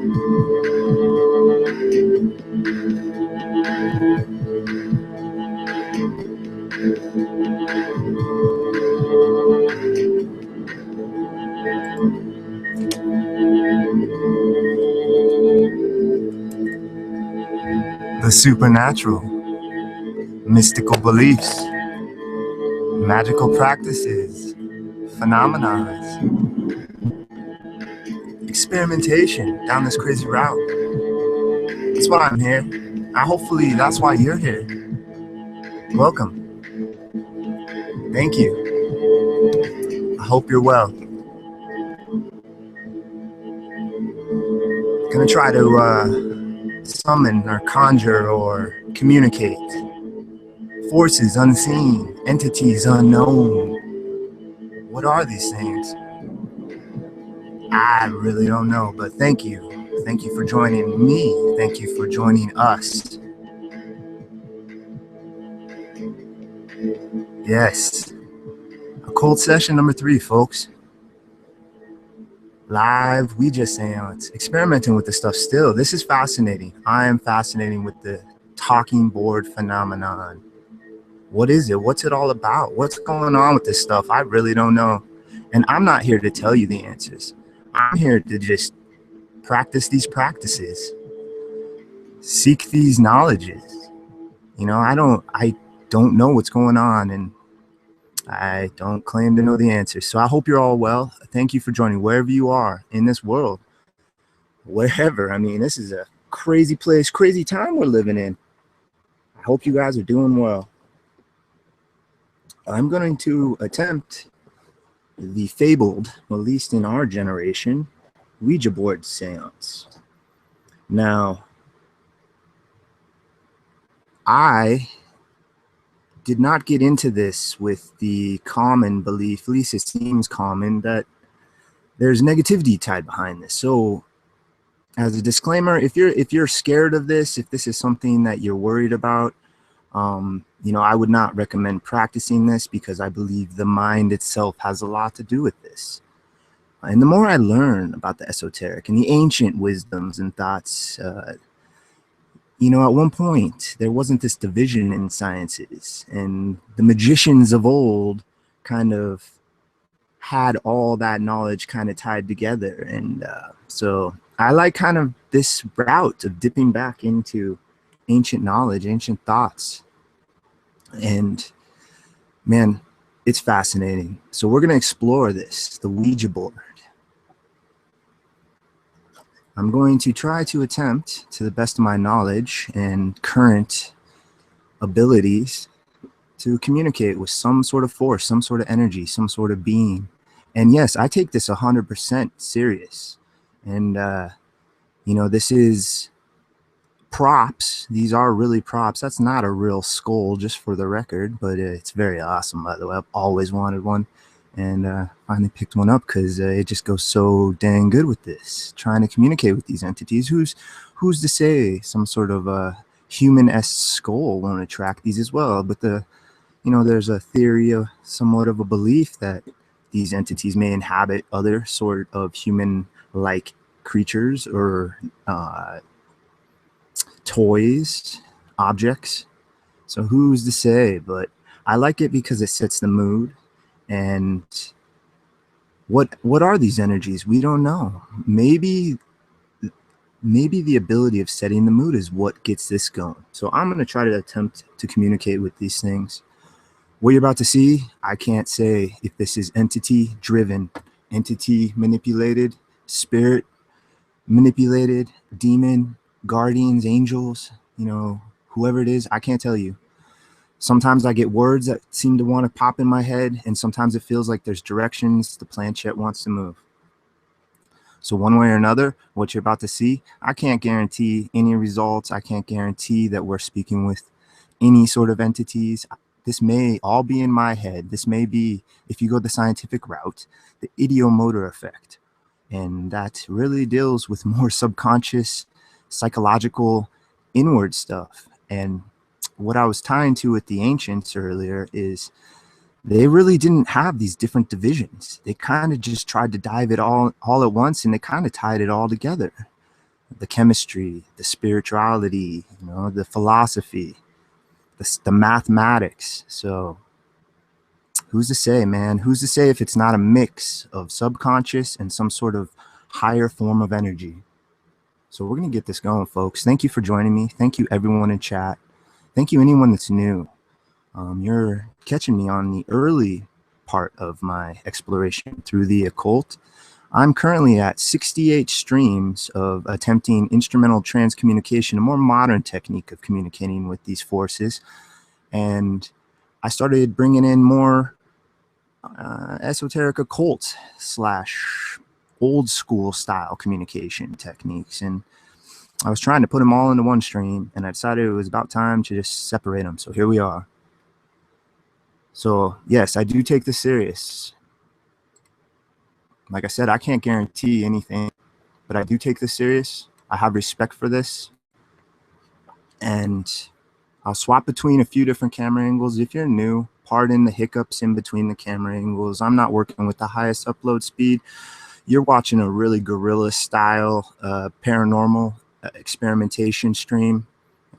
The supernatural, mystical beliefs, magical practices, phenomena, experimentation down this crazy route. That's why I'm here. Hopefully that's why you're here. Welcome. Thank you. I hope you're well. Gonna try to summon or conjure or communicate forces unseen, entities unknown. What are these things? I really don't know, but thank you. Thank you for joining me. Thank you for joining us. Yes. Occult session number 3, folks. Live Ouija seance. Experimenting with this stuff still. This is fascinating. I am fascinating with the talking board phenomenon. What is it? What's it all about? What's going on with this stuff? I really don't know. And I'm not here to tell you the answers. I'm here to just practice these practices. Seek these knowledges. You know, I don't know what's going on, and I don't claim to know the answers. So I hope you're all well. Thank you for joining wherever you are in this world. Wherever. I mean, this is a crazy place, crazy time we're living in. I hope you guys are doing well. I'm going to attempt the fabled, at least in our generation, Ouija board seance. Now, I did not get into this with the common belief, at least it seems common, that there's negativity tied behind this. So as a disclaimer, if you're scared of this, if this is something that you're worried about, you know, I would not recommend practicing this, because I believe the mind itself has a lot to do with this. And the more I learn about the esoteric and the ancient wisdoms and thoughts, you know, at one point, there wasn't this division in sciences, and the magicians of old kind of had all that knowledge kind of tied together. And so I like kind of this route of dipping back into ancient knowledge, ancient thoughts. And man, it's fascinating. So we're going to explore this, the Ouija board. I'm going to try to attempt, to the best of my knowledge and current abilities, to communicate with some sort of force, some sort of energy, some sort of being. And yes, I take this 100% serious. And, you know, this is props. These are really props. That's not a real skull, just for the record, but it's very awesome, by the way. I've always wanted one. And finally picked one up because it just goes so dang good with this. Trying to communicate with these entities. Who's to say some sort of human-esque skull won't attract these as well? But you know, there's a theory of somewhat of a belief that these entities may inhabit other sort of human-like creatures or toys, objects. So who's to say? But I like it because it sets the mood. And what are these energies? We don't know. Maybe the ability of setting the mood is what gets this going. So I'm going to try to attempt to communicate with these things. What you're about to see, I can't say if this is entity driven, entity manipulated, spirit manipulated, demon, guardians, angels, you know, whoever it is, I can't tell you. Sometimes I get words that seem to want to pop in my head, and sometimes it feels like there's directions the planchette wants to move. So one way or another, what you're about to see, I can't guarantee any results. I can't guarantee that we're speaking with any sort of entities. This may all be in my head. This may be, if you go the scientific route, the ideomotor effect. And that really deals with more subconscious, psychological, inward stuff. And what I was tying to with the ancients earlier is they really didn't have these different divisions. They kind of just tried to dive it all at once, and they kind of tied it all together. the chemistry, the spirituality, the philosophy, the mathematics. So who's to say, man? Who's to say if it's not a mix of subconscious and some sort of higher form of energy? So we're going to get this going, folks. Thank you for joining me. Thank you, everyone in chat. Thank you, anyone that's new. You're catching me on the early part of my exploration through the occult. I'm currently at 68 streams of attempting instrumental transcommunication, a more modern technique of communicating with these forces. And I started bringing in more esoteric occult / old school style communication techniques. And I was trying to put them all into one stream, and I decided it was about time to just separate them. So here we are. So yes, I do take this serious. Like I said, I can't guarantee anything, but I do take this serious. I have respect for this. And I'll swap between a few different camera angles. If you're new, pardon the hiccups in between the camera angles. I'm not working with the highest upload speed. You're watching a really guerrilla style paranormal experimentation stream.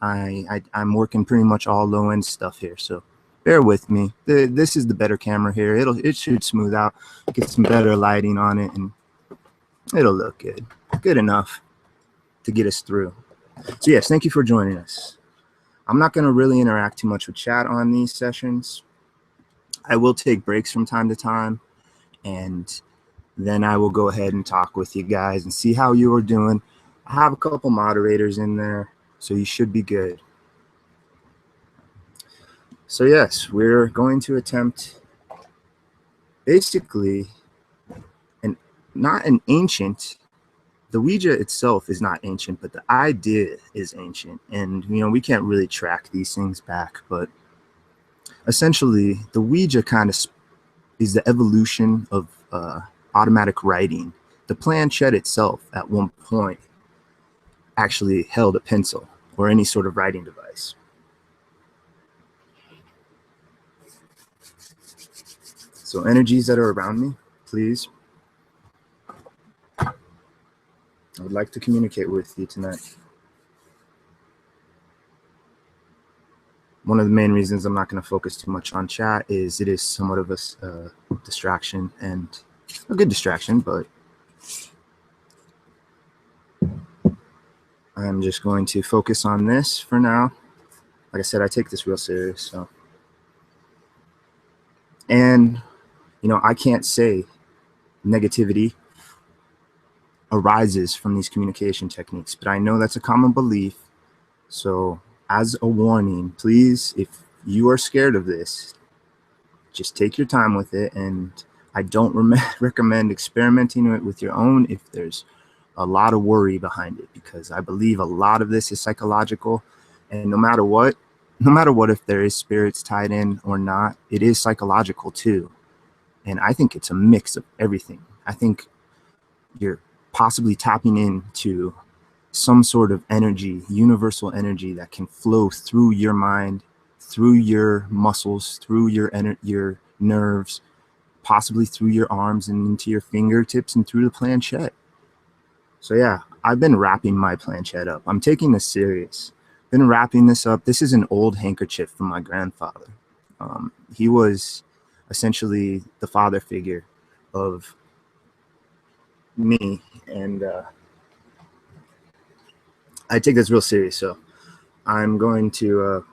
I'm working pretty much all low end stuff here, so bear with me. This is the better camera here. It should smooth out, get some better lighting on it, and it'll look good enough to get us through. So yes, thank you for joining us. I'm not going to really interact too much with chat on these sessions. I will take breaks from time to time, and then I will go ahead and talk with you guys and see how you are doing. I have a couple moderators in there, so you should be good. So yes, we're going to attempt basically not an ancient, the Ouija itself is not ancient, but the idea is ancient. And, we can't really track these things back, but essentially the Ouija kind of is the evolution of automatic writing. The planchette itself at one point actually held a pencil or any sort of writing device. So energies that are around me, please. I would like to communicate with you tonight. One of the main reasons I'm not going to focus too much on chat is it is somewhat of a distraction, and a good distraction, but I'm just going to focus on this for now. Like I said, I take this real serious. So, and I can't say negativity arises from these communication techniques, but I know that's a common belief. So as a warning, please, if you are scared of this, just take your time with it. And I don't recommend experimenting with your own if there's a lot of worry behind it, because I believe a lot of this is psychological. And no matter what, if there is spirits tied in or not, it is psychological too. And I think it's a mix of everything. I think you're possibly tapping into some sort of energy, universal energy that can flow through your mind, through your muscles, through your nerves, possibly through your arms and into your fingertips and through the planchette. So yeah, I've been wrapping my planchette up. I'm taking this serious. Been wrapping this up. This is an old handkerchief from my grandfather. He was essentially the father figure of me, and I take this real serious. So I'm going to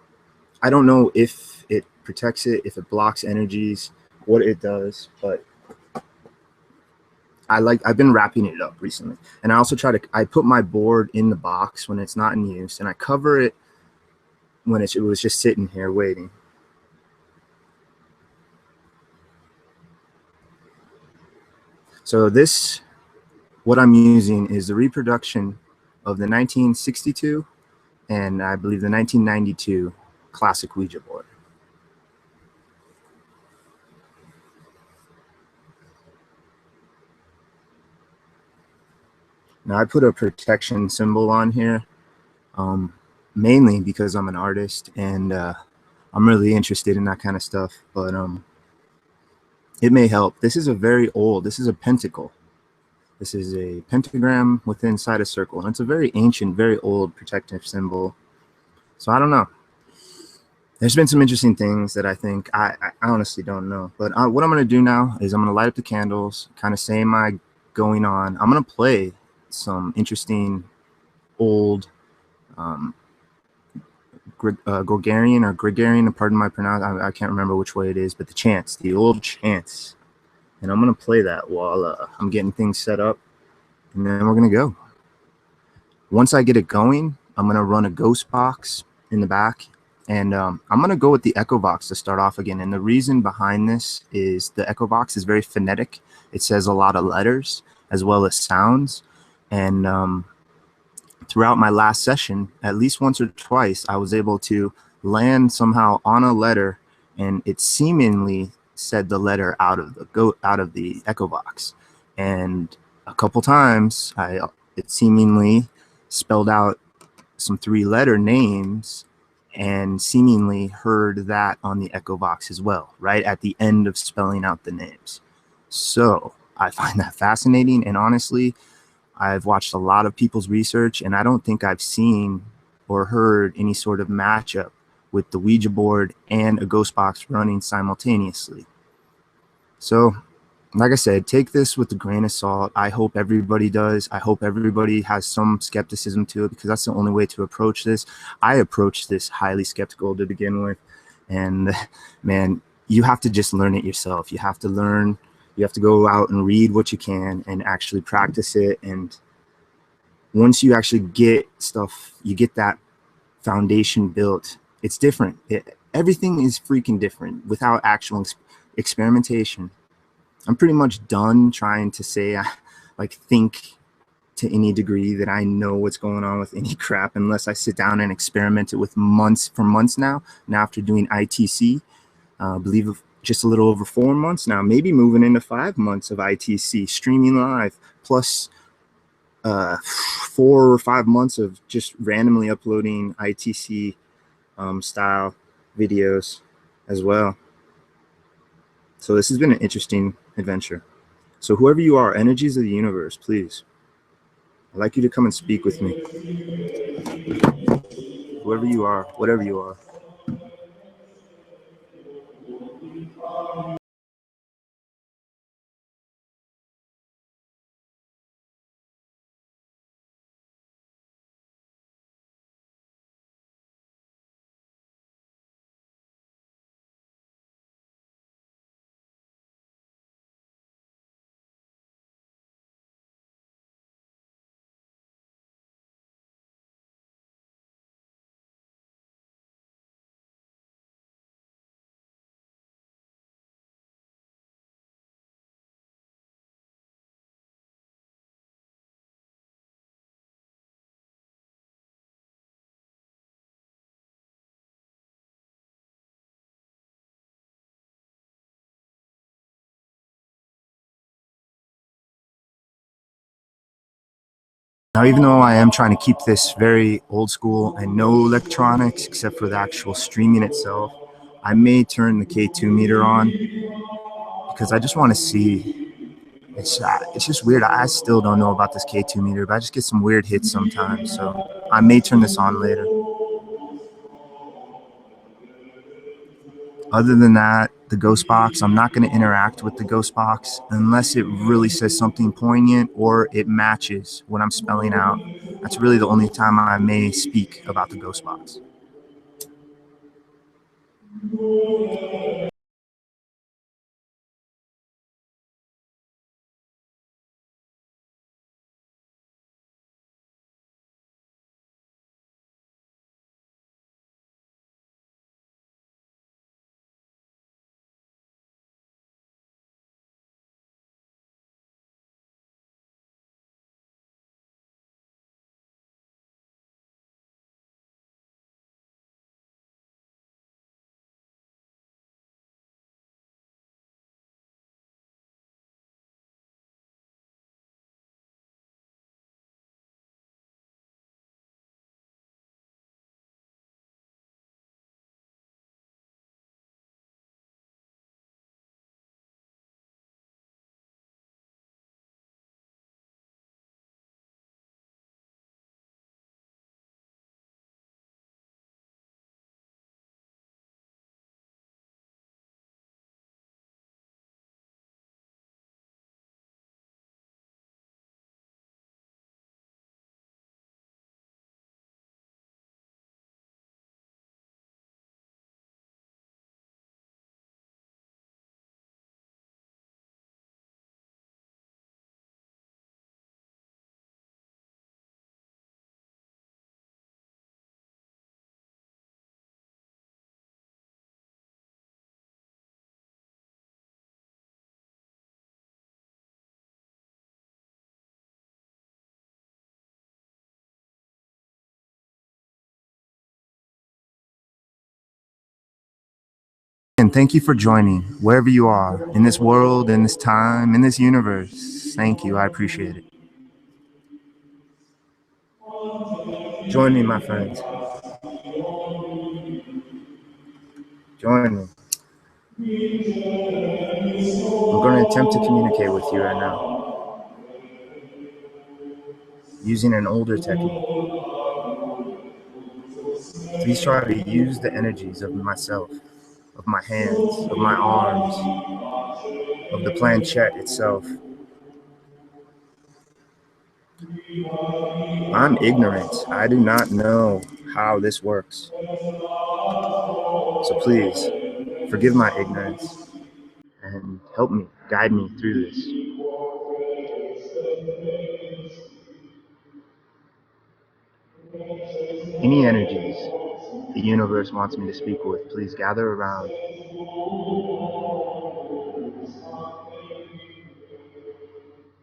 I don't know if it protects it, if it blocks energies, what it does, but I've been wrapping it up recently. And I also I put my board in the box when it's not in use, and I cover it when it was just sitting here waiting. So this, what I'm using is the reproduction of the 1962 and I believe the 1992 classic Ouija board. Now I put a protection symbol on here, mainly because I'm an artist and I'm really interested in that kind of stuff, but it may help. This is a very old, this is a pentacle. This is a pentagram with inside a circle, and it's a very ancient, very old protective symbol. So I don't know. There's been some interesting things that I think I honestly don't know. But what I'm going to do now is I'm going to light up the candles, kind of say my going on. I'm going to play some interesting old Gregorian, pardon my pronounce, I can't remember which way it is, but the chants, the old chants. And I'm going to play that while I'm getting things set up, and then we're going to go. Once I get it going, I'm going to run a ghost box in the back, and I'm going to go with the Echovox to start off again. And the reason behind this is the Echovox is very phonetic. It says a lot of letters as well as sounds. And throughout my last session, at least once or twice, I was able to land somehow on a letter, and it seemingly said the letter out of the Echovox. And a couple times, it seemingly spelled out some 3-letter names, and seemingly heard that on the Echovox as well, right at the end of spelling out the names. So I find that fascinating, and honestly, I've watched a lot of people's research, and I don't think I've seen or heard any sort of matchup with the Ouija board and a ghost box running simultaneously. So, like I said, take this with a grain of salt. I hope everybody does. I hope everybody has some skepticism to it, because that's the only way to approach this. I approached this highly skeptical to begin with, and man, you have to just learn it yourself. You have to learn. You have to go out and read what you can and actually practice it. And once you actually get stuff, you get that foundation built, it's different. Everything is freaking different without actual experimentation. I'm pretty much done trying to say, like, think to any degree that I know what's going on with any crap, unless I sit down and experiment it with for months now. Now, after doing ITC, I believe just a little over 4 months now, maybe moving into 5 months of ITC, streaming live, plus 4 or 5 months of just randomly uploading ITC style videos as well. So this has been an interesting adventure. So whoever you are, energies of the universe, please, I'd like you to come and speak with me. Whoever you are, whatever you are. Now, even though I am trying to keep this very old school and no electronics except for the actual streaming itself, I may turn the K2 meter on, because I just want to see. It's just weird. I still don't know about this K2 meter, but I just get some weird hits sometimes. So I may turn this on later. Other than that, the ghost box, I'm not going to interact with the ghost box unless it really says something poignant or it matches what I'm spelling out. That's really the only time I may speak about the ghost box. And thank you for joining wherever you are in this world, in this time, in this universe. Thank you. I appreciate it. Join me, my friends. Join me. I'm going to attempt to communicate with you right now using an older technique. Please try to use the energies of myself, of my hands, of my arms, of the planchette itself. I'm ignorant. I do not know how this works. So please, forgive my ignorance and help me, guide me through this. Any energies the universe wants me to speak with, please gather around.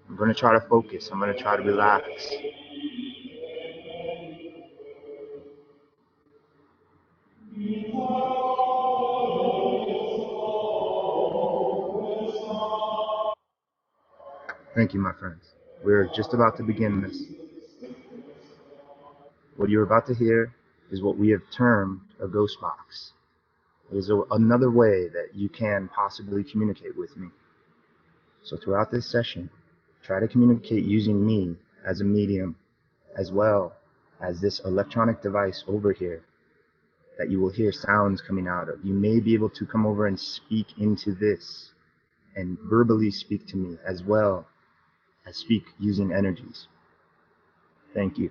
I'm going to try to focus. I'm going to try to relax. Thank you, my friends. We're just about to begin this. What you're about to hear is what we have termed a ghost box. It is another way that you can possibly communicate with me. So throughout this session, try to communicate using me as a medium, as well as this electronic device over here that you will hear sounds coming out of. You may be able to come over and speak into this and verbally speak to me, as well as speak using energies. Thank you.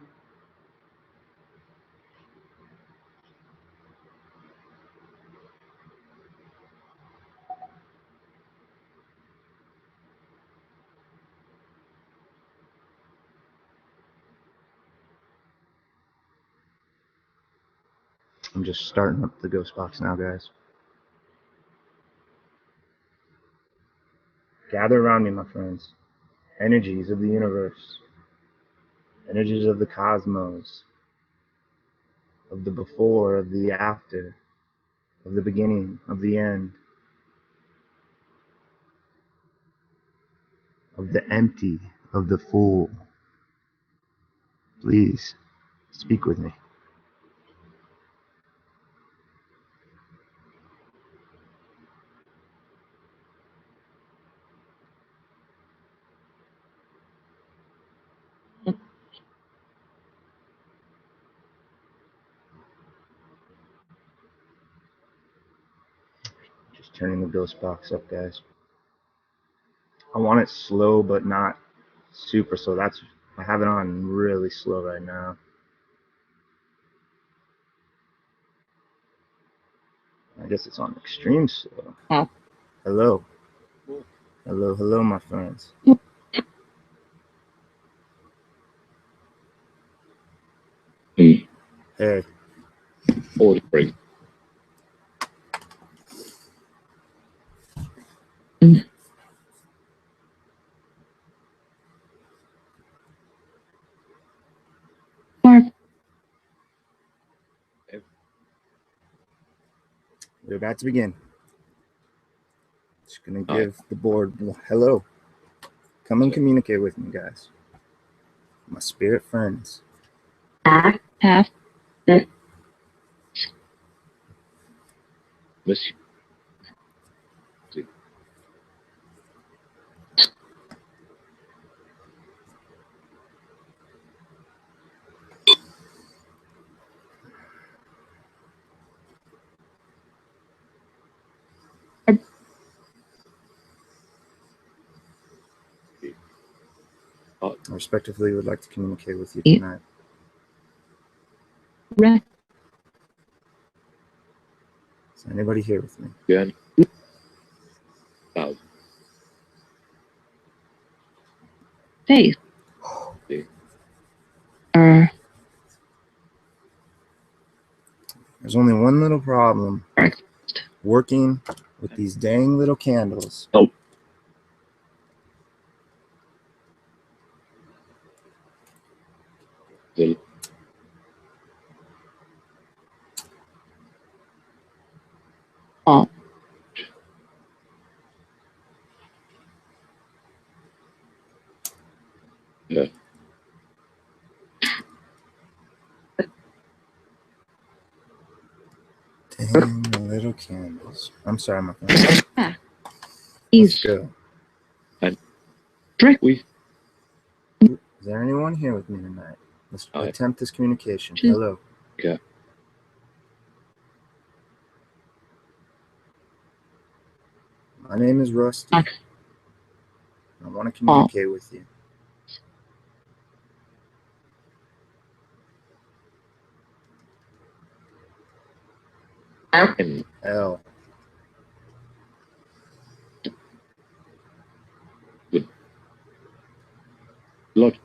I'm just starting up the ghost box now, guys. Gather around me, my friends. Energies of the universe, energies of the cosmos, of the before, of the after, of the beginning, of the end, of the empty, of the full. Please, speak with me. Just turning the ghost box up, guys. I want it slow, but not super slow. I have it on really slow right now. I guess it's on extreme slow. Hello. Hello, hello, my friends. Hey. Ordering. We're about to begin. Just gonna give the board hello. Come and communicate with me, guys. My spirit friends. I have this. Miss you. I respectively would like to communicate with you tonight. Right. Is anybody here with me? Yeah. Face. There's only one little problem working with these dang little candles. Oh. Oh. And the little candles. I'm sorry, my friend. Let's Is go. trick with Is there anyone here with me tonight? Let's attempt this communication. Hello. Okay. My name is Rusty. I want to communicate with you. L. Good. Lord.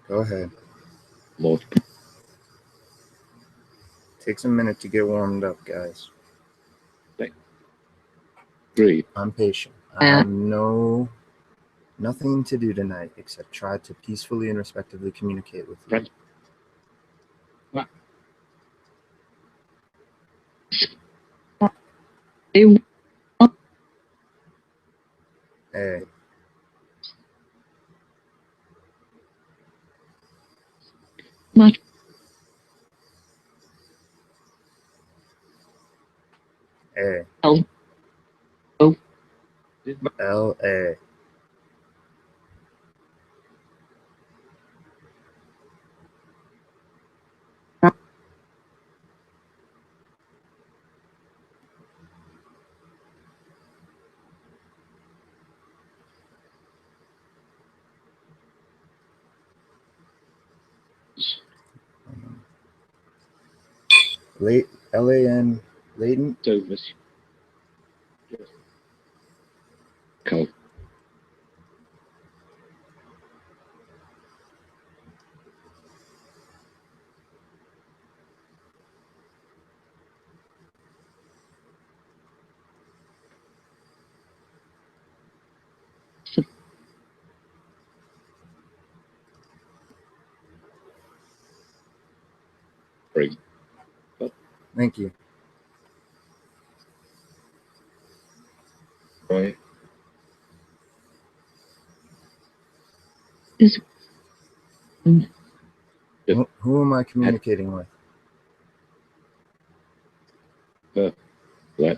Go ahead. Lord. Takes a minute to get warmed up, guys. Three. I'm patient. I have nothing to do tonight except try to peacefully and respectively communicate with you. Friend. What? Hey. Much. A. L. O. L. A. Late. L-A-N. Latent. So, Monsieur. Cold. Three. Thank you. Right. Is Who am I communicating with? What?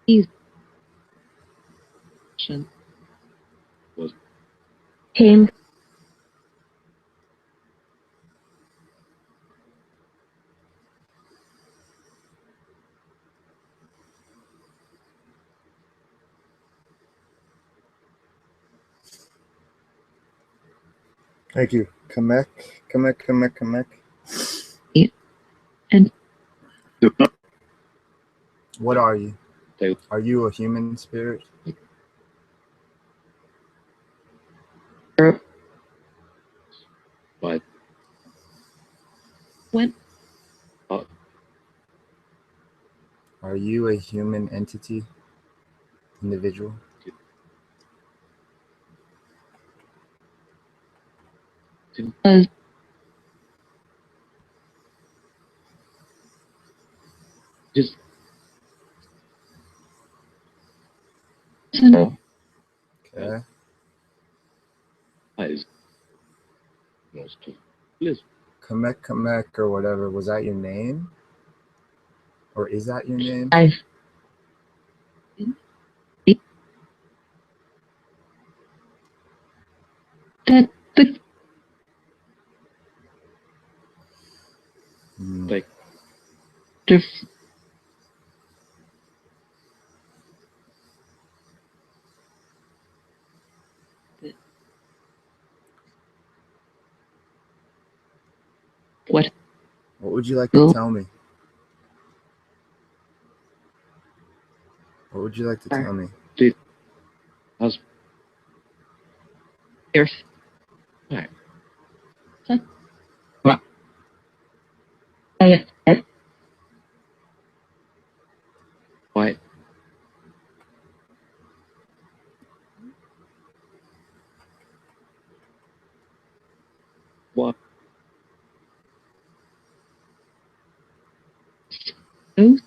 Is was him. Thank you. Kamek. And What are you? Are you a human spirit? What? When? Are you a human entity? Individual? Just Okay. eyes. Liz. Kamek or whatever. Was that your name? Or is that your name? That the like what? What would you like to tell me? What would you like to tell me? How's Earth? Right. What? Why? What? Who?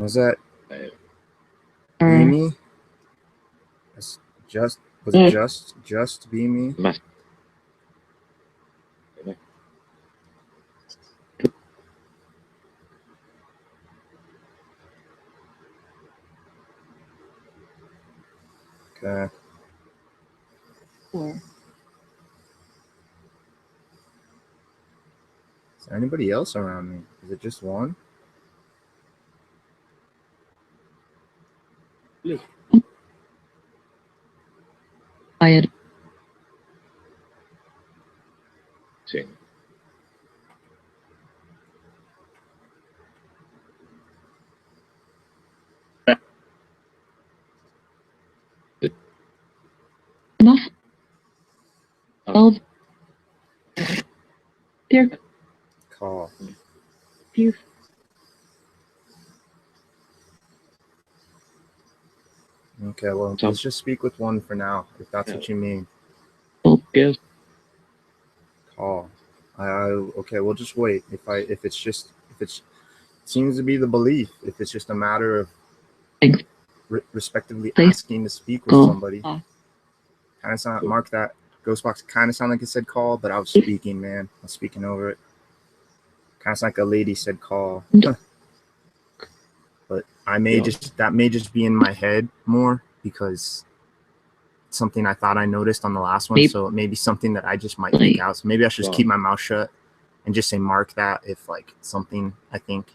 Was that Uh, Beamy? Was it just Beamy? must. Okay. Or Is there anybody else around me? Is it just one? I had Sing. enough. Well, there Call. few Okay, well, So- let's just speak with one for now, if that's what you mean. Guess. Call. Okay, we'll just wait. If it seems to be the belief, if it's just a matter of Thanks. respectively Please. asking to speak with Call. somebody. Kind of sound, mark that Ghostbox kind of sound like it said call, but I was speaking, man. I was speaking over it. Kind of like a lady said call. But that may just be in my head more because it's something I thought I noticed on the last one. Maybe. So it may be something that I just might think out. So maybe I should just keep my mouth shut and just say mark that if like something I think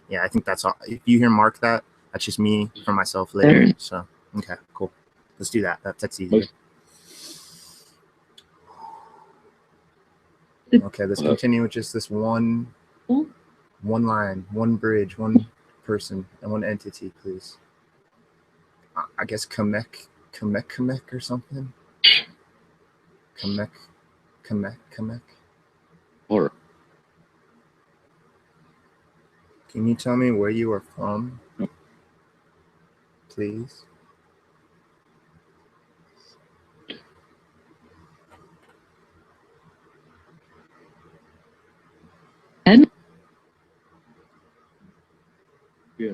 that's all. If you hear mark that, that's just me for myself later. So okay, cool. Let's do that. That's easier. Okay, let's continue with just this one line, one bridge, one person, and one entity, please. I guess Kamek or something. Kamek. Horror. Can you tell me where you are from, please? and Yeah.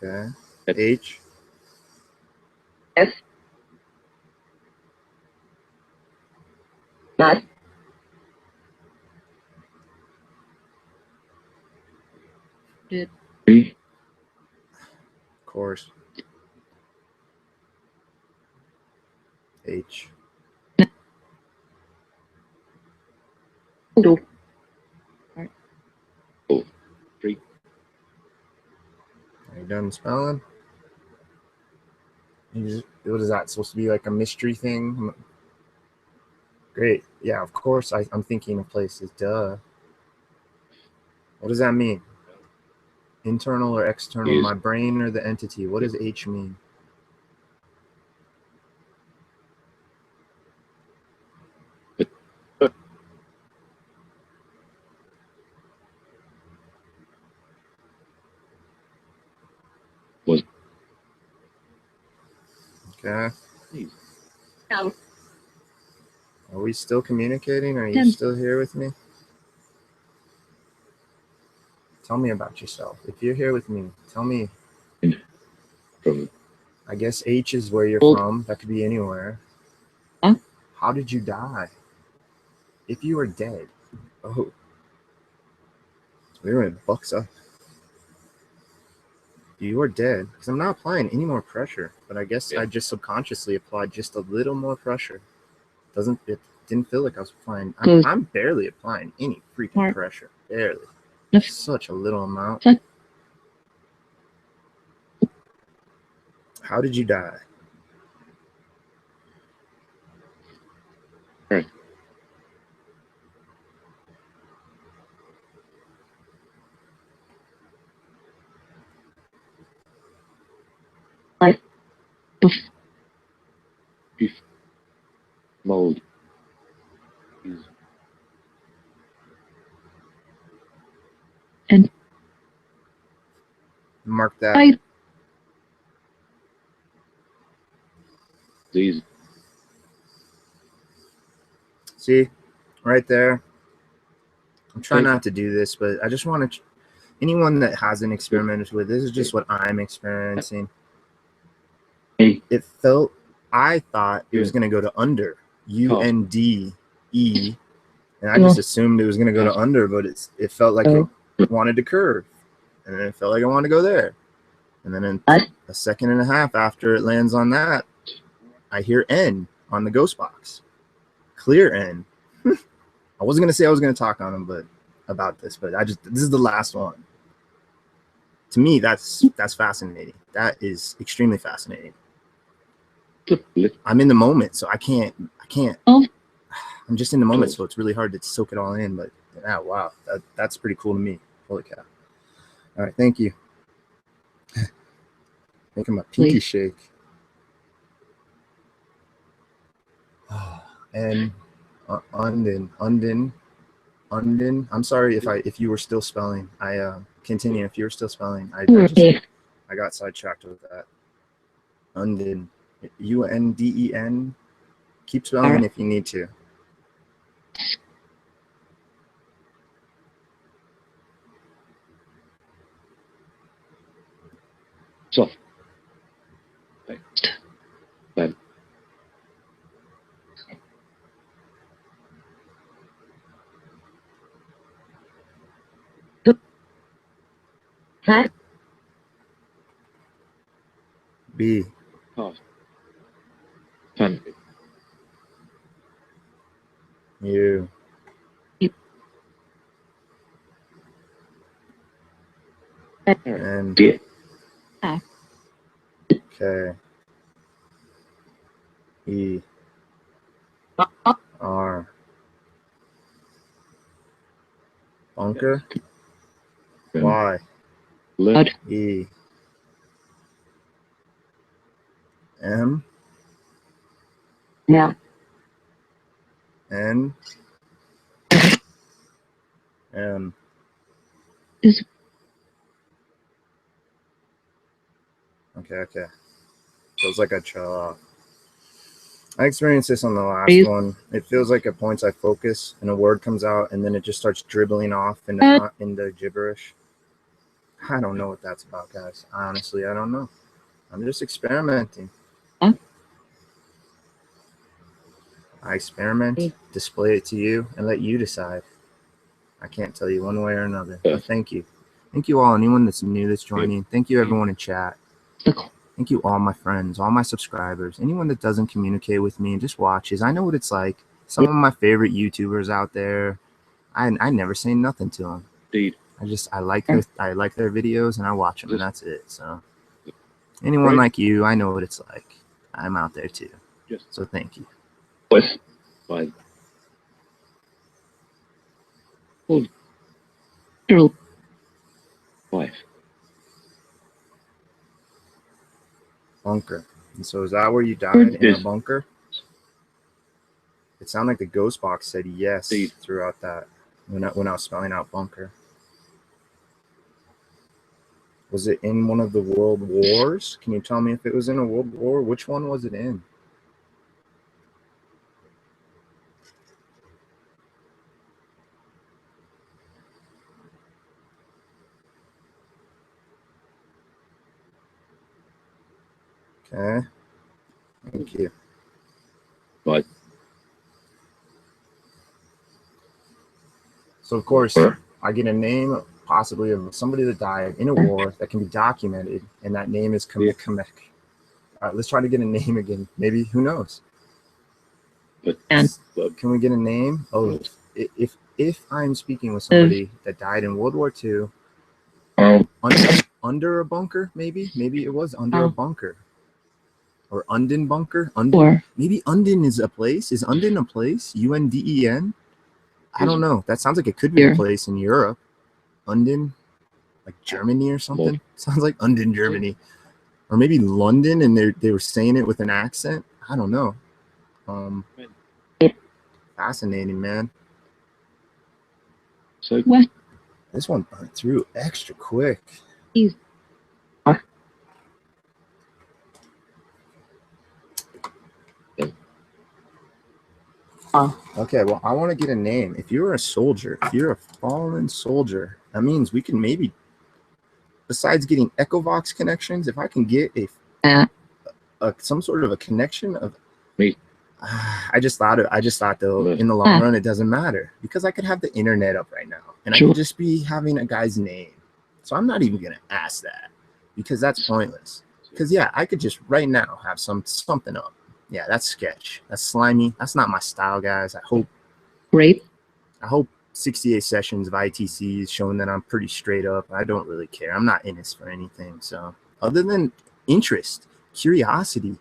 Okay. H. S. Not did Three. Of course. H. do Three. Are you done spelling? What is that supposed to be, like a mystery thing? Great. Yeah, of course I'm thinking of places. Duh. What does that mean? Internal or external? My brain or the entity? What does H mean? Was. Okay. no. Are we still communicating? Are you Ten. still here with me? Tell me about yourself. If you're here with me, tell me. From. I guess H is where you're Old. from. That could be anywhere. Huh? How did you die? If you were dead. Oh. We were in bucks up. You were dead. Because I'm not applying any more pressure. But I guess I just subconsciously applied just a little more pressure. It didn't feel like I was applying. I'm barely applying any freaking pressure. Barely. Such a little amount. How did you die? Right. Like Beef. Mold. and Mark that. I These. See? Right there. I'm trying not to do this, but I just want to anyone that hasn't experimented with, this is just what I'm experiencing. Hey. It felt, I thought it was going to go to under, U-N-D-E, and I just assumed it was going to go to under, but it felt like it wanted to curve, and then it felt like it wanted to go there. And then in a second and a half after it lands on that, I hear N on the ghost box. Clear N. I wasn't going to say I was going to talk on them, but about this, but this is the last one. To me, that's fascinating. That is extremely fascinating. I'm in the moment, so I can't. I'm just in the moment, so it's really hard to soak it all in. But yeah, wow, that's pretty cool to me. Holy cow! All right, thank you. Making my pinky shake. And Undin. I'm sorry if you were still spelling. Continue if you were still spelling. I got sidetracked with that. Undin. U-N-D-E-N. Keep spelling if you need to. Soft. B. Half. Family. U. And Yeah. K. E. R. Bunker. Y. Let. E. M. Yeah. N. M. Okay. Feels like I trail off. I experienced this on the last one. It feels like at points I focus and a word comes out and then it just starts dribbling off into gibberish. I don't know what that's about, guys. Honestly, I don't know. I'm just experimenting. I experiment, display it to you, and let you decide. I can't tell you one way or another. But thank you. Thank you all, anyone that's new that's joining. Thank you, everyone in chat. Thank you, all my friends, all my subscribers, anyone that doesn't communicate with me and just watches. I know what it's like. Some of my favorite YouTubers out there, I never say nothing to them. Indeed. I like their videos and I watch them, and that's it. So anyone like you, I know what it's like. I'm out there too. So thank you. By wife. Bunker. And so is that where you died, in a bunker? It sounded like the ghost box said yes throughout that when I was spelling out bunker. Was it in one of the world wars? Can you tell me if it was in a world war? Which one was it in? Okay. Thank you. Right. So, of course, I get a name possibly of somebody that died in a war that can be documented, and that name is Kamek. All right, let's try to get a name again. Maybe, who knows? But can we get a name? Oh, if I'm speaking with somebody that died in World War II, under a bunker, maybe it was under a bunker. Or Undin bunker? Maybe Undin is a place. Is Undin a place? U-N-D-E-N? I don't know. That sounds like it could be a place in Europe. Undin, like Germany or something. Sounds like Undin, Germany. Or maybe London, and they were saying it with an accent. I don't know. Fascinating, man. So this one burnt through extra quick. Okay, well, I want to get a name. If you're a soldier, if you're a fallen soldier, that means we can maybe besides getting Echovox connections, if I can get Uh, some sort of a connection of, Me. I just thought though, in the long run, it doesn't matter because I could have the internet up right now and I Sure. could just be having a guy's name. So I'm not even going to ask that because that's pointless. Because yeah, I could just right now have something up. Yeah, that's sketch. That's slimy. That's not my style, guys. I great. hope 68 sessions of ITC is showing that I'm pretty straight up. I don't really care. I'm not in this for anything. So other than interest, curiosity,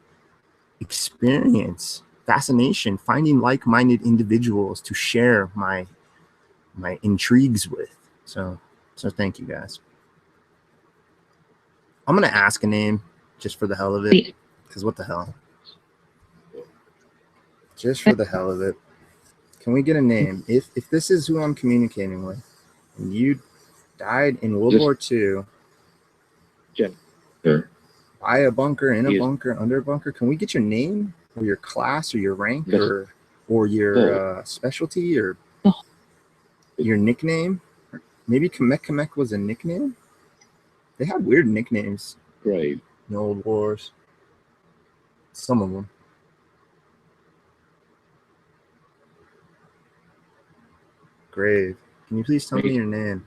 experience, fascination, finding like-minded individuals to share my intrigues with. So thank you guys. I'm gonna ask a name just for the hell of it, because what the hell? Just for the hell of it. Can we get a name? If this is who I'm communicating with, and you died in World War II, Jennifer. by a bunker, in a Yes. bunker, under a bunker, can we get your name or your class or your rank Yes. or your specialty or your nickname? Maybe Kamek was a nickname? They had weird nicknames Right. in the old wars. Some of them. Grave. Can you please tell me your name?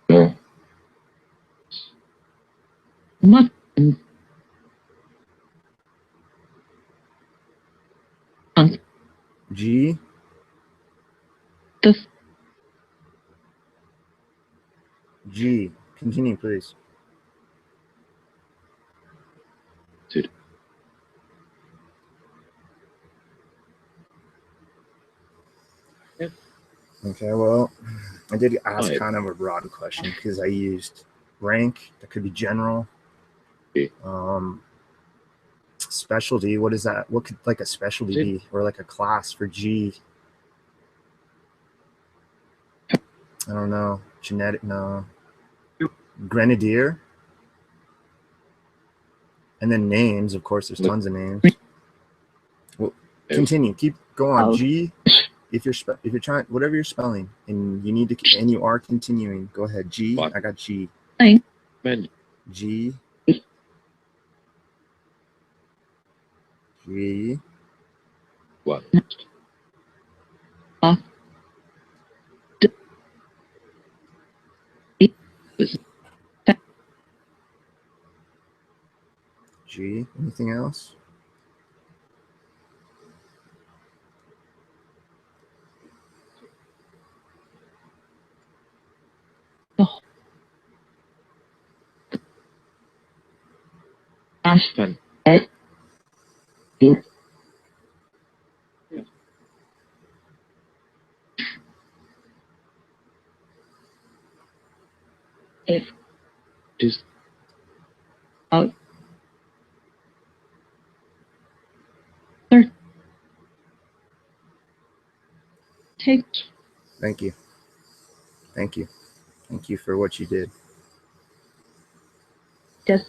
No. Mutton. G. The G. Continue, please. Dude. Okay, well, I did ask Right. kind of a broad question because I used rank. That could be general. Okay. Specialty. What is that? What could like a specialty be, or like a class for G? I don't know. Genetic. No. Grenadier. And then names. Of course, there's tons of names. Well, continue. Keep going. G. If you're trying, whatever you're spelling, and you need to, and you are continuing, go ahead. G. What? I got G. Man. G. G. What? G. Anything else? Fun. Just take Thank you. Thank you. Thank you for what you did. just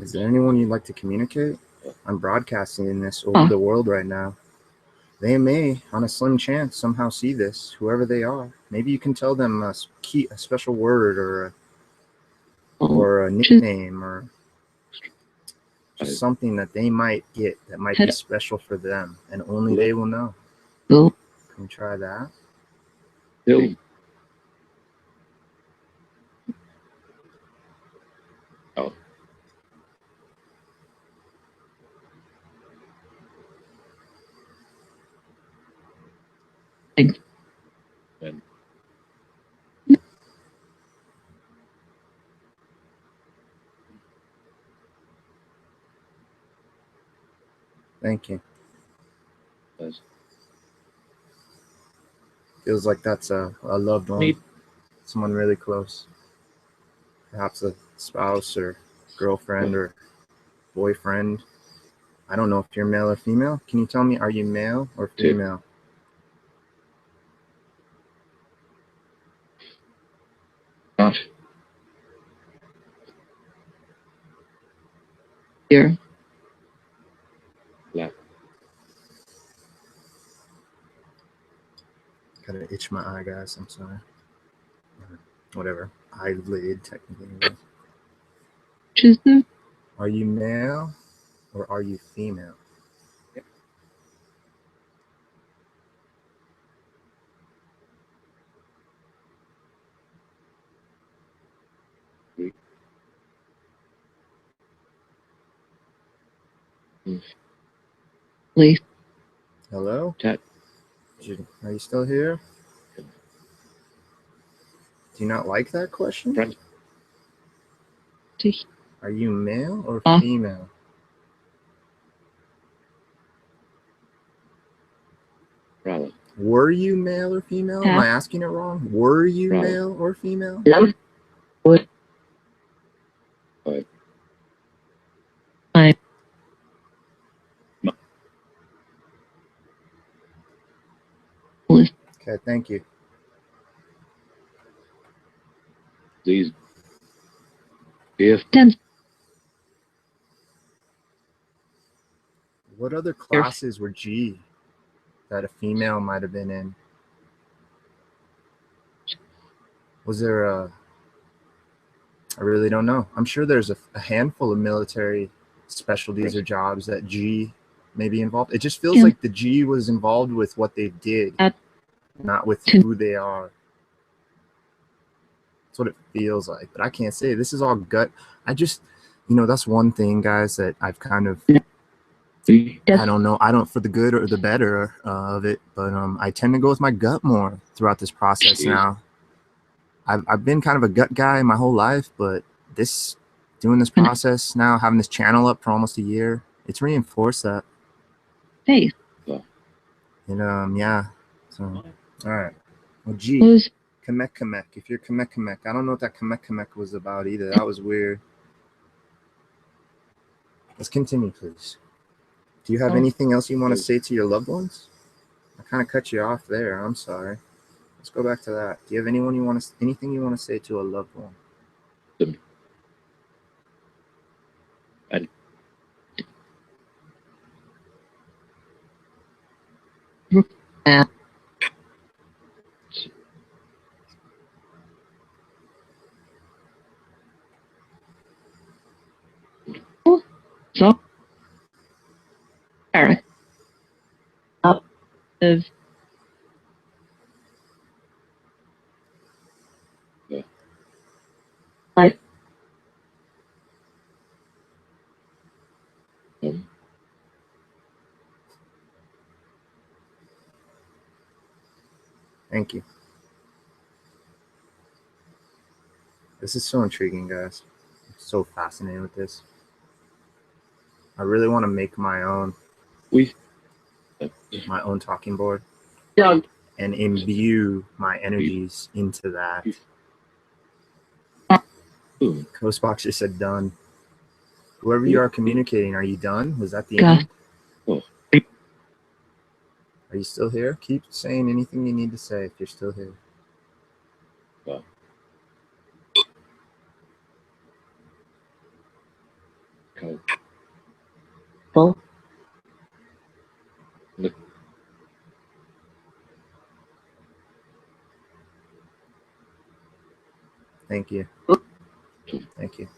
Is there anyone you'd like to communicate? I'm broadcasting this over the world right now. They may, on a slim chance, somehow see this, whoever they are. Maybe you can tell them a special word or a nickname or just something that they might get that might be special for them, and only they will know. go Can we try that? Bill. Oh. Thanks. And Thank you. that's Feels like that's a loved one, neat. someone really close. Perhaps a spouse or girlfriend or boyfriend. I don't know if you're male or female. Can you tell me, are you male or female? Not here. black. Gotta itch my eye, guys. I'm sorry. Whatever. Eyelid, technically. Choose the Are you male or are you female? place. Hello? Chat. Are you still here? Do you not like that question? Friend. To Are you male or Uh. female? Bravo. Were you male or female? Am I asking it wrong? Were you Right. male or female? love would Right. I list Okay, thank you. These. If. 10 What other classes were G that a female might have been in? Was there a... I really don't know. I'm sure there's a handful of military specialties or jobs that G may be involved. It just feels Yeah. like the G was involved with what they did, not with who they are. That's what it feels like, but I can't say. This is all gut. I just, that's one thing, guys, that I've kind of, I don't know, I don't, for the good or the better of it, but I tend to go with my gut more throughout this process now. I've been kind of a gut guy my whole life, but doing this process now, having this channel up for almost a year, it's reinforced that. face. And yeah, so, all right. Well, G. Close Kamek. If you're Kamek, I don't know what that Kamek was about either. That was weird. Let's continue, please. Do you have anything else you want to say to your loved ones? I kind of cut you off there. I'm sorry. Let's go back to that. Do you have anything you want to say to a loved one? so Eric up of life Thank you. This is so intriguing, guys. I'm so fascinated with this. I really want to make my own talking board Doug and imbue my energies into that. Ghostbox just said done. Whoever you are communicating, are you done? Was that the end? Are you still here? Keep saying anything you need to say if you're still here. full Thank you. Thank you.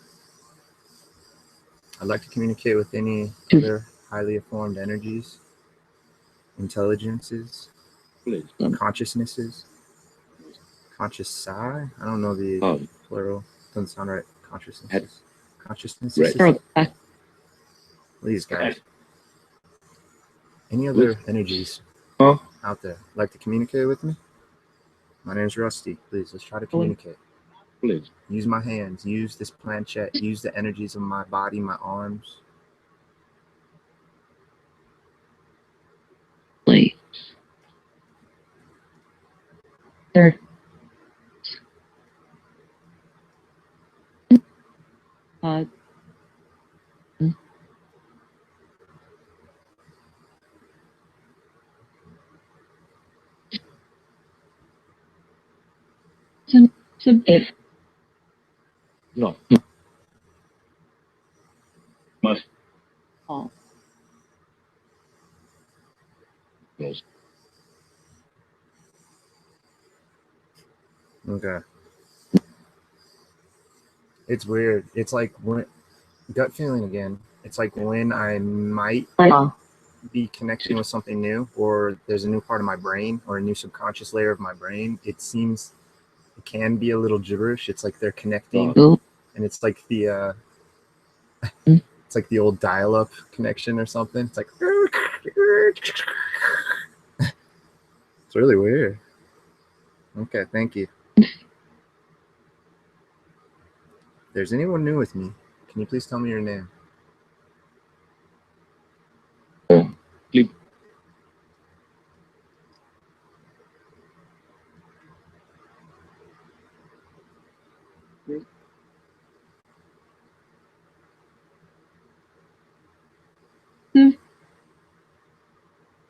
I'd like to communicate with any other highly informed energies, intelligences, consciousnesses, conscious psi. I don't know the plural. Doesn't sound right. Consciousnesses. Please, guys. Any other energies out there like to communicate with me? My name is Rusty. Please, let's try to communicate. Please. Use my hands. Use this planchette. Use the energies of my body, my arms. place. Third. If No. Must. all Yes. Okay. It's weird. It's like when gut feeling again. It's like when I might Oh. be connecting with something new, or there's a new part of my brain or a new subconscious layer of my brain. It seems it can be a little gibberish. It's like they're connecting, Ooh. and it's like the Mm. it's like the old dial-up connection or something. It's like it's really weird. Okay, thank you. If there's anyone new with me, can you please tell me your name? Sleep.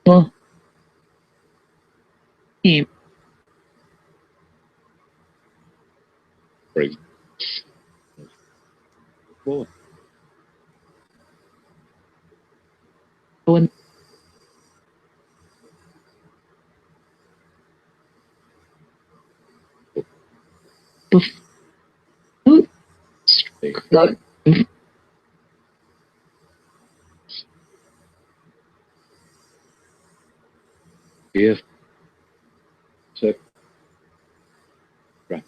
Oh. Team. Break. Four. One. Oof. Ooh. Eight. God. P-SB7. Right.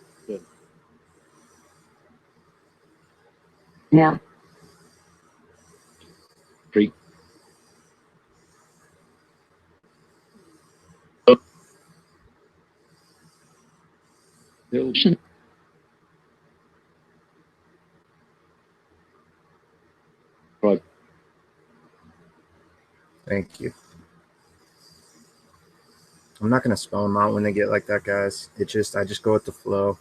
Yeah. Three. Hill. Five. Thank you. I'm not gonna spell them out when they get like that, guys. I just go with the flow.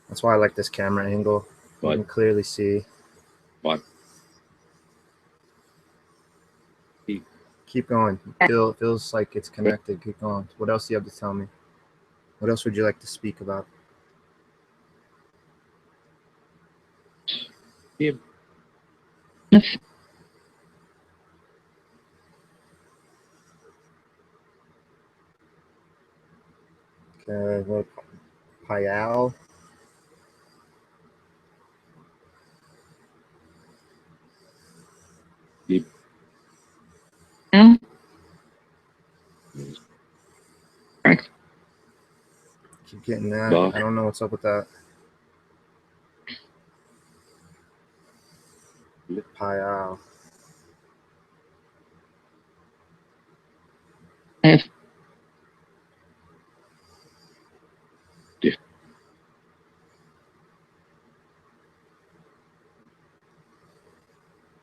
That's why I like this camera angle. You can clearly see. Five. Keep going. Feels like it's connected. Keep going. What else do you have to tell me? What else would you like to speak about? Yeah. Okay, what? Payal. Deep. Yeah. Keep getting that. Wow. I don't know what's up with that. Payal. F.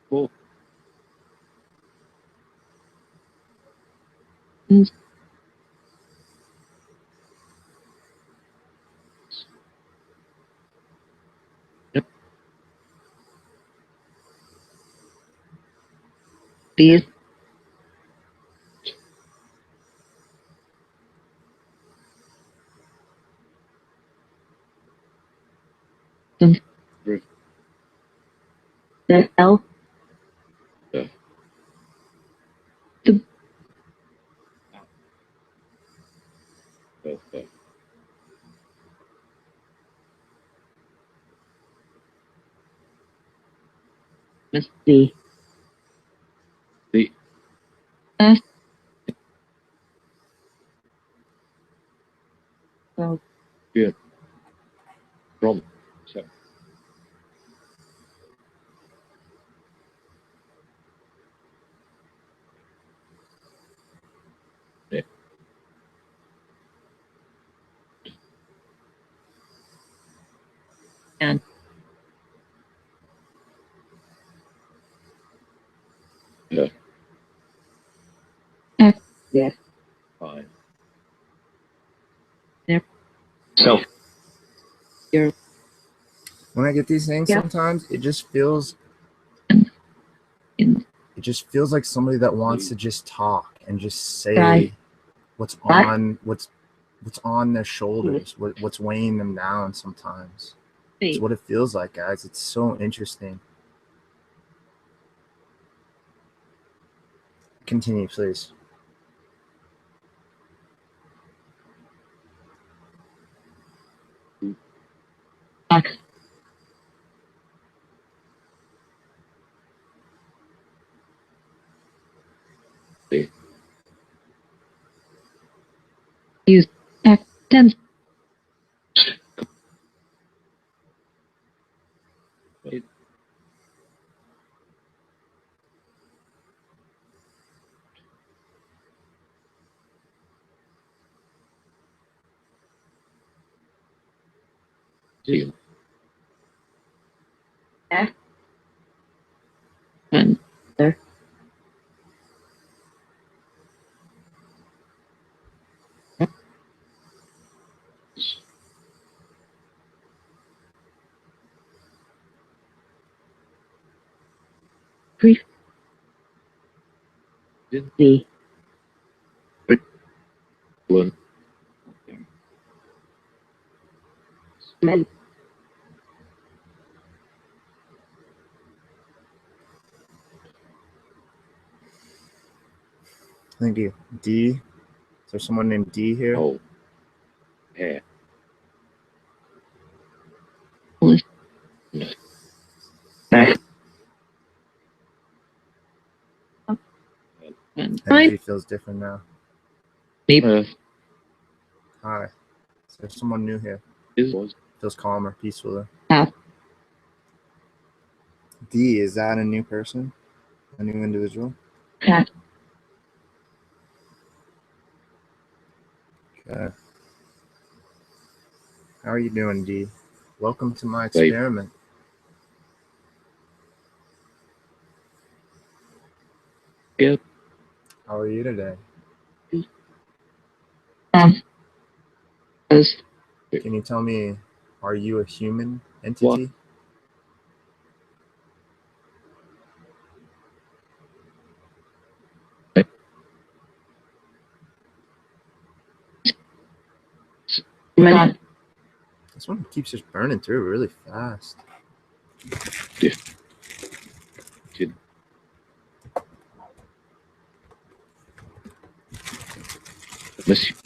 Four. These. Three. The L. Yeah. The. Perfect. Miss D. D. S. So. Good. From. Seven. Yeah. And. Yeah. F. Yes. Five. There. Self. Your. When I get these things, Yeah. sometimes it just feels In. like somebody that wants to just talk and just say Right. what's Right. on their shoulders, what's weighing them down sometimes. It's C. what it feels like, guys. It's so interesting. Continue, please. 10. See. F. And there. Brief. D. One. Men. Thank you. D. Is there someone named D here? Oh. Hair. Back. Energy feels different now. Deep. Hi. Is there someone new here? Was. Feels calmer, peacefuler. Half. D, is that a new person? A new individual? Half. Okay. How are you doing, D? Welcome to my experiment. Good. How are you today? Can you tell me, are you a human entity? Men. This one keeps just burning through really fast. Yeah. Good. Miss you.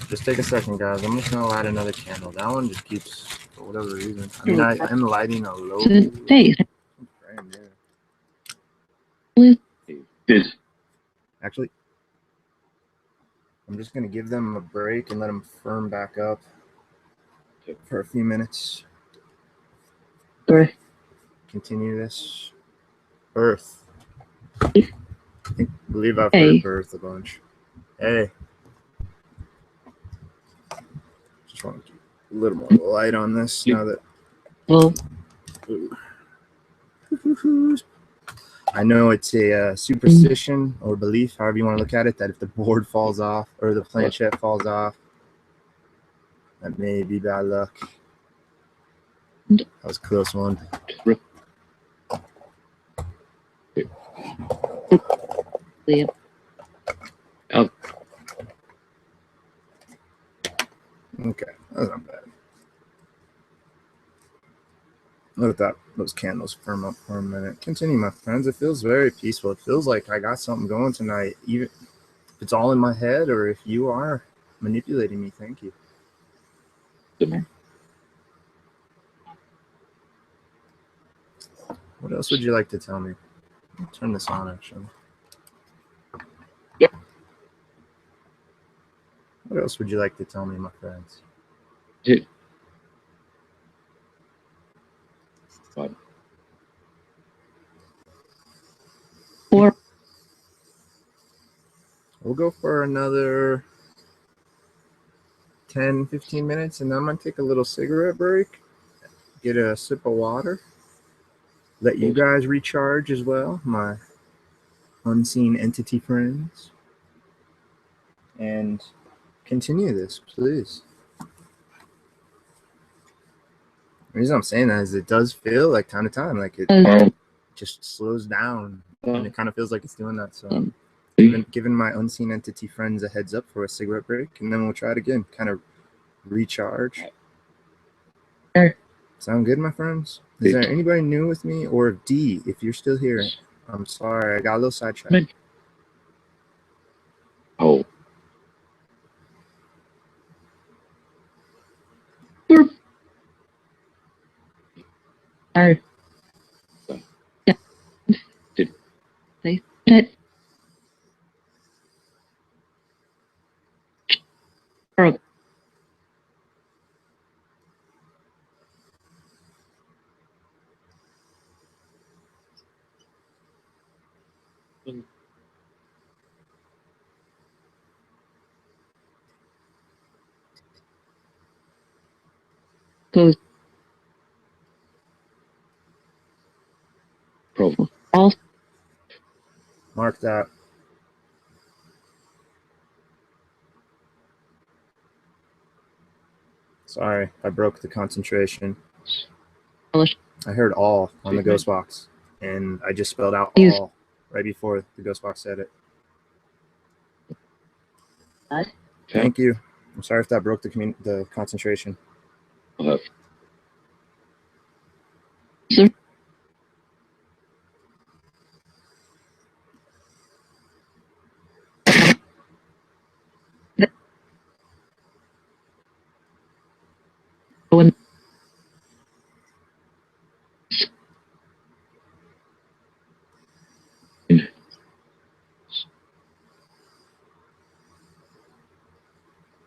Just take a second, guys. I'm just gonna light another candle. That one just keeps, for whatever reason. I mean, I am lighting a low. Face. Good. Actually, I'm just gonna give them a break and let them firm back up for a few minutes. Birth. Continue this. Birth. I believe I've heard birth a bunch. Hey. Just want to keep a little more light on this now that. Well. I know it's a superstition or belief, however you want to look at it, that if the board falls off or the planchette falls off, that may be bad luck. That was a close one. Yeah. Oh. Okay, that's not bad. Let those candles firm up for a minute. Continue, my friends. It feels very peaceful. It feels like I got something going tonight, even if it's all in my head or if you are manipulating me. Thank you. What else would you like to tell me? I'll turn this on, actually. Yeah. What else would you like to tell me, my friends? Dude. What? Or We'll go for another 10, 15 minutes, and then I'm going to take a little cigarette break, get a sip of water, let you guys recharge as well, my unseen entity friends, and continue this, please. The reason I'm saying that is it does feel like time to time, like it just slows down, and it kind of feels like it's doing that. So giving my unseen entity friends a heads up for a cigarette break, and then we'll try it again, kind of recharge. Sure. Sound good, my friends? Is there anybody new with me? Or D, if you're still here, I'm sorry, I got a little sidetracked. Oh. are. Yeah. They said. Close Pro. all Mark that. Sorry, I broke the concentration. publish I heard all on the Treatment. ghost box, and I just spelled out Use- all right before the ghost box said it. Thank you. I'm sorry if that broke the concentration. I'll have Sir. When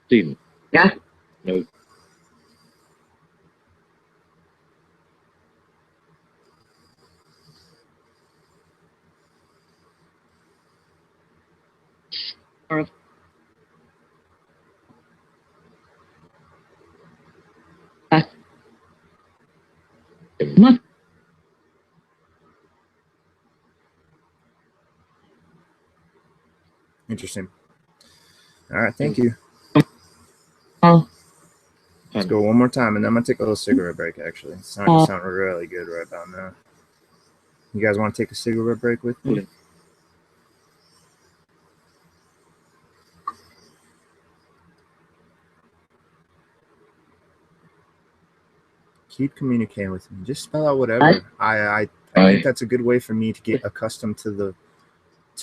seen. Yeah. No. or back month Interesting. All right, thank you. all Let's go one more time, and then I'm gonna take a little cigarette break. Actually, it's starting to sound really good right about now. You guys want to take a cigarette break with me? Yeah. Keep communicating with me. Just spell out whatever. I think that's a good way for me to get accustomed to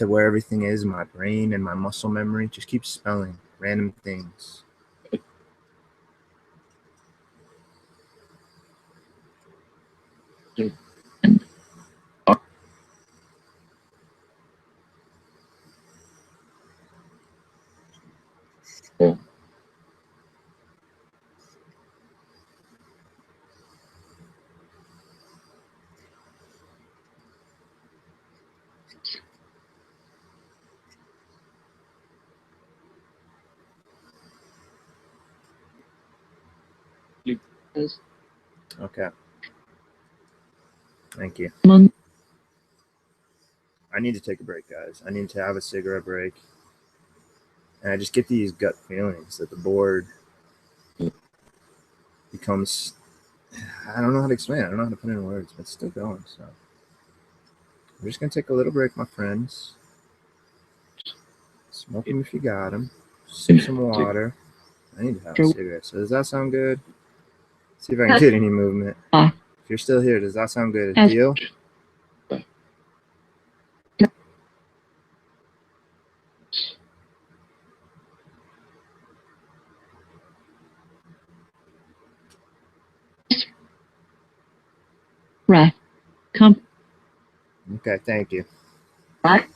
where everything is in my brain and my muscle memory. Just keep spelling random things. Oh. Okay. Thank you. month I need to take a break, guys. I need to have a cigarette break. And I just get these gut feelings that the board becomes, I don't know how to explain it. I don't know how to put it in words, but it's still going. So I'm just going to take a little break, my friends. Smoke them if you got them. Sip some water. I need to have a cigarette. So does that sound good? See if I can get any movement. If you're still here, does that sound good? Deal? breath come Okay, thank you. back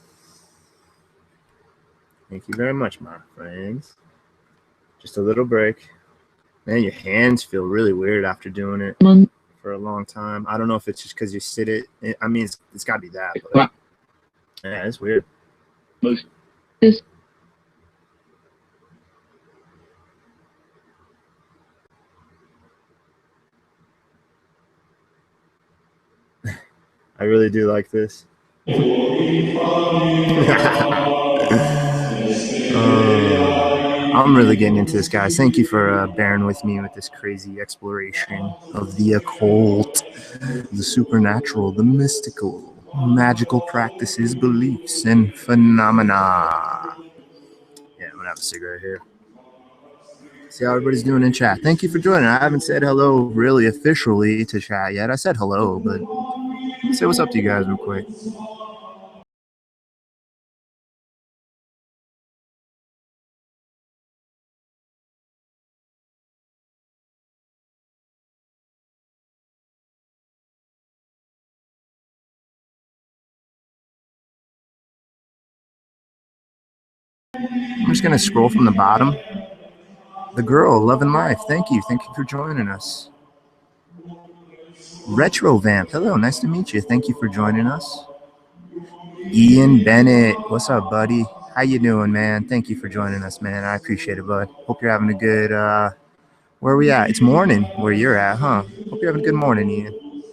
Thank you very much, my friends. Just a little break. Man, your hands feel really weird after doing it month for a long time. I don't know if it's just because you sit it. I mean, it's got to be that. But yeah, it's weird. Most is I really do like this. I'm really getting into this, guys. Thank you for bearing with me with this crazy exploration of the occult, the supernatural, the mystical, magical practices, beliefs, and phenomena. Yeah, I'm gonna have a cigarette here. See how everybody's doing in chat. Thank you for joining. I haven't said hello really officially to chat yet. I said hello, but say what's up to you guys real quick. I'm just gonna scroll from the bottom. The girl, Love and Life. Thank you. Thank you for joining us. Retro Vamp. Hello, nice to meet you. Thank you for joining us. Ian Bennett, what's up, buddy? How you doing, man? Thank you for joining us, man. I appreciate it, bud. Hope you're having a good, where are we at? It's morning where you're at, huh? Hope you're having a good morning, Ian.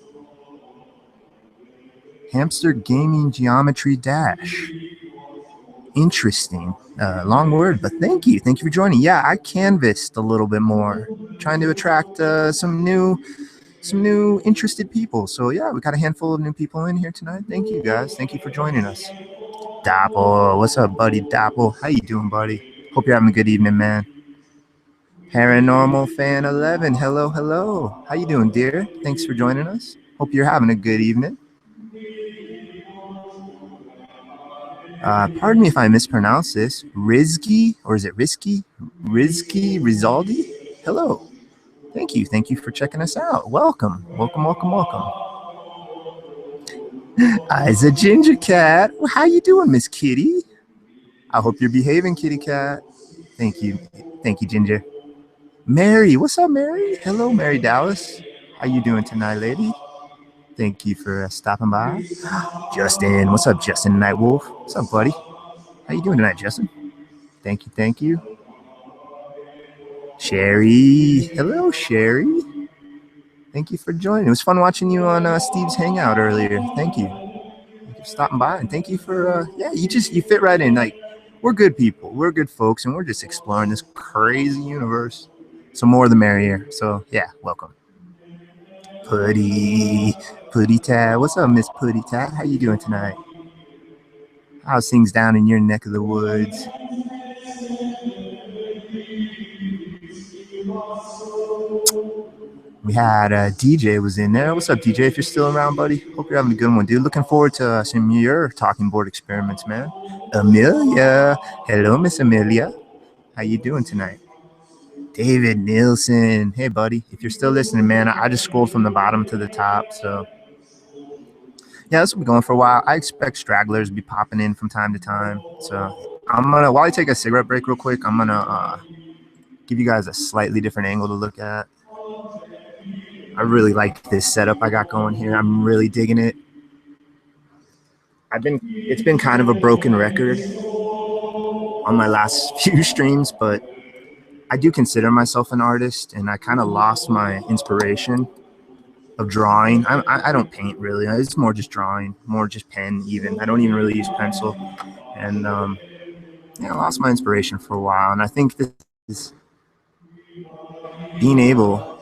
Hamster Gaming Geometry Dash. Interesting. Long word, but thank you. Thank you for joining. Yeah, I canvassed a little bit more, trying to attract some new interested people. So yeah, we got a handful of new people in here tonight. Thank you, guys. Thank you for joining us. Dapple, what's up, buddy? Dapple, how you doing, buddy? Hope you're having a good evening, man. Paranormal Fan 11, hello, hello. How you doing, dear? Thanks for joining us. Hope you're having a good evening. Pardon me if I mispronounce this. Rizky, or is it Risky? Rizky Rizaldi? Hello. Thank you. Thank you for checking us out. Welcome. Welcome, welcome, welcome. I's a ginger cat. Well, how you doing, Miss Kitty? I hope you're behaving, kitty cat. Thank you. Thank you, Ginger. Mary, what's up, Mary? Hello, Mary Dallas. How you doing tonight, lady? Thank you for stopping by. Justin, what's up, Justin Nightwolf? What's up, buddy? How you doing tonight, Justin? Thank you, thank you. Sherry, hello, Sherry. Thank you for joining. It was fun watching you on Steve's Hangout earlier. Thank you. Thank you for stopping by, and thank you for you fit right in. Like, we're good people, we're good folks, and we're just exploring this crazy universe. So more the merrier. So yeah, welcome. Putty Tat. What's up, Miss Putty Tat? How you doing tonight? How's things down in your neck of the woods? We had DJ was in there. What's up, DJ? If you're still around, buddy, hope you're having a good one, dude. Looking forward to some of your talking board experiments, man. Amelia, hello, Miss Amelia. How you doing tonight? David Nielsen, hey, buddy. If you're still listening, man, I just scrolled from the bottom to the top, so yeah, this will be going for a while. I expect stragglers to be popping in from time to time. So I'm gonna, while I take a cigarette break real quick, I'm gonna give you guys a slightly different angle to look at. I really like this setup I got going here. I'm really digging it. It's been kind of a broken record on my last few streams, but I do consider myself an artist, and I kind of lost my inspiration of drawing. I don't paint really. It's more just drawing, more just pen even. I don't even really use pencil. And yeah, I lost my inspiration for a while. And I think this is being able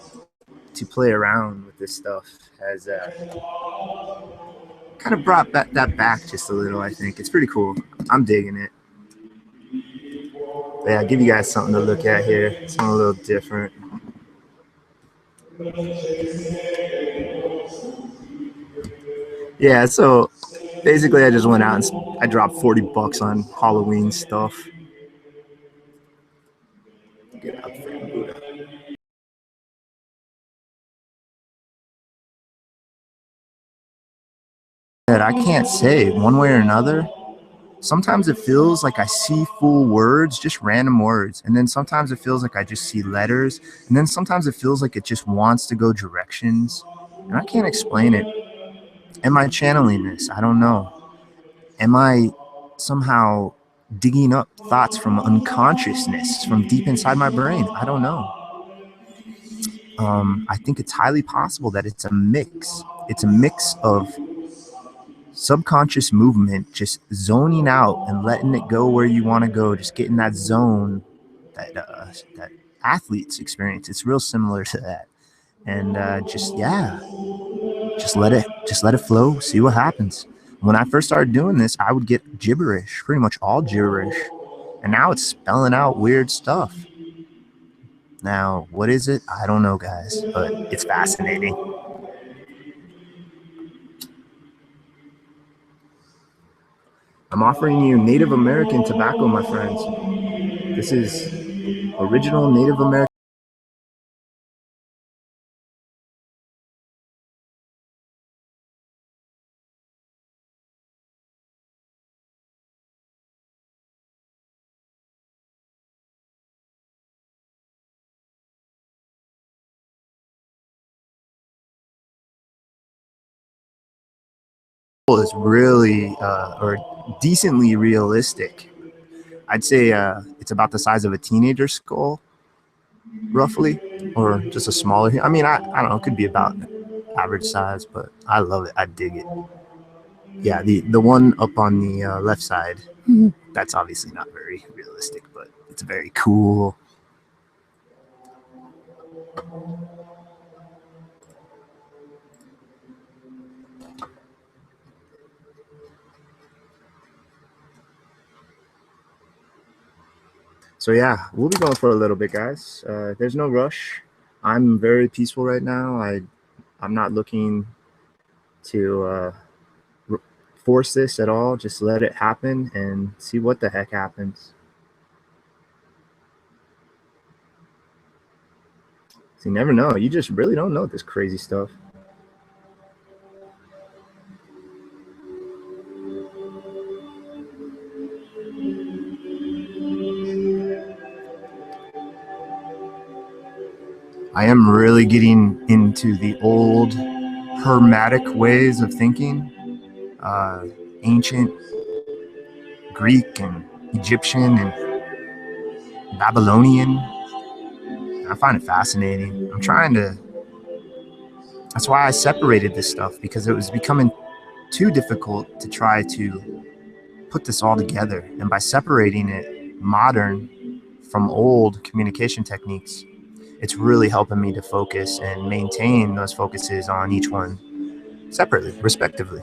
to play around with this stuff has kind of brought that back just a little, I think. It's pretty cool. I'm digging it. But yeah, I'll give you guys something to look at here. Something a little different. Yeah, so basically I just went out and I dropped $40 on Halloween stuff. Get out there, Buddha. I can't say one way or another. Sometimes it feels like I see full words, just random words. And then sometimes it feels like I just see letters. And then sometimes it feels like it just wants to go directions. And I can't explain it. Am I channeling this? I don't know. Am I somehow digging up thoughts from unconsciousness, from deep inside my brain? I don't know. I think it's highly possible that it's a mix. It's a mix of subconscious movement, just zoning out and letting it go where you want to go, just getting that zone that athletes experience. It's real similar to that, and just let it flow, see what happens. When I first started doing this, I would get gibberish, pretty much all gibberish, and now it's spelling out weird stuff. Now, what is it? I don't know, guys, but it's fascinating. I'm offering you Native American tobacco, my friends. This is original Native American. is really or decently realistic. I'd say it's about the size of a teenager skull, roughly, or just a smaller. I mean, I don't know. It could be about average size, but I love it. I dig it. Yeah, the one up on the left side, that's obviously not very realistic, but it's very cool. So yeah, we'll be going for a little bit, guys. There's no rush. I'm very peaceful right now. I'm not looking to force this at all. Just let it happen and see what the heck happens. So you never know. You just really don't know this crazy stuff. I am really getting into the old hermetic ways of thinking, ancient Greek and Egyptian and Babylonian. I find it fascinating. I'm trying to. That's why I separated this stuff, because it was becoming too difficult to try to put this all together. And by separating it, modern from old communication techniques, it's really helping me to focus and maintain those focuses on each one separately, respectively.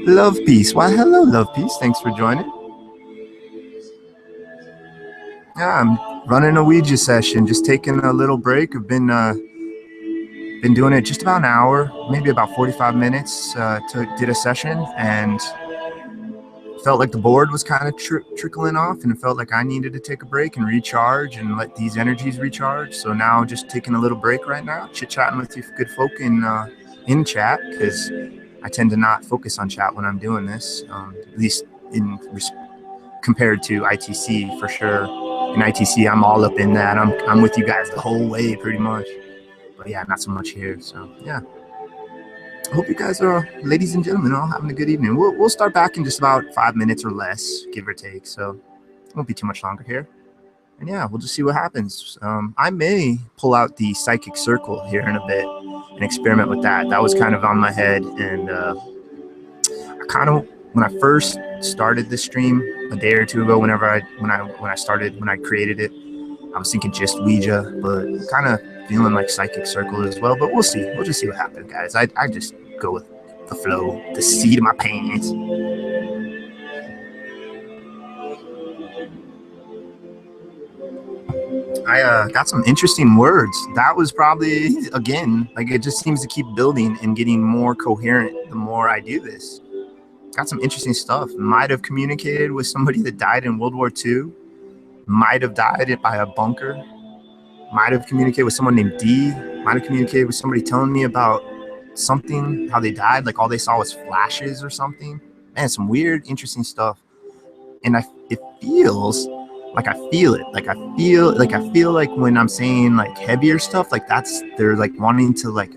Love Peace. Why, hello, Love Peace. Thanks for joining. Yeah, I'm running a Ouija session, just taking a little break. I've been doing it just about an hour, maybe about 45 minutes. Did a session and felt like the board was kind of trickling off, and it felt like I needed to take a break and recharge and let these energies recharge. So now just taking a little break right now, chit-chatting with you good folk in chat, because I tend to not focus on chat when I'm doing this, at least compared to ITC for sure. In ITC, I'm all up in that. I'm with you guys the whole way pretty much. But yeah, not so much here. So yeah. I hope you guys are, ladies and gentlemen, all having a good evening. We'll start back in just about 5 minutes or less, give or take. So it won't be too much longer here. And yeah, we'll just see what happens. I may pull out the psychic circle here in a bit and experiment with that. That was kind of on my head, and I kind of, when I first started this stream a day or two ago, when I created it, I was thinking just Ouija, but kind of feeling like psychic circle as well. But we'll see. We'll just see what happens, guys. I just go with the flow, the seat of my pants. I got some interesting words. That was probably, again, like it just seems to keep building and getting more coherent the more I do this. Got some interesting stuff. Might have communicated with somebody that died in World War II. Might have died by a bunker. Might have communicated with someone named D. Might have communicated with somebody telling me about something, how they died, like all they saw was flashes or something. Man, some weird, interesting stuff. And it feels like I feel it. Like I feel like when I'm saying like heavier stuff, like they're like wanting to like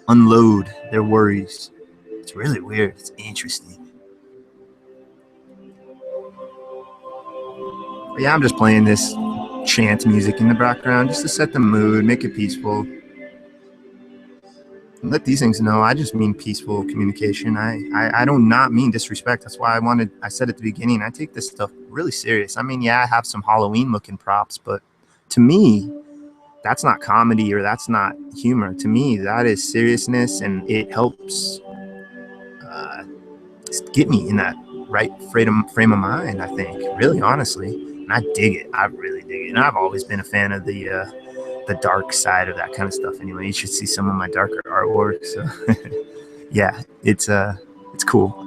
unload their worries. It's really weird. It's interesting. But yeah, I'm just playing this chant music in the background just to set the mood, make it peaceful. Let these things know I just mean peaceful communication. I do not mean disrespect. That's why I said at the beginning, I take this stuff really serious. I mean, yeah, I have some Halloween looking props, but to me, that's not comedy or that's not humor. To me, that is seriousness, and it helps get me in that right frame of mind, I think, really honestly. And I dig it. I really dig it. And I've always been a fan of the dark side of that kind of stuff. Anyway, you should see some of my darker artwork. So yeah, it's cool.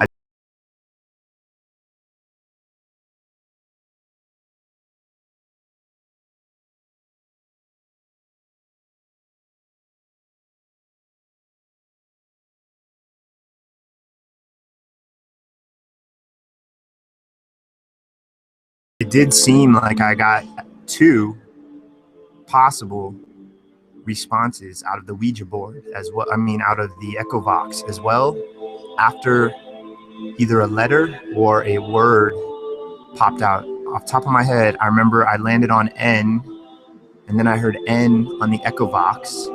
It did seem like I got two possible responses out of the Ouija board as well. I mean, out of the Echovox as well. After either a letter or a word popped out. Off the top of my head, I remember I landed on N, and then I heard N on the Echovox,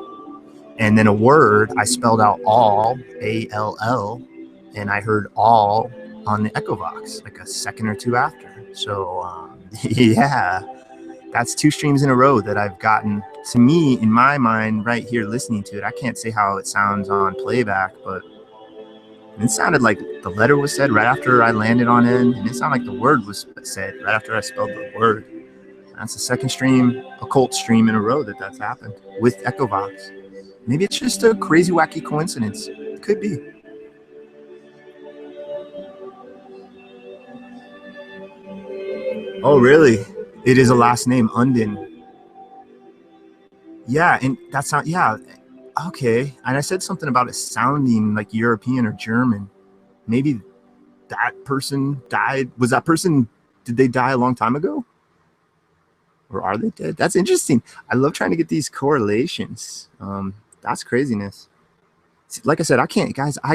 and then a word I spelled out all, A-L-L, and I heard all on the Echovox like a second or two after. So yeah, that's 2 streams in a row that I've gotten. To me, in my mind, right here listening to it, I can't say how it sounds on playback, but it sounded like the letter was said right after I landed on N, and it sounded like the word was said right after I spelled the word. That's the 2nd stream, occult stream in a row that's happened with Echovox. Maybe it's just a crazy, wacky coincidence. It could be. Oh, really? It is a last name, Undin. Yeah, and that's not, yeah, okay. And I said something about it sounding like European or German. Maybe that person died. Was that person, did they die a long time ago? Or are they dead? That's interesting. I love trying to get these correlations. That's craziness. Like I said, I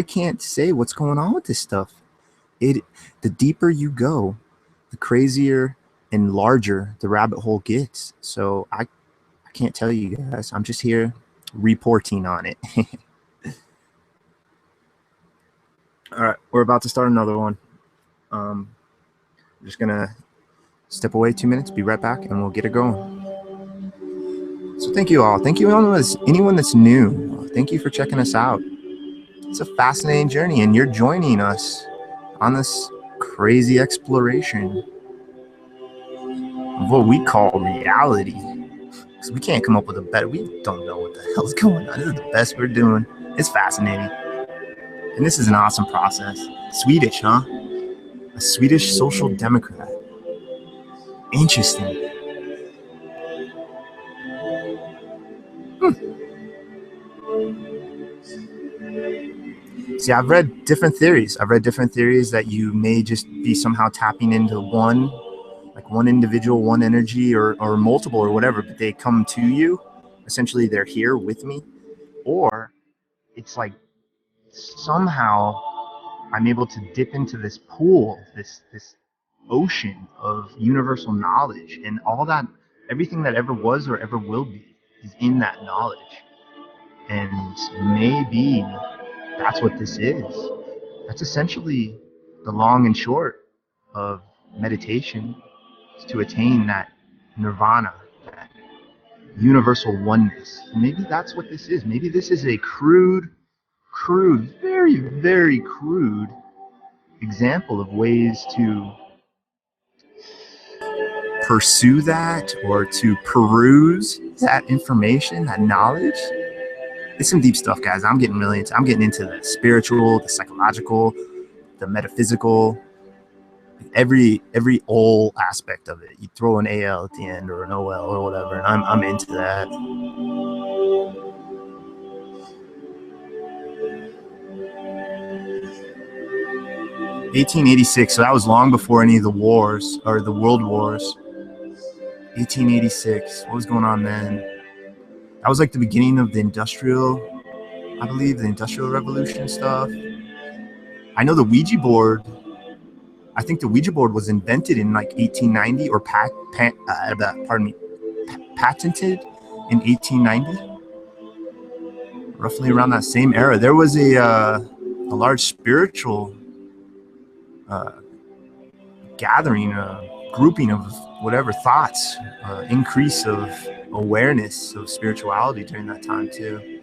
can't say what's going on with this stuff. The deeper you go, the crazier and larger the rabbit hole gets. So I can't tell you guys. I'm just here reporting on it. All right, we're about to start another one. I'm just gonna step away 2 minutes, be right back, and we'll get it going. So thank you all. Thank you anyone that's new. Thank you for checking us out. It's a fascinating journey, and you're joining us on this crazy exploration of what we call reality. Because we can't come up with a better, we don't know what the hell's going on. This is the best we're doing. It's fascinating. And this is an awesome process. Swedish, huh? A Swedish social democrat. Interesting. See, I've read different theories. That you may just be somehow tapping into one individual, one energy, or multiple or whatever, but they come to you. Essentially, they're here with me. Or it's like somehow I'm able to dip into this pool, this ocean of universal knowledge, and all that, everything that ever was or ever will be is in that knowledge. And maybe that's what this is. That's essentially the long and short of meditation, is to attain that nirvana, that universal oneness. Maybe that's what this is. Maybe this is a crude, very, very crude example of ways to pursue that or to peruse that information, that knowledge. It's some deep stuff, guys. I'm getting into the spiritual, the psychological, the metaphysical, every all aspect of it. You throw an AL at the end or an OL or whatever, and I'm into that. (1886), so that was long before any of the wars or the world wars. 1886, what was going on then? That was like the beginning of the industrial revolution stuff. I know the Ouija board, I think the Ouija board was invented in like 1890 or patented in 1890, roughly around that same era. There was a large spiritual gathering, grouping of whatever thoughts, increase of awareness of spirituality during that time too.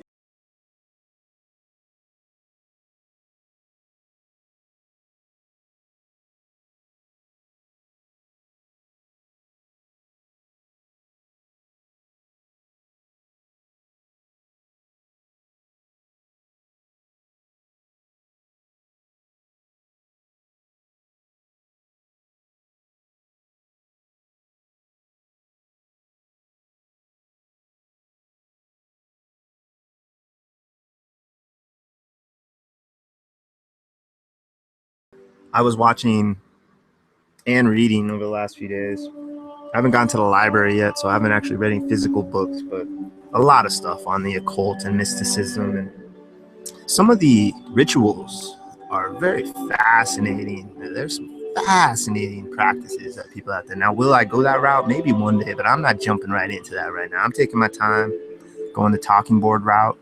I was watching and reading over the last few days. I haven't gone to the library yet, so I haven't actually read any physical books, but a lot of stuff on the occult and mysticism, and some of the rituals are very fascinating. There's some fascinating practices that people out there. Now, will I go that route? Maybe one day, but I'm not jumping right into that right now. I'm taking my time, going the talking board route.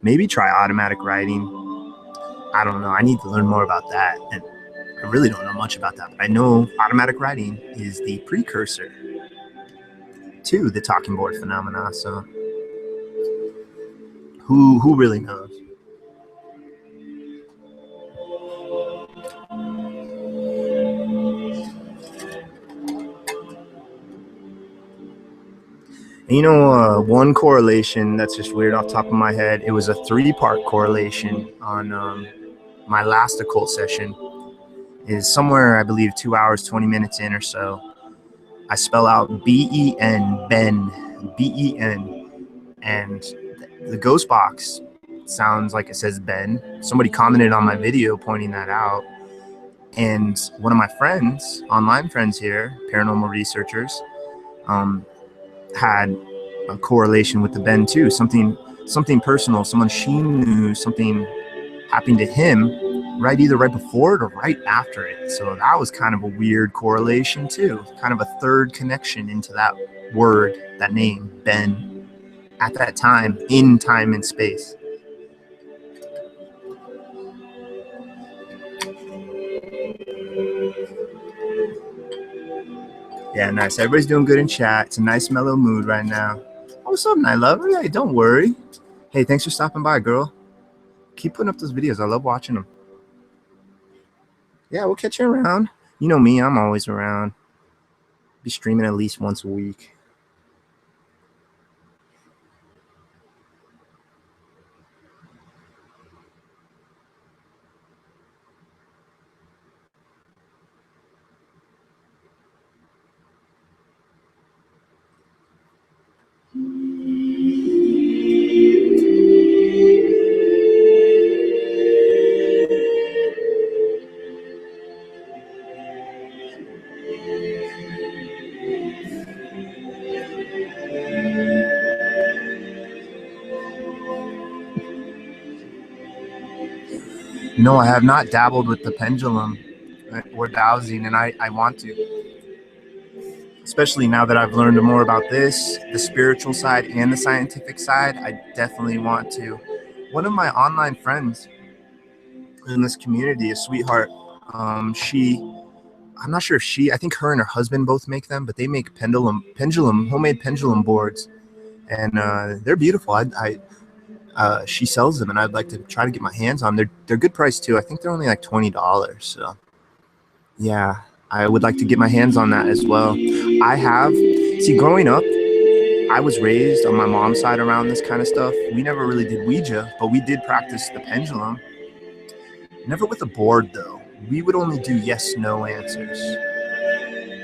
Maybe try automatic writing. I don't know. I need to learn more about that. And I really don't know much about that, but I know automatic writing is the precursor to the talking board phenomena. So who really knows? And you know, one correlation that's just weird off the top of my head, it was a 3-part correlation on my last occult session, is somewhere, I believe, 2 hours, 20 minutes in or so. I spell out B-E-N, Ben, B-E-N, and the ghost box sounds like it says Ben. Somebody commented on my video pointing that out. And one of my friends, online friends here, paranormal researchers, had a correlation with the Ben too. Something personal, someone she knew, something happened to him either right before it or right after it. So that was kind of a weird correlation too. Kind of a third connection into that word, that name, Ben, at that time, in time and space. Yeah, nice. Everybody's doing good in chat. It's a nice mellow mood right now. Oh, what's up, Night Lover? Hey, don't worry. Hey, thanks for stopping by, girl. Keep putting up those videos. I love watching them. Yeah, we'll catch you around. You know me, I'm always around. Be streaming at least once a week. No, I have not dabbled with the pendulum or dowsing, and I want to. Especially now that I've learned more about this, the spiritual side and the scientific side, I definitely want to. One of my online friends in this community, a sweetheart, I'm not sure if I think her and her husband both make them, but they make homemade pendulum boards, and they're beautiful. She sells them, and I'd like to try to get my hands on them. They're good price too. I think they're only like $20. So yeah, I would like to get my hands on that as well. Growing up, I was raised on my mom's side around this kind of stuff. We never really did Ouija, but we did practice the pendulum. Never with a board though. We would only do yes, no answers.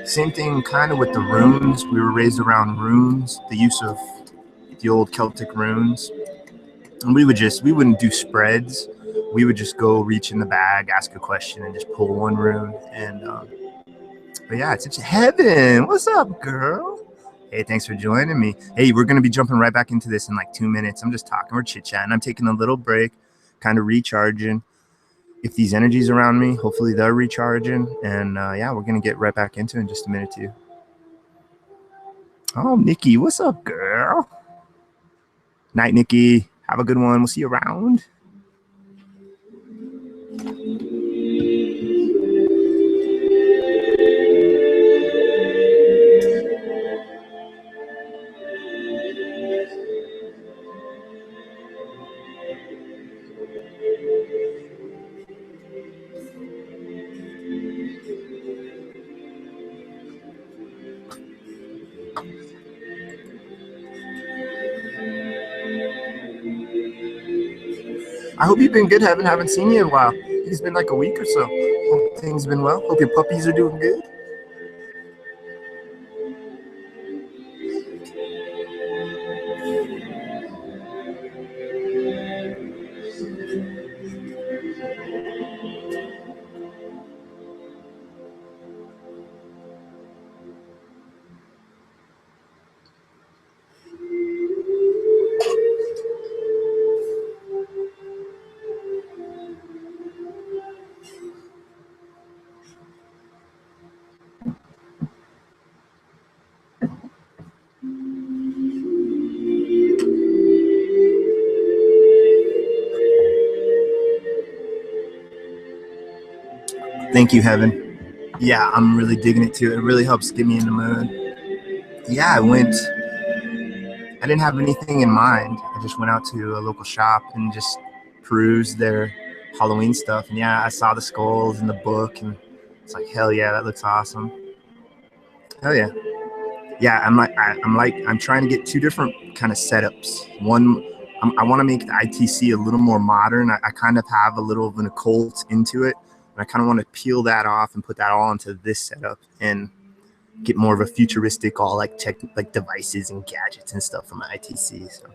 Same thing kind of with the runes. We were raised around runes, the use of the old Celtic runes. And we wouldn't do spreads. We would just go reach in the bag, ask a question, and just pull one rune. And but yeah, it's heaven. What's up, girl? Hey, thanks for joining me. Hey, we're gonna be jumping right back into this in like 2 minutes. I'm just talking, we're chit-chatting. I'm taking a little break, kind of recharging. If these energies around me, hopefully they're recharging. And yeah, we're gonna get right back into it in just a minute too. Oh, Nikki, what's up, girl? Night, Nikki. Have a good one. We'll see you around. I hope you've been good. Haven't seen you in a while. It's been like a week or so. Hope things have been well. Hope your puppies are doing good. Thank you, Heaven. Yeah, I'm really digging it too. It really helps get me in the mood. Yeah, I didn't have anything in mind. I just went out to a local shop and just perused their Halloween stuff. And yeah, I saw the skulls in the book, and it's like, hell yeah, that looks awesome. Hell yeah. Yeah, I'm trying to get two different kind of setups. One, I want to make the ITC a little more modern. I kind of have a little of an occult into it, and I kind of want to peel that off and put that all into this setup and get more of a futuristic, all like tech, like devices and gadgets and stuff from the ITC. So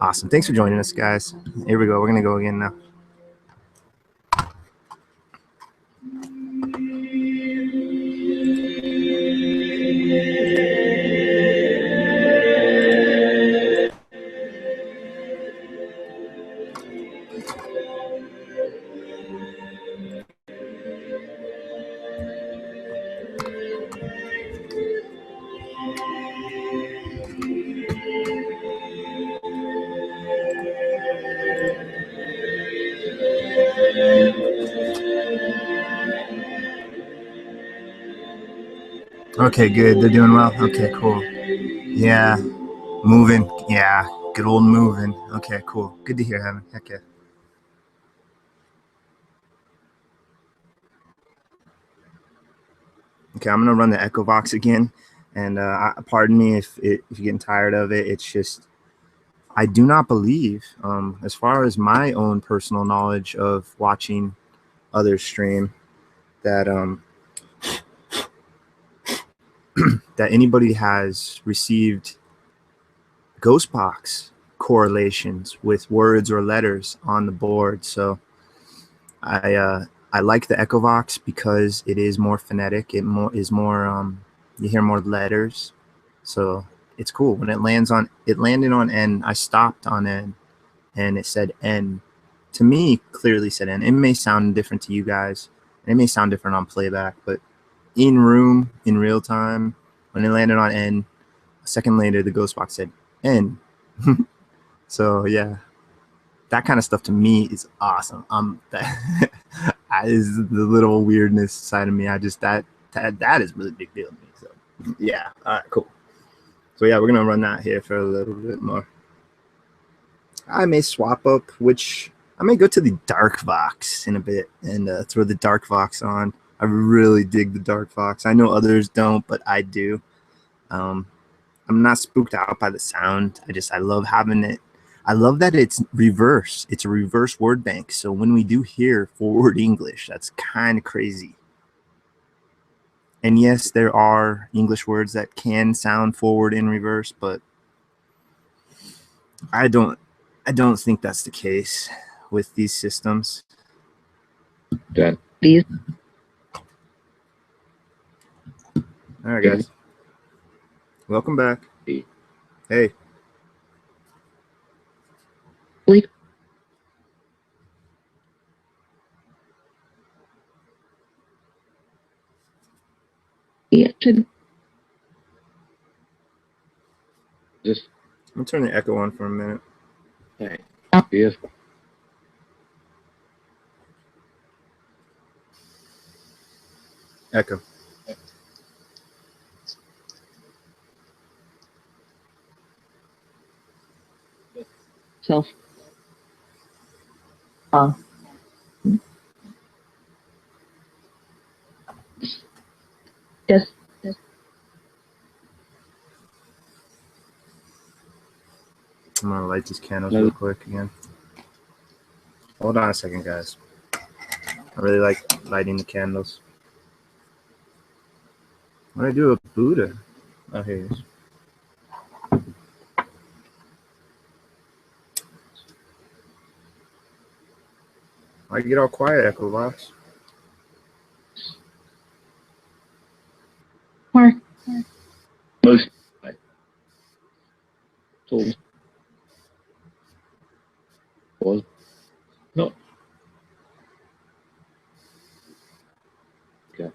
awesome! Thanks for joining us, guys. Here we go. We're gonna go again now. Okay, good. They're doing well. Okay, cool. Yeah, moving. Yeah, good old moving. Okay, cool. Good to hear, Heaven. Heck yeah. Okay, I'm gonna run the Echovox again, and pardon me if you're getting tired of it. It's just I do not believe, as far as my own personal knowledge of watching others stream, that that anybody has received ghost box correlations with words or letters on the board. So I like the Echovox because it is more phonetic. It is more you hear more letters, so it's cool. When it landed on N. I stopped on N, and it said N. To me, clearly said N. It may sound different to you guys, and it may sound different on playback, but in room, in real time, when it landed on N, a second later the ghost box said N. So yeah, that kind of stuff to me is awesome. That is the little weirdness side of me. I just that is really big deal to me. So yeah, all right, cool. So yeah, we're gonna run that here for a little bit more. I may swap up, which I may go to the Darkvox in a bit and throw the Darkvox on. I really dig the Darkvox. I know others don't, but I do. I'm not spooked out by the sound. I love having it. I love that it's reverse. It's a reverse word bank. So when we do hear forward English, that's kind of crazy. And yes, there are English words that can sound forward in reverse, but I don't think that's the case with these systems. Dan. Please. All right, guys. Welcome back. Hey. Please. Yeah, Just I'm gonna turn the echo on for a minute. hey. Yes. Echo. self. Yes. I'm gonna light these candles real quick again. Hold on a second, guys. I really like lighting the candles. What do I do with Buddha? Oh, here it is. Why get all quiet, Echovox? Mark. Most tools was not. Okay.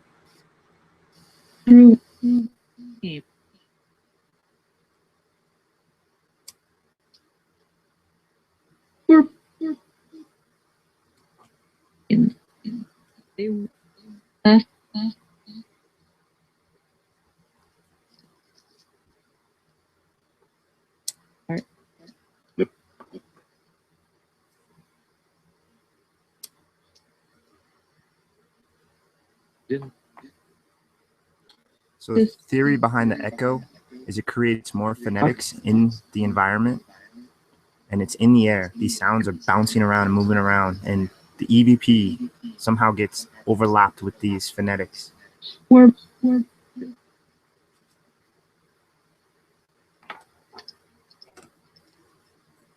Through. They last, Didn't So the theory behind the echo is it creates more phonetics in the environment, and it's in the air. These sounds are bouncing around and moving around, and the EVP somehow gets overlapped with these phonetics. or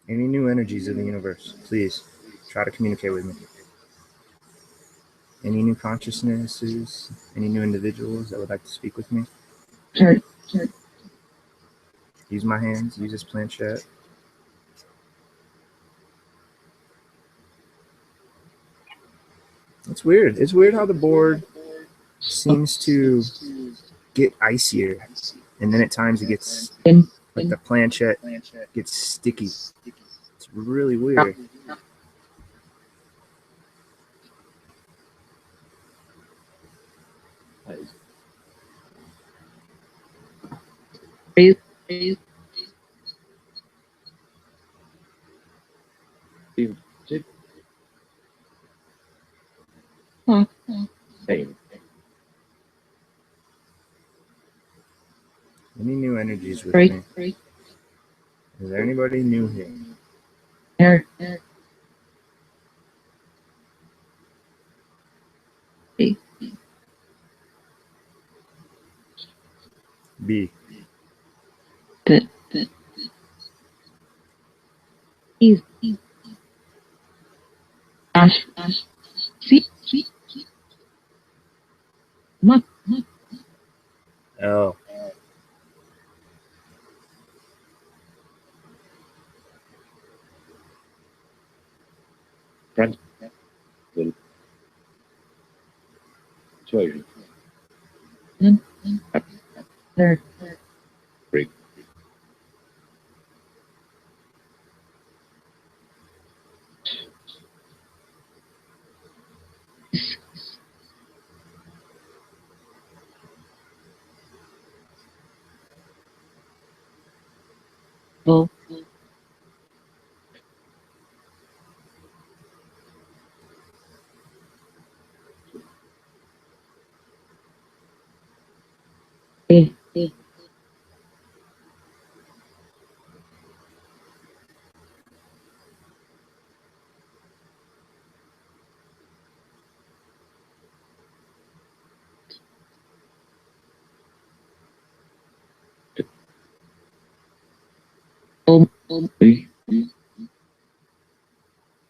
Any new energies of the universe, please try to communicate with me. Any new consciousnesses, any new individuals that would like to speak with me? sorry, Use my hands, use this planchette. It's weird. It's weird how the board seems to get icier, and then at times it gets, like the planchette gets sticky. It's really weird. raise, seem to clock, same. Any new energies with break, me? Is there anybody new here? air, B, B. bit, ease, dash, C, muck, L. Front will persuasion. third, Break. bull, A, B.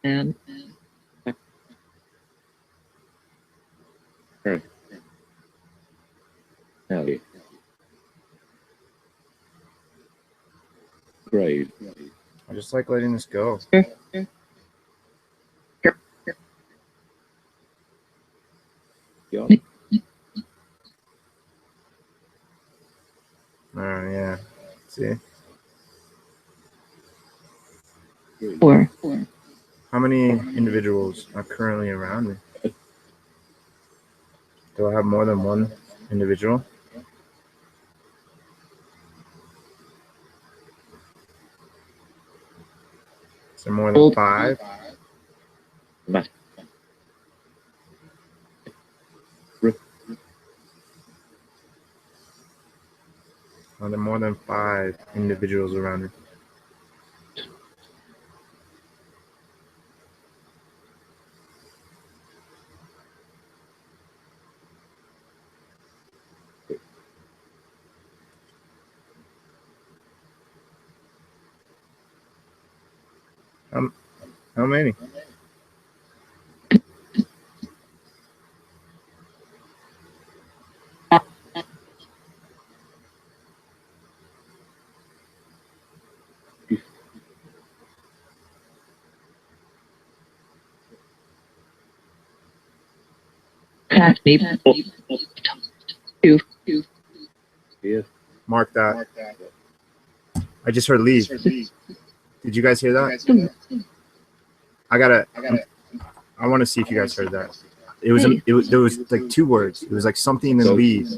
and Alley. Grave. I just like letting this go. Yacht. Oh, yeah. See? four, How many individuals are currently around me? Do I have more than one individual? Is there more than 5? Matt. Are there more than 5 individuals around me? How many? pass me, two, Yes. Mark that. I just heard leave. Did you guys hear that? I want to see if you guys heard that. It was there was like 2 words. It was like something and leave.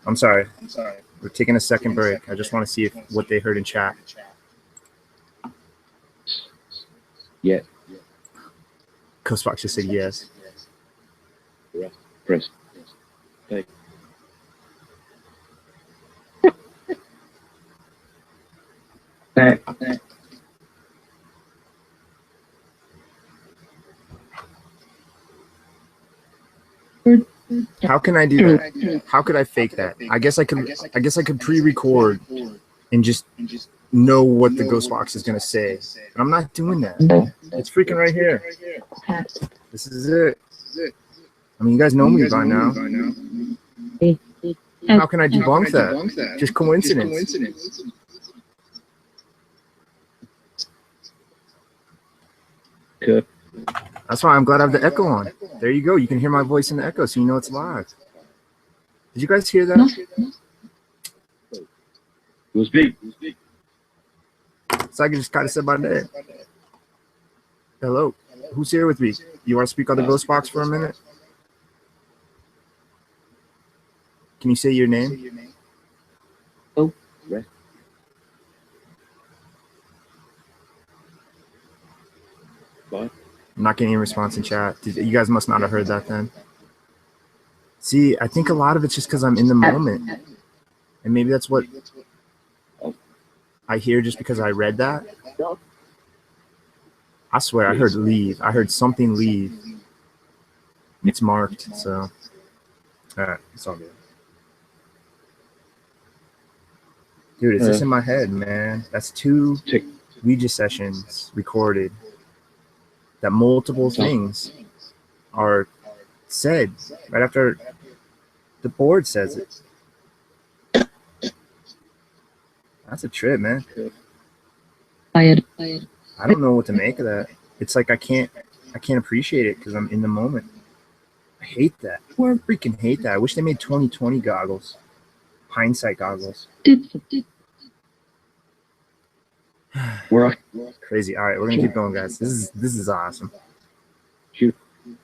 I'm sorry. We're taking a second break. I just want to see what they heard in chat. Yeah. Ghostbox just said yes. Press. Okay. How can I do that? How could I fake that? I guess I could pre-record and just know what the Ghostbox is gonna say. But I'm not doing that. It's freaking right here. This is it. I mean, you guys know me by now. How can I debunk that? Just coincidence. Good. That's why I'm glad I have the echo on. There you go. You can hear my voice in the echo, so you know it's live. Did you guys hear that? It was big. So I can just kind of say my name. Hello. Who's here with me? You want to speak on the Ghostbox for a minute? Can you say your name? Oh, right. What? I'm not getting a response in chat. You guys must not have heard that then. See, I think a lot of it's just because I'm in the moment. And maybe that's what I hear just because I read that. I swear, I heard leave. I heard something leave. It's marked, so. All right, it's all good. Dude, it's just in my head, man. That's 2 Ouija sessions recorded. That multiple things are said right after the board says it. That's a trip, man. I don't know what to make of that. It's like I can't appreciate it because I'm in the moment. I hate that. I freaking hate that. I wish they made 2020 goggles. Hindsight goggles. We're crazy. All right, we're gonna keep going, guys. This is awesome. Shoot. See,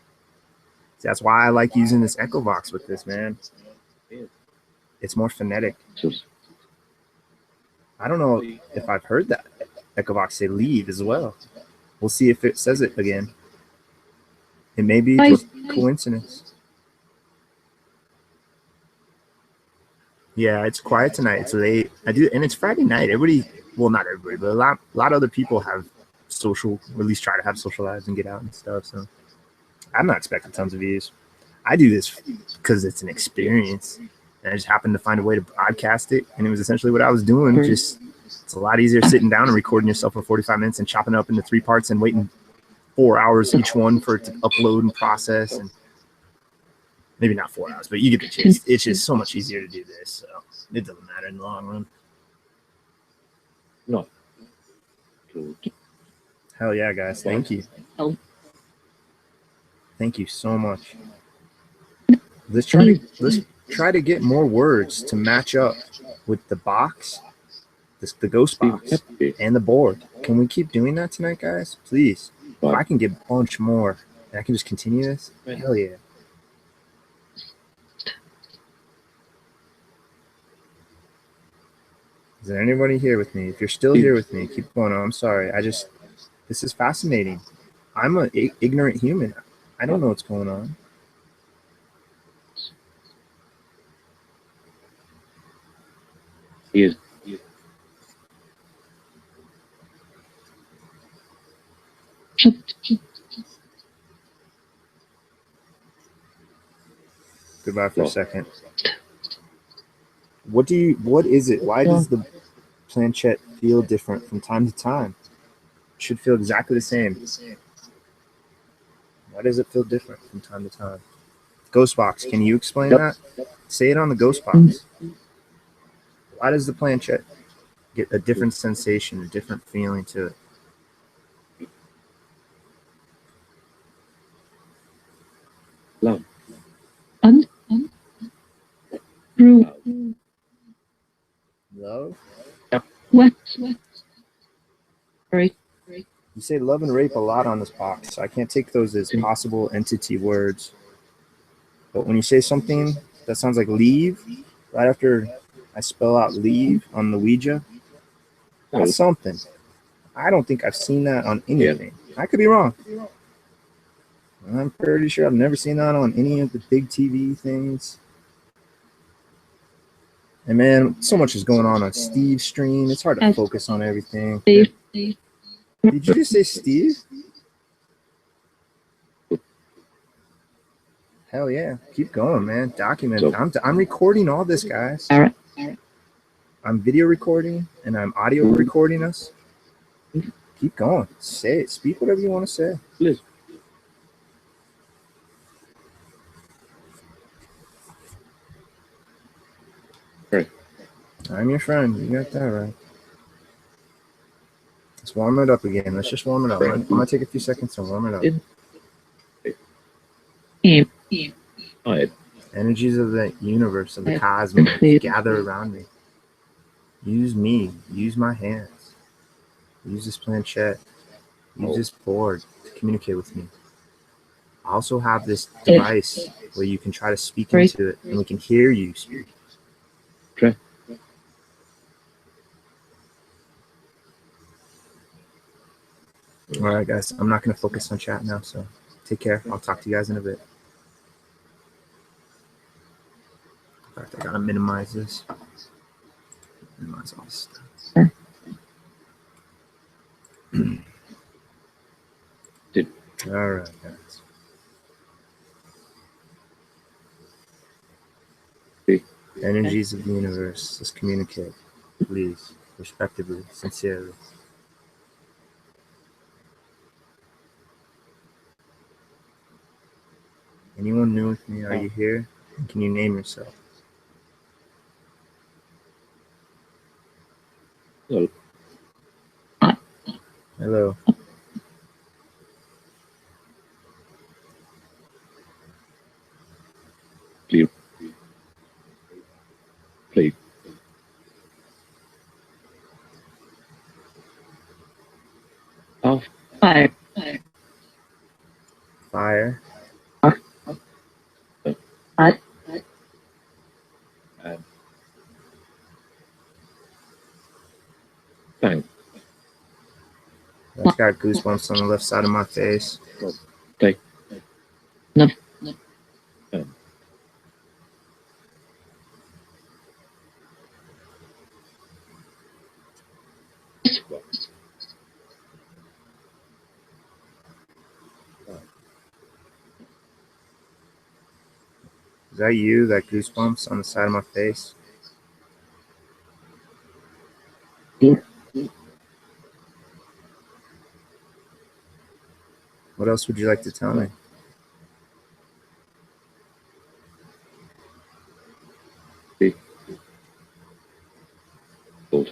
that's why I like using this Echovox with this, man. It's more phonetic. I don't know if I've heard that Echovox say leave as well. We'll see if it says it again. It may be just coincidence. Yeah, it's quiet tonight. It's late. And it's Friday night. Everybody, well, not everybody, but a lot of other people have social, or at least try to have social lives and get out and stuff. So I'm not expecting tons of views. I do this because it's an experience, and I just happened to find a way to broadcast it, and it was essentially what I was doing. Just it's a lot easier sitting down and recording yourself for 45 minutes and chopping it up into 3 parts and waiting 4 hours each one for it to upload and process, and maybe not 4 hours, but you get the gist. It's just so much easier to do this, so it doesn't matter in the long run. No. Hell yeah, guys! Thank you. Thank you so much. Let's try to get more words to match up with the box, the ghost box, and the board. Can we keep doing that tonight, guys? Please. If I can get a bunch more, and I can just continue this, hell yeah. Is there anybody here with me? If you're still here with me, keep going on. I'm sorry. This is fascinating. I'm an ignorant human. I don't know what's going on. He is. Goodbye for a second. What is it? Why does the planchette feel different from time to time? It should feel exactly the same. Why does it feel different from time to time? Ghostbox, can you explain that? Say it on the Ghostbox. Why does the planchette get a different sensation, a different feeling to it? Love. Love? What? Right. You say love and rape a lot on this box, so I can't take those as possible entity words. But when you say something that sounds like leave, right after I spell out leave on the Ouija, that's something. I don't think I've seen that on anything. I could be wrong. I'm pretty sure I've never seen that on any of the big TV things. And man, so much is going on Steve's stream. It's hard to focus on everything. Steve. Did you just say Steve? Hell yeah. Keep going, man. Document. I'm recording all this, guys. All right. I'm video recording and I'm audio recording us. Keep going. Say it. Speak whatever you want to say. Please. Right. I'm your friend. You got that right. Let's warm it up again. Let's just warm it up. I'm going to take a few seconds to warm it up. All right. Energies of the universe, of the cosmos, gather around me. Use me. Use my hands. Use this planchette. Use this board to communicate with me. I also have this device where you can try to speak into it, and we can hear you speak. Okay. All right, guys. I'm not going to focus on chat now, so take care. I'll talk to you guys in a bit. In fact, I got to minimize this. Minimize all this stuff. All right, guys. Energies of the universe. Let's communicate, please, respectively, sincerely. Anyone new with me? Are you here? Can you name yourself? Hello. Hello. Clear. Play. Off. Fire. Fire. Hot. Bang. I've got goosebumps on the left side of my face. Play. No. Is that you? That goosebumps on the side of my face? Yeah. What else would you like to tell me? Hold.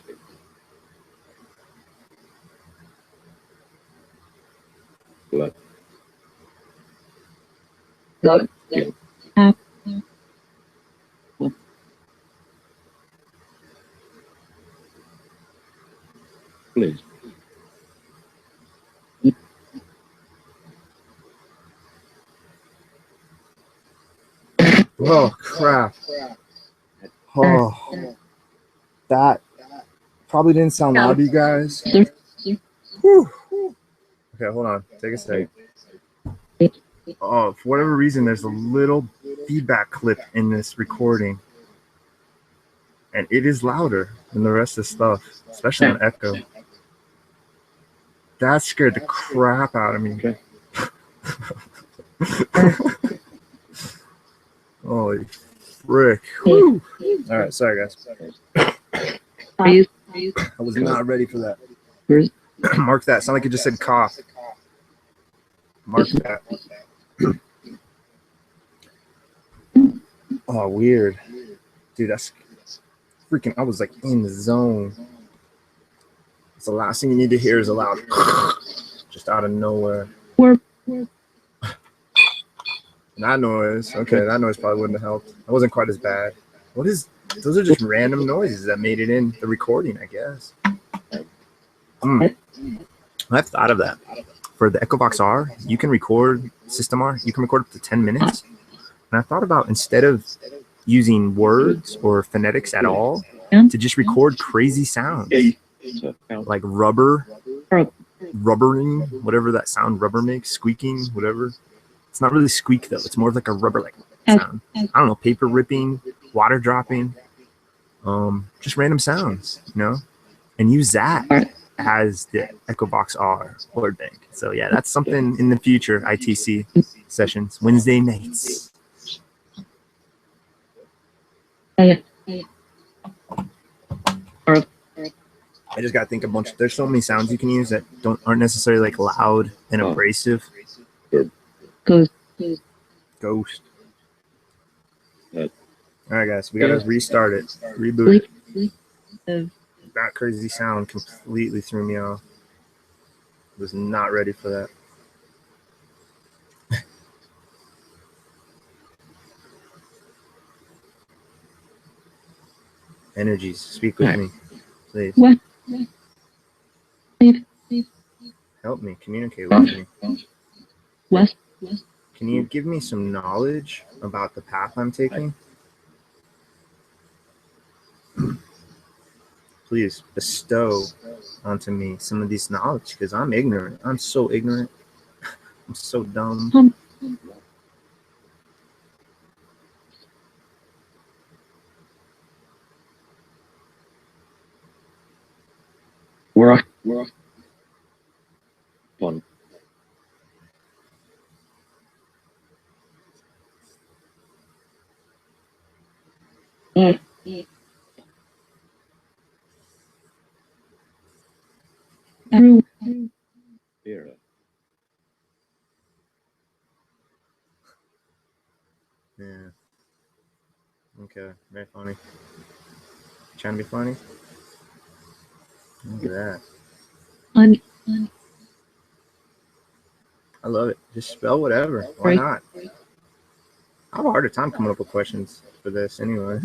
Blood. Go. Yeah. Please. Oh, crap. Oh, that probably didn't sound loud to you guys. Whew. Okay, hold on. Take a second. Oh, for whatever reason, there's a little feedback clip in this recording. And it is louder than the rest of the stuff, especially on Echo. That scared the crap out of me. Okay. Holy frick. Whew. All right, sorry, guys. I was not ready for that. Mark that. Sound like it just said cough. Mark that. Oh, weird. Dude, that's freaking, I was like in the zone. It's the last thing you need to hear is a loud just out of nowhere. That noise. Okay, that noise probably wouldn't have helped. That wasn't quite as bad. What is, those are just random noises that made it in the recording, I guess. I've thought of that. For the Echovox R, you can record System R, you can record up to 10 minutes. And I thought about, instead of using words or phonetics at all, to just record crazy sounds like rubbering, whatever that sound rubber makes, squeaking, whatever. It's not really squeak though. It's more of like a rubber like sound. I don't know, paper ripping, water dropping, just random sounds, you know, and use that as the Echovox R word bank. So yeah, that's something in the future. ITC sessions, Wednesday nights. I just gotta think a bunch. There's so many sounds you can use that aren't necessarily like loud and abrasive. Ghost. All right, guys, we gotta restart it, reboot it. That crazy sound completely threw me off. Was not ready for that. Energies, speak with me, please. What? Help me, communicate with me. What? Can you give me some knowledge about the path I'm taking? Please bestow onto me some of this knowledge, because I'm ignorant. I'm so ignorant. I'm so dumb. We're fun. Vera. Yeah. Okay, very funny. Trying to be funny? Look at that. I love it. Just spell whatever. Why not? I have a harder time coming up with questions for this anyway.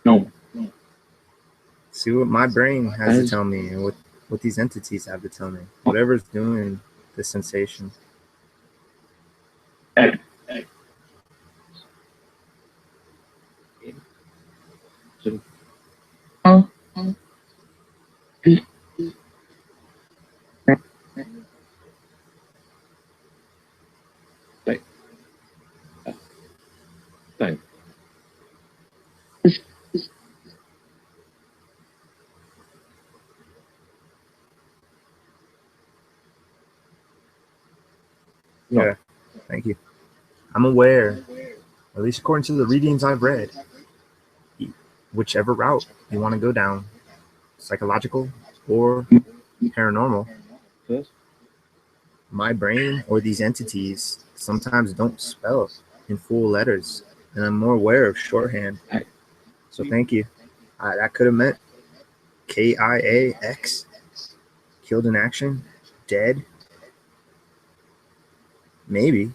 No. See what my brain has to tell me and what these entities have to tell me. Whatever's doing the sensation. Thank. Yeah, thank you. I'm aware, at least according to the readings I've read, whichever route you want to go down, psychological or paranormal, my brain or these entities sometimes don't spell in full letters, and I'm more aware of shorthand. So thank you. That could have meant KIAX, killed in action, dead. Maybe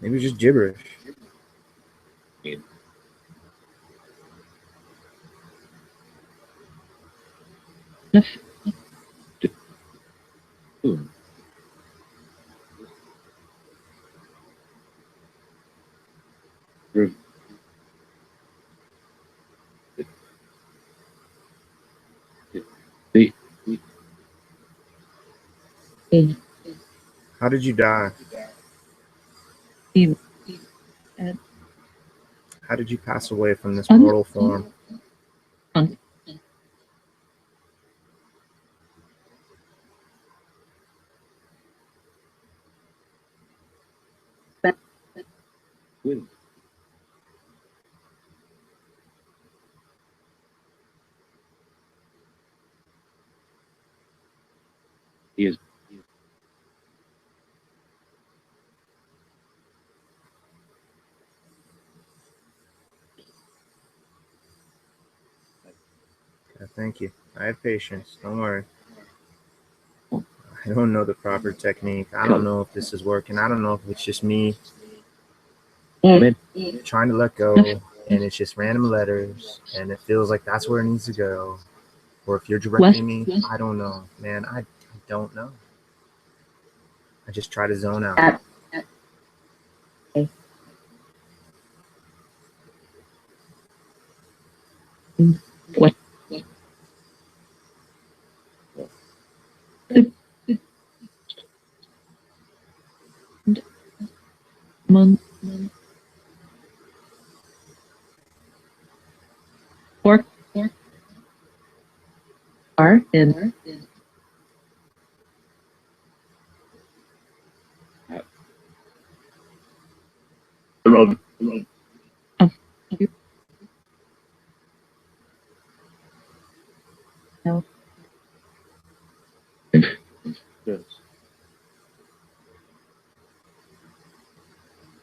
just gibberish. How did you die? How did you pass away from this mortal form? Wind. He is. Okay, thank you. I have patience. Don't worry. I don't know the proper technique. I don't know if this is working. I don't know if it's just me trying to let go and it's just random letters and it feels like that's where it needs to go. Or if you're directing me, I don't know, man. I don't know. I just try to zone out. At what month work are in no Yes.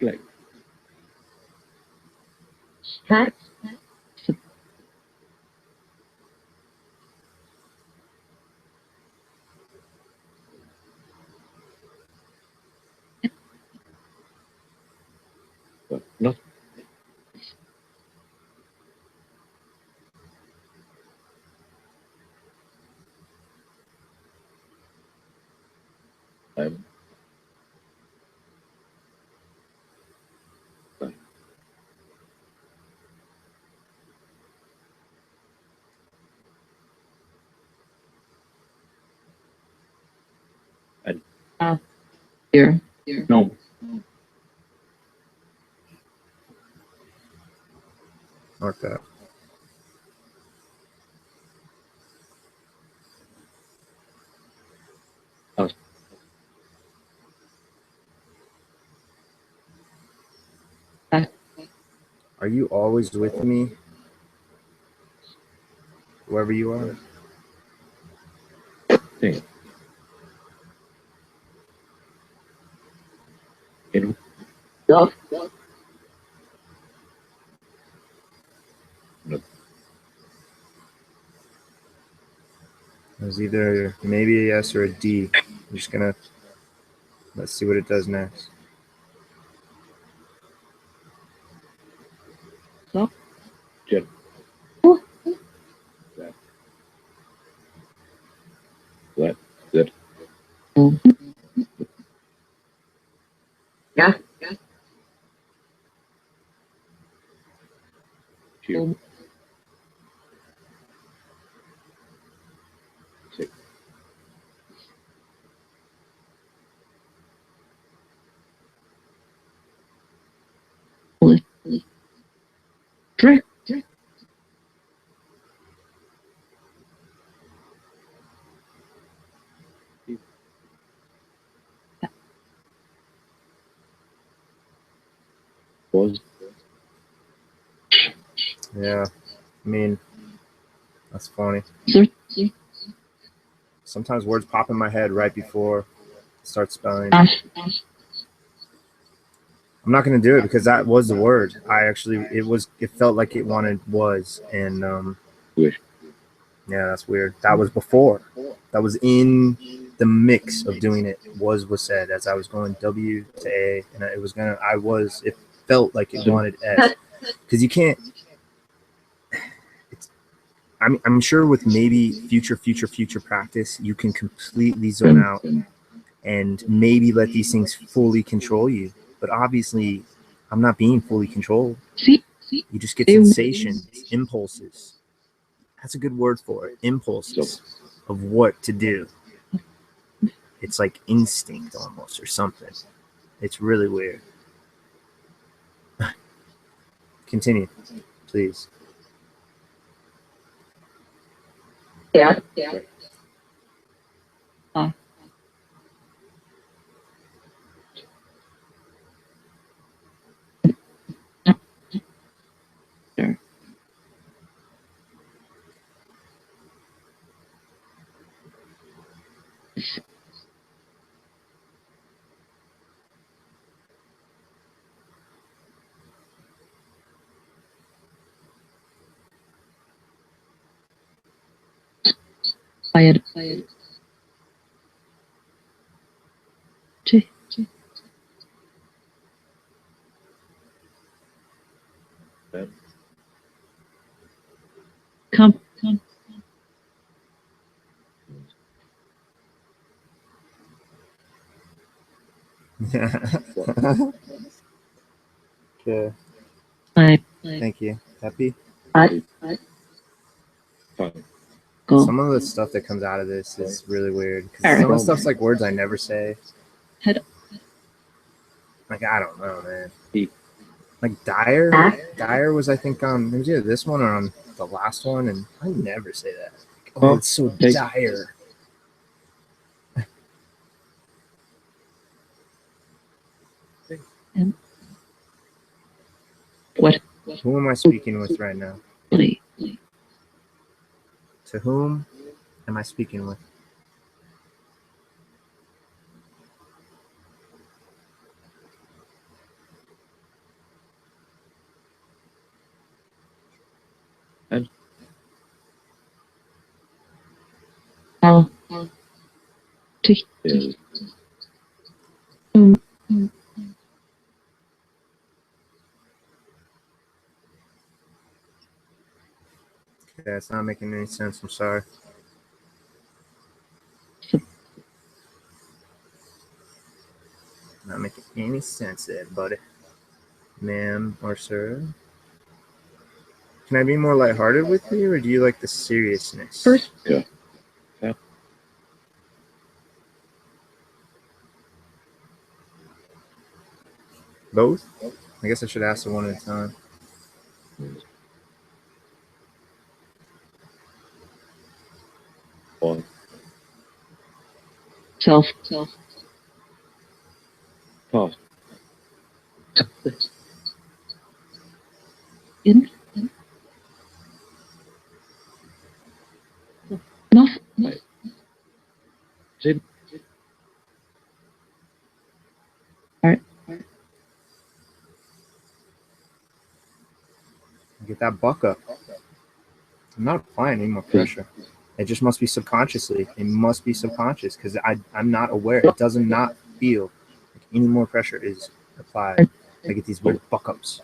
Like, start but not I'm fine. here. No. Mark that. Are you always with me? Whoever you are? Thing. In Love It was either maybe a yes or a D. I'm just gonna, let's see what it does next. Jet. Ooh. That. That. That. yeah Cheer. Six. drink Was Yeah, I mean, that's funny. Sometimes words pop in my head right before I start spelling. I'm not gonna do it because that was the word. It felt like it wanted was, and wish. yeah, that's weird. That was before. That was in the mix of doing it. Was said as I was going W to A, and it was gonna. It felt like it wanted S because you can't. I'm sure with maybe future practice, you can completely zone out and maybe let these things fully control you. But obviously, I'm not being fully controlled. see You just get sensations, impulses. That's a good word for it. Impulses of what to do. It's like instinct almost or something. It's really weird. Continue, please. yeah quiet That. come Okay, I thank you. Happy? I Fine. go Some of the stuff that comes out of this is really weird. 'Cause some of the stuff's like words I never say. head Like, I don't know, man. He- Like, Dyer? back Dyer was, I think, on, it was either this one or on the last one, and I never say that. Like, oh, it's so Hey. dire. what Who am I speaking with right now? really To whom am I speaking with? how to Is whom Okay, it's not making any sense. I'm sorry. Not making any sense there, buddy. Ma'am or sir? Can I be more lighthearted with you, or do you like the seriousness? first Both? I guess I should ask the one at a time. on self past. in enough Sin. Get that buck up. I'm not applying any more pressure. It just must be subconsciously. It must be subconscious because I'm not aware. It does not feel like any more pressure is applied. I get these weird buck ups.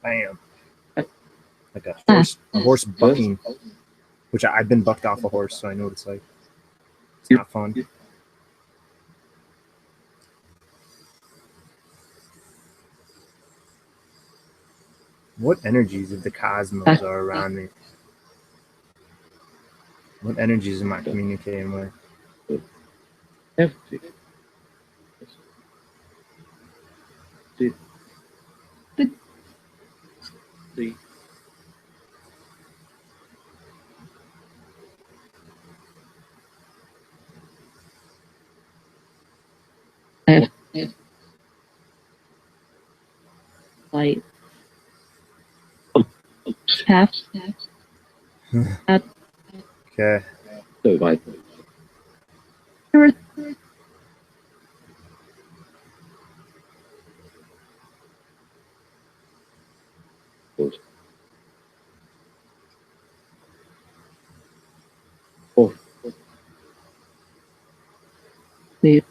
Bam. Like a horse bucking, which I've been bucked off a horse, so I know what it's like. It's not fun. What energies of the cosmos are around me? What energies am I communicating with? Empty. The I have light half Okay. so by earth was off. the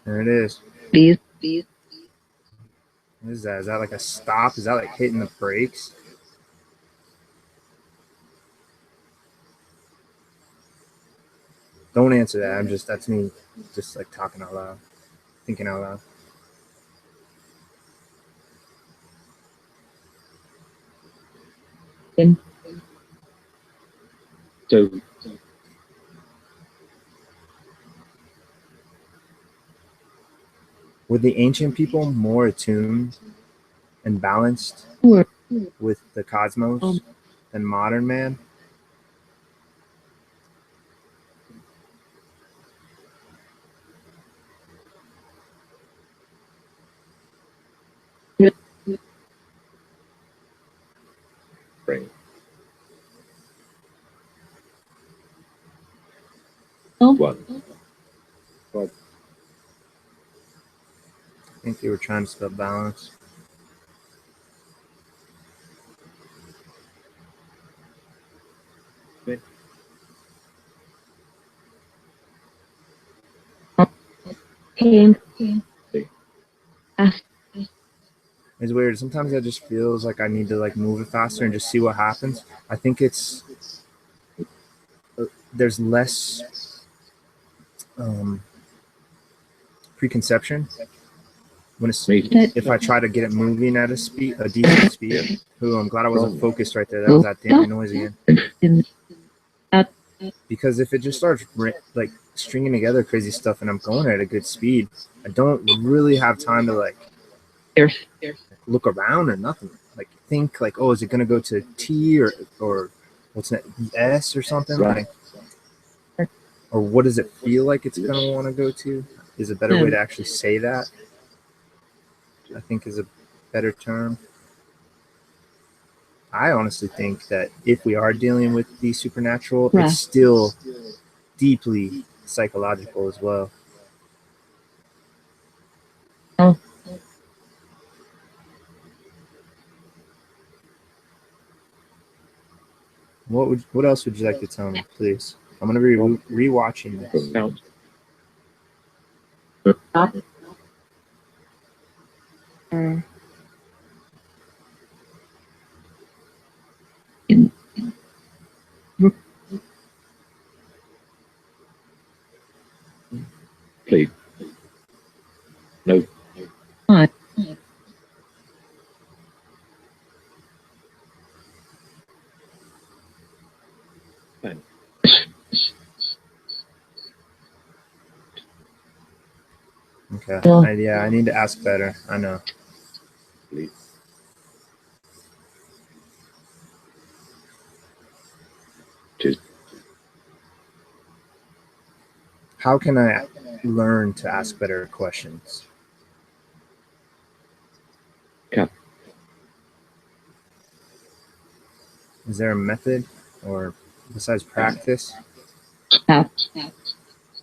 There it is. these What is that? Is that like a stop? Is that like hitting the brakes? Don't answer that. That's me just like talking out loud, thinking out loud. in So Were the ancient people more attuned and balanced or with the cosmos than modern man? bring one. I think they were trying to spell balance. pain as It's weird. Sometimes it just feels like I need to like move it faster and just see what happens. I think it's there's less preconception when it's, if I try to get it moving at a decent speed. Ooh, I'm glad I wasn't focused right there. That was that damn noise again. Because if it just starts like stringing together crazy stuff and I'm going at a good speed, I don't really have time to like look around or nothing. Like think like, oh, is it gonna go to T or what's that, S or something? Right. Like, or what does it feel like it's gonna want to go to? Is a better way to actually say that, I think, is a better term. I honestly think that if we are dealing with the supernatural, it's still deeply psychological as well. Oh. What else would you like to tell me, please? I'm gonna be rewatching this. Sounds. Please. No. Okay. Yeah, I need to ask better. I know. Please. How can I learn to ask better questions? Cap. Is there a method, or besides practice?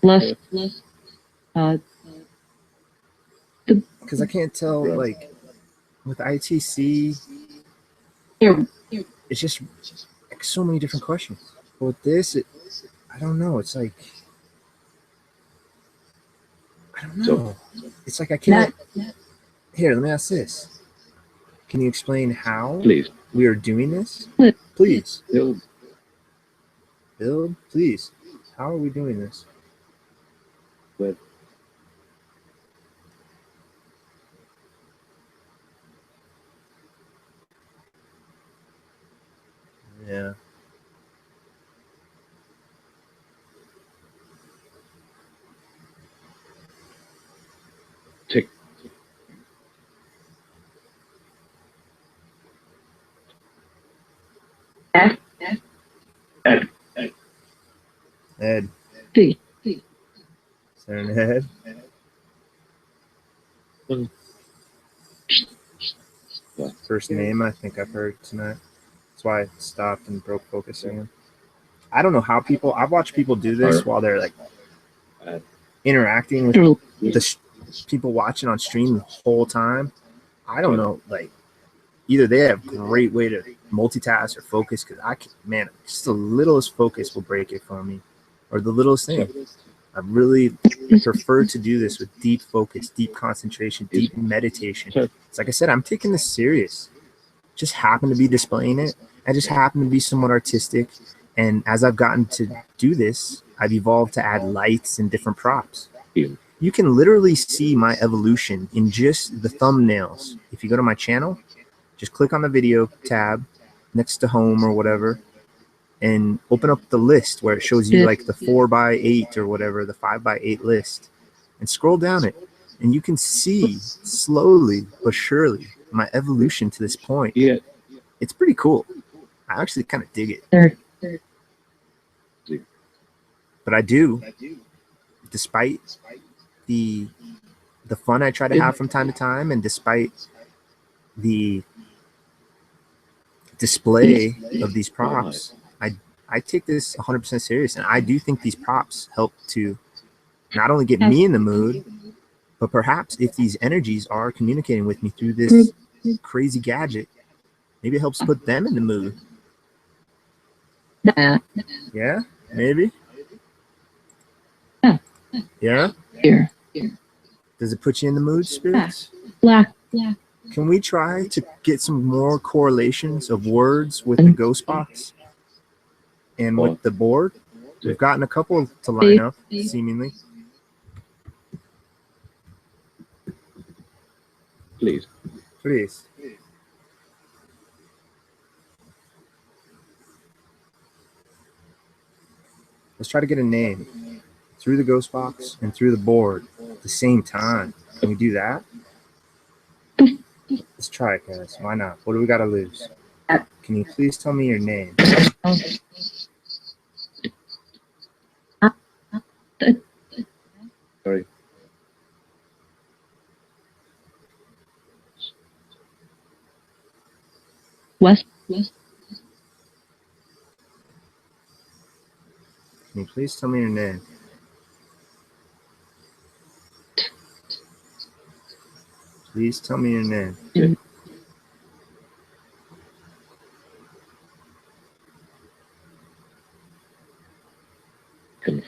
Less. Because I can't tell, like, with ITC, it's just like so many different questions. But with this, I don't know. It's like, I don't know. It's like I can't. Here, let me ask this. Can you explain how we are doing this? Please. Build, please. How are we doing this? With yeah. Tick. Ed. C. Is there an Ed? First name I think I've heard tonight. That's why I stopped and broke focus again. I don't know how people. I've watched people do this while they're like interacting with the people watching on stream the whole time. I don't know. Like either they have great way to multitask or focus, because I can, man, just the littlest focus will break it for me, or the littlest thing. I really prefer to do this with deep focus, deep concentration, deep meditation. It's like I said, I'm taking this serious. Just happen to be displaying it. I just happen to be somewhat artistic. And as I've gotten to do this, I've evolved to add lights and different props. You can literally see my evolution in just the thumbnails. If you go to my channel, just click on the video tab next to home or whatever, and open up the list where it shows you like the 4x8 or whatever, the 5x8 list, and scroll down it. And you can see slowly but surely my evolution to this point. Yeah. It's pretty cool. I actually kind of dig it. But I do, despite the fun I try to have from time to time, and despite the display of these props, I take this 100% serious, and I do think these props help to not only get me in the mood, but perhaps if these energies are communicating with me through this crazy gadget, maybe it helps put them in the mood. Yeah, maybe. Yeah. Does it put you in the mood, spirits? Black. Can we try to get some more correlations of words with the ghost box and with the board? We've gotten a couple to line up, seemingly. Please. Please. Let's try to get a name through the ghost box and through the board at the same time. Can we do that? Let's try it, guys. Why not? What do we got to lose? Can you please tell me your name? Sorry. West. Can you please tell me your name? Please tell me your name. Yeah. Come.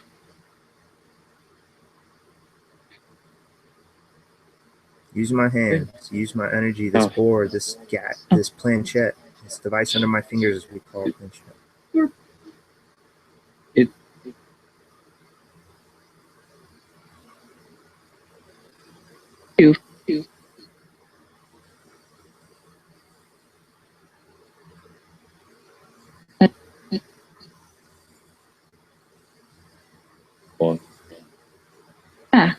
Use my hands, use my energy, this board, this planchette, this device under my fingers, as we call it planchette. It. Two. One. Ah.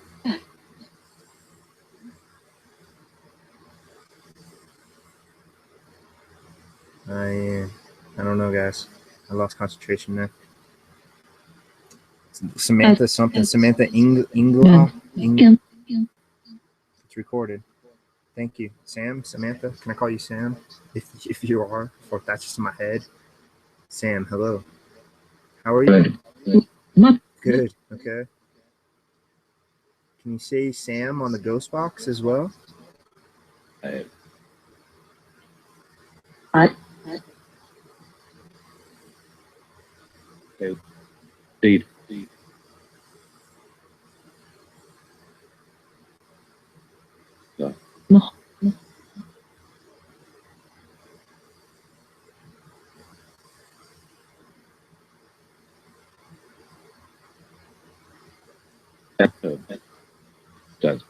I don't know, guys. I lost concentration there. Samantha something. Samantha Ingla. It's recorded. Thank you. Sam, Samantha. Can I call you Sam? If you are, or if that's just in my head. Sam, hello. How are you? Good. Okay. Can you say Sam on the ghost box as well? Deed. No. No. Done.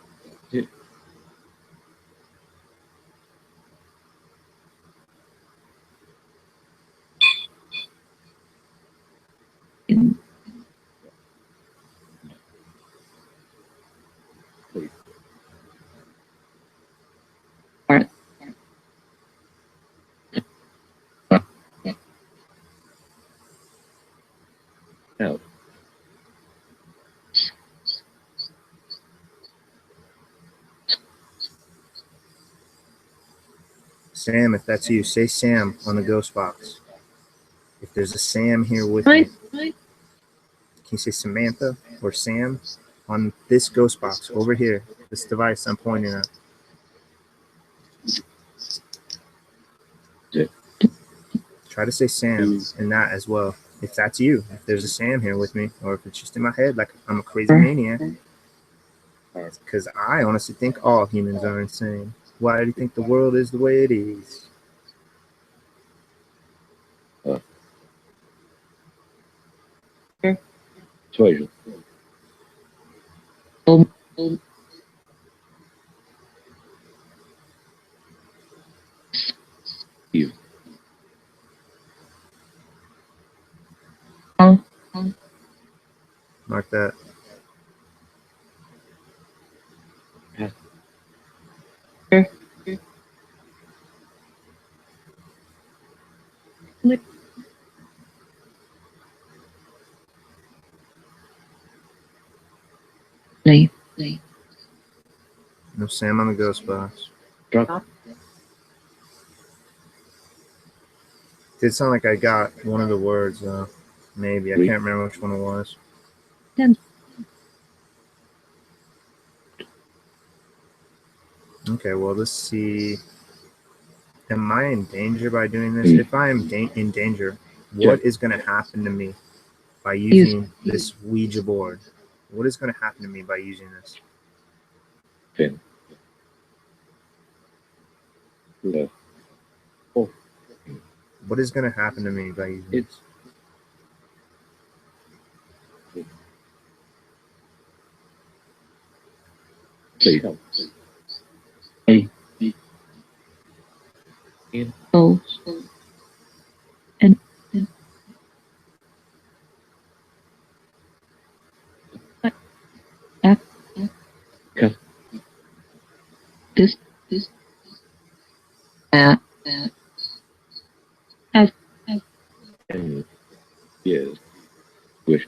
Now. Sam, if that's you, say Sam on the ghost box. If there's a Sam here with me, can you say Samantha or Sam on this ghost box over here, this device I'm pointing at? Yeah. Try to say Sam in that as well. If that's you, if there's a Sam here with me, or if it's just in my head like I'm a crazy maniac. Because I honestly think all humans are insane. Why do you think the world is the way it is? Persuasion. You. Mark that. No Sam on the ghost box. Drop. Did sound like I got one of the words, though. Maybe. I can't remember which one it was. Okay, well, let's see. Am I in danger by doing this? If I am in danger, what is going to happen to me by using this Ouija board? What is going to happen to me by using this? Pin. No. Oh. What is going to happen to me by using this? Please. A In. O and F Cut. this F And. Yes. Wish.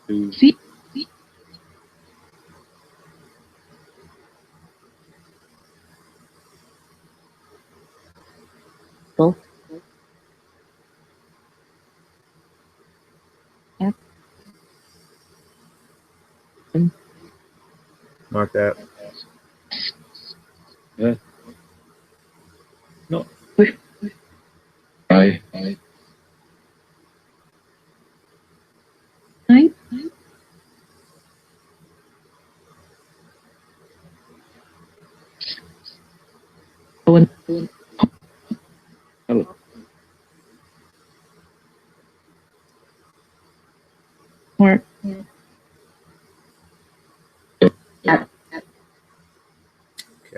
To. C both F Mark that. No. Wish I. nine Owen Hello. Mark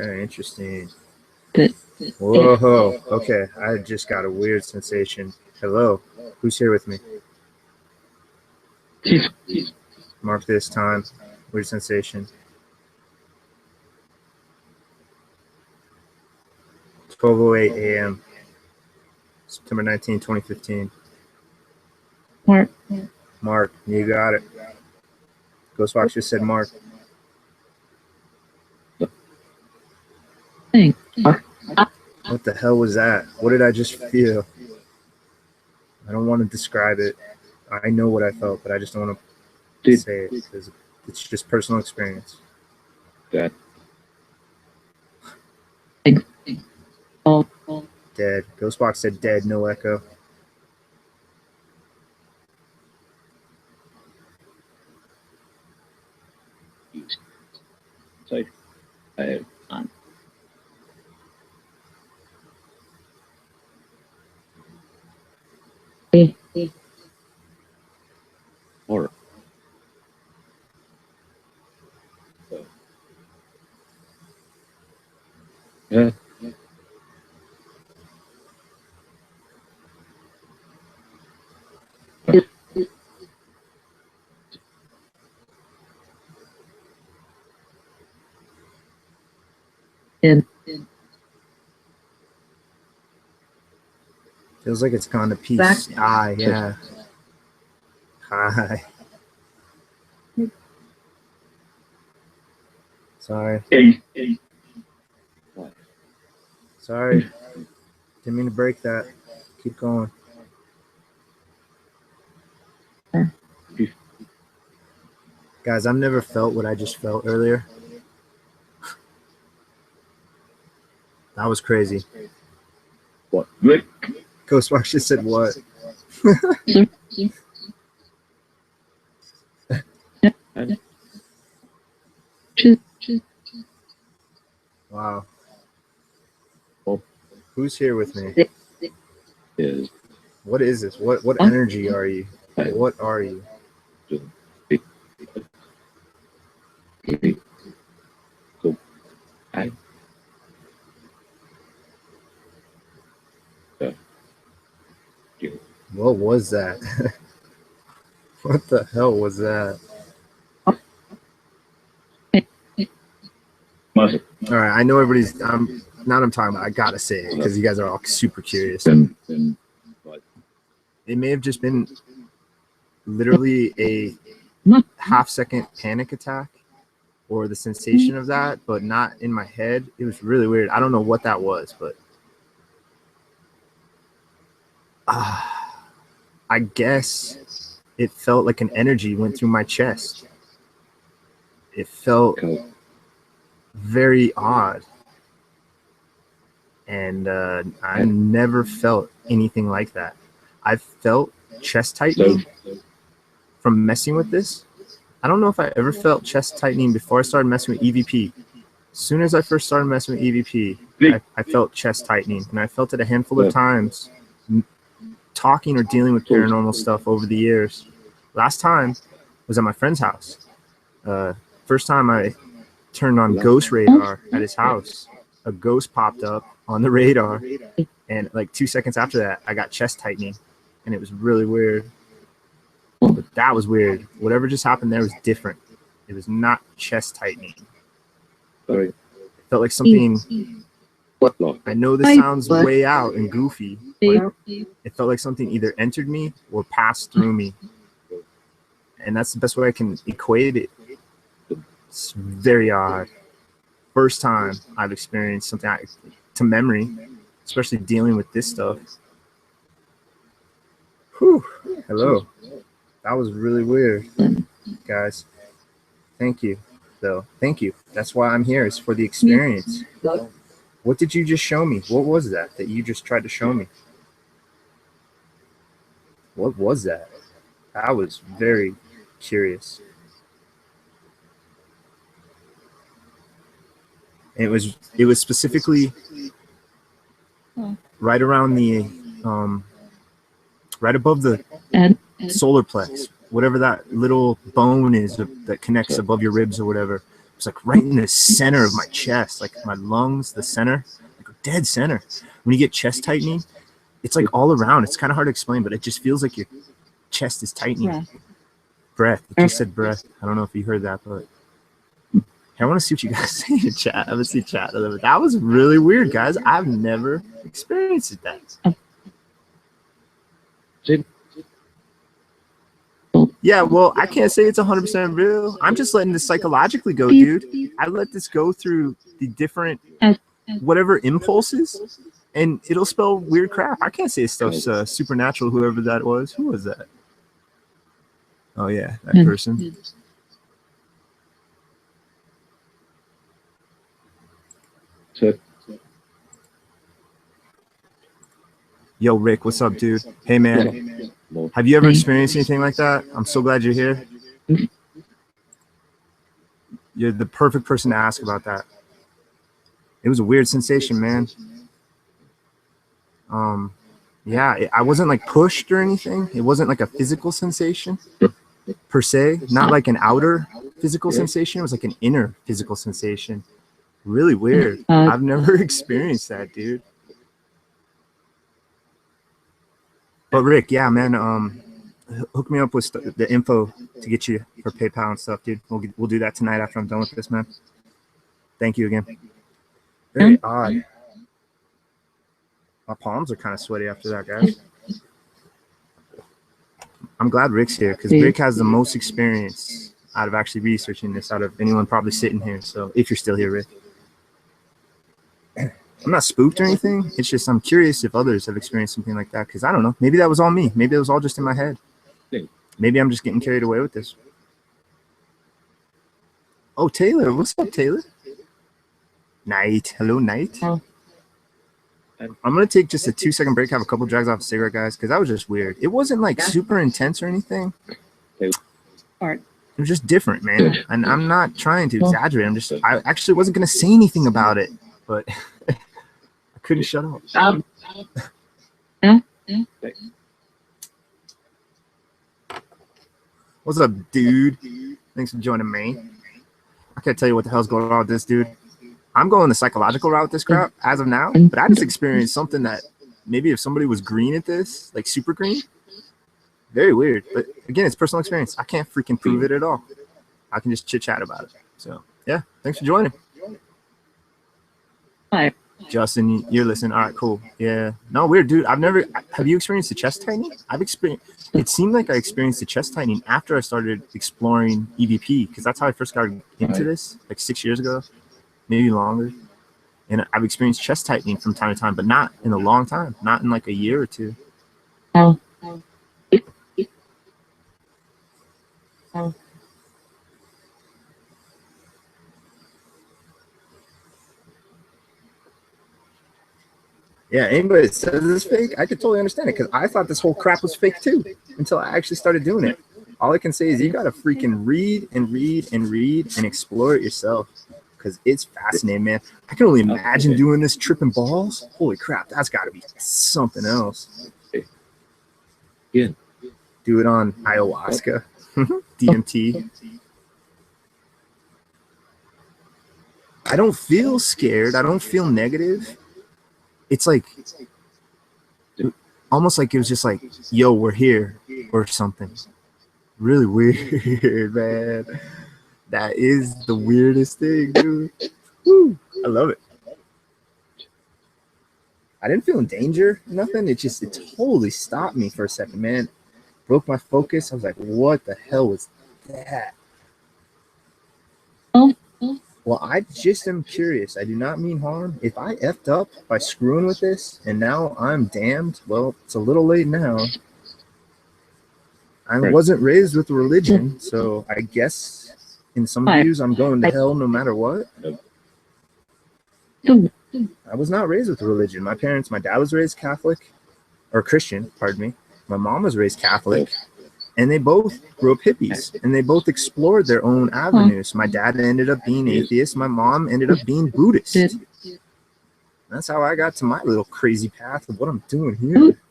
Okay, interesting. the Whoa. Okay, I just got a weird sensation. Hello, who's here with me? Mark this time. Weird sensation. 12:08 a.m. September 19, 2015. Mark Mark, you got it. Ghostbox just said Mark. thing What the hell was that? What did I just feel? I don't want to describe it. I know what I felt, but I just don't want to say it because it's just personal experience. That. all Dead. Ghostbox said dead, no echo. Say. I have. A Or. Yeah. in Feels like it's gone to peace. Back. Ah, yeah. Hi. Sorry. What? Sorry. Didn't mean to break that. Keep going. Guys, I've never felt what I just felt earlier. That was crazy. What? Rick. Ghostbox just said what? And. Wow. Oh. Who's here with me? Is. What is this? What energy are you? I. What are you? Go. I. What was that? What the hell was that? Must. All right, I know everybody's. Now that I'm talking about, I gotta say it because you guys are all super curious. Then. What? It may have just been literally a half-second panic attack or the sensation of that, but not in my head. It was really weird. I don't know what that was, but I guess it felt like an energy went through my chest. It felt Go. very odd. And I never felt anything like that. I felt chest tightening from messing with this. I don't know if I ever felt chest tightening before I started messing with EVP. As soon as I first started messing with EVP, I felt chest tightening, and I felt it a handful of times talking or dealing with paranormal stuff over the years. Last time was at my friend's house. First time I turned on ghost radar at his house. A ghost popped up on the radar, and like 2 seconds after that, I got chest tightening, and it was really weird. But that was weird. Whatever just happened there was different. It was not chest tightening. Sorry. It felt like something. What law? I know this sounds way out and goofy, but it felt like something either entered me or passed through me. And that's the best way I can equate it. It's very odd. First time I've experienced something to memory, especially dealing with this stuff. Whew. Hello. That was really weird, guys. Thank you, though. Thank you. That's why I'm here, is for the experience. What did you just show me? What was that you just tried to show me? What was that? I was very curious. And it was specifically right around the right above the solar plex, whatever that little bone is that connects above your ribs or whatever. It's like right in the center of my chest, like my lungs, the center, like dead center. When you get chest tightening, it's like all around. It's kind of hard to explain, but it just feels like your chest is tightening. Breath. It just said breath. I don't know if you heard that, but I want to see what you guys say in chat. I haven't seen chat. That was really weird, guys. I've never experienced that. Yeah, well, I can't say it's 100% real. I'm just letting this psychologically go, dude. I let this go through the different whatever impulses, and it'll spell weird crap. I can't say stuff's supernatural, whoever that was. Who was that? Oh, yeah, that person. Yo, Rick, what's up, dude? Hey, man. Have you ever experienced anything like that? I'm so glad you're here. You're the perfect person to ask about that. It was a weird sensation, man. Yeah, I wasn't like pushed or anything. It wasn't like a physical sensation per se, not like an outer physical sensation. It was like an inner physical sensation. Really weird. I've never experienced that, dude. But Rick, yeah, man, hook me up with the info to get you for PayPal and stuff, dude. We'll do that tonight after I'm done with this, man. Thank you again. Very odd. My palms are kind of sweaty after that, guys. I'm glad Rick's here because Rick has the most experience out of actually researching this out of anyone probably sitting here. So if you're still here, Rick. I'm not spooked or anything. It's just I'm curious if others have experienced something like that because I don't know. Maybe that was all me. Maybe it was all just in my head. Maybe I'm just getting carried away with this. Oh, Taylor. What's up, Taylor? Night. Hello, Night. I'm going to take just a 2-second break, have a couple drags off a cigarette, guys, because that was just weird. It wasn't like super intense or anything. It was just different, man. And I'm not trying to exaggerate. I actually wasn't going to say anything about it, but I couldn't shut up. What's up, dude? Thanks for joining me. I can't tell you what the hell's going on with this, dude. I'm going the psychological route with this crap as of now, but I just experienced something that maybe if somebody was green at this, like super green, very weird. But again, it's personal experience. I can't freaking prove it at all. I can just chit chat about it. So yeah, thanks for joining. Hi. Justin, you're listening. All right, cool. Yeah. No, weird, dude. Have you experienced the chest tightening? It seemed like I experienced the chest tightening after I started exploring EVP because that's how I first got into this, like 6 years ago, maybe longer. And I've experienced chest tightening from time to time, but not in a long time, not in like a year or two. Yeah, anybody that says it's fake, I could totally understand it because I thought this whole crap was fake too until I actually started doing it. All I can say is you got to freaking read and explore it yourself because it's fascinating, man. I can only imagine doing this tripping balls. Holy crap, that's got to be something else. Yeah. Do it on ayahuasca, DMT. I don't feel scared. I don't feel negative. It's like almost like it was just like, yo, we're here or something. Really weird, man. That is the weirdest thing, dude. Woo, I love it. I didn't feel in danger, nothing. It totally stopped me for a second, man. Broke my focus. I was like, what the hell was that? Oh, Well, I just am curious. I do not mean harm. If I effed up by screwing with this and now I'm damned, well, it's a little late now. I wasn't raised with a religion, so I guess in some views I'm going to hell no matter what. I was not raised with a religion. My dad was raised Catholic, or Christian, pardon me. My mom was raised Catholic, and they both grew up hippies, and they both explored their own avenues. My dad ended up being atheist. My mom ended up being Buddhist. That's how I got to my little crazy path of what I'm doing here.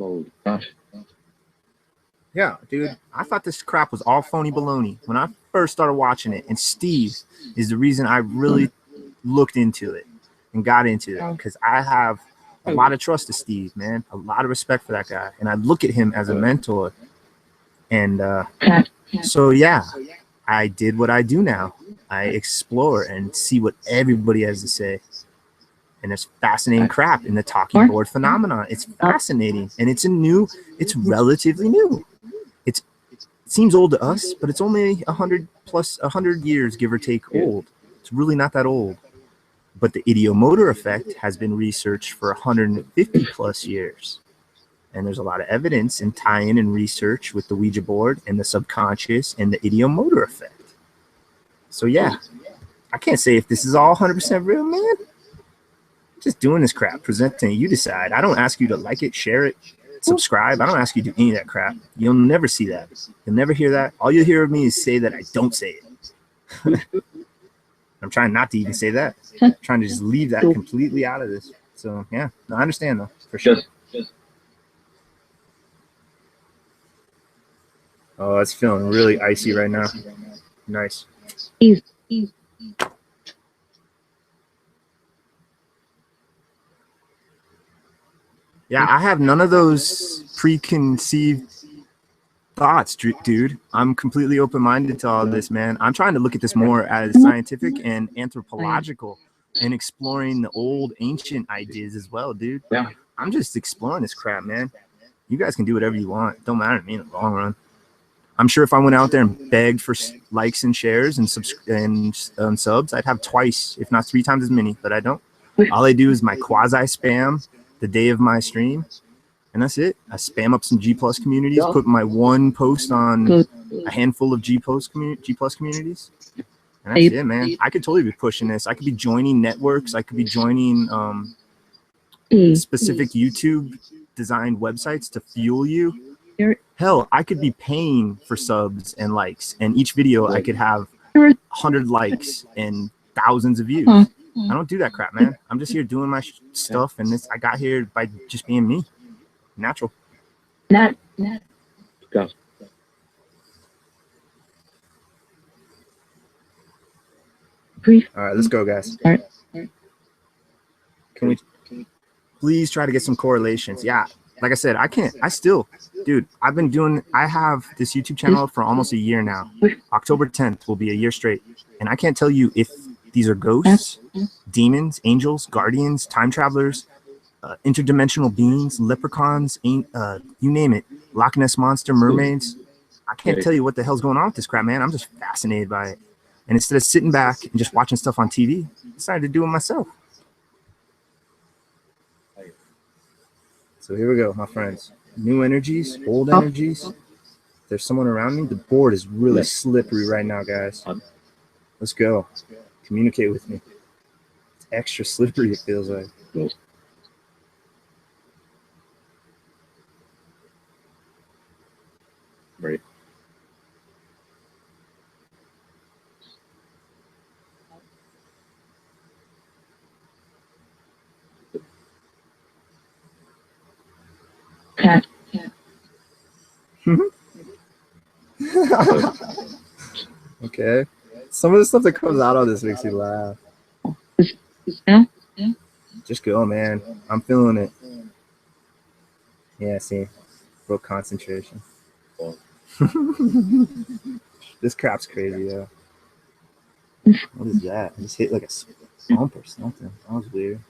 Oh gosh. Yeah, dude, I thought this crap was all phony baloney when I first started watching it. And Steve is the reason I really looked into it and got into it, because I have a lot of trust to Steve, man, a lot of respect for that guy. And I look at him as a mentor. And so, yeah, I did what I do now. I explore and see what everybody has to say. And there's fascinating crap in the talking board phenomenon. It's fascinating. And it's relatively new. It seems old to us, but it's only 100 years, give or take, old. It's really not that old. But the ideomotor effect has been researched for 150 plus years. And there's a lot of evidence and tie-in and research with the Ouija board and the subconscious and the ideomotor effect. So yeah, I can't say if this is all 100% real, man. Just doing this crap, presenting it, you decide. I don't ask you to like it, share it, subscribe. I don't ask you to do any of that crap. You'll never see that. You'll never hear that. All you'll hear of me is say that I don't say it. I'm trying not to even say that. I'm trying to just leave that completely out of this. So yeah, no, I understand though, for sure. Oh, it's feeling really icy right now. Nice. Yeah, I have none of those preconceived thoughts, dude. I'm completely open-minded to all this, man. I'm trying to look at this more as scientific and anthropological and exploring the old ancient ideas as well, dude. Yeah. I'm just exploring this crap, man. You guys can do whatever you want. Don't matter to me in the long run. I'm sure if I went out there and begged for likes and shares and subs, I'd have twice, if not 3 times as many, but I don't. All I do is my quasi spam the day of my stream, and that's it. I spam up some G plus communities, put my one post on a handful of G plus communities, and that's it, man. I could totally be pushing this. I could be joining networks. I could be joining specific YouTube designed websites to fuel you. Hell, I could be paying for subs and likes, and each video I could have 100 likes and thousands of views. I don't do that crap, man. I'm just here doing my stuff, and I got here by just being me, natural. Go. All right, let's go, guys. Can we please try to get some correlations? Yeah, like I said, I still, dude, I have this YouTube channel for almost a year now. October 10th will be a year straight. And I can't tell you if these are ghosts, demons, angels, guardians, time travelers, interdimensional beings, leprechauns, you name it, Loch Ness Monster, mermaids. I can't tell you what the hell's going on with this crap, man. I'm just fascinated by it. And instead of sitting back and just watching stuff on TV, I decided to do it myself. So here we go, my friends. New energies, old energies. There's someone around me. The board is really slippery right now, guys. Let's go. Communicate with me. It's extra slippery, it feels like. Right. Okay. Some of the stuff that comes out on this makes me laugh. Yeah. Just go, man. I'm feeling it. Yeah, see. Real concentration. This crap's crazy, though. What is that? I just hit like a bump or something. That was weird.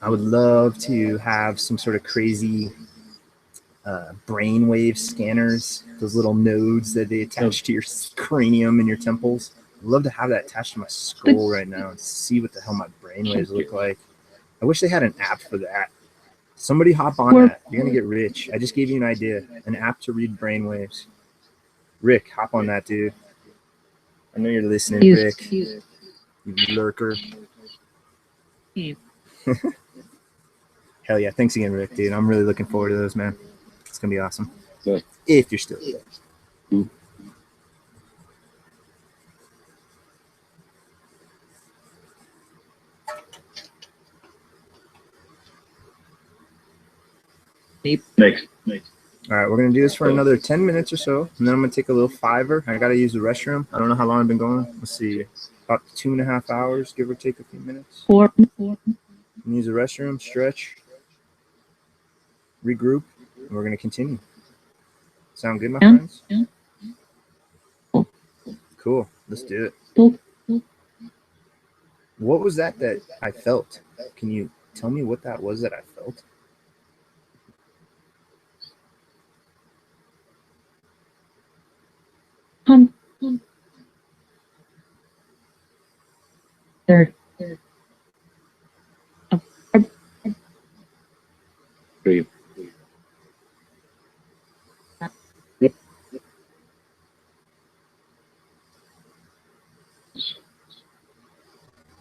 I would love to have some sort of crazy brainwave scanners, those little nodes that they attach to your cranium and your temples. I'd love to have that attached to my skull right now and see what the hell my brainwaves look like. I wish they had an app for that. Somebody hop on that. You're going to get rich. I just gave you an idea. An app to read brainwaves. Rick, hop on that, dude. I know you're listening, Rick. You lurker. Hell yeah. Thanks again, Rick, dude. I'm really looking forward to those, man. It's going to be awesome. Good. If you're still there. Next. All right, we're going to do this for another 10 minutes or so, and then I'm going to take a little fiver. I got to use the restroom. I don't know how long I've been going. Let's see, about 2.5 hours, give or take a few minutes. Use the restroom, stretch, regroup, and we're going to continue. Sound good, my friends? Cool. Let's do it. What was that I felt? Can you tell me what that was that I felt? Third. Three.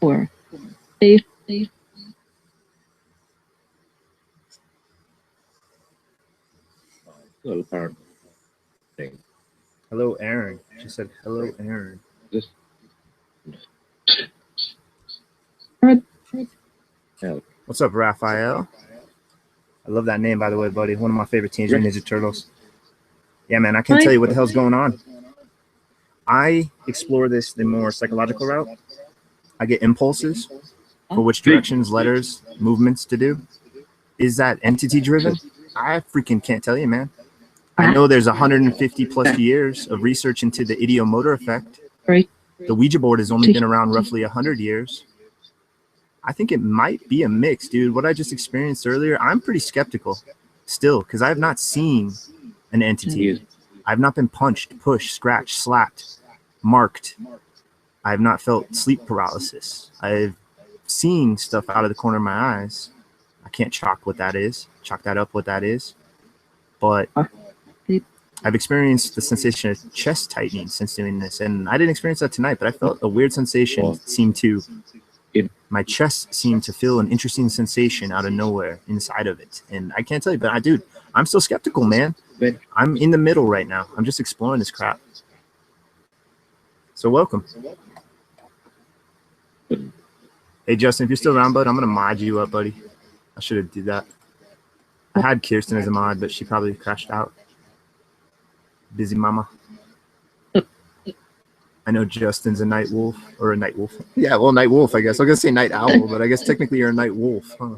Four. Little part. Hello, Aaron. She said, hello, Aaron. Just. What's up, Raphael? I love that name, by the way, buddy. One of my favorite Teenage Mutant Ninja Turtles. Yeah, man, I can't tell you what the hell's going on. I explore this the more psychological route. I get impulses for which directions, letters, movements to do. Is that entity driven? I freaking can't tell you, man. I know there's 150 plus years of research into the ideomotor effect. The Ouija board has only been around roughly 100 years. I think it might be a mix, dude. What I just experienced earlier, I'm pretty skeptical still, because I have not seen an entity. I've not been punched, pushed, scratched, slapped, marked. I have not felt sleep paralysis. I've seen stuff out of the corner of my eyes. I can't chalk that up what that is. But I've experienced the sensation of chest tightening since doing this. And I didn't experience that tonight, but I felt a weird sensation my chest seemed to feel an interesting sensation out of nowhere inside of it. And I can't tell you, but dude, I'm still skeptical, man. I'm in the middle right now. I'm just exploring this crap. So welcome. Hey, Justin, if you're still around, bud, I'm going to mod you up, buddy. I should have did that. I had Kirsten as a mod, but she probably crashed out. Busy mama. I know Justin's a night wolf, or a night wolf. Yeah, well, night wolf, I guess. I was going to say night owl, but I guess technically you're a night wolf, huh?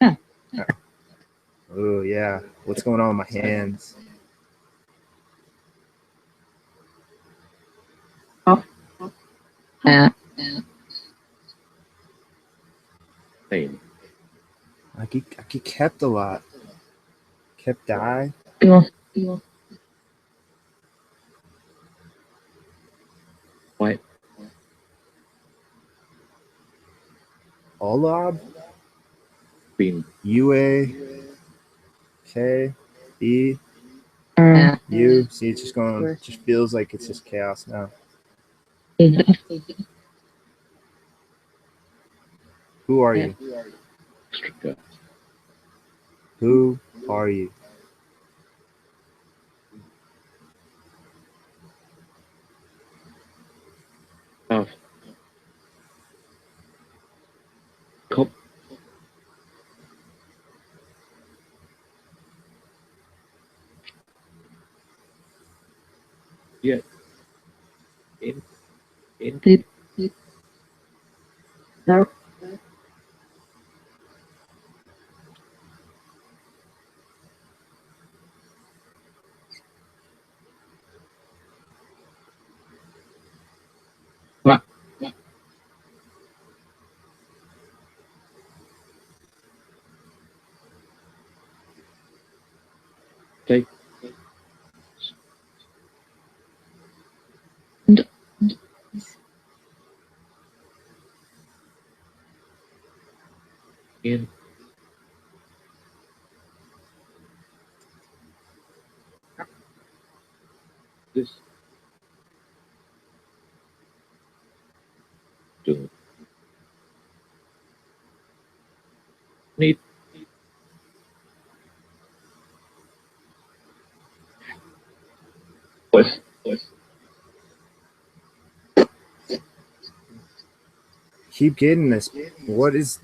Yeah. Oh, yeah. What's going on with my hands? Same. I get kept a lot. Kept die. What? Olab? Been. UA. K. E. U. See, it's just going, it just feels like it's just chaos now. Who are you? Who are you? Yeah. In. Deep. Dark. What? Okay. In. This. Do. Need. Pues. Keep getting this. What is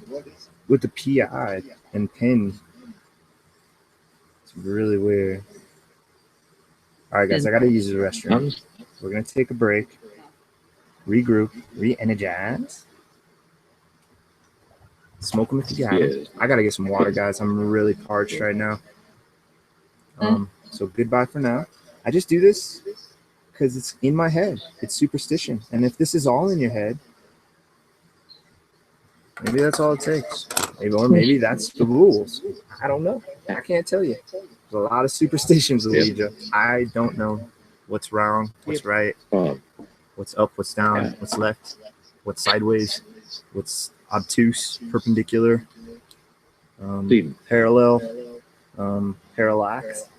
with the PI and pin? It's really weird. All right, guys, I gotta use the restroom. We're gonna take a break, regroup, re-energize. Smoke them if you got 'em. Yes. I gotta get some water, guys. I'm really parched right now. So goodbye for now. I just do this because it's in my head. It's superstition. And if this is all in your head, maybe that's all it takes. Maybe that's the rules. I don't know. I can't tell you. There's a lot of superstitions, Ouija. I don't know what's wrong, what's right, what's up, what's down, what's left, what's sideways, what's obtuse, perpendicular, parallel, parallax.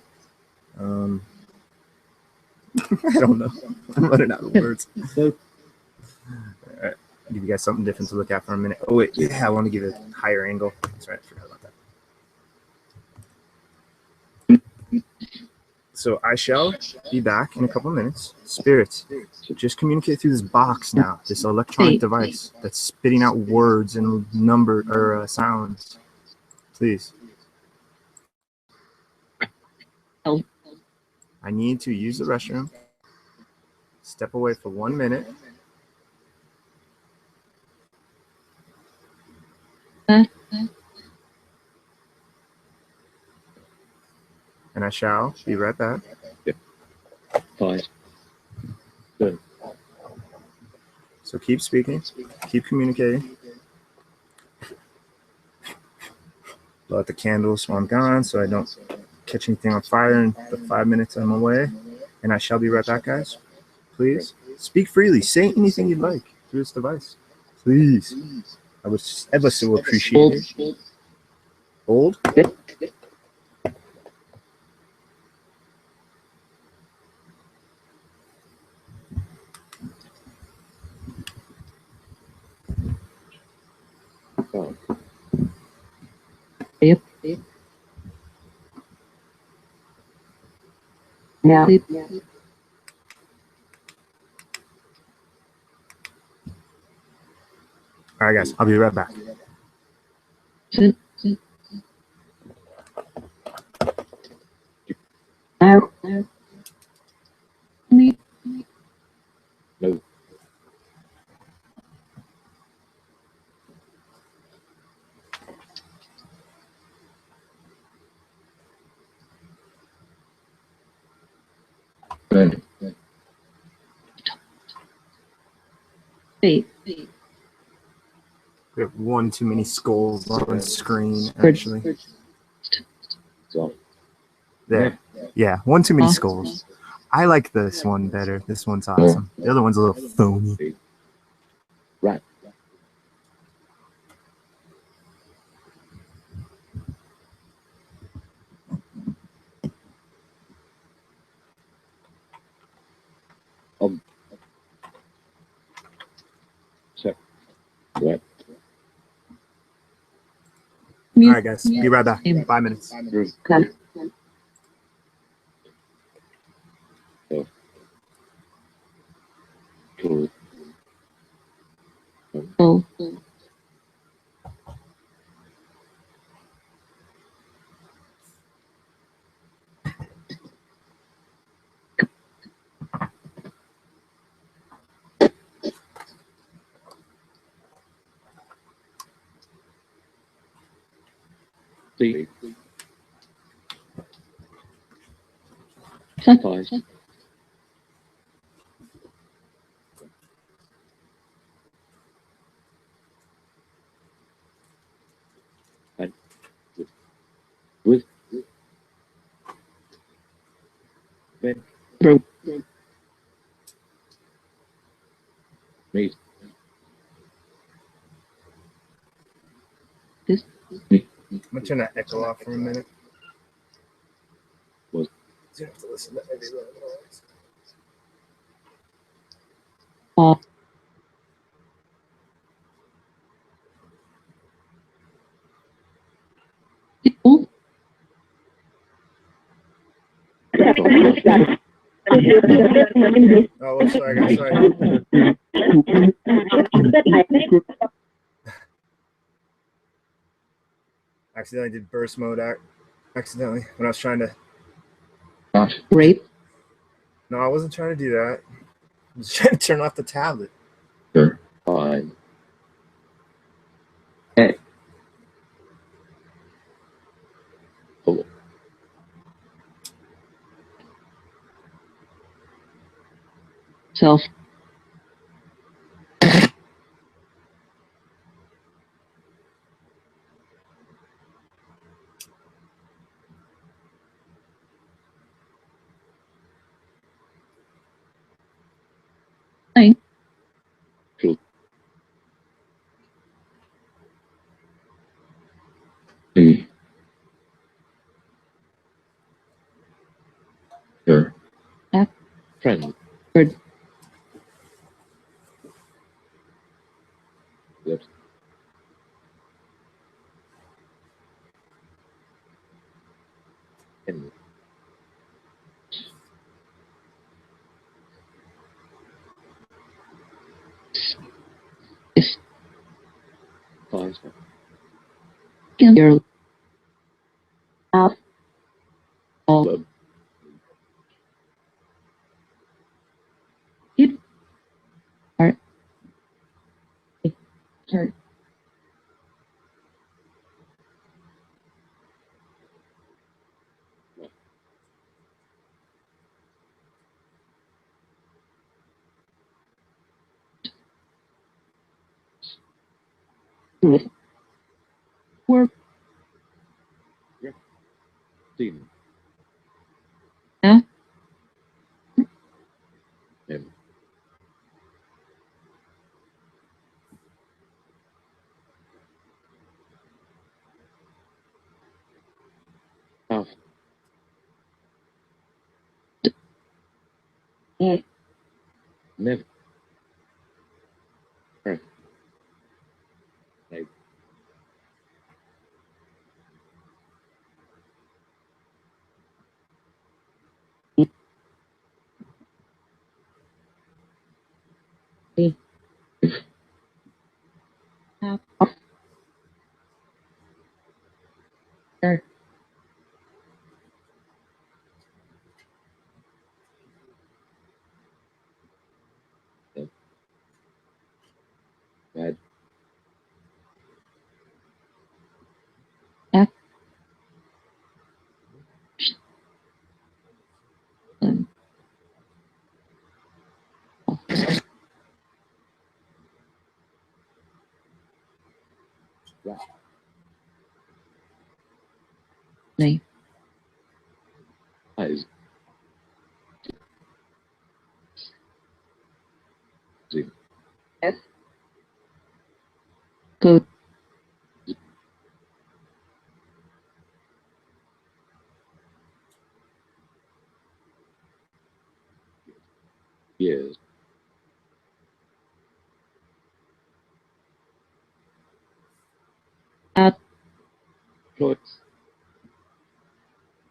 I don't know. I'm running out of words. All right. I'll give you guys something different to look at for a minute. Oh, wait. Yeah, I want to give it a higher angle. That's right. I forgot about that. So I shall be back in a couple of minutes. Spirits, just communicate through this box now, this electronic device that's spitting out words and sounds. Please. I need to use the restroom. Step away for 1 minute. And I shall be right back. Fine. Good. So keep speaking, keep communicating. Blow out the candles while I'm gone so I don't catch anything on fire in the 5 minutes I'm away. And I shall be right back, guys. Please speak freely. Say anything you'd like through this device. Please. I would ever so appreciate it. Old? Yep. Yeah. All right, guys. I'll be right back. No. Good. Wait. We have one too many skulls on the screen, actually. So. There. Yeah, one too many skulls. I like this one better. This one's awesome. The other one's a little phony. Right. So. What? All right, guys. Be right back. 5 minutes. Okay. Cool. Oh. deep, Set. five, and with then Broke. meet This. I'm gonna turn that echo off for a minute. Was- You have to listen to every little noise. Off. People. Oh, sorry, guys. Sorry. Accidentally did burst mode accidentally when I was trying to. Rape. No, I wasn't trying to do that. I was trying to turn off the tablet. fine. Four, Self. Nine. sure. App. Friend. Bird. Yep. And Is. five, Your. Off. All. club, It. Heart. Heart. Work. team, Now. him, half, never, right, like, Half. There. bad, App. right, Name. eyes, zoom, Code. years, Out. plots,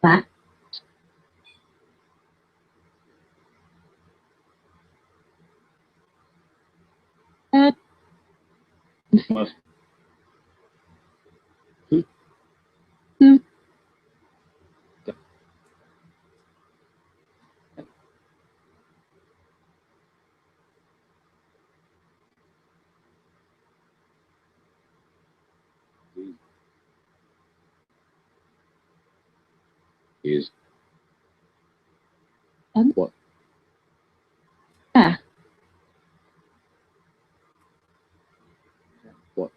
Back. Out. must, Two. is Ấn. what? À, What?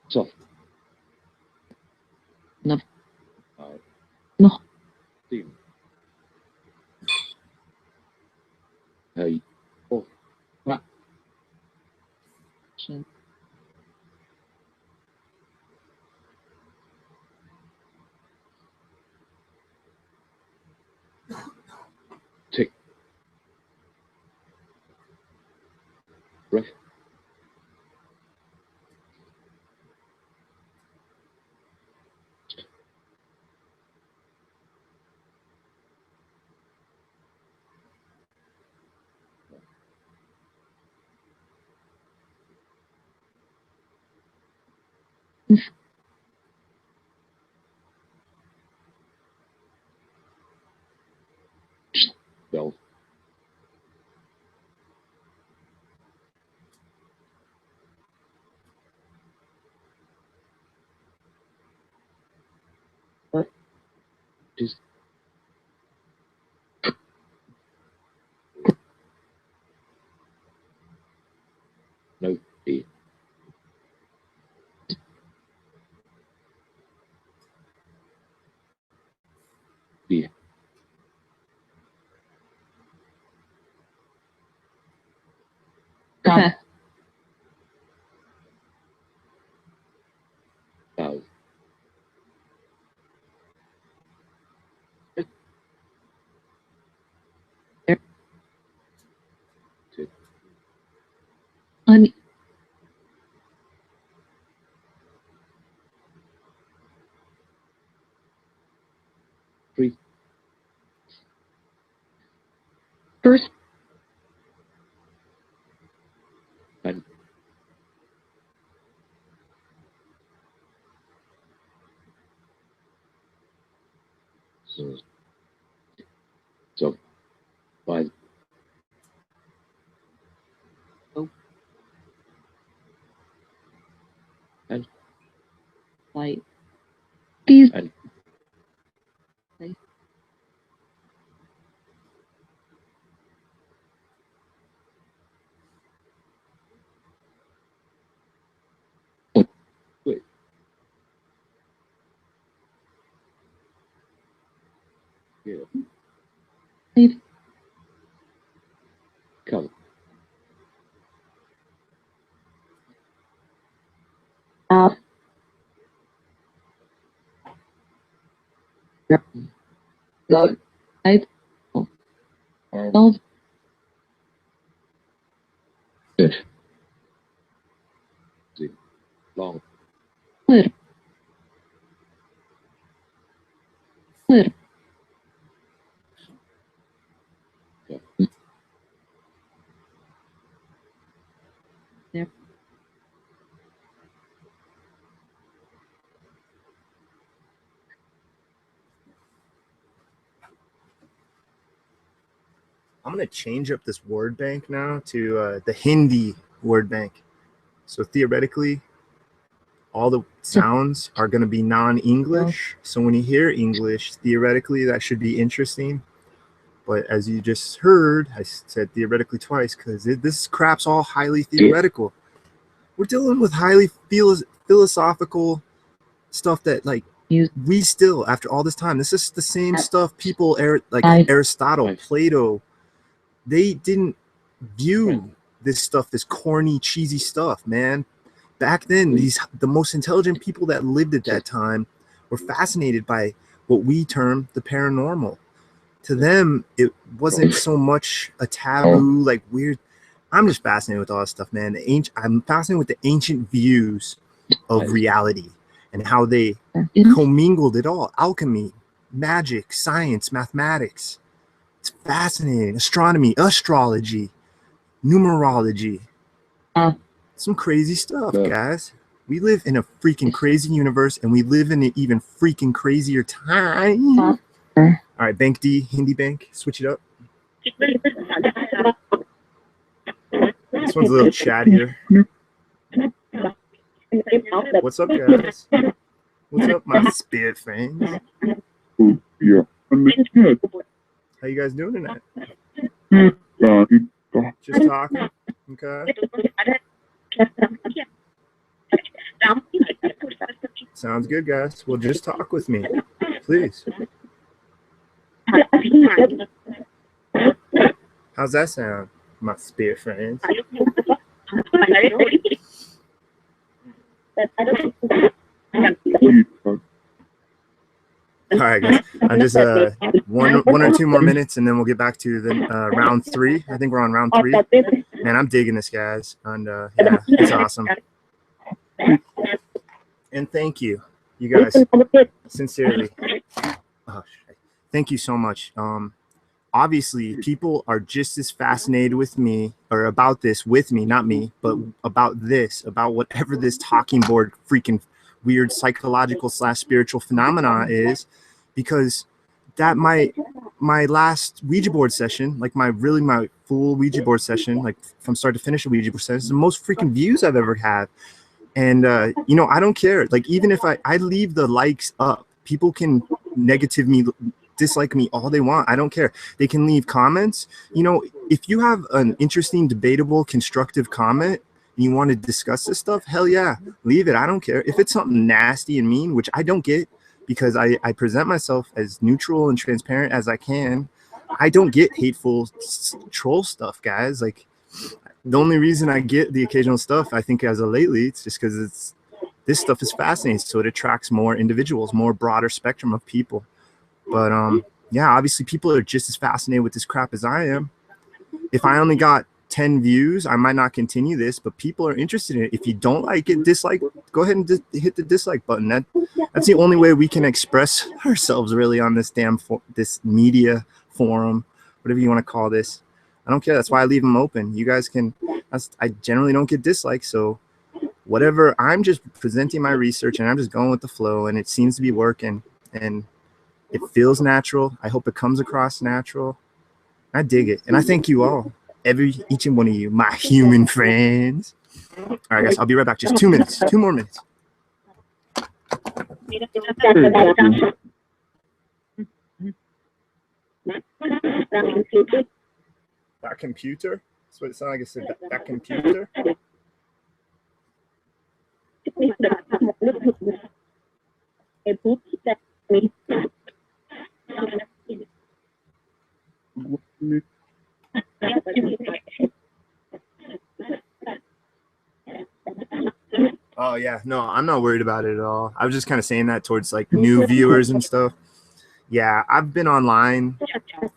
Soft. No. No. No. Steam. Hey. Oh. Ah. Shin. Tick. Breath. Bell. What is no D. D. Con. Bow. Tick. Ấn. Three. First. And so by Oh. And Light. These. And wait. Yeah. Leave. Come. Out. Yep. Go. Light. Don't. Good. D. Long. Clear. Clear. Yeah. There. I'm going to change up this word bank now to the Hindi word bank. So theoretically, all the sounds are going to be non-English. So when you hear English, theoretically, that should be interesting. But as you just heard, I said theoretically twice because this crap's all highly theoretical. We're dealing with highly philosophical stuff that, like, we still, after all this time, this is the same stuff people, like Aristotle, Plato, they didn't view this stuff as corny, cheesy stuff, man. Back then, the most intelligent people that lived at that time were fascinated by what we term the paranormal. To them, it wasn't so much a taboo, like weird. I'm just fascinated with all this stuff, man. I'm fascinated with the ancient views of reality and how they commingled it all. Alchemy, magic, science, mathematics. It's fascinating. Astronomy, astrology, numerology. Some crazy stuff, guys. We live in a freaking crazy universe, and we live in an even freaking crazier time. All right, Bank D, Hindi Bank, switch it up. This one's a little chattier. What's up, guys? What's up, my spirit friends? Yeah. How you guys doing tonight? Yeah. Just talking? Okay. Sounds good, guys. Well, just talk with me, please. How's that sound, my spirit friends? All right, guys. I'm just one or two more minutes, and then we'll get back to the round 3. I think we're on round 3. Man, I'm digging this, guys, and yeah, it's awesome. And thank you, you guys, sincerely. Oh, thank you so much. Obviously, people are just as fascinated with me, or about this with me, not me, but about this, about whatever this talking board freaking weird psychological / spiritual phenomena is, because that my last Ouija board session, like my full Ouija board session, like from start to finish a Ouija board session, is the most freaking views I've ever had. And you know, I don't care. Like, even if I leave the likes up, people can dislike me all they want. I don't care. They can leave comments. You know, if you have an interesting, debatable, constructive comment and you want to discuss this stuff, hell yeah, leave it. I don't care. If it's something nasty and mean, which I don't get, because I present myself as neutral and transparent as I can, I don't get hateful troll stuff, guys. Like, the only reason I get the occasional stuff, I think, as of lately, it's just because this stuff is fascinating, so it attracts more individuals, more broader spectrum of people. But yeah, obviously people are just as fascinated with this crap as I am. If I only got 10 views, I might not continue this, but people are interested in it. If you don't like it, dislike, go ahead and hit the dislike button. That's the only way we can express ourselves really on this this media forum, whatever you want to call this. I don't care. That's why I leave them open. You guys can. I generally don't get dislikes, so whatever. I'm just presenting my research and I'm just going with the flow, and it seems to be working, and it feels natural. I hope it comes across natural. I dig it, and I thank you all, each and one of you, my human friends. All right, guys, I'll be right back. Just 2 minutes, 2 more minutes. That computer? That's what it sounded like. I said that computer. Oh yeah, no, I'm not worried about it at all. I was just kind of saying that towards like new viewers and stuff. Yeah, I've been online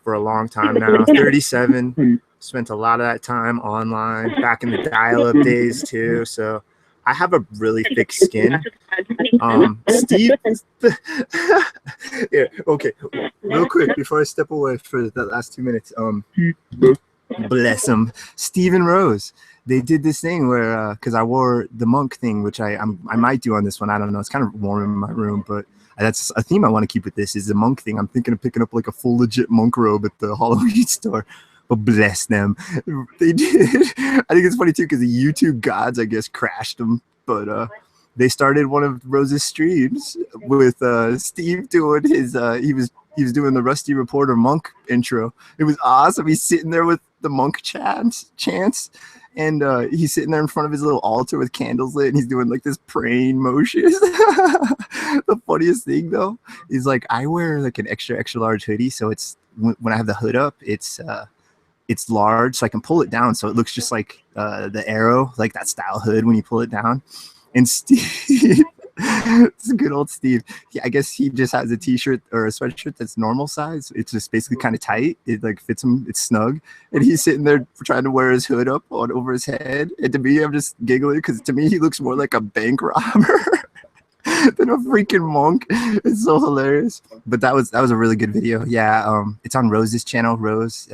for a long time now. 37. Spent a lot of that time online back in the dial-up days too. So I have a really thick skin. Steve, yeah, okay, real quick before I step away for the last 2 minutes. Bless them, Steve and Rose. They did this thing where, because I wore the monk thing, which I might do on this one. I don't know. It's kind of warm in my room, but that's a theme I want to keep with this, is the monk thing. I'm thinking of picking up like a full legit monk robe at the Halloween store. But bless them, they did. I think it's funny too, because the YouTube gods, I guess, crashed them. But they started one of Rose's streams with Steve doing his. He was doing the Rusty Reporter monk intro. It was awesome. He's sitting there with the monk chants, and he's sitting there in front of his little altar with candles lit, and he's doing like this praying motion. The funniest thing though is, like, I wear like an extra large hoodie, so it's when I have the hood up, it's large, so I can pull it down, so it looks just like the Arrow, like that style hood when you pull it down. And Steve, it's a good old Steve. I guess he just has a t-shirt or a sweatshirt that's normal size. It's just basically kind of tight. It like fits him. It's snug. And he's sitting there trying to wear his hood up over his head. And to me, I'm just giggling, because to me, he looks more like a bank robber than a freaking monk. It's so hilarious. But that was a really good video. Yeah, it's on Rose's channel. Rose.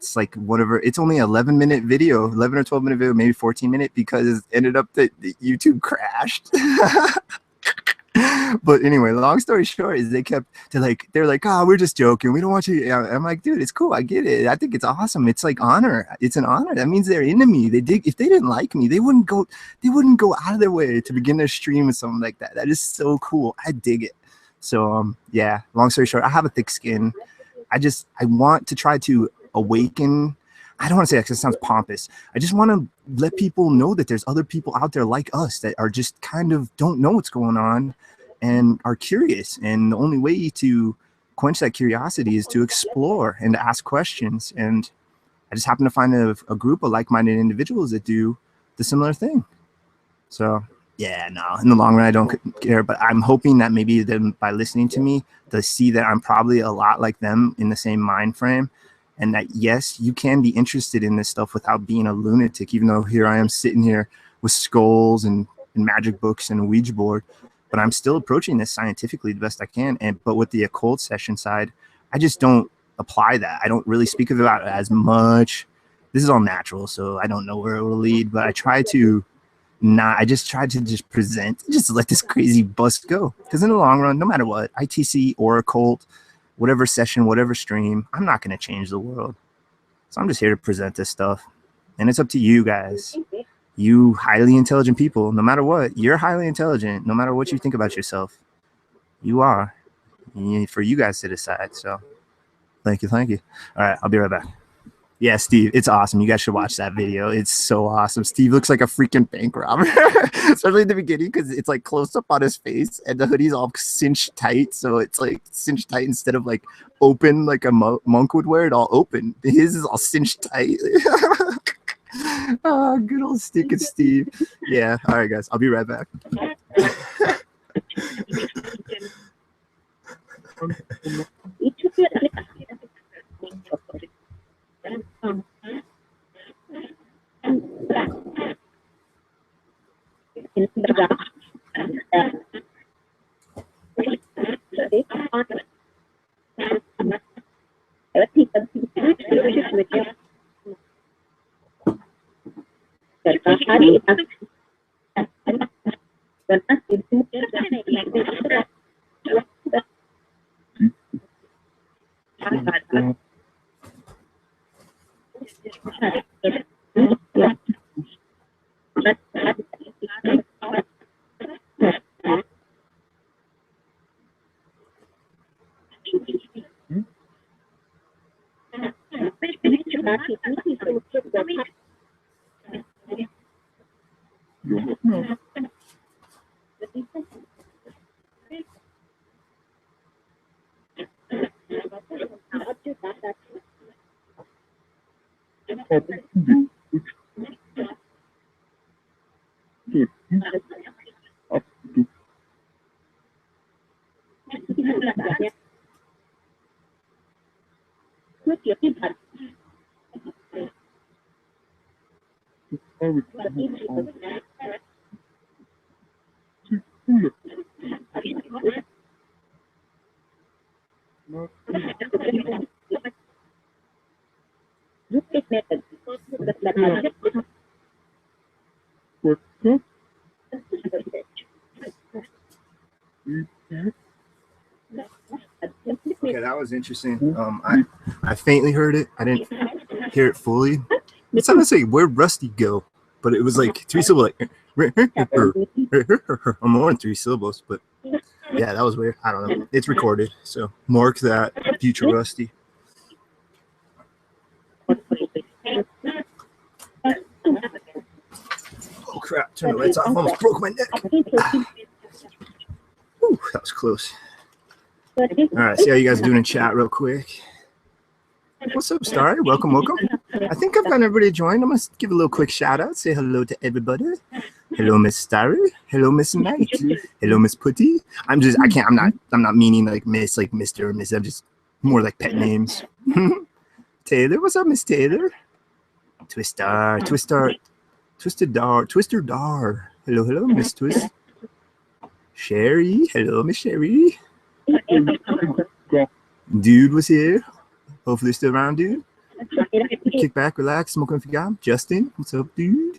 It's like whatever. It's only 11-minute video, 11 or 12-minute video, maybe 14-minute, because it ended up that YouTube crashed. But anyway, long story short is they're like, oh, we're just joking. We don't want you. I'm like, dude, it's cool. I get it. I think it's awesome. It's like honor. It's an honor. That means they're into me. If they didn't like me, they wouldn't go out of their way to begin their stream with something like that. That is so cool. I dig it. So yeah, long story short, I have a thick skin. I want to try to awaken. I don't want to say that because it sounds pompous. I just want to let people know that there's other people out there like us that are just kind of don't know what's going on and are curious. And the only way to quench that curiosity is to explore and to ask questions. And I just happen to find a group of like-minded individuals that do the similar thing. So yeah, no, in the long run, I don't care. But I'm hoping that maybe them, by listening to me, they see that I'm probably a lot like them in the same mind frame. And that, yes, you can be interested in this stuff without being a lunatic, even though here I am sitting here with skulls and magic books and a Ouija board. But I'm still approaching this scientifically the best I can. But with the occult session side, I just don't apply that. I don't really speak about it as much. This is all natural, so I don't know where it will lead. But I try to I just try to just present, just let this crazy bus go. Because in the long run, no matter what, ITC or occult, whatever session, whatever stream, I'm not going to change the world. So I'm just here to present this stuff. And it's up to you guys. You highly intelligent people, no matter what, you're highly intelligent, no matter what you think about yourself. You are. For you guys to decide. So thank you. All right, I'll be right back. Yeah, Steve, it's awesome. You guys should watch that video. It's so awesome. Steve looks like a freaking bank robber, especially in the beginning because it's like close up on his face and the hoodie's all cinched tight. So it's like cinched tight instead of like open like a monk would wear it all open. His is all cinched tight. Oh, good old stinking Steve. Yeah. All right, guys. I'll be right back. Okay, that was interesting. I faintly heard it. I didn't hear it fully. It sounded like where'd Rusty go? But it was like 3 syllables, like or more than 3 syllables. But yeah, that was weird. I don't know. It's recorded, so mark that, future Rusty. Oh crap! Turn the lights off. Almost broke my neck. Whew, that was close. All right, see how you guys are doing in chat real quick. What's up, Starry? Welcome. I think I've got everybody joined. I'm gonna give a little quick shout out. Say hello to everybody. Hello, Miss Starry. Hello, Miss Knight. Hello, Miss Putty. I'm not meaning like Miss, like Mr. or Miss. I'm just more like pet names. Taylor, what's up, Miss Taylor? Twister. Hello, Miss Twist. Sherry. Hello, Miss Sherry. Dude was here. Hopefully still around, dude. Kick back, relax, smoke on Justin, what's up, dude?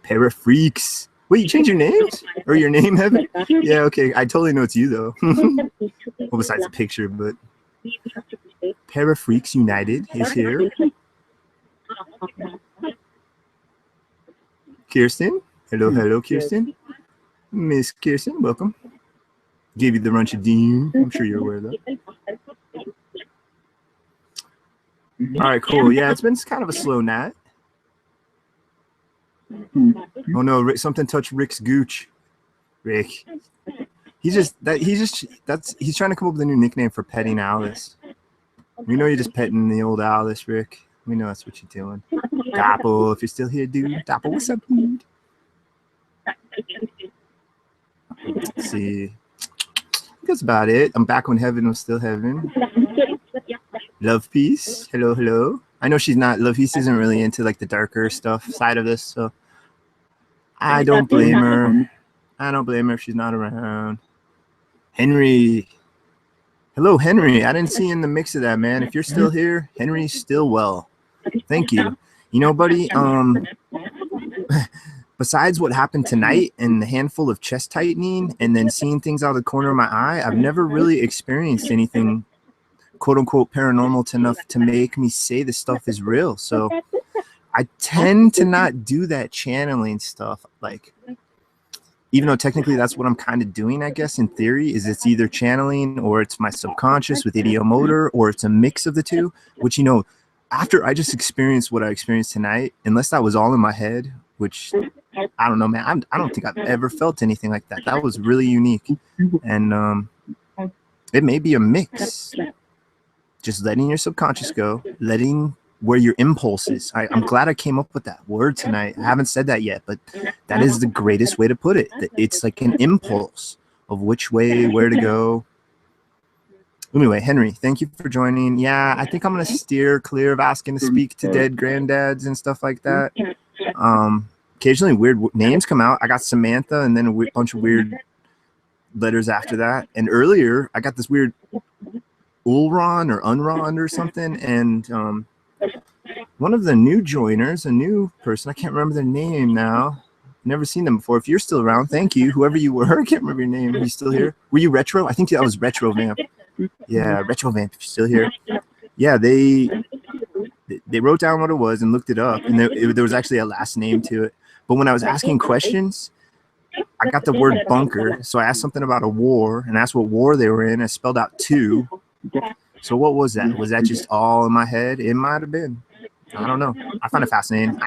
Parafreaks. Wait, you changed your names? Or your name, Heaven? Yeah, okay. I totally know it's you, though. Well, besides the picture, but... Parafreaks United is here. Kirsten? Hello, hello, Kirsten. Miss Kirsten, welcome. Gave you the Runch of Dean. I'm sure you're aware of that. All right, cool. Yeah, it's been kind of a slow night. Oh no, Rick, something touched Rick's gooch. Rick. He's trying to come up with a new nickname for petting Alice. We know you're just petting the old Alice, Rick. We know that's what you're doing. Dapple, if you're still here, dude. Dapple, what's up, dude? Let's see. That's about it. I'm back when Heaven was still Heaven. Love Peace. Hello, hello. I know she's not. Love Peace isn't really into like the darker stuff side of this, so I don't blame her. I don't blame her if she's not around. Henry. Hello, Henry. I didn't see you in the mix of that, man. If you're still here, Henry's still well. Thank you. You know, buddy, besides what happened tonight and the handful of chest tightening and then seeing things out of the corner of my eye, I've never really experienced anything quote unquote paranormal enough to make me say this stuff is real. So I tend to not do that channeling stuff. Like, even though technically that's what I'm kind of doing, I guess, in theory, is it's either channeling or it's my subconscious with ideomotor or it's a mix of the two, which, you know, after I just experienced what I experienced tonight, unless that was all in my head, which I don't know, man, I don't think I've ever felt anything like that. That was really unique. And it may be a mix. Just letting your subconscious go, letting where your impulse is. I'm glad I came up with that word tonight. I haven't said that yet, but that is the greatest way to put it. It's like an impulse of which way, where to go. Anyway, Henry, thank you for joining. Yeah, I think I'm going to steer clear of asking to speak to dead granddads and stuff like that. Occasionally weird names come out. I got Samantha and then a bunch of weird letters after that. And earlier, I got this weird Ulron or Unron or something. And one of the new joiners, a new person, I can't remember their name now. Never seen them before. If you're still around, thank you. Whoever you were, I can't remember your name. Are you still here? Were you Retro? I think that was Retro Vamp. Yeah, Retro Vamp, if you're still here. Yeah, they wrote down what it was and looked it up, and there was actually a last name to it. But when I was asking questions, I got the word bunker. So I asked something about a war and asked what war they were in. I spelled out 2. So what was that? Was that just all in my head? It might have been. I don't know. I find it fascinating.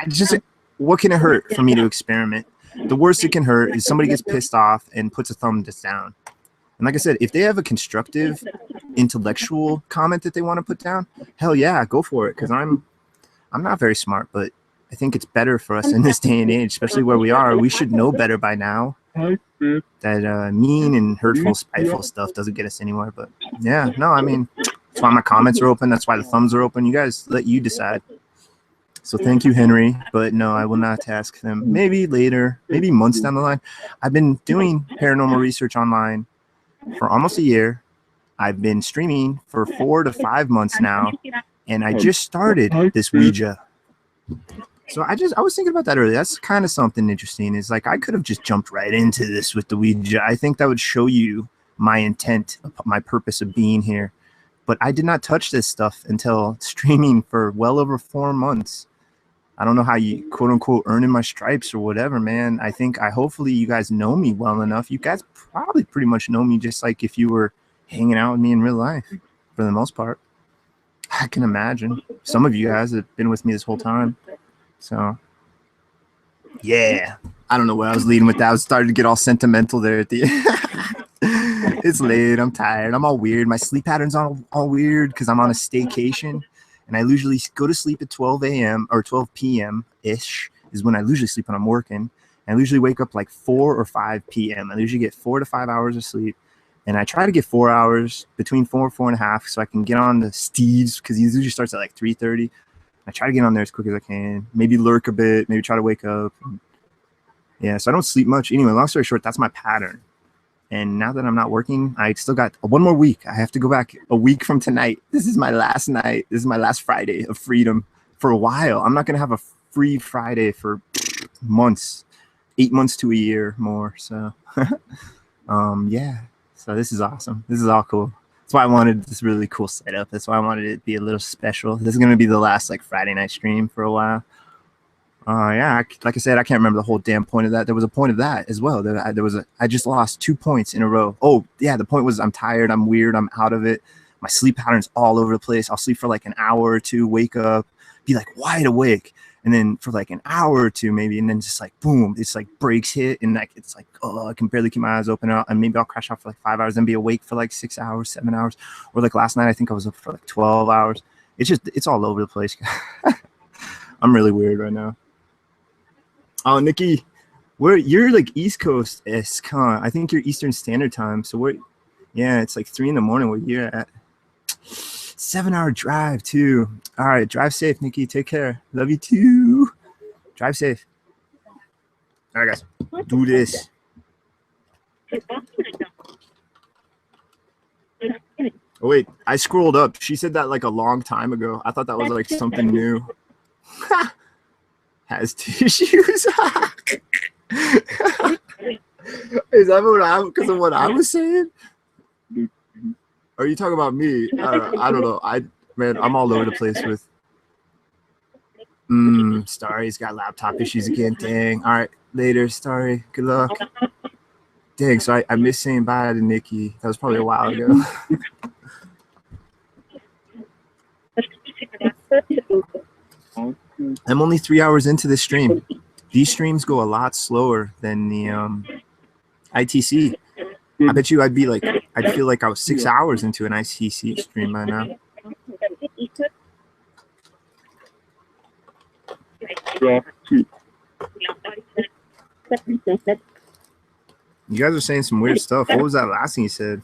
What can it hurt for me to experiment? The worst it can hurt is somebody gets pissed off and puts a thumb down. And like I said, if they have a constructive intellectual comment that they want to put down, hell yeah, go for it. Because I'm not very smart, but I think it's better for us in this day and age, especially where we are. We should know better by now that mean and hurtful, spiteful stuff doesn't get us anywhere. But yeah, no, I mean, that's why my comments are open. That's why the thumbs are open. You guys let you decide. So thank you, Henry. But no, I will not ask them. Maybe later, maybe months down the line. I've been doing paranormal research online for almost a year. I've been streaming for 4 to 5 months now. And I just started this Ouija. So I was thinking about that earlier. That's kind of something interesting. Is like I could have just jumped right into this with the Ouija. I think that would show you my intent, my purpose of being here. But I did not touch this stuff until streaming for well over 4 months. I don't know how you quote unquote earning my stripes or whatever, man. Hopefully you guys know me well enough. You guys probably pretty much know me just like if you were hanging out with me in real life for the most part. I can imagine some of you guys have been with me this whole time. So yeah, I don't know where I was leading with that. I was starting to get all sentimental there at the end. It's late. I'm tired. I'm all weird. My sleep pattern's all weird because I'm on a staycation. And I usually go to sleep at 12 a.m. or 12 p.m.-ish is when I usually sleep when I'm working. And I usually wake up like 4 or 5 p.m. I usually get 4 to 5 hours of sleep. And I try to get 4 hours, between 4 and 4.5, so I can get on the Steves because he usually starts at like 3:30. I try to get on there as quick as I can. Maybe lurk a bit, maybe try to wake up. Yeah, so I don't sleep much. Anyway, long story short, that's my pattern. And now that I'm not working, I still got 1 more week. I have to go back a week from tonight. This is my last night. This is my last Friday of freedom for a while. I'm not going to have a free Friday for months, 8 months to a year more. So, yeah. So this is awesome. This is all cool. That's why I wanted this really cool setup. That's why I wanted it to be a little special. This is going to be the last like Friday night stream for a while. Yeah, like I said, I can't remember the whole damn point of that. There was a point of that as well. I just lost 2 points in a row. Oh yeah, the point was I'm tired, I'm weird, I'm out of it. My sleep pattern's all over the place. I'll sleep for like an hour or two, wake up, be like wide awake, and then for like an hour or two maybe, and then just like boom, it's like breaks hit, and like it's like oh, I can barely keep my eyes open, and maybe I'll crash out for like 5 hours and be awake for like 6 hours, 7 hours, or like last night I think I was up for like 12 hours. It's all over the place. I'm really weird right now. Oh, Nikki, you're like East Coast-esque, huh? I think you're Eastern Standard Time. So yeah, it's like 3 in the morning where you're at. 7-hour drive too. All right, drive safe, Nikki. Take care. Love you too. Drive safe. All right, guys, do this. Oh wait, I scrolled up. She said that like a long time ago. I thought that was like something new. Has tissues. Is that because of what I was saying? Are you talking about me? I don't know. Man, I'm all over the place with. Starry's got laptop issues again. Dang. All right, later, Starry. Good luck. Dang. So I missed saying bye to Nikki. That was probably a while ago. I'm only 3 hours into this stream. These streams go a lot slower than the ITC. I bet you I'd feel like I was 6 hours into an ITC stream by now. You guys are saying some weird stuff. What was that last thing you said?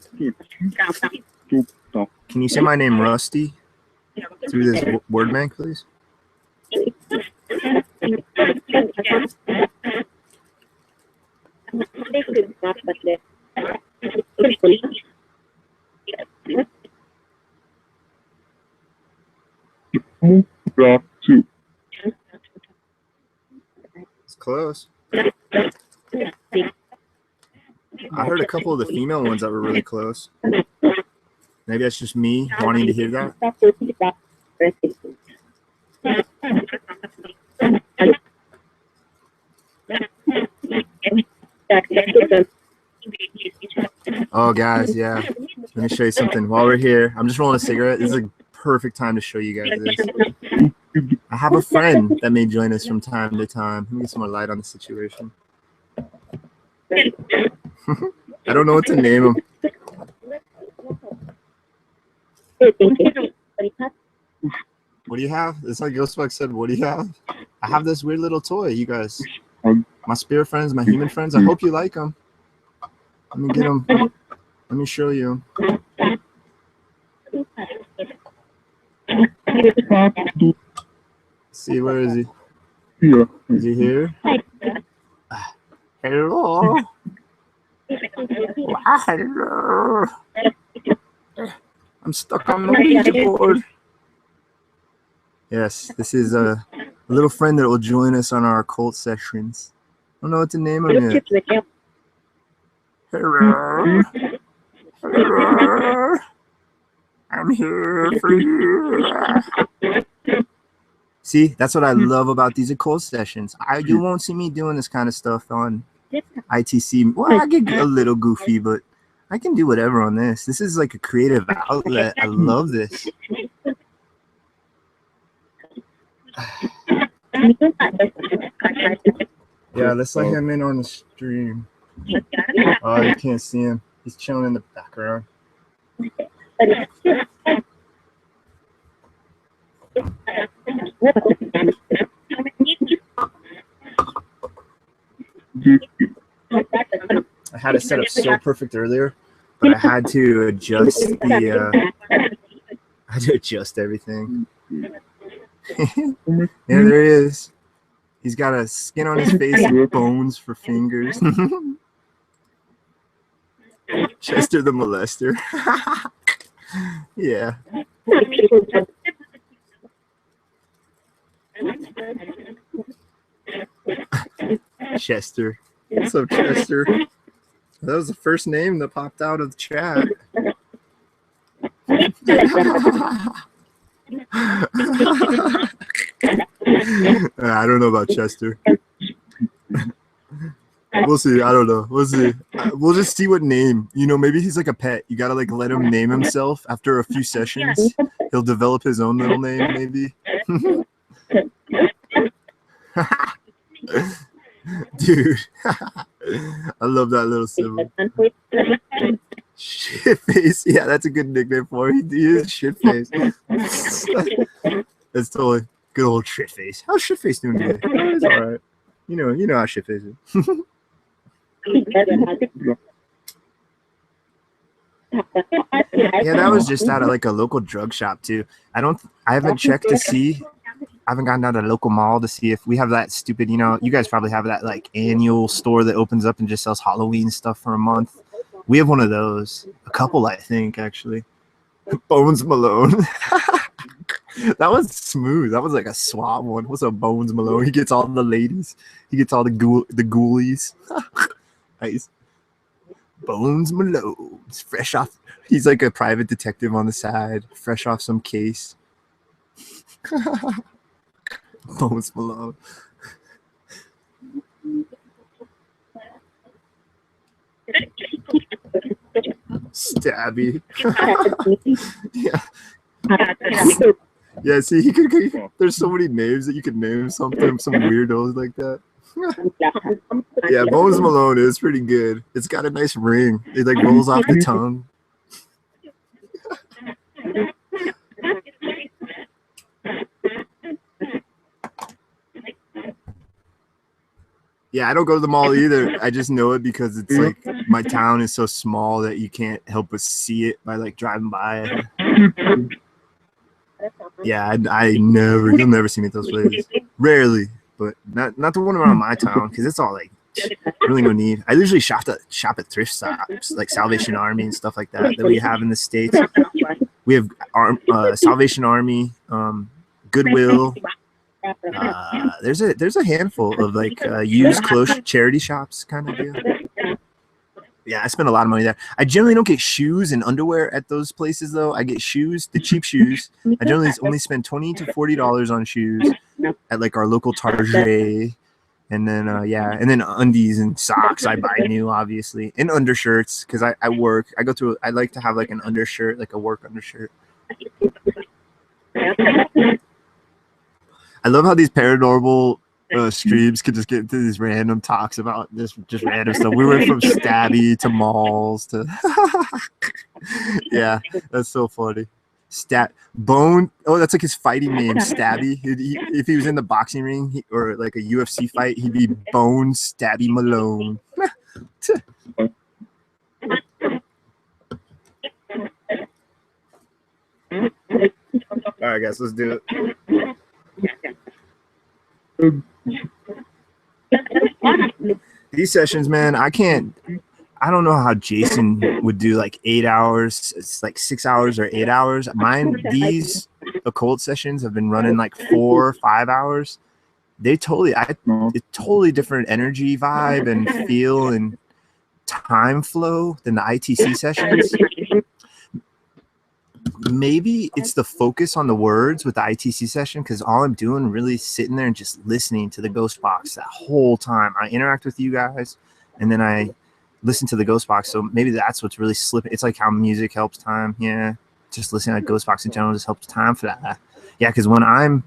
Can you say my name Rusty through this word bank, please? It's close. I heard a couple of the female ones that were really close. Maybe that's just me wanting to hear that. Oh, guys, yeah. Let me show you something. While we're here, I'm just rolling a cigarette. This is a perfect time to show you guys this. I have a friend that may join us from time to time. Let me get some more light on the situation. I don't know what to name him. What do you have? It's like Ghostbuck said, what do you have? I have this weird little toy, you guys. My spirit friends, my human friends, I hope you like them. Let me get them. Let me show you. See, where is he? Yeah. Is he here? Hello. Hello. I'm stuck on the Ouija board. Yes, this is a little friend that will join us on our occult sessions. I don't know what to name him yet. Hello. Hello. I'm here for you. See, that's what I love about these occult sessions. You won't see me doing this kind of stuff on ITC. Well, I get a little goofy, but I can do whatever on this. This is like a creative outlet. I love this. Yeah, let's let him in on the stream. Oh, you can't see him. He's chilling in the background. I had it set up so perfect earlier, but I had to adjust the I had to adjust everything. Yeah, there he is. He's got a skin on his face and bones for fingers. Chester the molester. Yeah. Chester. What's up, Chester? That was the first name that popped out of the chat. I don't know about Chester. We'll see. I don't know. We'll see. We'll just see what name. You know, maybe he's like a pet. You gotta like let him name himself. After a few sessions, he'll develop his own little name, maybe. Dude, I love that little symbol. Shitface. Yeah, that's a good nickname for him. He is Shitface. That's totally good old Shitface. How's Shitface doing today? Oh, he's all right. You know how Shitface is. Yeah, that was just out of like a local drug shop too. I haven't checked to see. I haven't gotten out of a local mall to see if we have that stupid, you guys probably have that like annual store that opens up and just sells Halloween stuff for a month. We have one of those. A couple, I think, actually. Bones Malone. That was smooth. That was like a swap one. What's up, Bones Malone? He gets all the ladies. He gets all the ghoulies. Nice. Bones Malone. It's fresh off. He's like a private detective on the side, fresh off some case. Bones Malone. Stabby. Yeah. Yeah, see, there's so many names that you could name something, some weirdos like that. Yeah, Bones Malone is pretty good. It's got a nice ring. It like rolls off the tongue. Yeah, I don't go to the mall either. I just know it because it's like my town is so small that you can't help but see it by like driving by. Yeah, you'll never see me at those places. Rarely, but not the one around my town because it's all like really no need. I usually shop at thrift shops like Salvation Army and stuff like that we have in the States. We have Salvation Army, Goodwill. There's a handful of like used clothes charity shops kind of deal. Yeah, I spend a lot of money there. I generally don't get shoes and underwear at those places though. I get shoes, the cheap shoes. I generally only spend $20 to $40 on shoes at like our local Target. And then and then undies and socks I buy new, obviously, and undershirts because I work. I like to have like an undershirt, like a work undershirt. I love how these paranormal streams could just get into these random talks about this, just random stuff. We went from stabby to malls to yeah, that's so funny. Bone. Oh, that's like his fighting name, Stabby. If he was in the boxing ring or like a UFC fight, he'd be Bone Stabby Malone. All right, guys, let's do it. These sessions, man, I don't know how Jason would do like 8 hours. It's like 6 hours or 8 hours. These occult sessions have been running like 4 or 5 hours. It's totally different energy vibe and feel and time flow than the ITC sessions. Maybe it's the focus on the words with the ITC session because all I'm doing really sitting there and just listening to the ghost box that whole time. I interact with you guys and then I listen to the ghost box. So maybe that's what's really slipping. It's like how music helps time. Yeah. Just listening to ghost box in general just helps time for that. Yeah. Because when I'm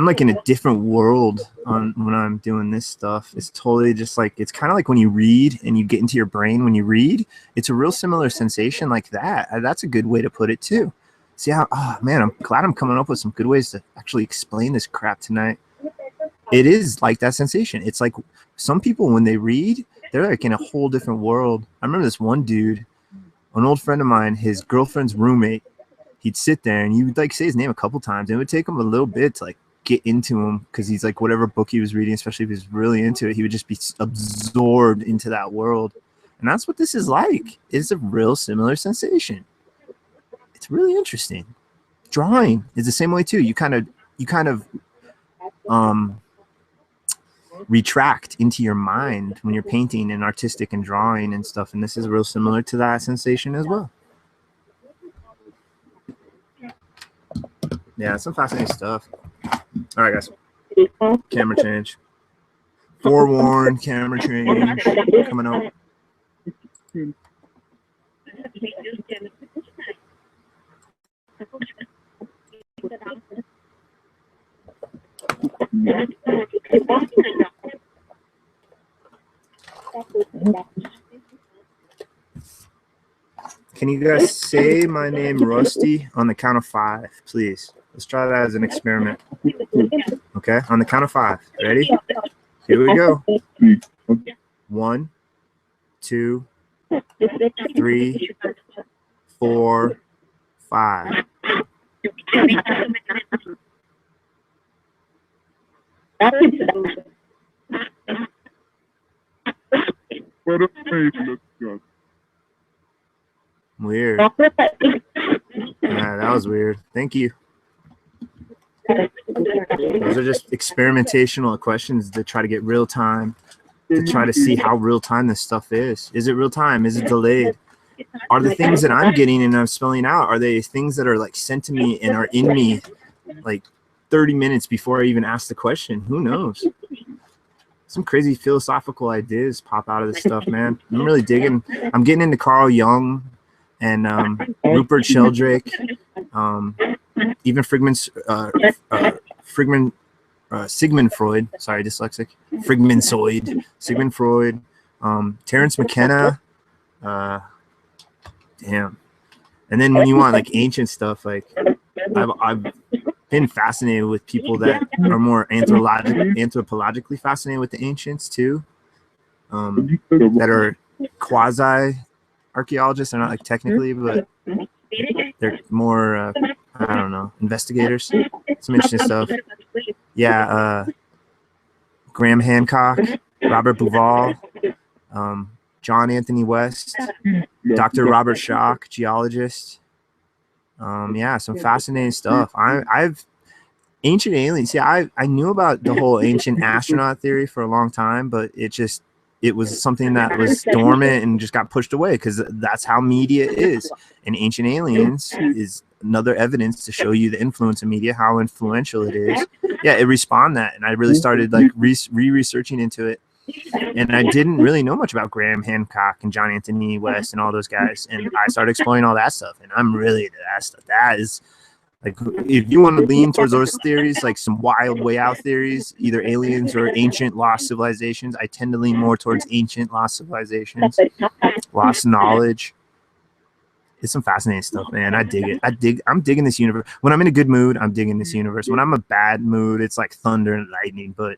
like in a different world when I'm doing this stuff. It's totally just like, it's kind of like when you read and you get into your brain when you read. It's a real similar sensation like that. That's a good way to put it too. See how, oh man, I'm glad I'm coming up with some good ways to actually explain this crap tonight. It is like that sensation. It's like some people when they read, they're like in a whole different world. I remember this one dude, an old friend of mine, his girlfriend's roommate, he'd sit there and he would like say his name a couple times and it would take him a little bit to like get into him because he's like whatever book he was reading, especially if he was really into it, he would just be absorbed into that world. And that's what this is like. It's a real similar sensation. It's really interesting. Drawing is the same way too. You kind of retract into your mind when you're painting and artistic and drawing and stuff. And this is real similar to that sensation as well. Yeah, some fascinating stuff. All right, guys. Camera change. Forewarned, camera change coming up. Can you guys say my name, Rusty, on the count of 5, please? Let's try that as an experiment. Okay, on the count of 5. Ready? Here we go. 1, 2, 3, 4, 5. Weird. Yeah, that was weird. Thank you. Those are just experimentational questions to try to get real time, to try to see how real time this stuff is. Is it real time? Is it delayed? Are the things that I'm getting and I'm spelling out, are they things that are like sent to me and are in me like 30 minutes before I even ask the question? Who knows? Some crazy philosophical ideas pop out of this stuff, man. I'm really digging. I'm getting into Carl Jung and Rupert Sheldrake, even Sigmund Freud. Sorry, dyslexic. Sigmund Freud, Terence McKenna. Damn. And then when you want like ancient stuff, like I've been fascinated with people that are more anthropologically fascinated with the ancients too, that are quasi archaeologists. They're not like technically, but they're more I don't know, investigators. Some interesting stuff. Yeah, Graham Hancock, Robert Bauval, John Anthony West, Dr. Robert Schoch, geologist. Yeah, some fascinating stuff. I've ancient aliens. Yeah, I knew about the whole ancient astronaut theory for a long time, but it was something that was dormant and just got pushed away because that's how media is. And ancient aliens is another evidence to show you the influence of media, how influential it is. Yeah, it respawned that, and I really started like researching into it. And I didn't really know much about Graham Hancock and John Anthony West and all those guys. And I started exploring all that stuff. And I'm really into that stuff. That is, like, if you want to lean towards those theories, like some wild way out theories, either aliens or ancient lost civilizations, I tend to lean more towards ancient lost civilizations, lost knowledge. It's some fascinating stuff, man. I dig it. I'm digging this universe. When I'm in a good mood, I'm digging this universe. When I'm in a bad mood, it's like thunder and lightning. But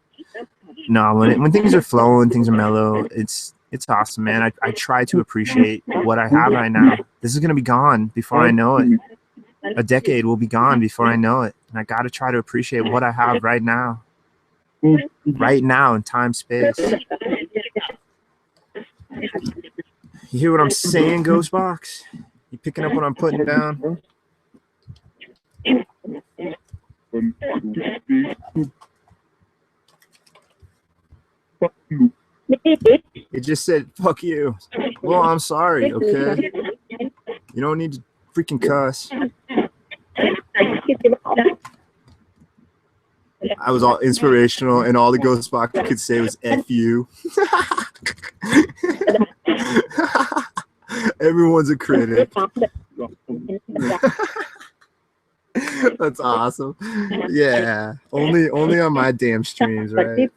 no, when things are flowing, things are mellow, it's awesome, man. I try to appreciate what I have right now. This is going to be gone before I know it. A decade will be gone before I know it. And I got to try to appreciate what I have right now. Right now in time, space. You hear what I'm saying, Ghostbox? You picking up what I'm putting down? It just said, fuck you. Well, I'm sorry, okay? You don't need to freaking cuss. I was all inspirational, and all the Ghostbox could say was F you. Everyone's a critic. That's awesome. Yeah. Only on my damn streams, right?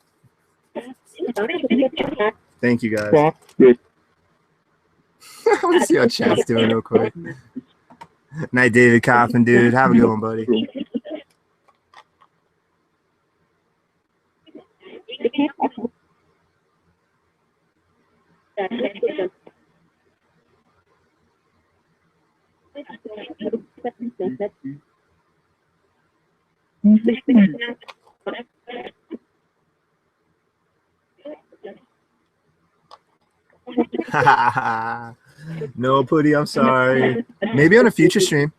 Thank you, guys. I want to see how chat's doing real quick. Night, David Coffin, dude. Have a good one, buddy. No, Putty, I'm sorry. Maybe on a future stream.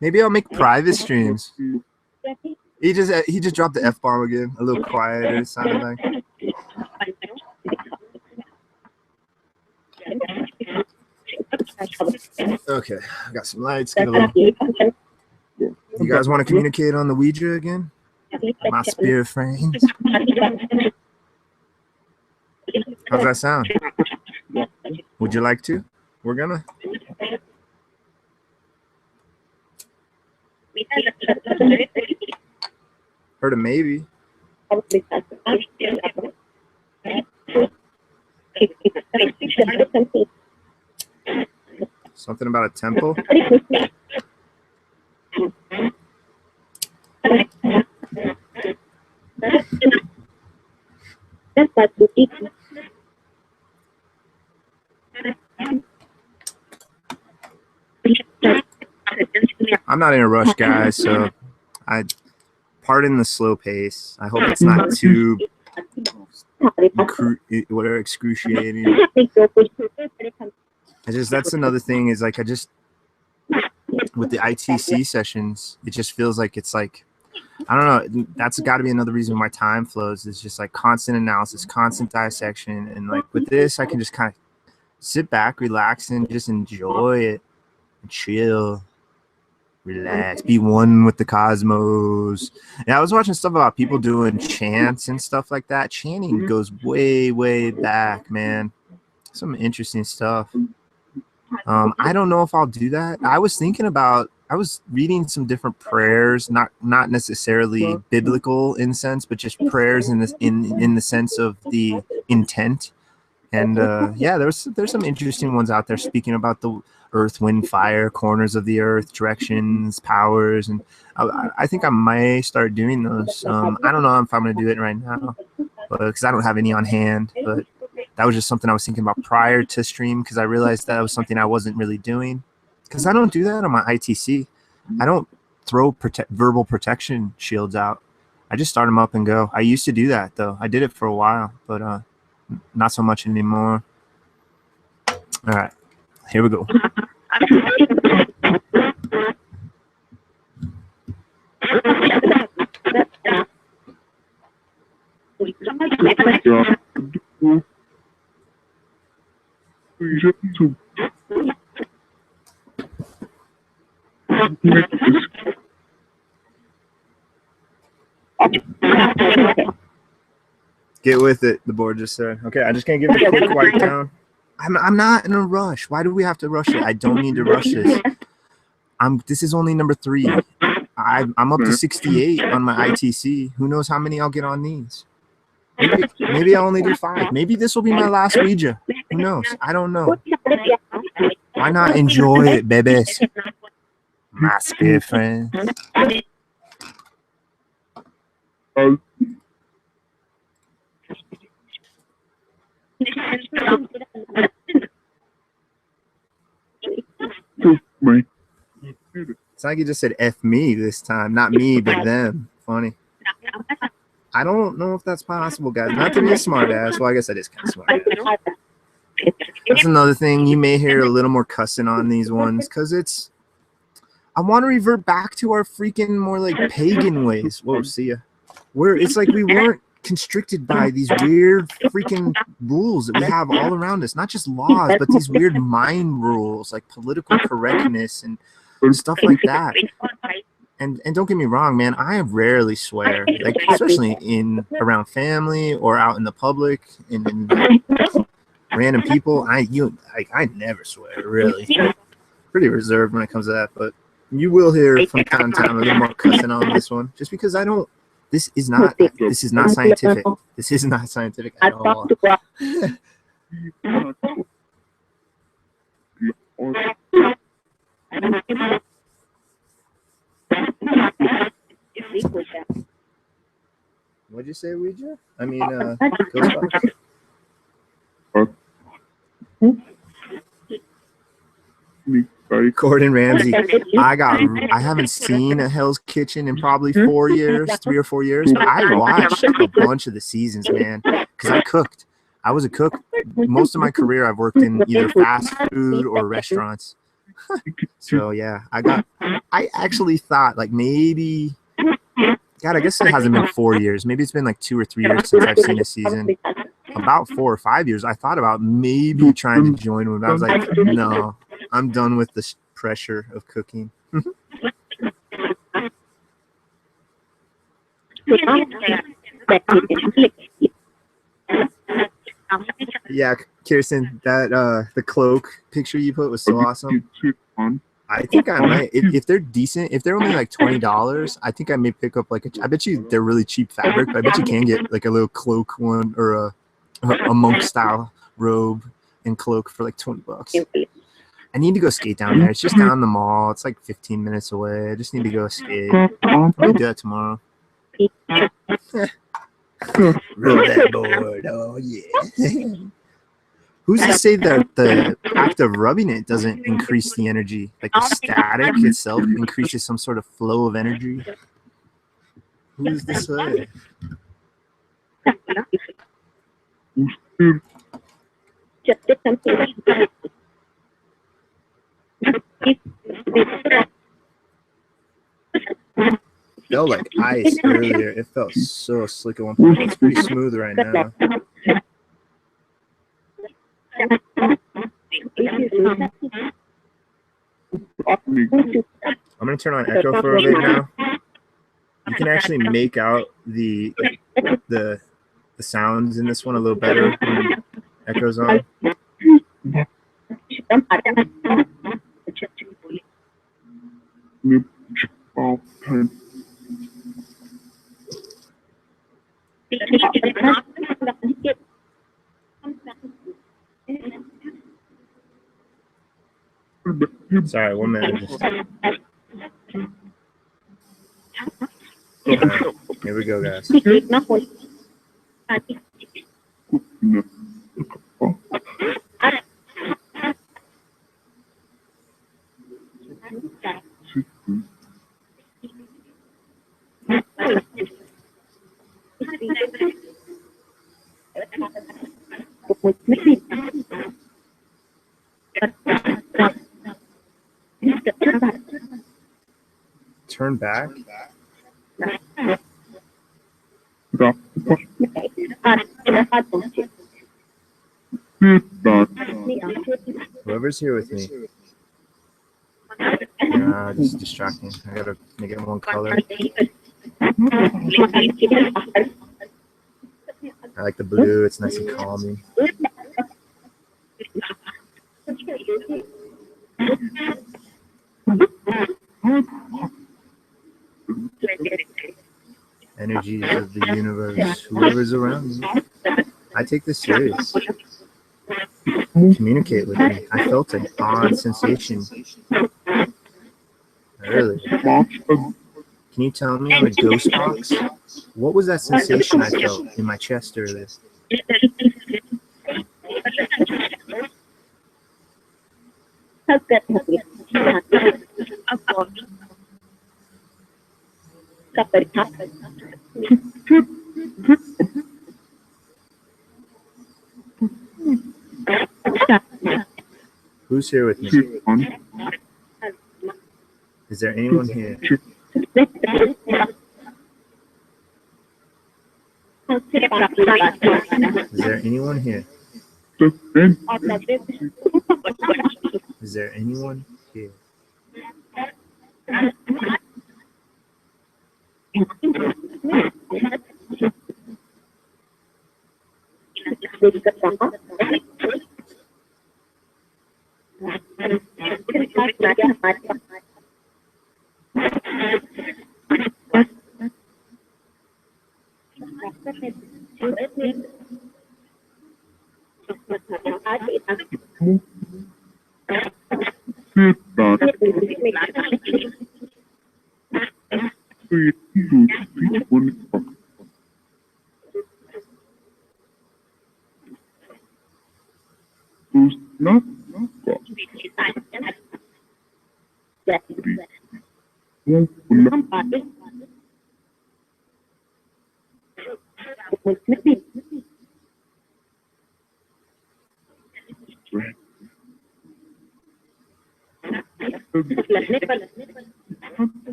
Maybe I'll make private streams. He just dropped the F-bomb again. A little quieter, it sounded like. Okay, I got some lights. Get a little... You guys want to communicate on the Ouija again? My spirit friends. How's that sound? Would you like to? We're gonna. Heard a maybe. Something about a temple. I'm not in a rush, guys, so I pardon the slow pace. I hope it's not too excruciating. That's another thing is like with the ITC sessions, it just feels like it's like, I don't know, that's got to be another reason why time flows. It's just like constant analysis, constant dissection, and like with this I can just kind of sit back, relax, and just enjoy it and chill, relax, be one with the cosmos. And I was watching stuff about people doing chants and stuff like that. Chanting goes way back, man. Some interesting stuff. I don't know if I'll do that. I was reading some different prayers, not necessarily biblical in sense, but just prayers in the sense of the intent. And yeah, there's some interesting ones out there speaking about the earth, wind, fire, corners of the earth, directions, powers, and I think I might start doing those. I don't know if I'm going to do it right now, because I don't have any on hand, but that was just something I was thinking about prior to stream, because I realized that was something I wasn't really doing, because I don't do that on my ITC. I don't throw verbal protection shields out. I just start them up and go. I used to do that, though. I did it for a while, but not so much anymore. All right, here we go. Get with it, the board just said. Okay, I just can't give it a quick wipe down. I'm not in a rush. Why do we have to rush it? I don't need to rush this. This is only number 3. I'm up to 68 on my ITC. Who knows how many I'll get on these? Maybe I'll only do 5. Maybe this will be my last Ouija. Who knows? I don't know. Why not enjoy it, babies? My spirit friends. It's like you just said F me this time. Not me, but them. Funny. I don't know if that's possible, guys. Not to be a smart ass. Well, I guess that is kind of smart ass. That's another thing. You may hear a little more cussing on these ones, because I want to revert back to our freaking more like pagan ways. Whoa, see ya. Where it's like we weren't constricted by these weird freaking rules that we have all around us. Not just laws, but these weird mind rules, like political correctness and stuff like that. And don't get me wrong, man, I rarely swear, like especially around family or out in the public and random people. I never swear, really. Pretty reserved when it comes to that, but you will hear from time to time a little more cussing on this one, just because I don't. This is not scientific. This is not scientific at all. What'd you say, Ouija? I mean, Ghostbox? Gordon Ramsay. I haven't seen a Hell's Kitchen in probably 4 years, 3 or 4 years, but I watched a bunch of the seasons, man, because I cooked. I was a cook. Most of my career, I've worked in either fast food or restaurants. So yeah, I actually thought like maybe, God, I guess it hasn't been 4 years. Maybe it's been like 2 or 3 years since I've seen a season. About 4 or 5 years, I thought about maybe trying to join one, but I was like, no, I'm done with the pressure of cooking. Yeah, Kirsten, that the cloak picture you put was so awesome. I think I might, if they're decent, if they're only like $20, I think I may pick up like I bet you they're really cheap fabric, but I bet you can get like a little cloak one or a monk style robe and cloak for like $20. I need to go skate down there. It's just down the mall. It's like 15 minutes away. I just need to go skate. I'll do that tomorrow. Roll that board. Oh yeah. Who's to say that the act of rubbing it doesn't increase the energy? Like the static itself increases some sort of flow of energy? Who's to say? Felt like ice earlier. It felt so slick at one point. It's pretty smooth right now. I'm gonna turn on echo for a bit now. You can actually make out the sounds in this one a little better when echo's on. Sorry, 1 minute. Right, here we go, guys. Turn back? Whoever's here with me. Nah, this is distracting. I gotta make it one color. I like the blue, it's nice and calming. Energies of the universe, whoever's around me. I take this serious. Communicate with me. I felt an odd sensation. Really? Can you tell me on a ghost box? What was that sensation I felt in my chest earlier? Who's here with me? Is there anyone here? Is there anyone here? Is there anyone here?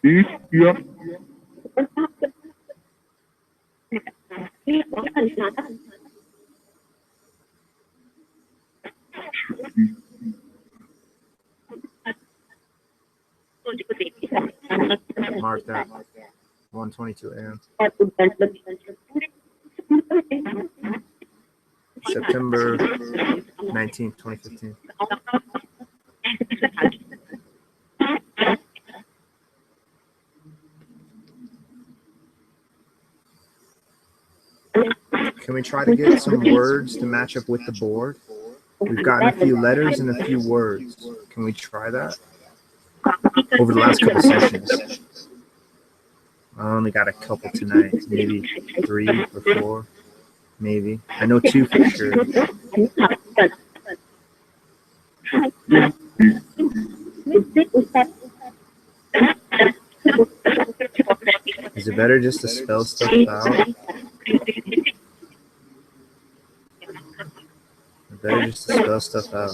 Iya. Mark that. 1:22 a.m. September 19th, 2015. Can we try to get some words to match up with the board? We've gotten a few letters and a few words. Can we try that? Over the last couple sessions. I only got a couple tonight. Maybe 3 or 4. Maybe. I know 2 for sure. Is it better just to spell stuff out? Better just to spell stuff out.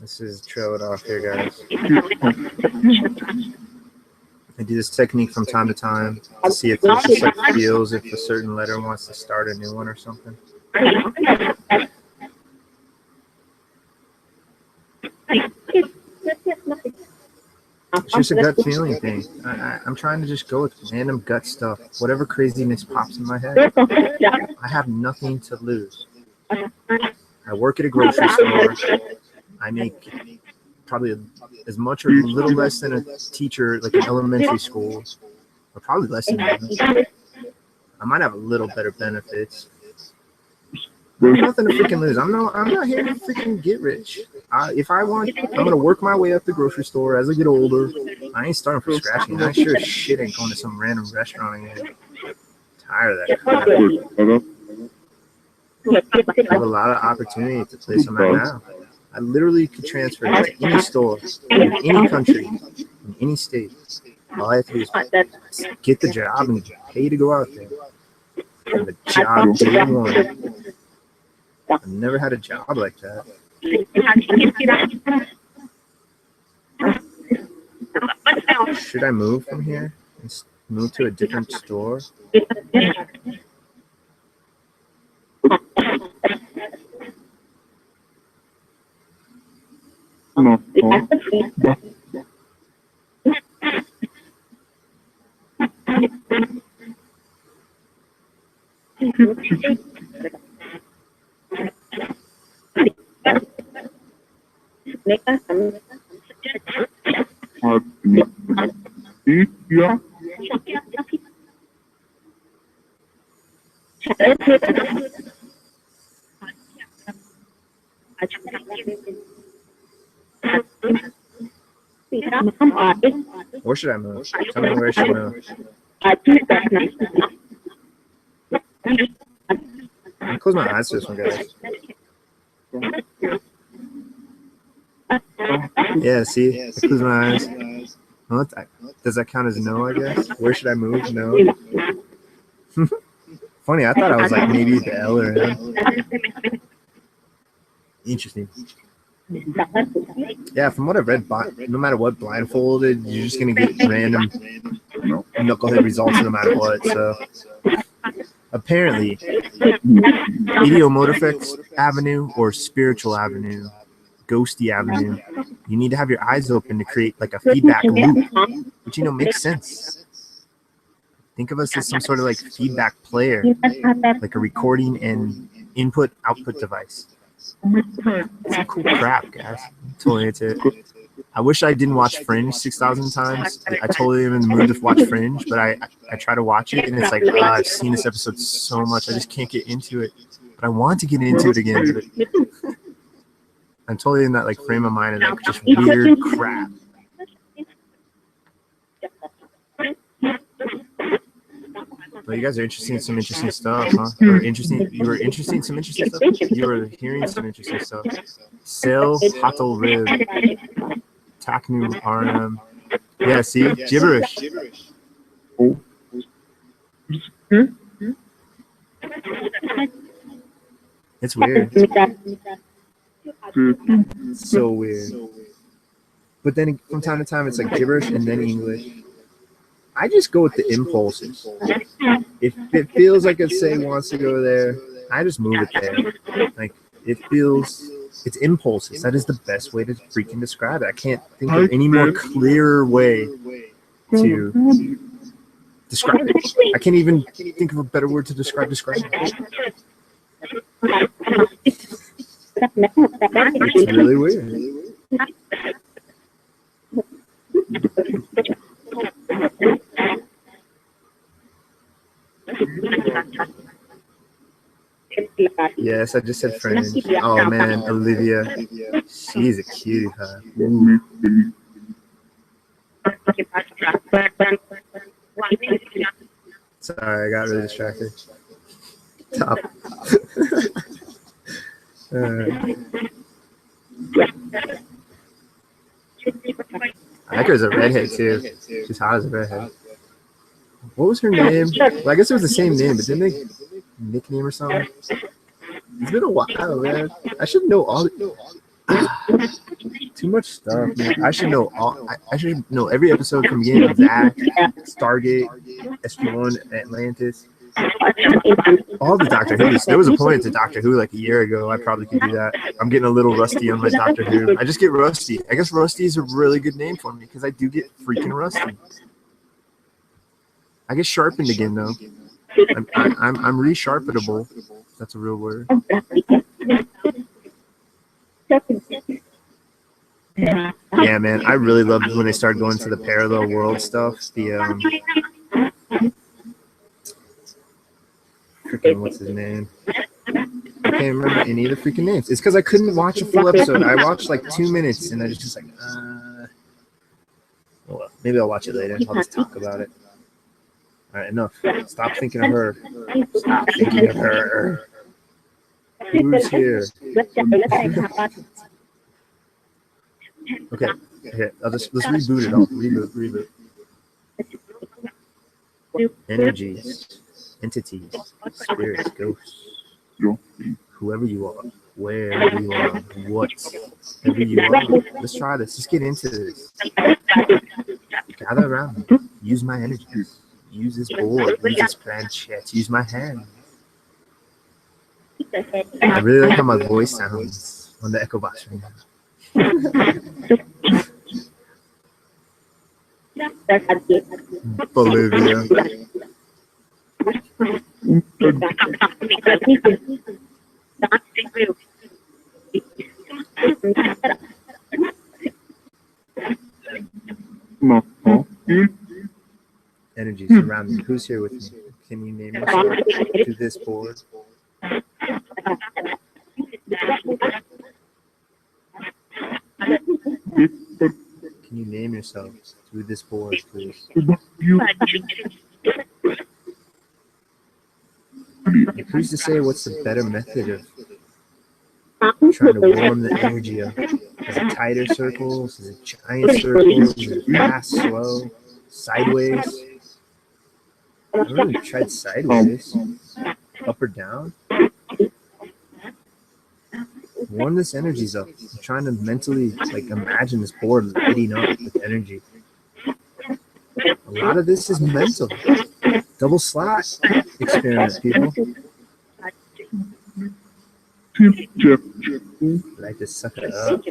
This is trail it off here, guys. I do this technique from time to time to see if it just like feels if a certain letter wants to start a new one or something. It's just a gut feeling thing. I'm trying to just go with random gut stuff. Whatever craziness pops in my head. I have nothing to lose. I work at a grocery store. I make probably as much or a little less than a teacher, like in elementary school, or probably less than that. I might have a little better benefits. There's nothing to freaking lose. I'm not here to freaking get rich. If I want, I'm gonna work my way up the grocery store as I get older. I ain't starting from scratch. And I sure as shit ain't going to some random restaurant again. Tired of that crap. I have a lot of opportunity to place I'm at now. I literally could transfer to any store, in any country, in any state. All I have to do is get the job and pay to go out there. And the job day one. I've never had a job like that. Should I move from here and move to a different store? No. Iya. Where should I move? Tell me where I should move. I'm close my eyes to this one, guys. Yeah, see? I close my eyes. Well, does that count as no, I guess? Where should I move? No. Funny, I thought I was like maybe the L or M. Interesting. Yeah, from what I've read, no matter what, blindfolded, you're just gonna get random knucklehead results no matter what. So apparently, idiomotific avenue or spiritual avenue, ghosty avenue, you need to have your eyes open to create like a feedback loop, which makes sense. Think of us as some sort of like feedback player, like a recording and input-output device. It's some cool crap, guys. I'm totally into it. I wish I didn't watch Fringe 6,000 times. I totally am in the mood to watch Fringe, but I try to watch it, and it's like, I've seen this episode so much, I just can't get into it. But I want to get into it again. But I'm totally in that like frame of mind of like just weird crap. Well, you guys are interested in some interesting stuff, huh? You were interested in some interesting stuff? You were hearing some interesting stuff. Sel, Hatal Rib, Taknu, RM. Yeah, see? Gibberish. It's weird. It's so weird. But then from time to time, it's like gibberish and then English. I just go with the impulses. If it feels like it wants to go there, I just move it there. Like it's impulses. That is the best way to freaking describe it. I can't think of any more clearer way to describe it. I can't even think of a better word to describe it. It's really weird. Yes, I just said Fringe. Oh man, Olivia. She's a cutie, huh? Sorry, I got really distracted. Top. Hacker's a redhead too. She's hot as a redhead. What was her name? Well, I guess it was the same name, but didn't they nickname or something? It's been a while, man. I should know all. Too much stuff, man. I should know all. I should know every episode from beginning of Zach, Stargate, SG1, Atlantis. All the Doctor Who's. There was a point to Doctor Who like a year ago. I probably could do that. I'm getting a little rusty on my Doctor Who. I just get rusty. I guess rusty is a really good name for me because I do get freaking rusty. I get sharpened again though. I'm resharpenable. If that's a real word. Yeah, man. I really loved when they started going to the parallel world stuff. Freaking what's his name? I can't remember any of the freaking names. It's because I couldn't watch a full episode. I watched like 2 minutes and I just like, well, maybe I'll watch it later. I'll just talk about it. All right, enough. Stop thinking of her. Stop thinking of her. Who's here? Okay. Let's reboot it all. Reboot. Energies, entities, spirits, ghosts, whoever you are, wherever you are, whatever you are. Let's try this. Let's get into this. Gather around me. Use my energies. Use this board. Use this planchette. Use my hand. I really like how my voice sounds on the Echovox right now. Bolivia. Energies around me. Who's here with me? Can you name yourself to this board? Can you name yourself through this board, please? Who's to say what's the better method of trying to warm the energy up? Is it tighter circles? Is it giant circles? Is it fast, slow, sideways? I'm going to tread sideways, up or down. Warm this energy's up. I'm trying to mentally like imagine this board lighting up with energy. A lot of this is mental. Double slot experiment, people. Like to suck it up.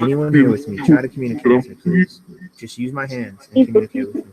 Anyone here with me, try to communicate with me, please. Just use my hands and communicate with me.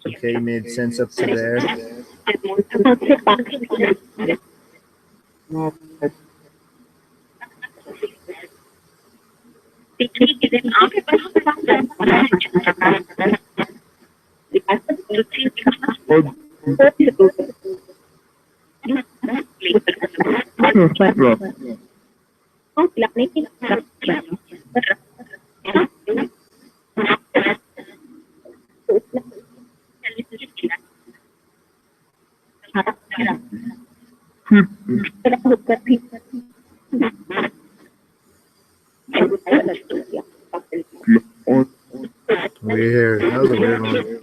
Okay, made sense up to there. Weird. That was a weird one.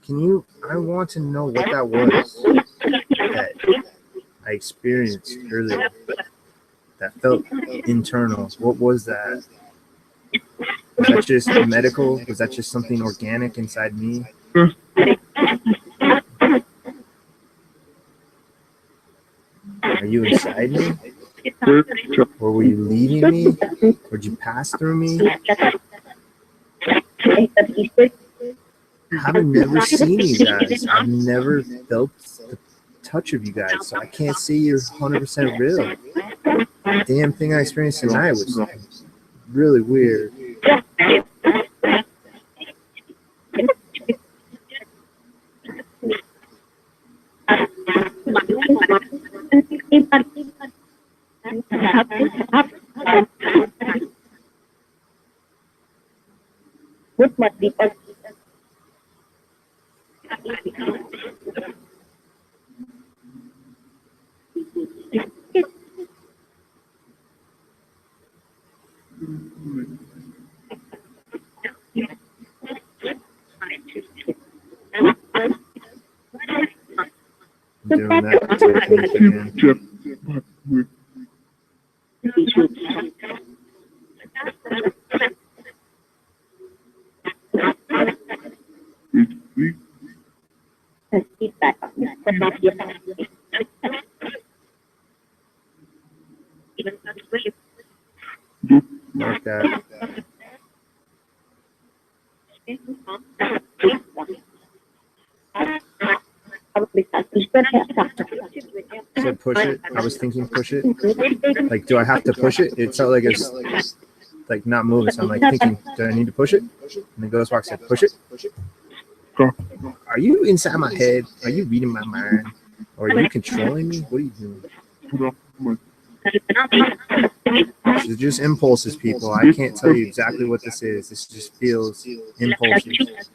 Can you? I want to know what that was that I experienced earlier. That felt internal. What was that? Was that just medical? Was that just something organic inside me? Are you inside me? Or were you leaving me? Or did you pass through me? I haven't never seen you guys. I've never felt the touch of you guys, so I can't say you're 100% real. The damn thing I experienced tonight was really weird. I'm doing that technique again. Mark that. Said push it. I was thinking push it. Like, do I have to push it? It felt like it's like not moving. So I'm like thinking, do I need to push it? And then Ghostbox said, push it. Are you inside my head? Are you reading my mind? Or are you controlling me? What are you doing? It's just impulses, people. I can't tell you exactly what this is. This just feels impulses.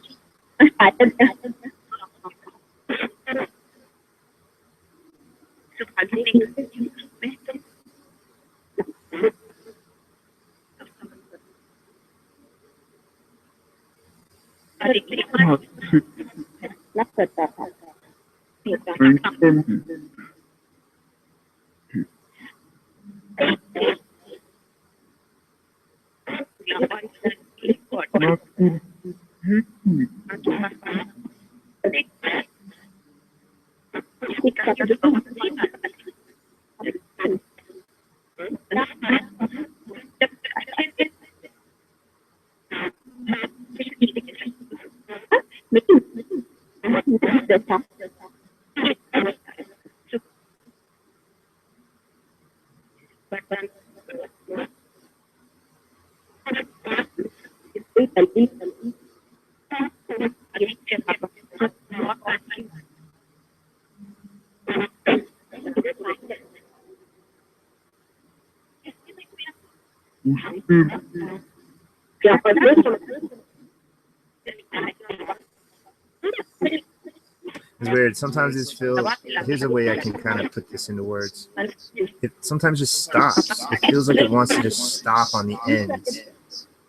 It's weird. Sometimes it feels. Here's a way I can kind of put this into words. It sometimes just stops. It feels like it wants to just stop on the ends.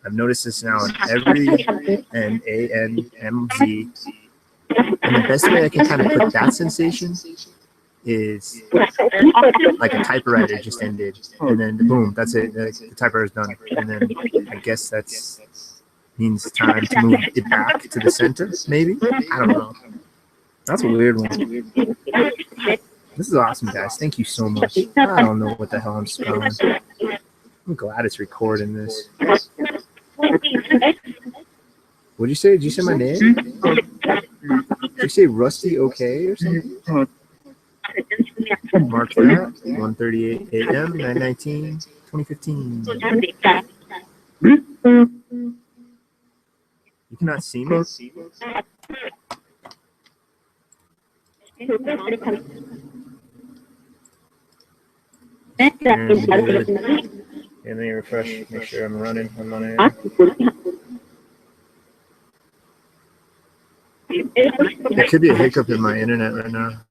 I've noticed this now in every N, A, N, M, Z. And the best way I can kind of put that sensation is like a typewriter just ended, and then boom, that's it. The typewriter's done, and then I guess that's means time to move it back to the center. Maybe, I don't know. That's a weird one. This is awesome, guys. Thank you so much. I don't know what the hell I'm spelling. I'm glad it's recording this. What'd you say? Did you say my name? Did you say Rusty OK or something? Mark that. 1:38 a.m. 9/19/2015. You cannot see me? Yeah, let me refresh, make sure I'm running. I'm on air. There could be a hiccup in my internet right now.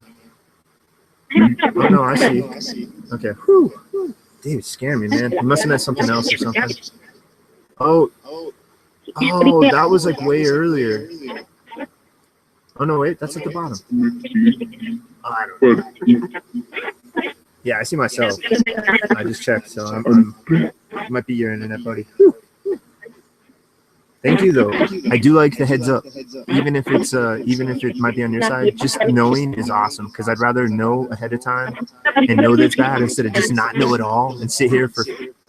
Oh no, I see. Okay. Whew. Dude, scared me, man. You must have meant something else or something. Oh, that was like way earlier. Oh no, wait, that's at the bottom. Oh, I don't know. Yeah, I see myself. I just checked, so I'm might be your internet, buddy. Whew. Thank you, though. I do like the heads up, even if it might be on your side. Just knowing is awesome because I'd rather know ahead of time and know that it's bad instead of just not know at all and sit here for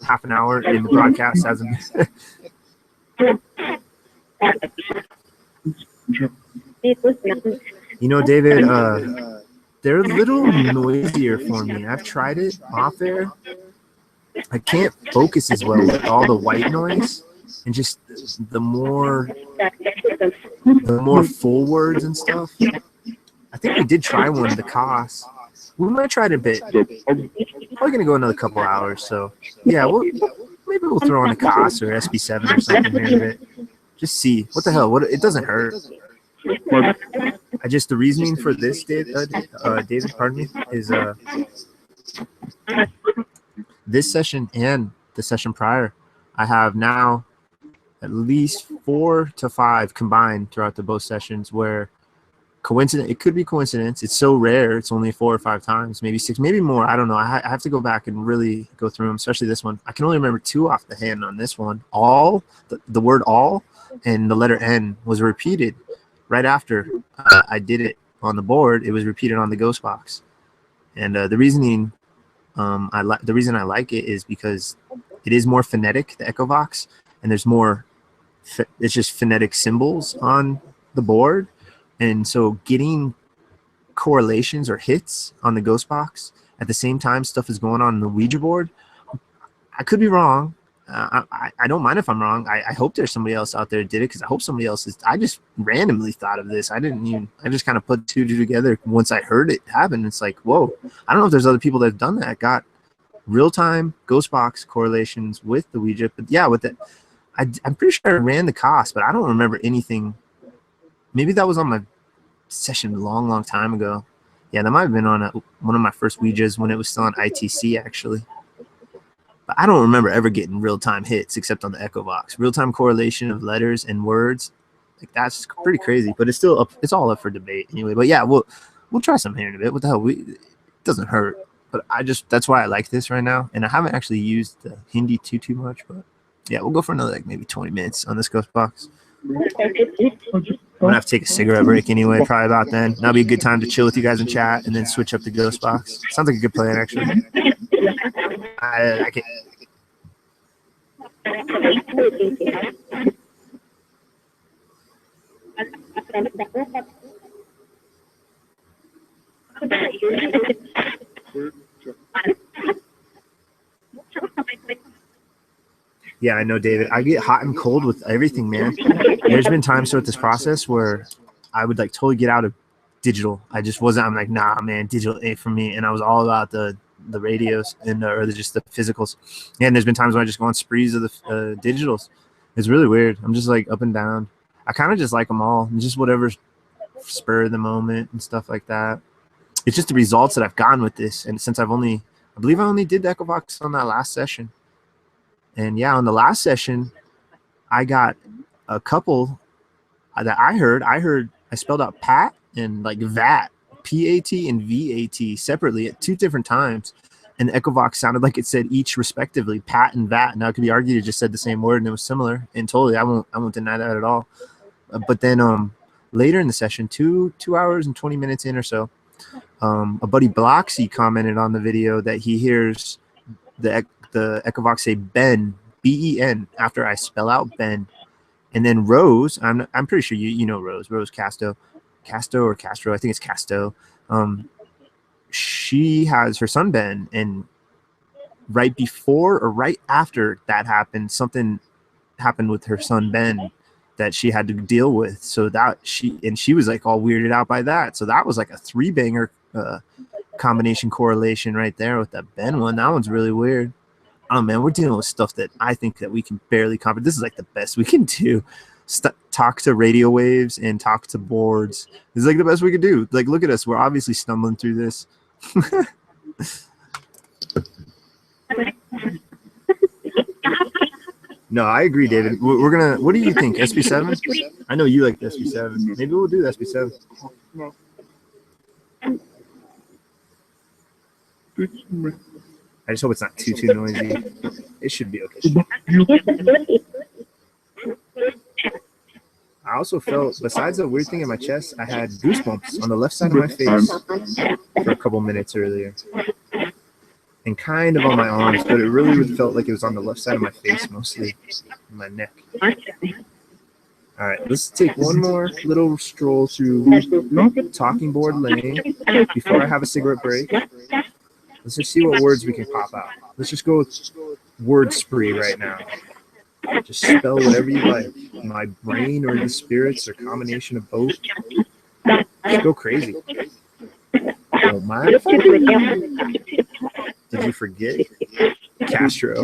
half an hour in the broadcast as You know, David, they're a little noisier for me. I've tried it off air. I can't focus as well with all the white noise. And just the more full words and stuff. I think we did try one, the COS. We might try it a bit. Probably gonna go another couple hours. So yeah, maybe we'll throw on a COS or SB7 or something here in a bit. Just see what the hell. It doesn't hurt. The reasoning for this, David, pardon me, is this session and the session prior, I have now at least 4 to 5 combined throughout the both sessions where coincidence, it could be coincidence. It's so rare. It's only 4 or 5 times, maybe 6, maybe more. I don't know. I have to go back and really go through them, especially this one. I can only remember 2 off the hand on this one. All, the word all and the letter N was repeated right after I did it on the board. It was repeated on the ghost box. And the reasoning, the reason I like it is because it is more phonetic, the Echovox, and there's more, it's just phonetic symbols on the board. And so getting correlations or hits on the ghost box at the same time stuff is going on the Ouija board, I could be wrong. I don't mind if I'm wrong. I hope there's somebody else out there that did it, because I hope somebody else is. I just randomly thought of this. I just kind of put 2 together once I heard it happen. It's like, whoa. I don't know if there's other people that have done that, got real-time ghost box correlations with the Ouija. But yeah, with it, I'm pretty sure I ran the COS, but I don't remember anything. Maybe that was on my session a long time ago. Yeah, that might have been on one of my first Ouijas when it was still on ITC, actually. But I don't remember ever getting real-time hits except on the Echovox. Real-time correlation of letters and words, like that's pretty crazy. But it's still up. It's all up for debate anyway. But yeah, we'll try something here in a bit. What the hell? It doesn't hurt. But that's why I like this right now. And I haven't actually used the Hindi too much. But yeah, we'll go for another like maybe 20 minutes on this ghost box. I'm gonna have to take a cigarette break anyway, probably about then. That'll be a good time to chill with you guys in chat and then switch up the ghost box. Sounds like a good plan, actually. I can. Yeah, I know, David. I get hot and cold with everything, man. There's been times throughout this process where I would like totally get out of digital. I just wasn't. I'm like, nah, man, digital ain't for me. And I was all about the radios and or just the physicals. Yeah, and there's been times when I just go on sprees of the digitals. It's really weird. I'm just like up and down. I kind of just like them all. Just whatever's spur of the moment and stuff like that. It's just the results that I've gotten with this. And since I believe I only did the Echovox on that last session. And yeah, on the last session, I got a couple that I heard I spelled out Pat and like VAT, P-A-T and V-A-T separately at 2 different times. And Echovox sounded like it said each respectively, Pat and VAT. Now it could be argued it just said the same word and it was similar. And totally, I won't deny that at all. But then later in the session, 2 hours and 20 minutes in or so, a buddy Bloxy commented on the video that he hears the Echovox say Ben, B-E-N, after I spell out Ben. And then Rose, I'm pretty sure you know Rose Castro or Castro, I think it's Casto. She has her son Ben, and right before or right after that happened, something happened with her son Ben that she had to deal with. So that she was like all weirded out by that. So that was like a 3-banger combination correlation right there with that Ben one. That one's really weird. Oh man, we're dealing with stuff that I think that we can barely comprehend. This is like the best we can do. Talk to radio waves and talk to boards. This is like the best we could do. Like, look at us. We're obviously stumbling through this. No, I agree, David. We're gonna. What do you think? SB7? I know you like the SB7. Maybe we'll do the SB7. I just hope it's not too noisy. It should be okay. I also felt, besides the weird thing in my chest, I had goosebumps on the left side of my face for a couple minutes earlier. And kind of on my arms, but it really felt like it was on the left side of my face, mostly my neck. All right, let's take one more little stroll through Talking Board Lane before I have a cigarette break. Let's just see what words we can pop out. Let's just go with word spree right now. Just spell whatever you like. My brain or the spirits or combination of both. Just go crazy. Oh my! Did you forget? Castro.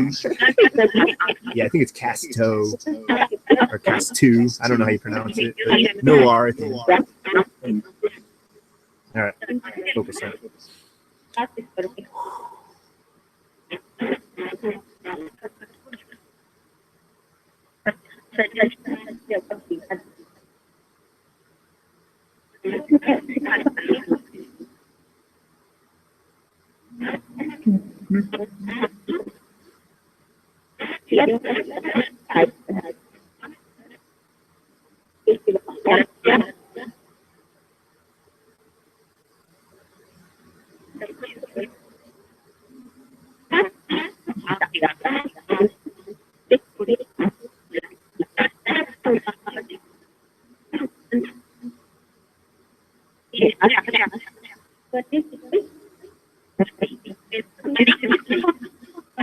Yeah, I think it's Casto or Castu. I don't know how you pronounce it. But no R, I think. All right, focus on it.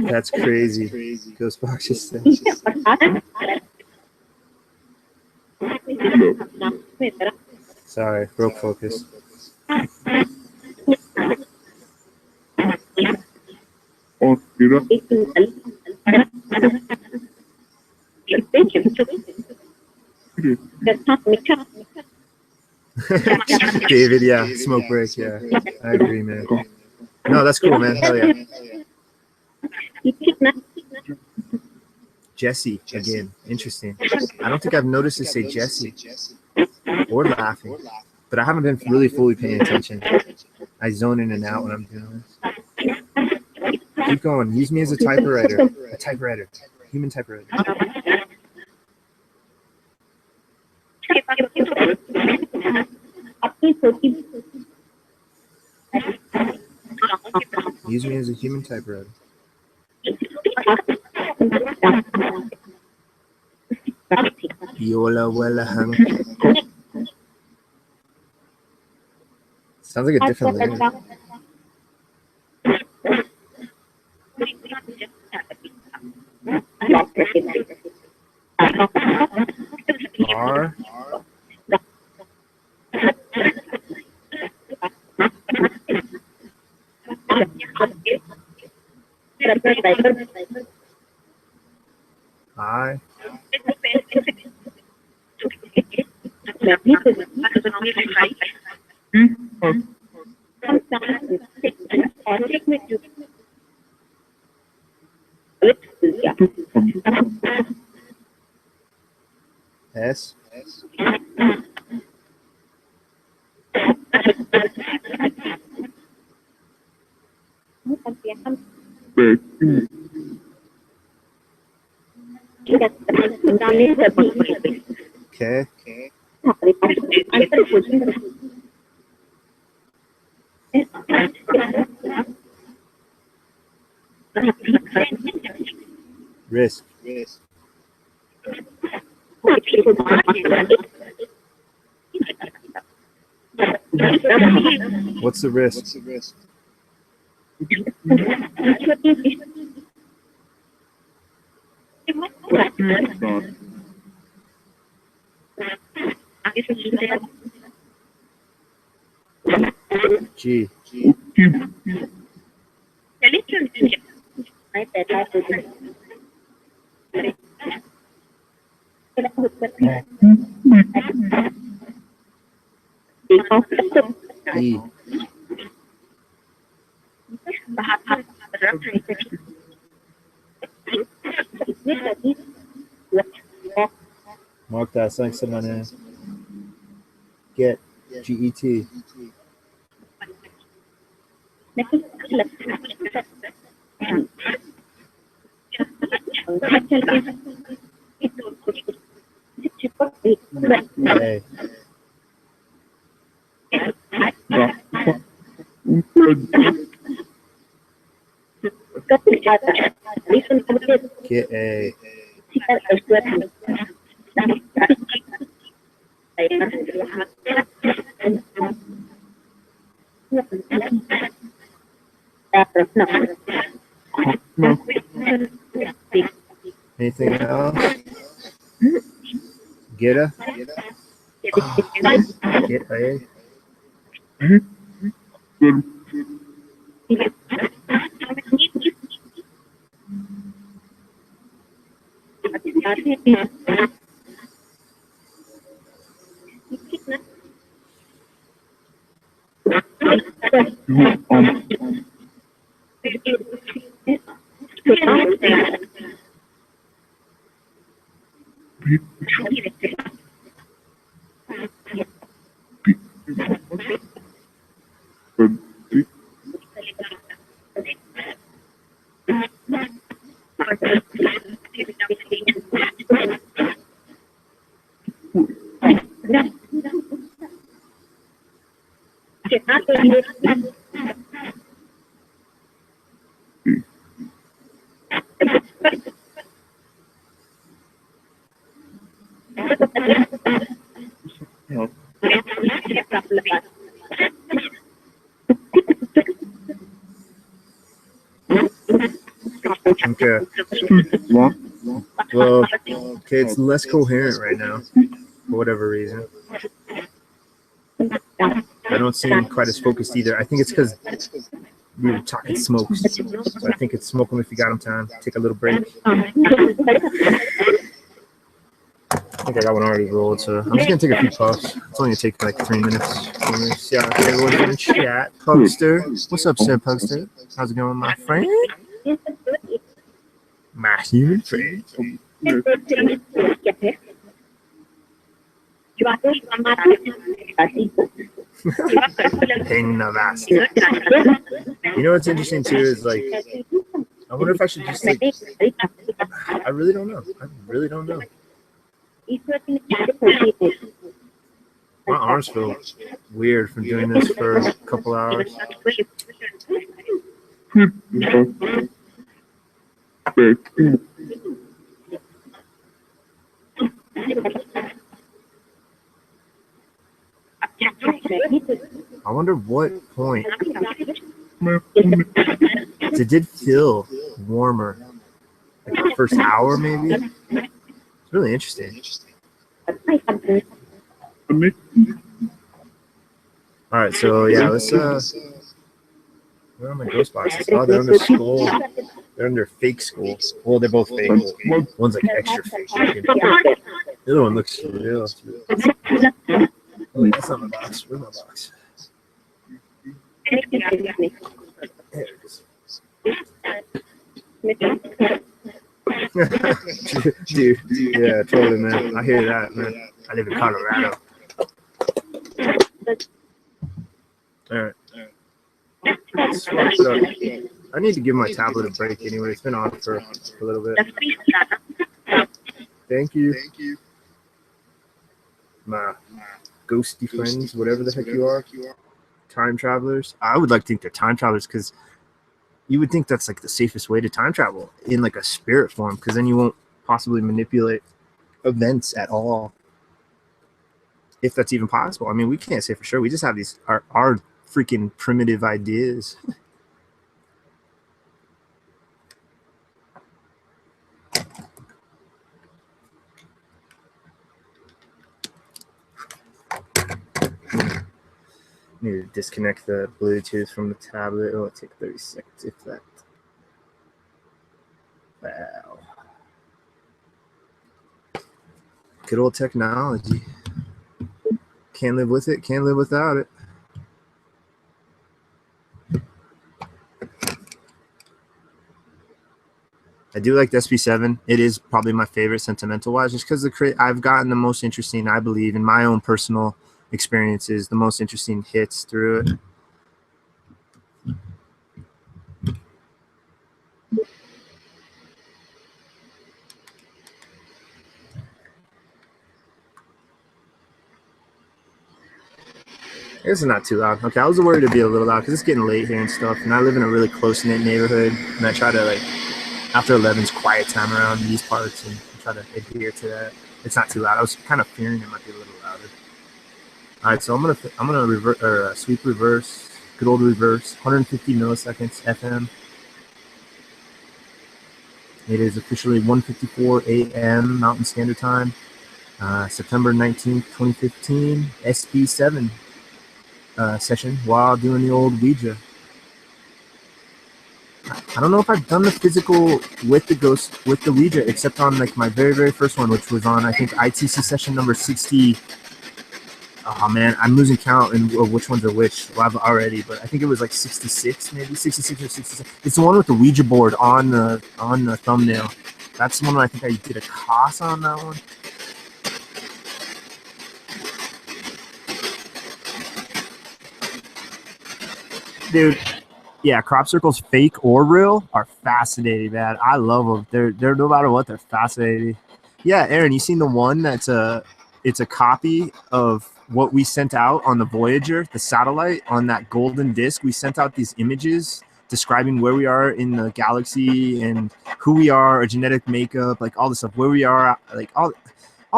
That's crazy. Ghostbox just says. Sorry, broke focus. David, yeah, smoke break, yeah. I agree, man. No, that's cool, man. Hell yeah. Jesse, again, interesting. I don't think I've noticed it say Jesse or laughing, but I haven't been really fully paying attention. I zone in and out when I'm doing this. Keep going. Use me as a typewriter. A typewriter. Human typewriter. Use me as a human typewriter. Yola wella hung. Sounds like a different language. R. I. แบบนี้คือมันจะน้องใคร S. Okay. Risk. What's the risk? G. E. Mark that. Thanks to my name. Get. G-E-T. A. Get A. Anything else? Get a? Get A? Okay. Well, okay, it's less coherent right now, for whatever reason. I don't seem quite as focused either. I think it's because we were talking smokes. So I think it's smoke them if you got them time. Take a little break. I think I got one already rolled, so I'm just gonna take a few puffs. It's only gonna take like 3 minutes. See how everyone's in the chat. Pugster, what's up, sir? Pugster, how's it going, my friend? My human friend. You know what's interesting too is like, I wonder if I should just like, I really don't know. I really don't know. My arms feel weird from doing this for a couple hours. I wonder what point. It did feel warmer, like the first hour maybe. It's really interesting. All right, so yeah, let's where are my ghost boxes? Oh, they're under skull. They're under fake skull. Well, they're both fake. One's like extra fake. The other one looks real. Oh, that's not my box. Where's my box? There it is. Dude, yeah, totally, man. I hear that, man. I live in Colorado. All right. Swap it up. I need to give my tablet a break anyway. It's been on for a little bit. Thank you. My ghosty friends, whatever the heck you are. Time travelers. I would like to think they're time travelers because you would think that's like the safest way to time travel in like a spirit form, because then you won't possibly manipulate events at all, if that's even possible. I mean, we can't say for sure. We just have these our freaking primitive ideas. Need to disconnect the Bluetooth from the tablet. It'll take 30 seconds, if that. Wow. Good old technology. Can't live with it, can't live without it. I do like the SP7. It is probably my favorite sentimental-wise, just because I've gotten the most interesting, I believe, in my own personal experiences, the most interesting hits through it. This is not too loud. Okay, I was worried it'd be a little loud because it's getting late here and stuff, and I live in a really close-knit neighborhood, and I try to, like, after 11's quiet time around these parts, and try to adhere to that. It's not too loud. I was kind of fearing it might be a little louder. All right, so I'm gonna revert sweep reverse, good old reverse, 150 milliseconds FM. It is officially 1:54 a.m. Mountain Standard Time, September 19th, 2015. SB7 session while doing the old Ouija. I don't know if I've done the physical with the ghost with the Ouija, except on like my very first one, which was on I think ITC session number 60. Oh man, I'm losing count of which ones are which. Well, I've already, but I think it was like 66, maybe 66 or 67. It's the one with the Ouija board on the thumbnail. That's the one I think I did a class on that one. Dude, yeah, crop circles, fake or real, are fascinating, man. I love them. They're no matter what, they're fascinating. Yeah, Aaron, you seen the one it's a copy of what we sent out on the Voyager, the satellite, on that golden disc. We sent out these images describing where we are in the galaxy and who we are, our genetic makeup, like all this stuff, where we are, like all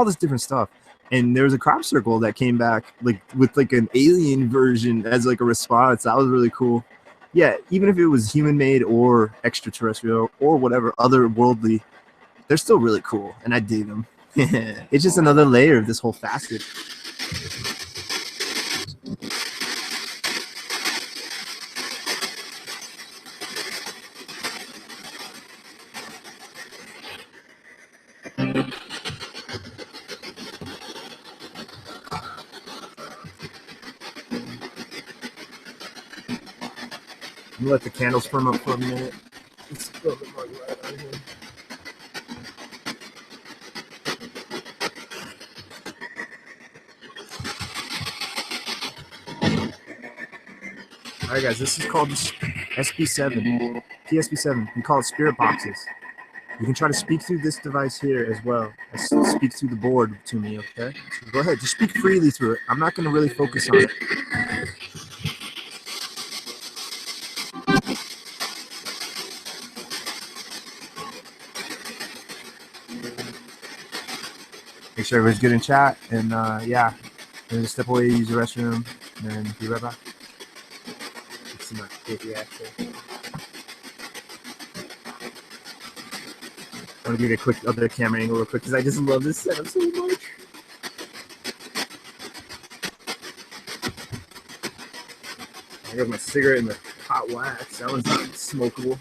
this different stuff. And there was a crop circle that came back like with like an alien version as like a response. That was really cool. Yeah, even if it was human made or extraterrestrial or whatever otherworldly, they're still really cool, and I dig them. It's just another layer of this whole facet. I'm gonna let the candles firm up for a minute. It's a little bit more light on here. All right, guys, this is called SB7, PSB7. We call it spirit boxes. You can try to speak through this device here as well. Speak through the board to me, okay? So go ahead, just speak freely through it. I'm not going to really focus on it. Make sure everybody's good in chat, and yeah, then step away, use the restroom, and then be right back. Let's see my reaction. I want to give you a quick other camera angle real quick because I just love this setup so much. I got my cigarette in the hot wax. That one's not smokable.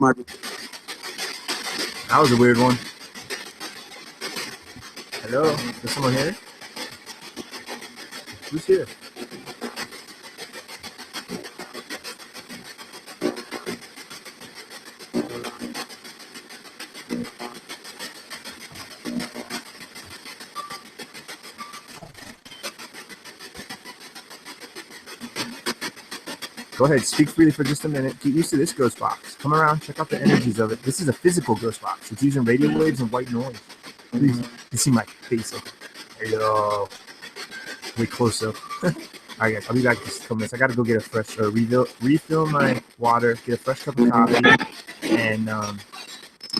That was a weird one. Hello? Is someone here? Who's here? Go ahead, speak freely for just a minute. Get used to this ghost box. Come around, check out the energies of it. This is a physical ghost box. It's using radio waves and white noise. Please, you see my face. There you go. Way close up. All right, guys, I'll be back in just a couple minutes. I got to go get a fresh, refill my water, get a fresh cup of coffee, and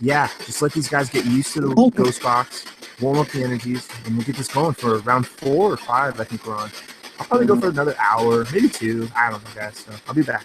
yeah, just let these guys get used to the ghost box, warm up the energies, and we'll get this going for round 4 or 5. I think we're on. I'll probably go for another hour, maybe 2. I don't know, guys. So I'll be back.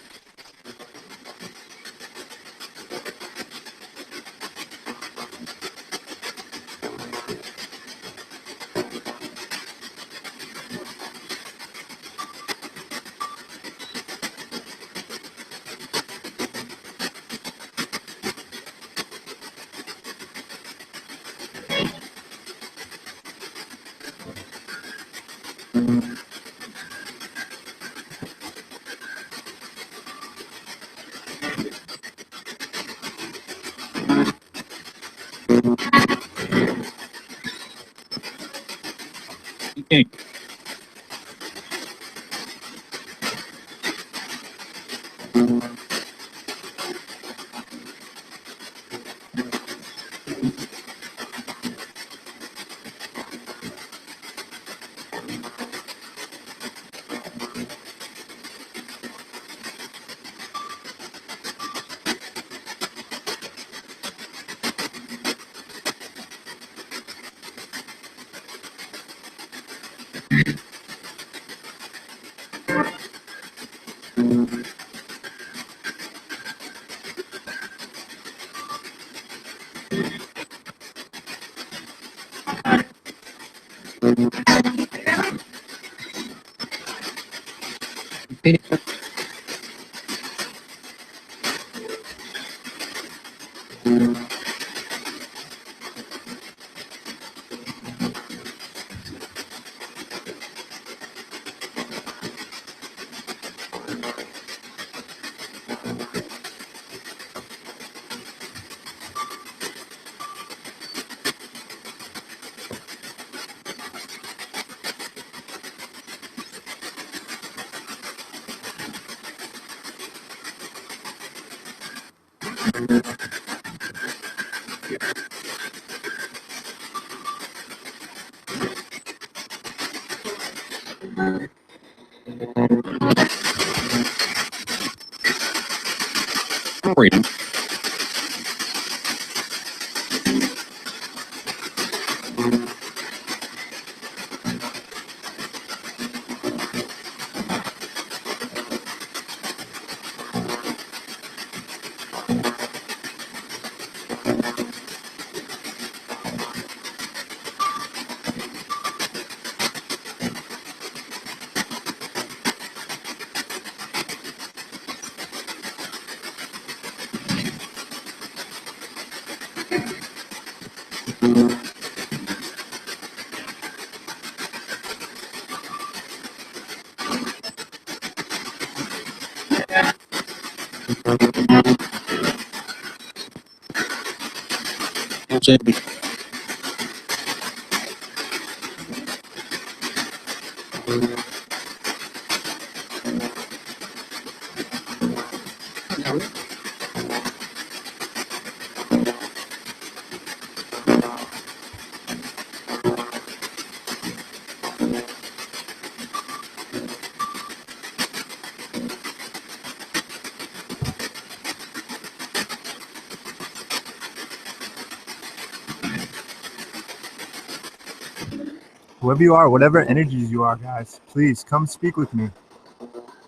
Whoever you are, whatever energies you are, guys, please come speak with me.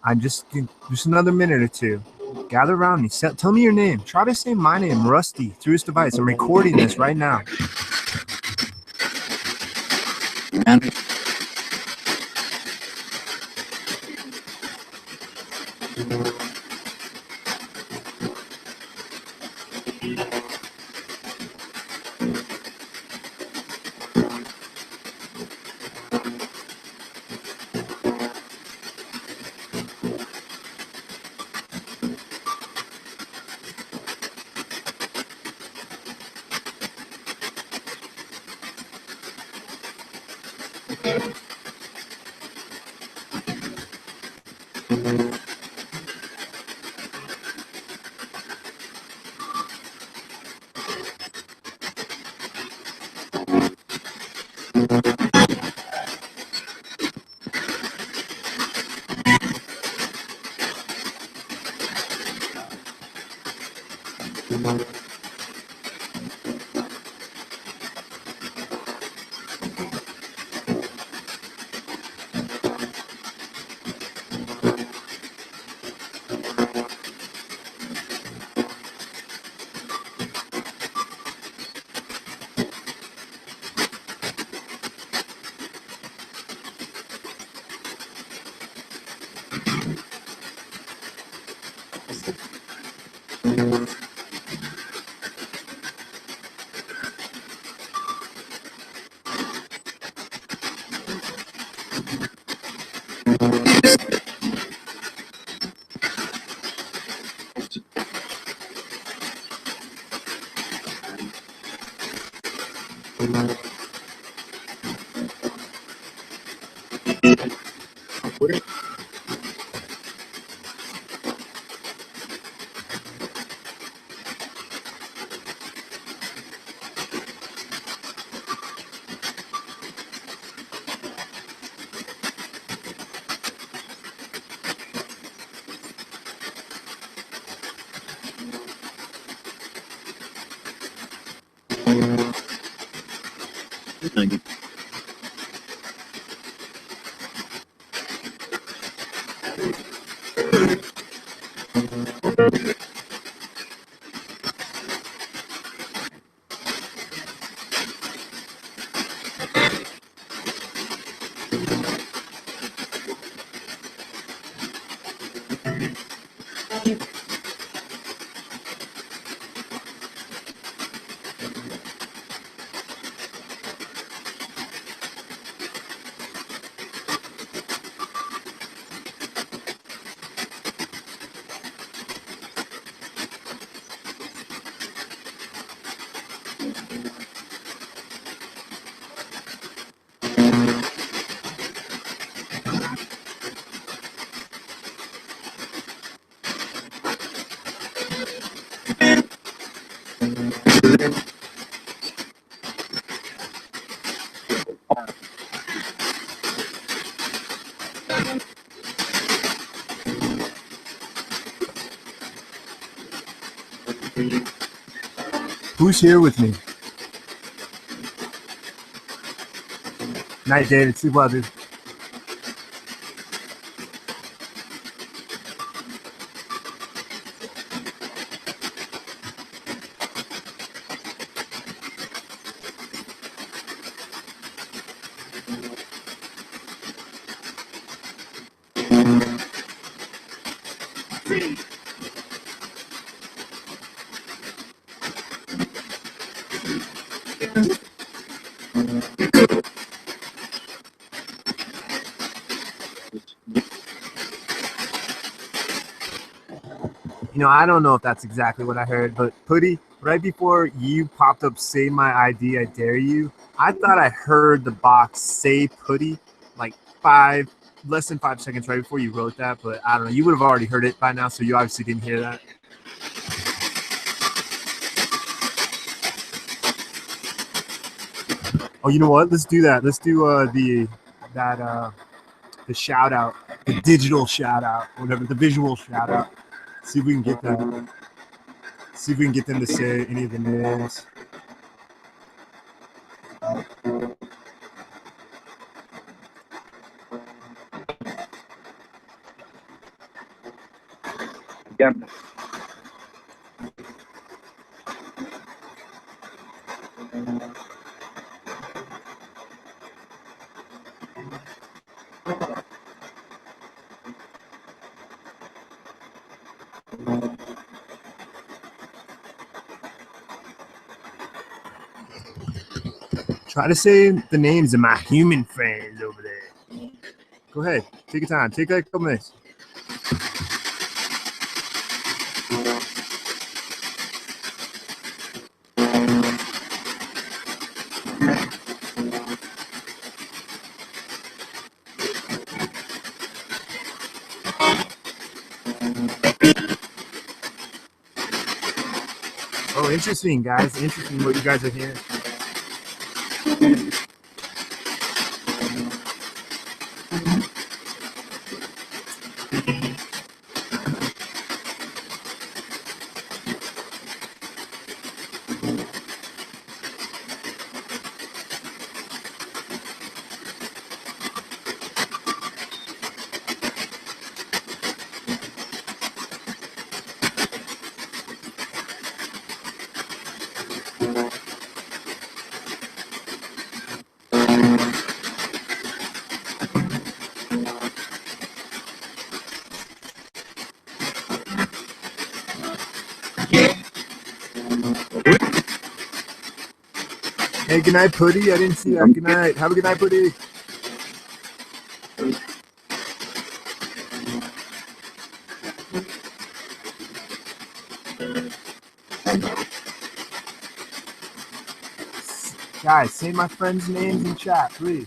I'm just another minute or 2. Gather around me. Tell me your name. Try to say my name, Rusty, through his device. I'm recording this right now. Who's here with me? Night, David. Sleep well, dude. You know, I don't know if that's exactly what I heard, but Putty, right before you popped up, say my ID, I dare you, I thought I heard the box say Putty like less than 5 seconds right before you wrote that, but I don't know. You would have already heard it by now, so you obviously didn't hear that. Oh, you know what? Let's do that. Let's do the shout out, the digital shout out, whatever, the visual shout out. See if we can get that. See if we can get them to say any of the names. Yeah. Try to say the names of my human friends over there. Go ahead. Take your time. Take like a couple minutes. Oh, interesting, guys. Interesting what you guys are hearing. Hey, good night, Putty. I didn't see that. Good night. Have a good night, Putty. Guys, say my friends' names in chat, please.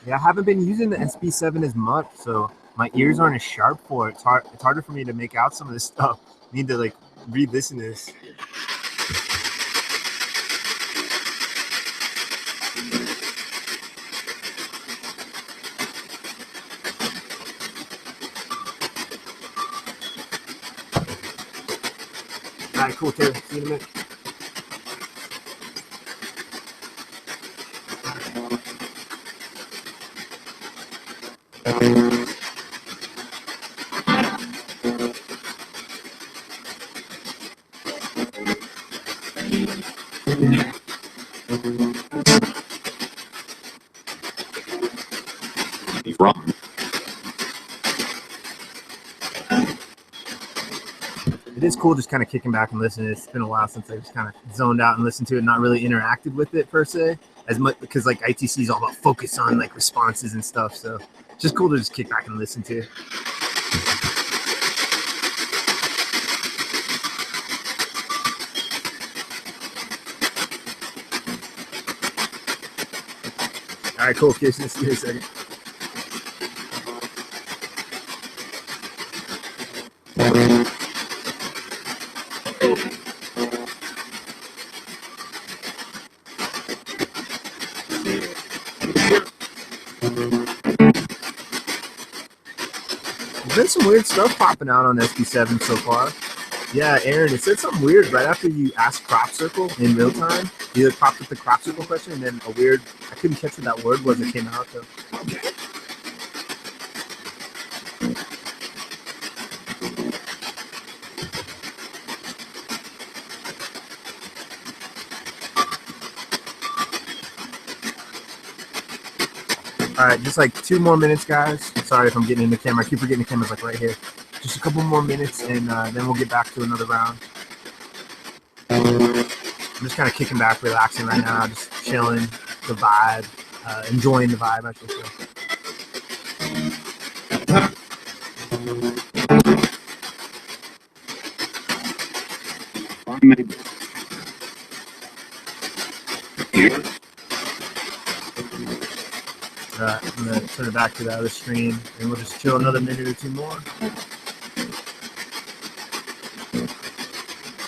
Yeah, I haven't been using the SB7 as much, so my ears aren't as sharp for it. It's harder for me to make out some of this stuff. I need to like re-listen to this. All right, cool, Taylor. See you in a minute. Wrong. It is cool just kind of kicking back and listening. It's been a while since I just kind of zoned out and listened to it, not really interacted with it per se as much, because like ITC is all about focus on like responses and stuff. So it's just cool to just kick back and listen to. All right, cool. Kirsten, see you in a second. There's been some weird stuff popping out on SB7 so far. Yeah, Aaron, it said something weird right after you asked crop circle in real time. You popped up the crop circle question, and then a weird, I couldn't catch what that word was that came out though. All right, just like 2 more minutes, guys. Sorry if I'm getting in the camera. I keep forgetting the camera's like right here. Just a couple more minutes, and then we'll get back to another round. I'm just kind of kicking back, relaxing right now, just chilling, the vibe, enjoying the vibe, I should say. I'm gonna turn it back to the other screen, and we'll just chill another minute or 2 more.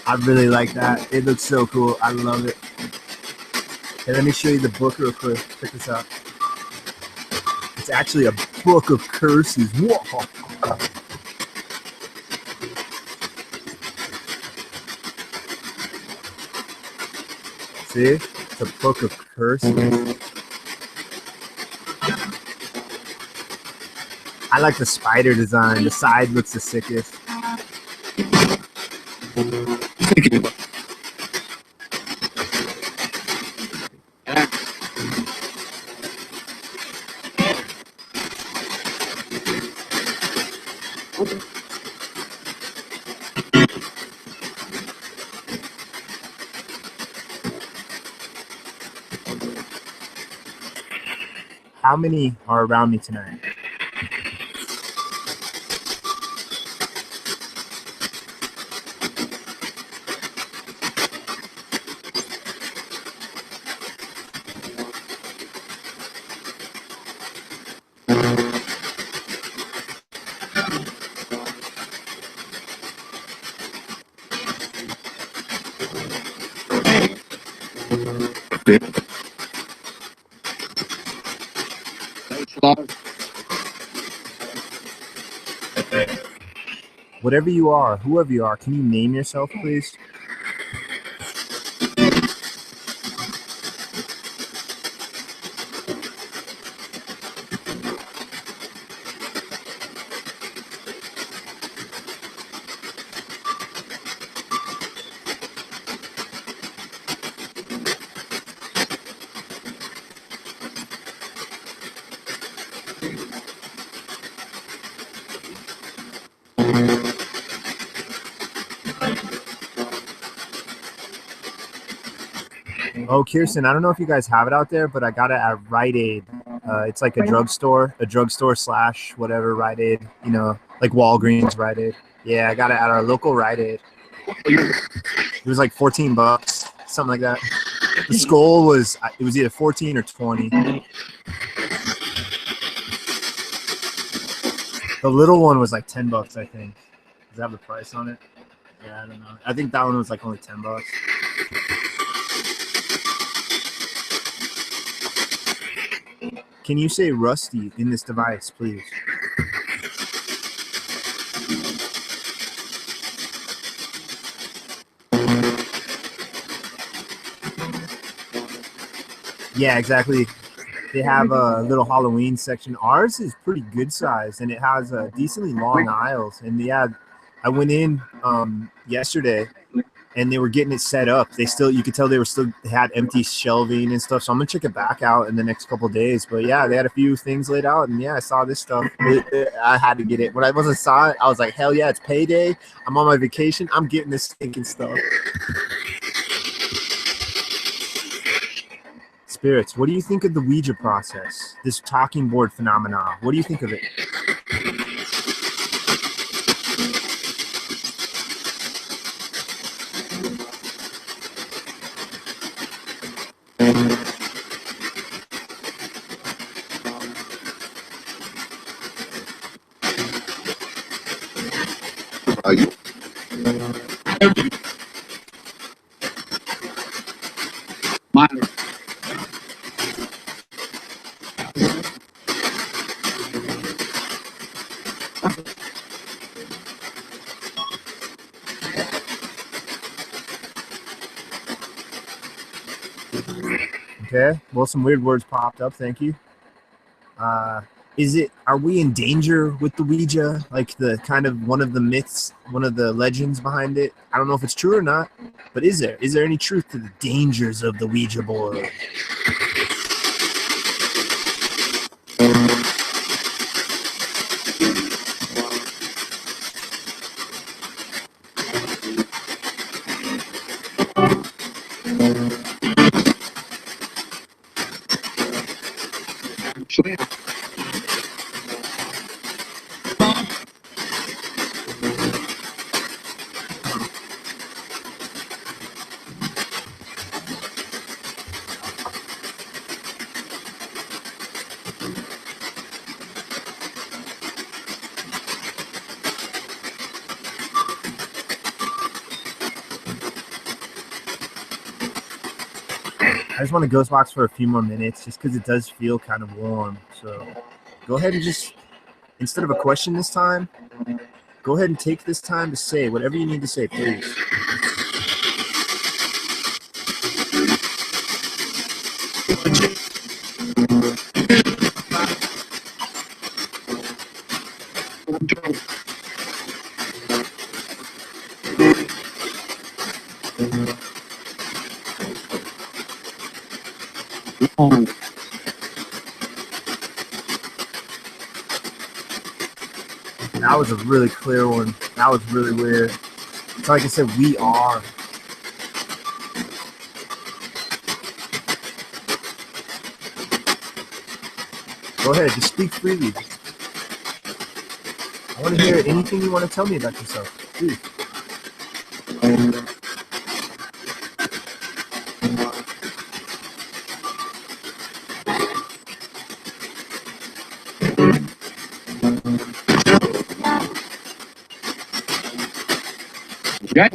I really like that. It looks so cool. I love it. Hey, let me show you the book real quick. Check this out. It's actually a book of curses. Whoa. See? It's a book of curses. I like the spider design. The side looks the sickest. How many are around me tonight? Whatever you are, whoever you are, can you name yourself, please? Oh, Kirsten, I don't know if you guys have it out there, but I got it at Rite Aid. It's like a drugstore slash whatever Rite Aid, you know, like Walgreens Rite Aid. Yeah, I got it at our local Rite Aid. It was like $14, something like that. The skull was, it was either 14 or 20. The little one was like $10, I think. Does that have the price on it? Yeah, I don't know. I think that one was like only $10. Can you say Rusty in this device, please? Yeah, exactly. They have a little Halloween section. Ours is pretty good size, and it has decently long aisles. And yeah, I went in yesterday, and they were getting it set up. You could tell they had empty shelving and stuff. So I'm gonna check it back out in the next couple of days. But yeah, they had a few things laid out, and yeah, I saw this stuff. I had to get it. When I wasn't saw it, I was like, hell yeah, it's payday. I'm on my vacation. I'm getting this stinking stuff. Spirits, what do you think of the Ouija process? This talking board phenomenon. What do you think of it? Are you? Okay. Well, some weird words popped up. Thank you. Are we in danger with the Ouija? Like the kind of one of the myths, one of the legends behind it? I don't know if it's true or not, but is there any truth to the dangers of the Ouija board? Actually, I just want to ghost box for a few more minutes just because it does feel kind of warm. So go ahead and just, instead of a question this time, go ahead and take this time to say whatever you need to say, please. That was a really clear one. That was really weird. It's like I said, we are. Go ahead, just speak freely. I want to hear anything you want to tell me about yourself, please. yeah.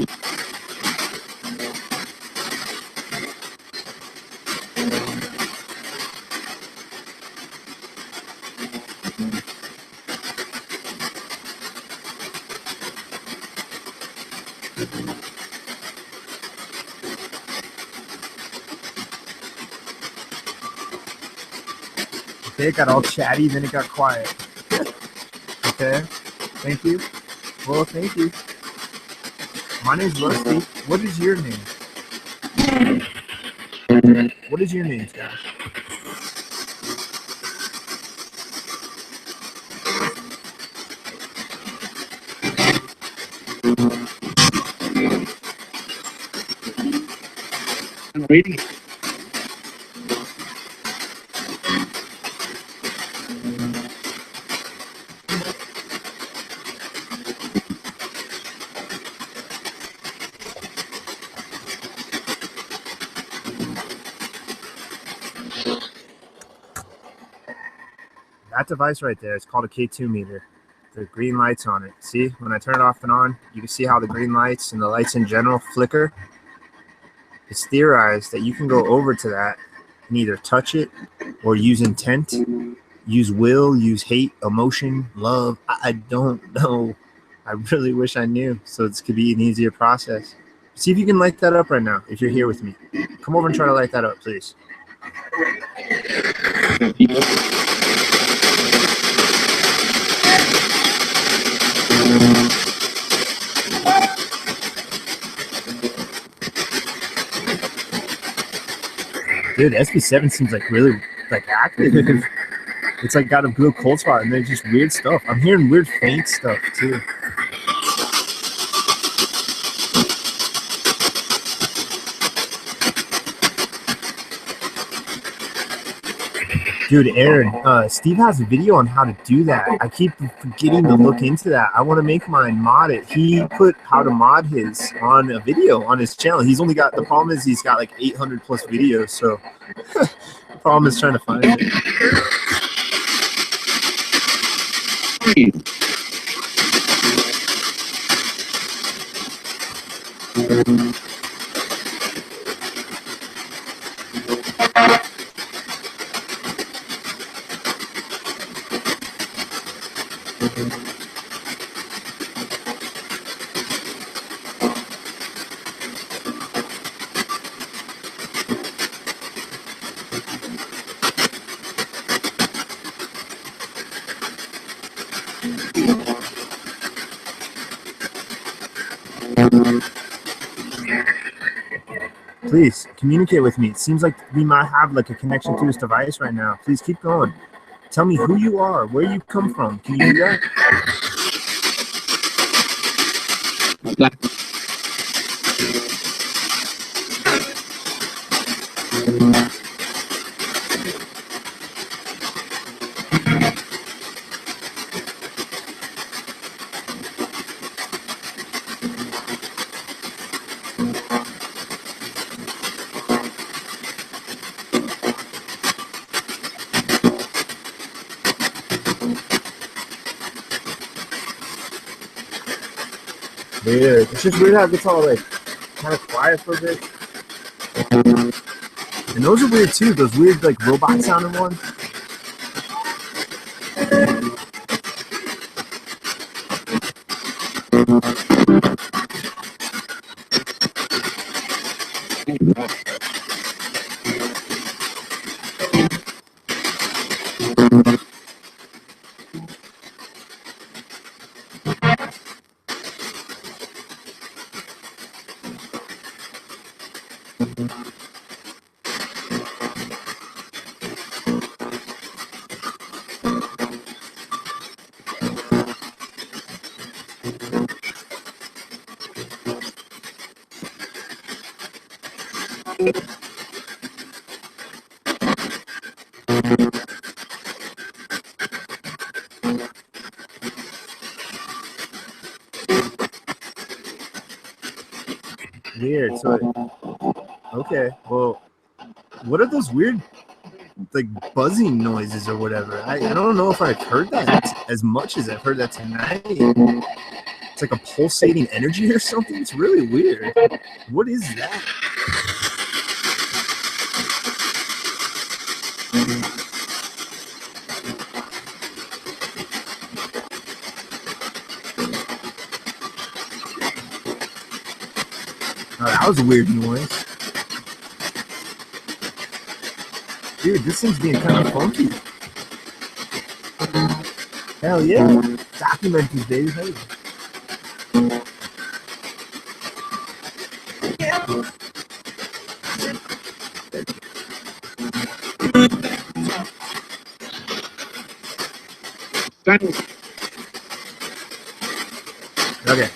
Okay, it got all chatty, then it got quiet. Okay, thank you. Well, thank you. My name's Rusty. What is your name? What is your name, Scott? I'm waiting. That device right there is called a K2 meter. The green lights on it. See, when I turn it off and on, you can see how the green lights and the lights in general flicker. It's theorized that you can go over to that and either touch it or use intent, use will, use hate, emotion, love. I don't know. I really wish I knew, so this could be an easier process. See if you can light that up right now, if you're here with me. Come over and try to light that up, please. Dude, SB7 seems like really like active. It's like got a real cold spot, and there's just weird stuff. I'm hearing weird faint stuff too. Dude, Aaron, Steve has a video on how to do that. I keep forgetting to look into that. I want to make mine mod it. He put how to mod his on a video on his channel. He's only got, the problem is he's got like 800 plus videos, so the problem is trying to find it. Please communicate with me. It seems like we might have like a connection to this device right now. Please keep going. Tell me who you are, where you come from. Can you do that? Weird. It's just weird how it gets all like kind of quiet for a bit. And those are weird too. Those weird like robot sounding ones. Weird. So, okay. Well, what are those weird, like buzzing noises or whatever? I don't know if I've heard that as much as I've heard that tonight. It's like a pulsating energy or something. It's really weird. What is that? Oh, that was a weird noise. Dude, this thing's being kind of funky. Hell yeah. Documentaries, baby. Hey. Okay,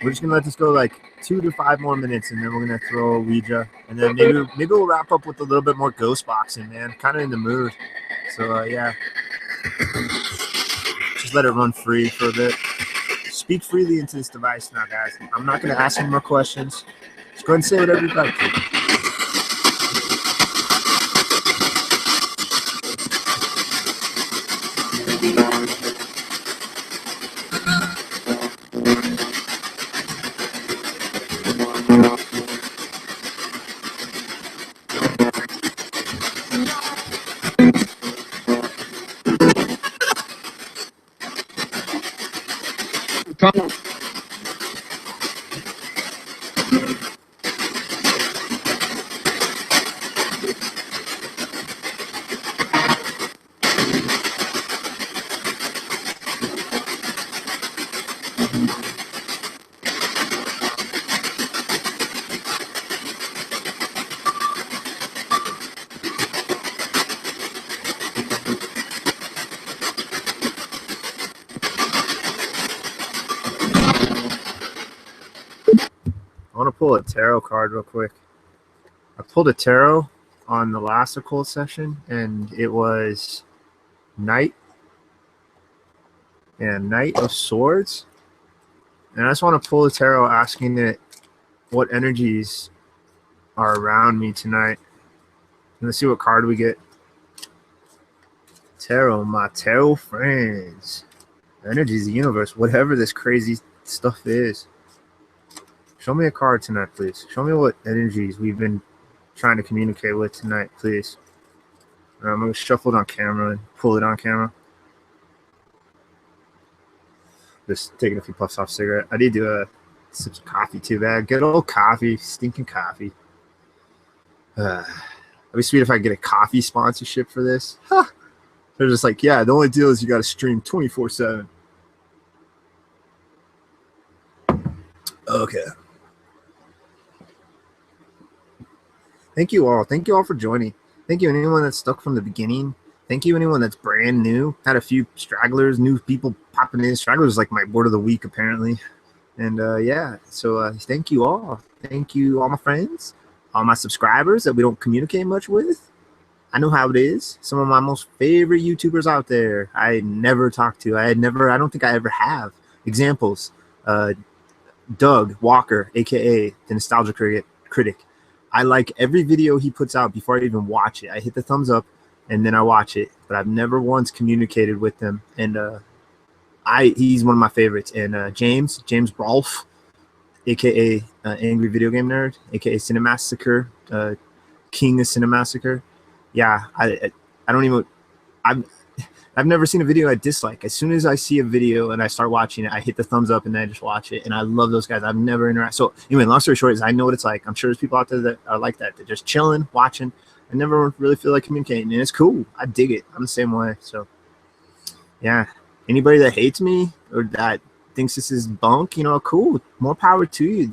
we're just gonna let this go like 2 to 5 more minutes, and then we're gonna throw a Ouija, and then maybe we'll wrap up with a little bit more ghost boxing, man. Kind of in the mood. So yeah, just let it run free for a bit. Speak freely into this device now, guys. I'm not gonna ask any more questions. Just go ahead and say whatever you'd like to. I want to pull a tarot card real quick. I pulled a tarot on the last occult session, and it was Knight of Swords. And I just want to pull the tarot, asking it what energies are around me tonight. And let's see what card we get. Tarot, my tarot friends. Energies of the universe, whatever this crazy stuff is. Show me a card tonight, please. Show me what energies we've been trying to communicate with tonight, please. I'm going to shuffle it on camera and pull it on camera. Just taking a few puffs off cigarette. I did do a sip of coffee too, bad. Good old coffee, stinking coffee. It'd be sweet if I get a coffee sponsorship for this. Huh. They're just like, yeah, the only deal is you got to stream 24/7. Okay. Thank you all. Thank you all for joining. Thank you anyone that's stuck from the beginning. Thank you anyone that's brand new. Had a few stragglers, new people popping in. Stragglers like my word of the week apparently. And yeah, so thank you all. Thank you all my friends, all my subscribers that we don't communicate much with. I know how it is. Some of my most favorite YouTubers out there I never talked to. I don't think I ever have. Examples, Doug Walker, aka the Nostalgia Critic. I like every video he puts out before I even watch it. I hit the thumbs up and then I watch it, but I've never once communicated with him. And he's one of my favorites. And James Rolfe, aka Angry Video Game Nerd, aka Cinemassacre, King of Cinemassacre. Yeah, I don't even. I've never seen a video I dislike. As soon as I see a video and I start watching it, I hit the thumbs up and then I just watch it. And I love those guys. I've never interacted. So anyway, long story short is I know what it's like. I'm sure there's people out there that are like that. They're just chilling, watching. I never really feel like communicating, and it's cool. I dig it. I'm the same way. So yeah, anybody that hates me or that thinks this is bunk, cool. More power to you.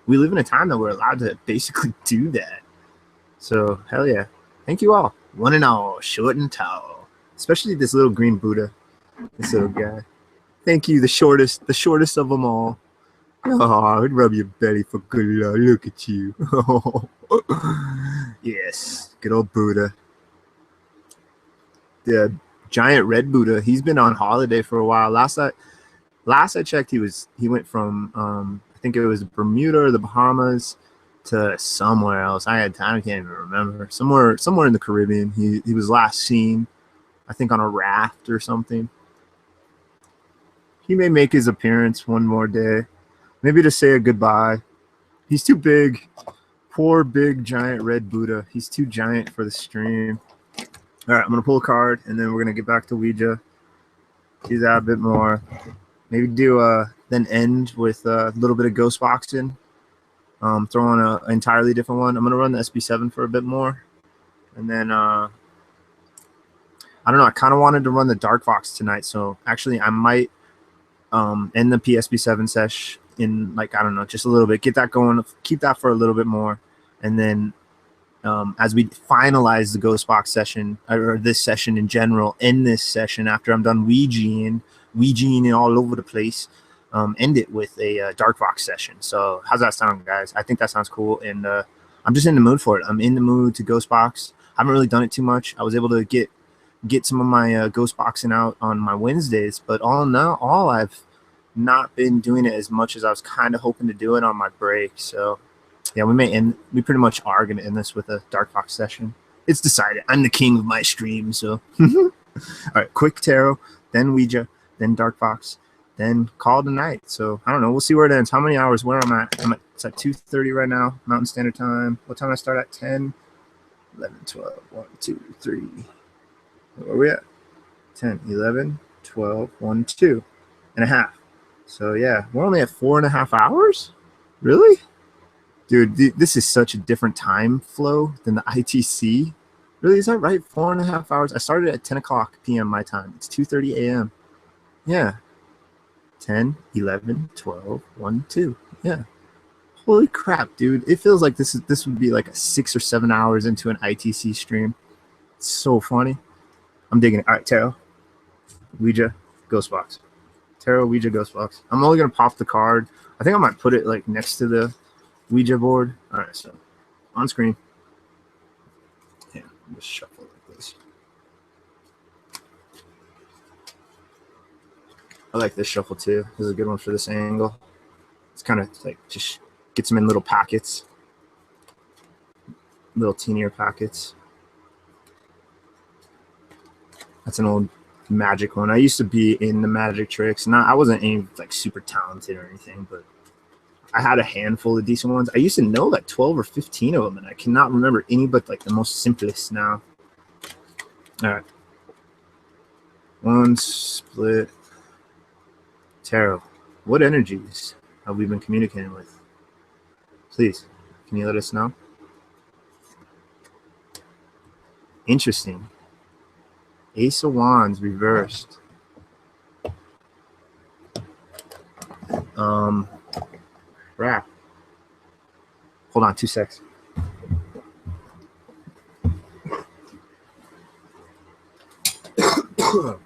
We live in a time that we're allowed to basically do that. So hell yeah. Thank you all. One and all, short and tall. Especially this little green Buddha, this little guy. Thank you, the shortest of them all. Oh, I'd rub your belly for good luck. Look at you. Yes, good old Buddha. The giant red Buddha. He's been on holiday for a while. Last I checked, he went from I think it was Bermuda or the Bahamas to somewhere else. I can't even remember. Somewhere in the Caribbean. He was last seen, I think, on a raft or something. He may make his appearance one more day, maybe to say a goodbye. He's too big. Poor big giant red Buddha. He's too giant for the stream. All right, I'm gonna pull a card and then we're gonna get back to Ouija. Do that a bit more. Maybe do then end with a little bit of ghost boxing. Throw on an entirely different one. I'm gonna run the SB7 for a bit more, and then I don't know. I kind of wanted to run the Darkvox tonight, so actually I might end the P-SB7 sesh in, like, I don't know, just a little bit. Get that going. Keep that for a little bit more, and then as we finalize the ghost box session, or this session in general, end this session after I'm done Ouijaing all over the place. End it with a Darkvox session. So how's that sound, guys? I think that sounds cool, and I'm just in the mood for it. I'm in the mood to ghost box. I haven't really done it too much. I was able to get some of my ghost boxing out on my Wednesdays, but all in all, I've not been doing it as much as I was kind of hoping to do it on my break. So yeah, we pretty much are going to end this with a Darkvox session. It's decided. I'm the king of my stream, so all right, quick tarot, then Ouija, then Darkvox, then call it a night. So I don't know, we'll see where it ends. How many hours? Where it's at 2:30 right now, Mountain Standard Time. What time I start at? 10, 11, 12, 1, 2, 3. Where are we at? 10, 11, 12, 1, 2 and a half. So yeah, we're only at 4.5 hours. Really? Dude, this is such a different time flow than the ITC. Really, is that right? 4.5 hours. I started at 10 o'clock p.m. my time. It's 2:30 a.m. Yeah. 10, 11, 12, 1, 2. Yeah. Holy crap, dude. It feels like this would be like a 6 or 7 hours into an ITC stream. It's so funny. I'm digging it. All right, tarot, Ouija, ghost box. Tarot, Ouija, ghost box. I'm only going to pop the card. I think I might put it like next to the Ouija board. All right, so on screen. Yeah, just shuffle like this. I like this shuffle too. This is a good one for this angle. It's kind of like just gets them in little packets, little teenier packets. That's an old magic one. I used to be in the magic tricks. I wasn't any like super talented or anything, but I had a handful of decent ones. I used to know like 12 or 15 of them, and I cannot remember any but like the most simplest now. All right. One split. Tarot. What energies have we been communicating with? Please, can you let us know? Interesting. Ace of Wands reversed. Wrap. Hold on 2 seconds.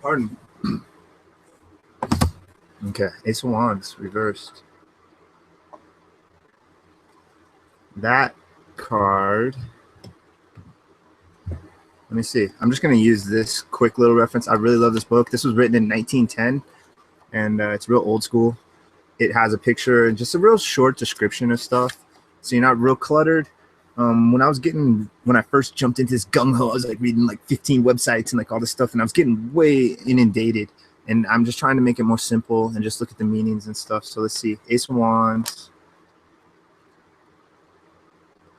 Pardon. Okay, Ace of Wands reversed. That card. Let me see. I'm just going to use this quick little reference. I really love this book. This was written in 1910, and it's real old school. It has a picture and just a real short description of stuff, so you're not real cluttered. When I first jumped into this gung-ho, I was like reading like 15 websites and like all this stuff, and I was getting way inundated. And I'm just trying to make it more simple and just look at the meanings and stuff. So let's see. Ace of Wands.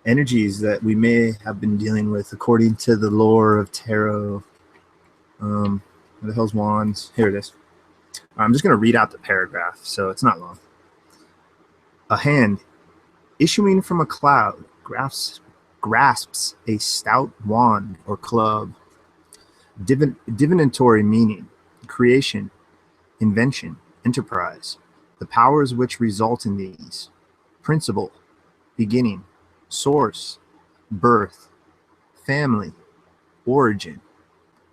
Energies that we may have been dealing with according to the lore of tarot. Where the hell's Wands? Here it is. I'm just going to read out the paragraph, so it's not long. A hand issuing from a cloud grasps a stout wand or club. Divinatory meaning, creation, invention, enterprise, the powers which result in these, principle, beginning, source, birth, family, origin,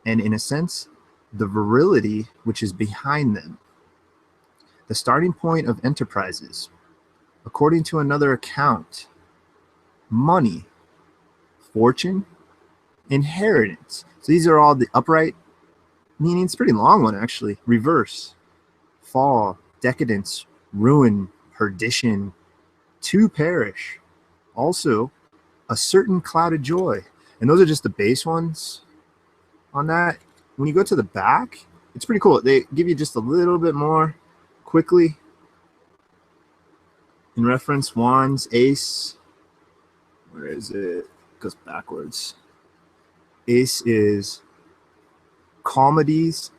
and in a sense, the virility which is behind them. The starting point of enterprises, according to another account, money, fortune, inheritance. So these are all the upright meanings. Pretty long one, actually. Reverse, fall, decadence, ruin, perdition, to perish. Also, a certain clouded joy. And those are just the base ones on that. When you go to the back, it's pretty cool. They give you just a little bit more quickly. In reference, wands, ace. Where is it? It goes backwards. Ace is calamities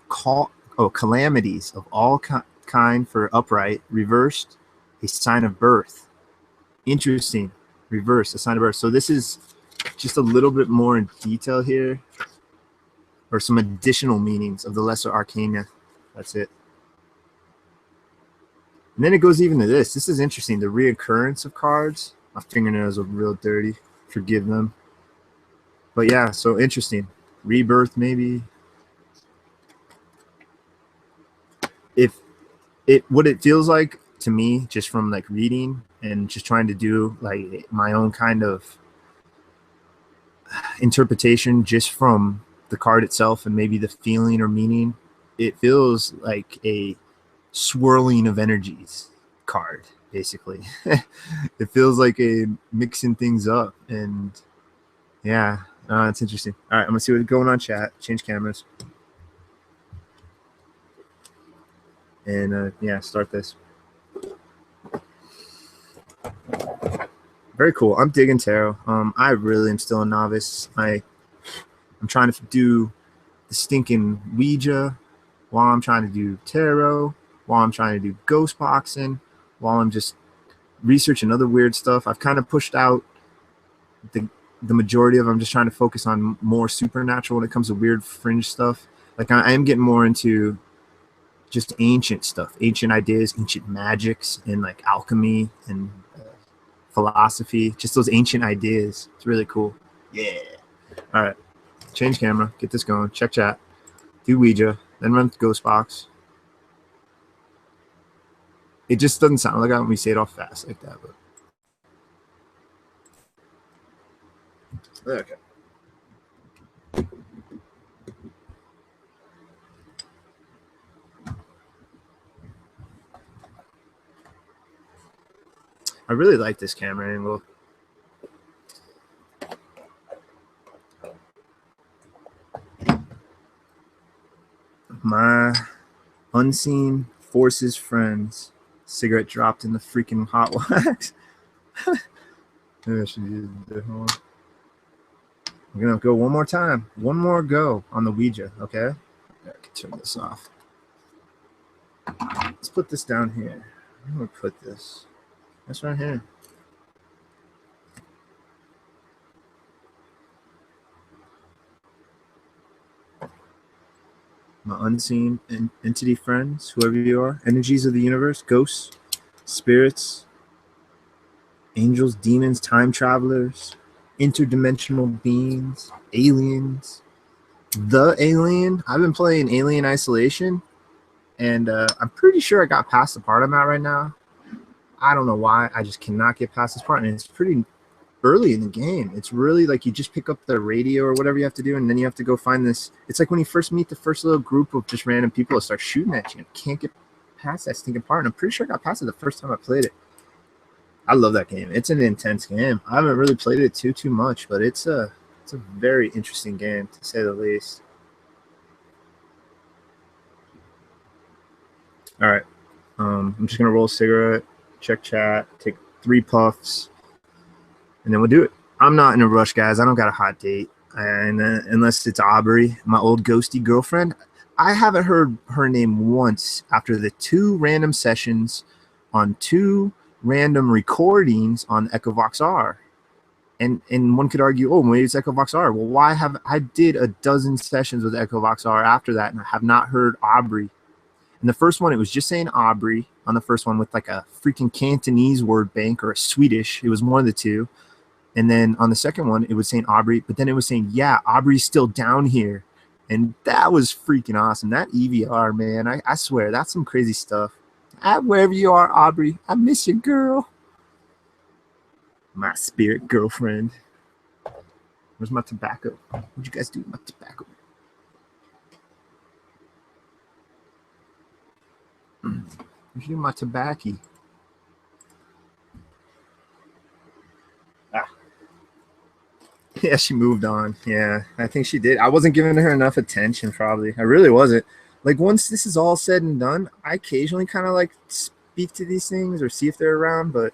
of all kind for upright. Reversed, a sign of birth. Interesting. Reverse, a sign of birth. So this is just a little bit more in detail here, or some additional meanings of the lesser arcana. That's it. And then it goes even to this. This is interesting. The reoccurrence of cards. My fingernails are real dirty. Forgive them. But yeah, so interesting. Rebirth, maybe. What it feels like to me, just from like reading and just trying to do like my own kind of interpretation just from the card itself and maybe the feeling or meaning, it feels like a swirling of energies card, basically. It feels like a mixing things up, and yeah, it's interesting. All right, I'm gonna see what's going on chat. Change cameras. And yeah, start this. Very cool. I'm digging tarot. I really am still a novice. I'm trying to do the stinking Ouija while I'm trying to do tarot, while I'm trying to do ghost boxing, while I'm just researching other weird stuff. I've kind of pushed out the majority of them. I'm just trying to focus on more supernatural when it comes to weird fringe stuff. Like I am getting more into just ancient stuff, ancient ideas, ancient magics, and like alchemy and philosophy, just those ancient ideas. It's really cool. Yeah. All right. Change camera. Get this going. Check chat. Do Ouija. Then run ghost box. It just doesn't sound like that when we say it off fast like that. But okay. I really like this camera angle. My unseen forces friends. Cigarette dropped in the freaking hot wax. Maybe I should use the one. We're gonna go one more time. One more go on the Ouija, okay? I can turn this off. Let's put this down here. Where do I put this? That's right here. My unseen entity friends, whoever you are, energies of the universe, ghosts, spirits, angels, demons, time travelers, interdimensional beings, aliens. The Alien. I've been playing Alien Isolation, and I'm pretty sure I got past the part I'm at right now. I don't know why. I just cannot get past this part, and it's pretty early in the game. It's really like you just pick up the radio or whatever you have to do, and then you have to go find this. It's like when you first meet the first little group of just random people that start shooting at you and can't get past that stinking part. And I'm pretty sure I got past it the first time I played it. I love that game. It's an intense game. I haven't really played it too much, but it's a very interesting game to say the least. All right. I'm just gonna roll a cigarette, check chat, take 3 puffs, and then we'll do it. I'm not in a rush, guys. I don't got a hot date, and unless it's Aubrey, my old ghosty girlfriend. I haven't heard her name once after the 2 random sessions on 2 random recordings on Echovox R. And one could argue, oh, maybe it's Echovox R. Well, why have I did a dozen sessions with Echovox R after that, and I have not heard Aubrey. And the first one, it was just saying Aubrey on the first one with like a freaking Cantonese word bank or a Swedish. It was one of the 2. And then on the second one, it was saying Aubrey, but then it was saying, yeah, Aubrey's still down here. And that was freaking awesome. That EVR, man, I swear, that's some crazy stuff. Wherever you are, Aubrey, I miss you, girl. My spirit girlfriend. Where's my tobacco? What'd you guys do with my tobacco? Where'd you do my tobacco? Yeah, she moved on. Yeah, I think she did. I wasn't giving her enough attention, probably. I really wasn't. Like, once this is all said and done, I occasionally kind of like speak to these things or see if they're around, but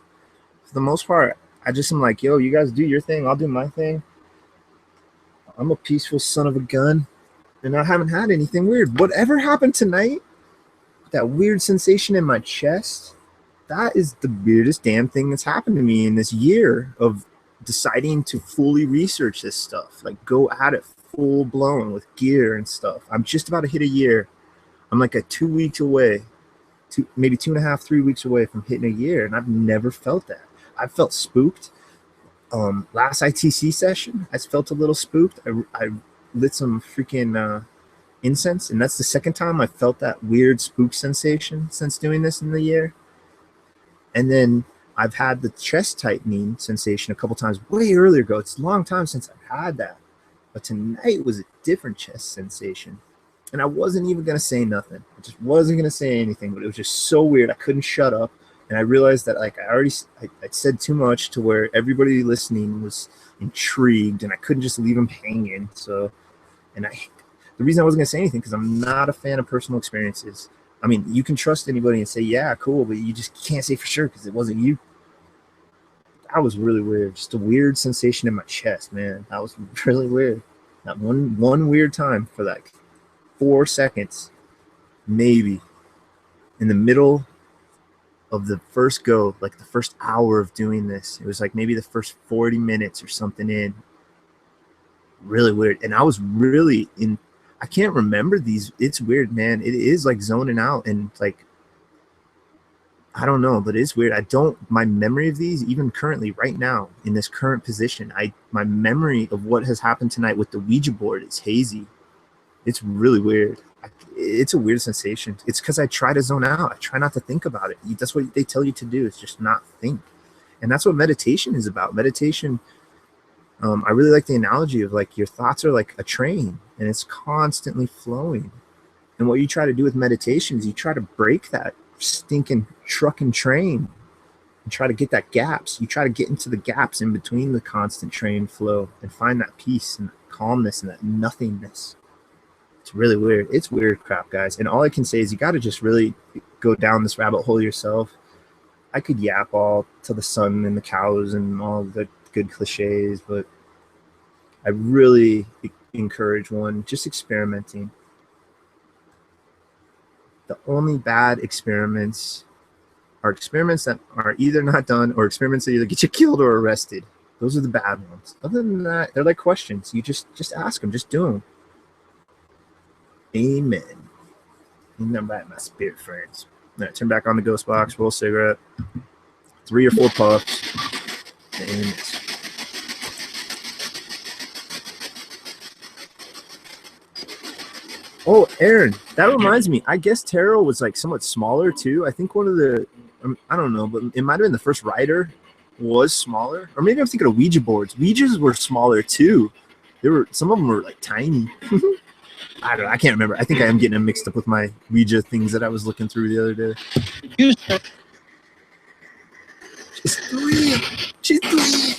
for the most part, I just am like, yo, you guys do your thing, I'll do my thing. I'm a peaceful son of a gun, and I haven't had anything weird. Whatever happened tonight, that weird sensation in my chest, that is the weirdest damn thing that's happened to me in this year of deciding to fully research this stuff, like go at it full blown with gear and stuff. I'm just about to hit a year. I'm like a 2 weeks away, maybe 2.5, 3 weeks away from hitting a year, and I've never felt that. I felt spooked. Last ITC session, I felt a little spooked. I lit some freaking incense, and that's the second time I felt that weird spook sensation since doing this in the year. And then I've had the chest tightening sensation a couple times way earlier ago. It's a long time since I've had that. But tonight was a different chest sensation. And I wasn't even going to say nothing. I just wasn't going to say anything, but it was just so weird. I couldn't shut up. And I realized that like I said too much to where everybody listening was intrigued, and I couldn't just leave them hanging. So, and the reason I wasn't going to say anything, because I'm not a fan of personal experiences. I mean, you can trust anybody and say, yeah, cool, but you just can't say for sure because it wasn't you. That was really weird. Just a weird sensation in my chest, man. That was really weird. That one weird time for like 4 seconds, maybe, in the middle of the first go, like the first hour of doing this. It was like maybe the first 40 minutes or something in. Really weird. And I was really in, I can't remember these. It's weird, man. It is like zoning out, and like, I don't know, but it's weird. My memory of these, even currently right now in this current position, my memory of what has happened tonight with the Ouija board is hazy. It's really weird. It's a weird sensation. It's because I try to zone out. I try not to think about it. That's what they tell you to do, is just not think. And that's what meditation is about. Meditation, I really like the analogy of like your thoughts are like a train, and it's constantly flowing. And what you try to do with meditation is you try to break that stinking trucking train and try to get that gaps. You try to get into the gaps in between the constant train flow and find that peace and that calmness and that nothingness. It's really weird. It's weird crap, guys. And all I can say is you got to just really go down this rabbit hole yourself. I could yap all to the sun and the cows and all the good cliches, but I really encourage one just experimenting. The only bad experiments are experiments that are either not done or experiments that either get you killed or arrested. Those are the bad ones. Other than that, they're like questions. You just ask them, just do them. Amen. Amen, right, my spirit friends. All right, turn back on the ghost box, roll a cigarette, 3 or 4 puffs. to aim it. Oh, Aaron, that reminds me. I guess tarot was like somewhat smaller too. I think one of the, I don't know, but it might have been the first writer was smaller. Or maybe I'm thinking of Ouija boards. Ouijas were smaller too. Some of them were like tiny. I don't know. I can't remember. I think I am getting them mixed up with my Ouija things that I was looking through the other day. She's three. She's three.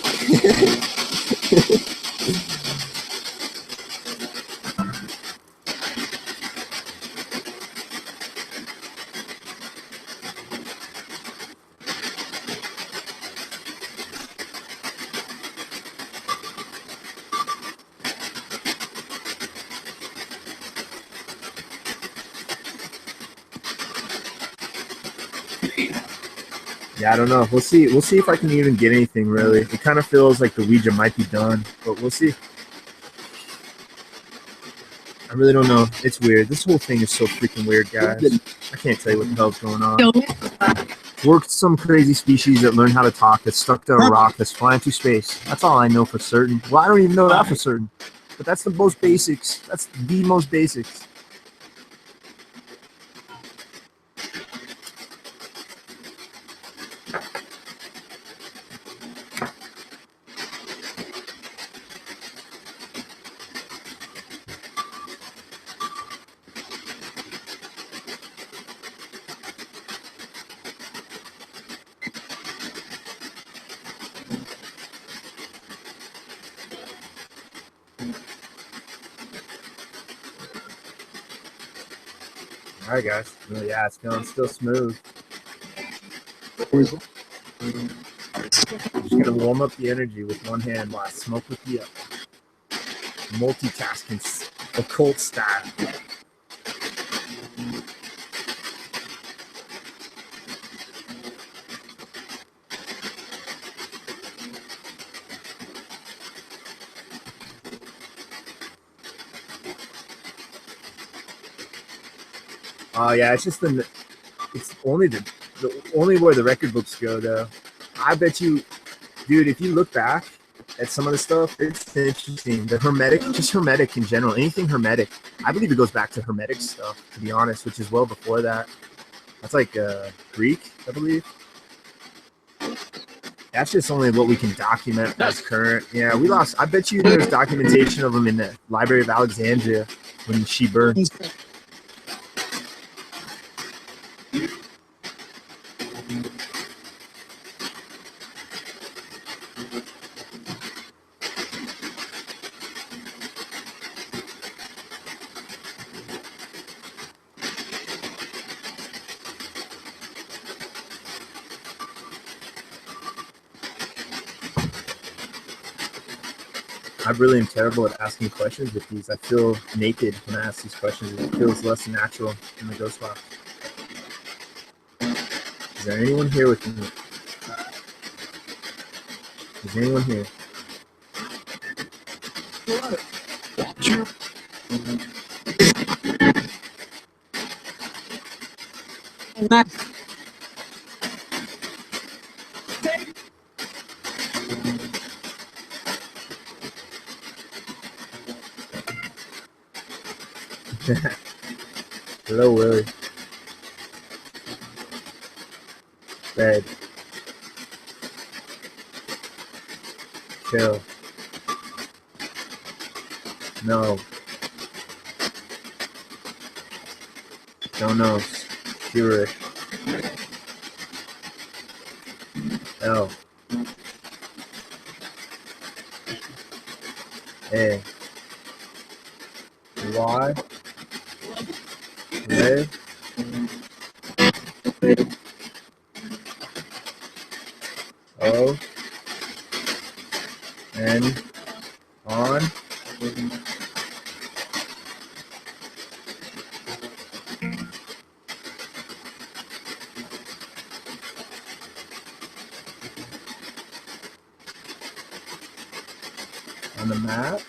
Yeah, I don't know. We'll see. We'll see if I can even get anything really. It kind of feels like the Ouija might be done, but we'll see. I really don't know. It's weird. This whole thing is so freaking weird, guys. I can't tell you what the hell's going on. Worked some crazy species that learned how to talk, that's stuck to a rock, that's flying through space. That's all I know for certain. Well, I don't even know that for certain. But that's the most basics. That's the most basics. All right, guys. Well, yeah, it's feeling still smooth. Just gonna warm up the energy with one hand while I smoke with the other. Multitasking, occult style. Oh yeah, it's just it's only the only where the record books go though. I bet you, dude, if you look back at some of the stuff, it's interesting. The hermetic, just hermetic in general, anything hermetic. I believe it goes back to hermetic stuff, to be honest, which is well before that. That's like Greek, I believe. That's just only what we can document as current. Yeah, we lost. I bet you there's documentation of them in the Library of Alexandria when she burned. I really am terrible at asking questions with these. I feel naked when I ask these questions. It feels less natural in the ghost box. Is there anyone here with me? Is anyone here? Hello, Willie. Bed. Chill. No. Don't know. Curious. L. A. Y. Red. O. N. On. On the map.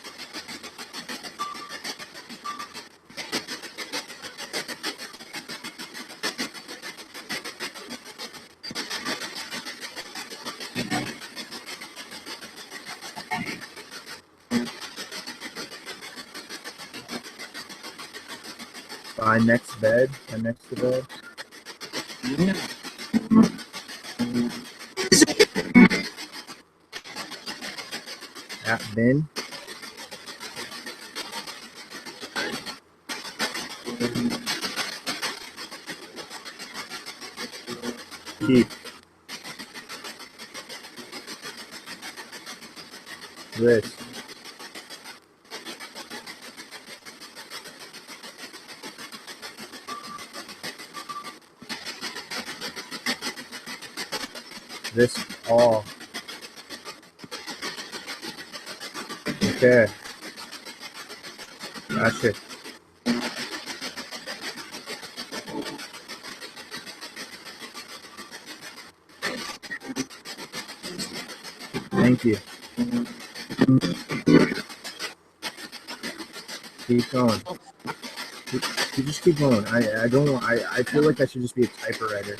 by next bed, by next to bed. Yeah. At bin. Keep. This. This all. Okay. Gotcha. Thank you. Keep going. Just keep going. I feel like I should just be a typewriter.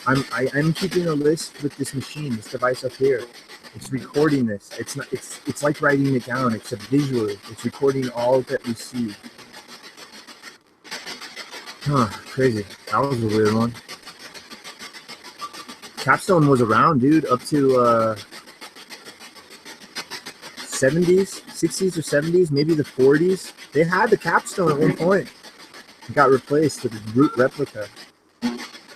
I'm keeping a list with this machine, this device up here. It's recording this. It's like writing it down, except visually. It's recording all that we see. Huh, crazy. That was a weird one. Capstone was around, dude, up to 70s, 60s or 70s, maybe the 40s. They had the capstone at one point. It got replaced with a root replica.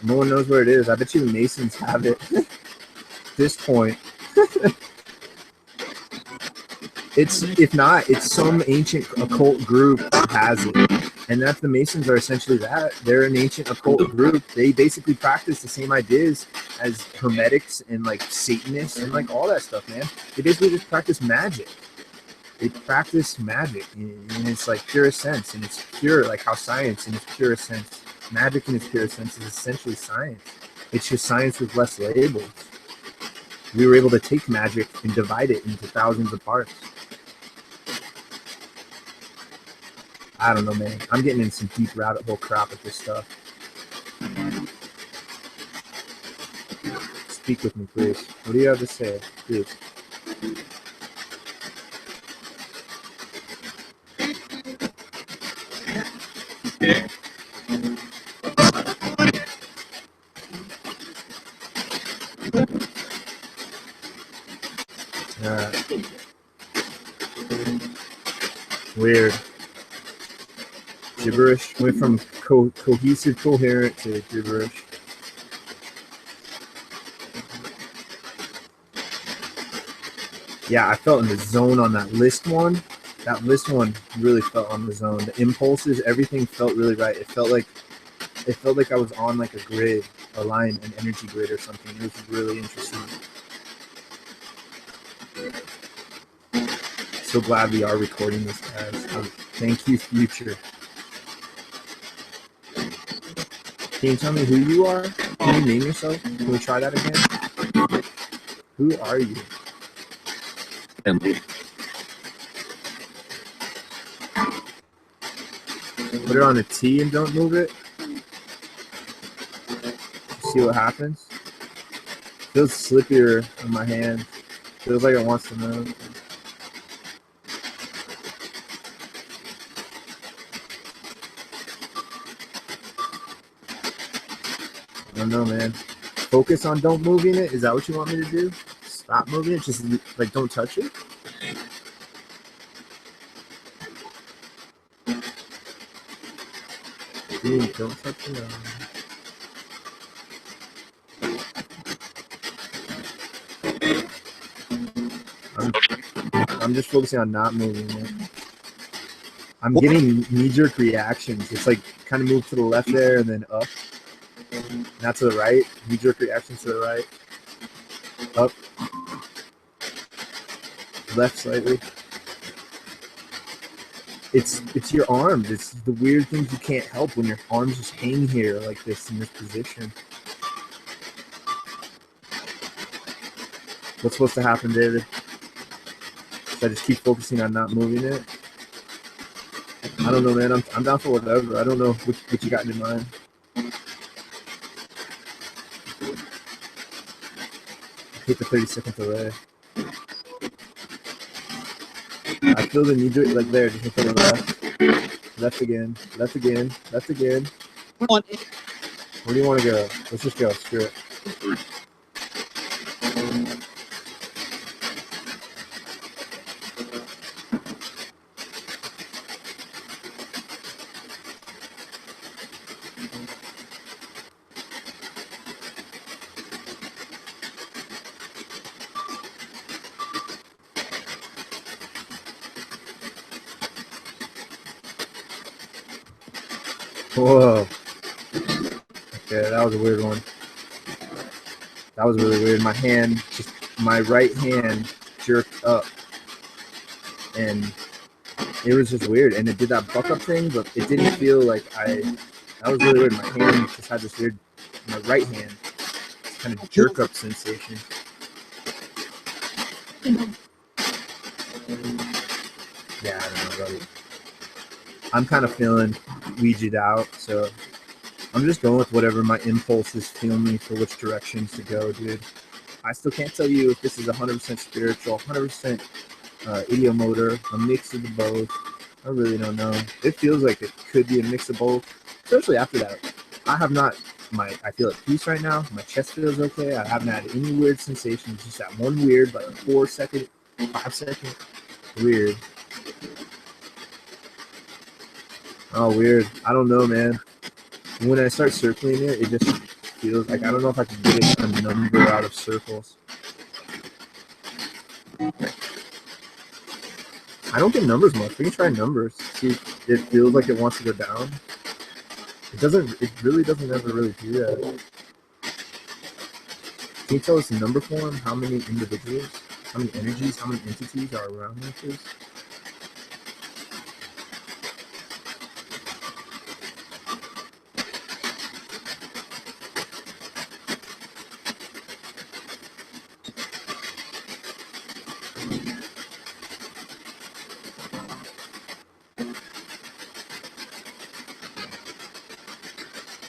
No one knows where it is. I bet you the Masons have it. At this point. If not, it's some ancient occult group that has it. And that's the Masons are essentially that. They're an ancient occult group. They basically practice the same ideas as Hermetics and like Satanists and like all that stuff, man. They basically just practice magic. They practice magic in its like purest sense, and it's pure, like how science in its purest sense, magic in its purest sense is essentially science. It's just science with less labels. We were able to take magic and divide it into thousands of parts. I don't know, man. I'm getting in some deep rabbit hole crap with this stuff. Speak with me, please. What do you have to say, please? Weird. Gibberish. Went from cohesive, coherent to gibberish. Yeah, I felt in the zone on that list one. That list one really felt on the zone. The impulses, everything felt really right. It felt like I was on like a grid, a line, an energy grid or something. It was really interesting. So glad we are recording this, guys. Thank you, future. Can you tell me who you are? Can you name yourself? Can we try that again? Who are you? Emily. Put it on a T and don't move it. See what happens. Feels slippier in my hand. Feels like it wants to move. I don't know, man. Focus on don't moving it. Is that what you want me to do? Stop moving it? Just like don't touch it? Dude, don't touch it. I'm just focusing on not moving it. I'm getting knee-jerk reactions. It's like kind of move to the left there and then up. Not to the right. Knee-jerk reactions to the right. Up. Left slightly. It's your arms. It's the weird things you can't help when your arms just hang here like this in this position. What's supposed to happen, David? Should I just keep focusing on not moving it? I don't know, man. I'm down for whatever. I don't know what you got in mind. Hit the 30-second delay. I feel the need to do it like there, just to the left. Left again. Left again. Left again. One. Where do you want to go? Let's just go. Screw it. Whoa. Okay, that was a weird one. That was really weird. My right hand jerked up. And it was just weird. And it did that buck up thing, but it didn't feel like that was really weird. My hand just had this weird, my right hand, kind of jerk up sensation. Yeah, I don't know, buddy. I'm kind of feeling Ouija'd out, so I'm just going with whatever my impulses feel me for which directions to go, dude. I still can't tell you if this is 100% spiritual, 100% idiomotor, a mix of the both. I really don't know. It feels like it could be a mix of both, especially after that. I feel at peace right now. My chest feels okay. I haven't had any weird sensations. Just that one weird, like 4 second, 5 second weird. Oh, weird. I don't know, man. When I start circling it, it just feels like I don't know if I can get a number out of circles. I don't get numbers much. We can try numbers. See if it feels like it wants to go down. It doesn't. It really doesn't ever really do that. Can you tell us in number form how many individuals, how many energies, how many entities are around here, please?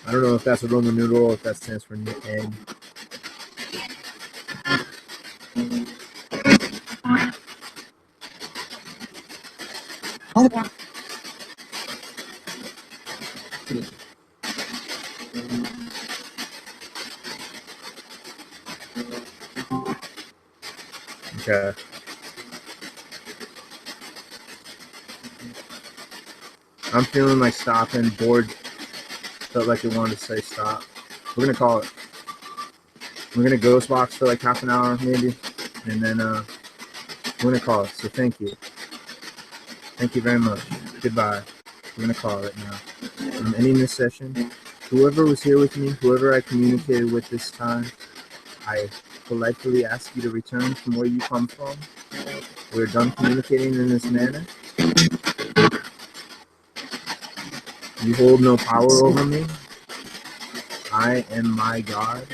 I don't know if that's a Roman numeral or if that stands for egg. Okay. I'm feeling like stopping, bored. Felt like it wanted to say stop. We're gonna call it. We're gonna ghost box for like half an hour maybe, and then we're gonna call it. So thank you. Thank you very much. Goodbye. We're gonna call it now. I'm ending this session. Whoever was here with me, whoever I communicated with this time, I politely ask you to return from where you come from. We're done communicating in this manner. You hold no power over me. I am my God.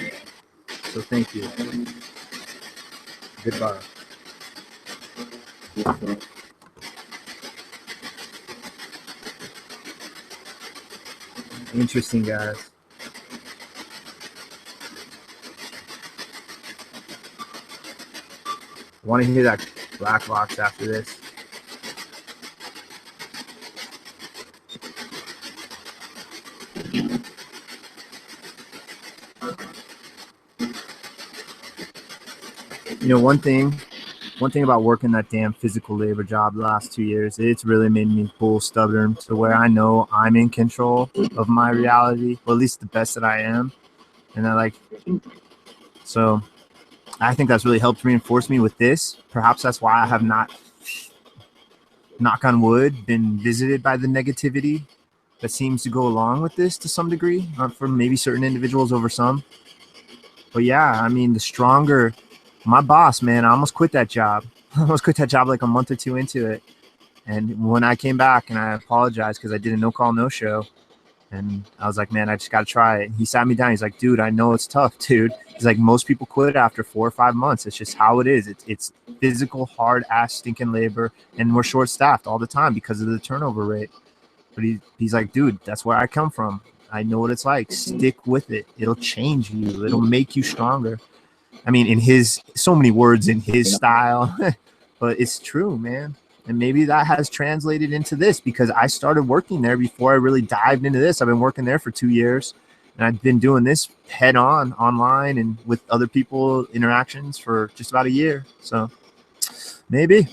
So thank you. Goodbye. Interesting, guys. I want to hear that black box after this. You know, one thing about working that damn physical labor job the last 2 years, it's really made me bull stubborn to where I know I'm in control of my reality, or at least the best that I am. And so I think that's really helped reinforce me with this. Perhaps that's why I have not, knock on wood, been visited by the negativity that seems to go along with this to some degree, for maybe certain individuals over some. But yeah, I mean, the stronger, my boss, man, I almost quit that job. I almost quit that job like a month or two into it. And when I came back and I apologized because I did a no call, no show, and I was like, man, I just got to try it. He sat me down. He's like, dude, I know it's tough, dude. He's like, most people quit after 4 or 5 months. It's just how it is. It's physical, hard ass stinking labor. And we're short staffed all the time because of the turnover rate. But he's like, dude, that's where I come from. I know what it's like. Stick with it. It'll change you. It'll make you stronger. I mean, in his, so many words in his style, but it's true, man. And maybe that has translated into this because I started working there before I really dived into this. I've been working there for 2 years, and I've been doing this head on online and with other people interactions for just about a year. So maybe.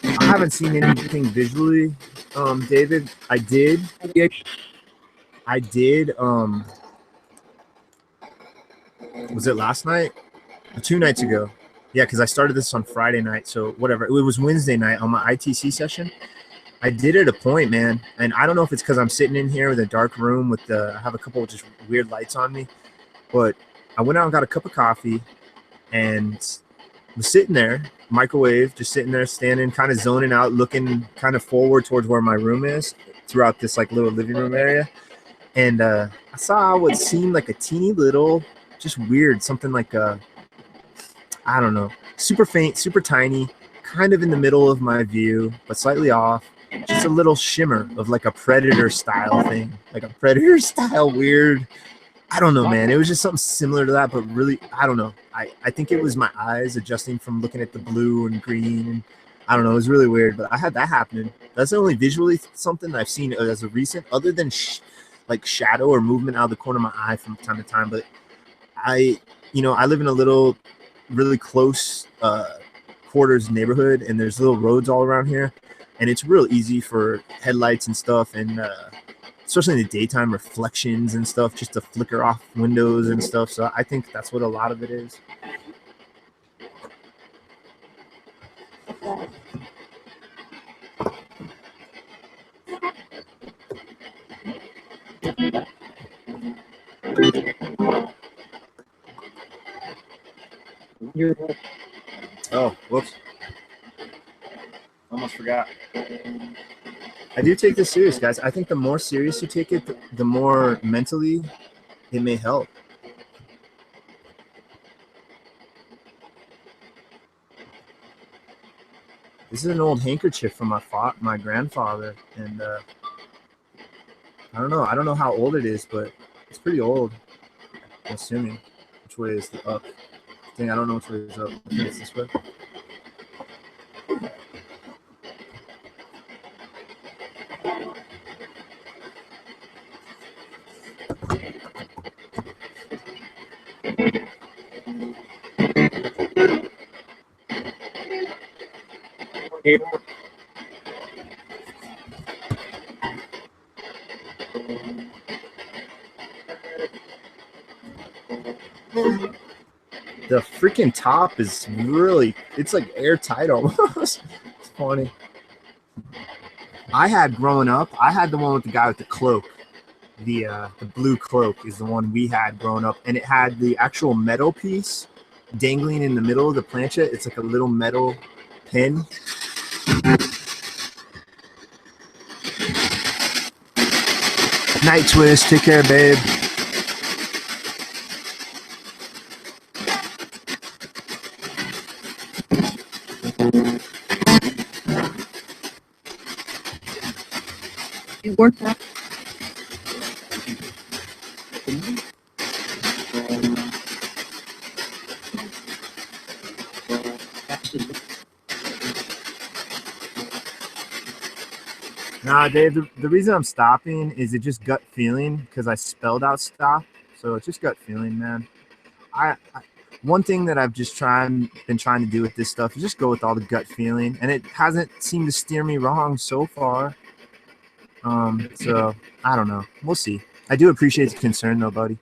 I haven't seen anything visually, David. I did. Was it last night? Or 2 nights ago? Yeah, because I started this on Friday night. So whatever. It was Wednesday night on my ITC session. I did it at a point, man. And I don't know if it's because I'm sitting in here with a dark room with I have a couple of just weird lights on me. But I went out and got a cup of coffee and was sitting there, microwave, just sitting there, standing, kind of zoning out, looking kind of forward towards where my room is throughout this like little living room area. And I saw what seemed like a teeny little, just weird, something like I don't know, super faint, super tiny, kind of in the middle of my view, but slightly off. Just a little shimmer of like a predator style thing, like a predator style weird. I don't know, man. It was just something similar to that, but really, I don't know. I think it was my eyes adjusting from looking at the blue and green. And I don't know. It was really weird, but I had that happening. That's the only visually something I've seen as a recent, other than like shadow or movement out of the corner of my eye from time to time. But I live in a little, really close quarters neighborhood, and there's little roads all around here. And it's real easy for headlights and stuff, and especially in the daytime, reflections and stuff just to flicker off windows and stuff. So I think that's what a lot of it is. Oh, whoops. Almost forgot. I do take this serious, guys. I think the more serious you take it, the more mentally it may help. This is an old handkerchief from my grandfather, and I don't know how old it is, but it's pretty old. I'm assuming. Which way is the up? Dang, I don't know which way is up. I think it's this way. The freaking top is really, it's like airtight almost. It's funny. I had growing up, I had the one with the guy with the cloak. The blue cloak is the one we had growing up, and it had the actual metal piece dangling in the middle of the planchette. It's like a little metal pin. Night Twist, take care, babe. It worked out. Nah, Dave, the reason I'm stopping is it just gut feeling because I spelled out stop. So it's just gut feeling, man. One thing that I've just been trying to do with this stuff is just go with all the gut feeling, and it hasn't seemed to steer me wrong so far. So I don't know. We'll see. I do appreciate the concern though, buddy.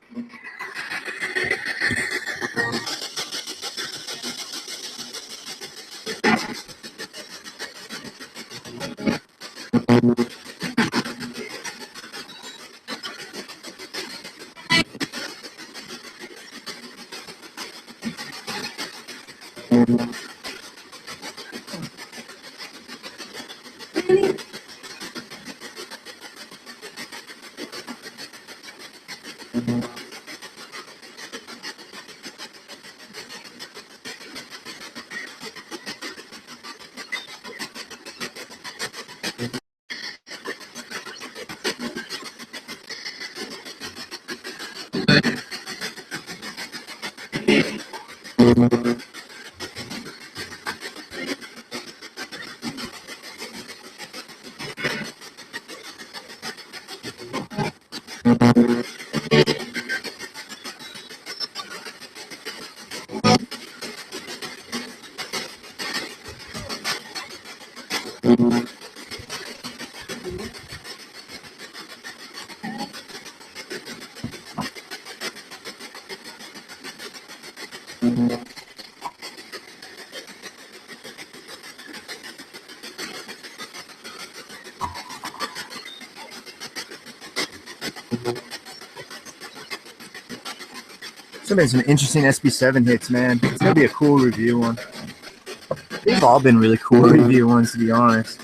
So been some interesting SB7 hits, man. It's gonna be a cool review one. They've all been really cool review ones, to be honest.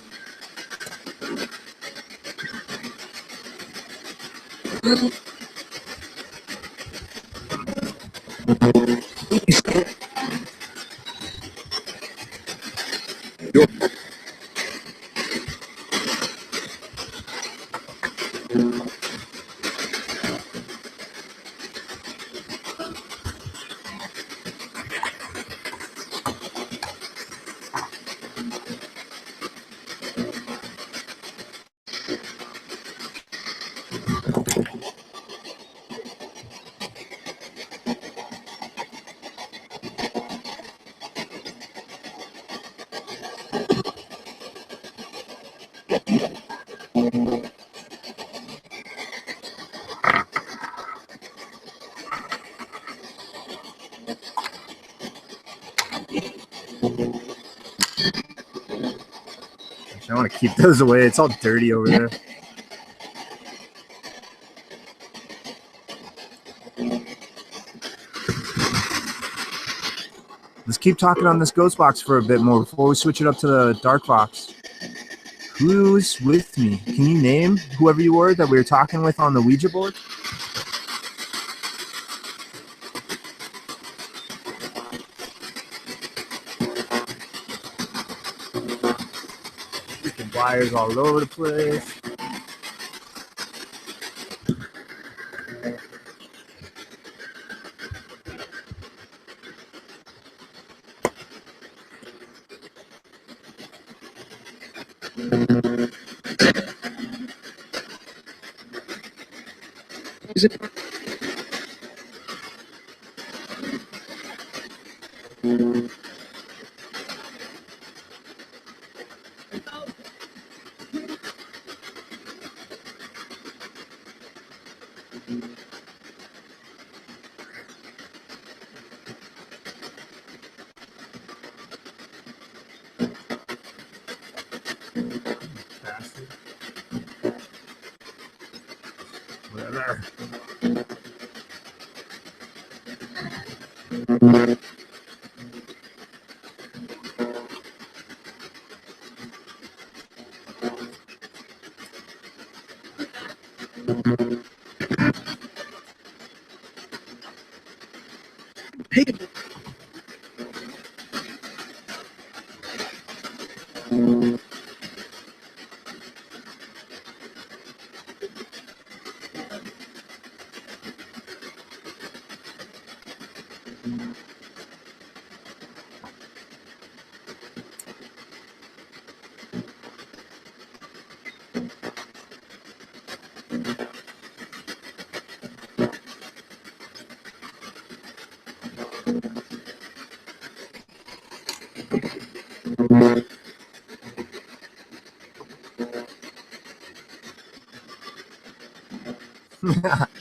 I want to keep those away. It's all dirty over there. Let's keep talking on this ghost box for a bit more before we switch it up to the Darkvox. Who's with me? Can you name whoever you were that we were talking with on the Ouija board? Freaking wires all over the place. Is it? Whatever. Hey.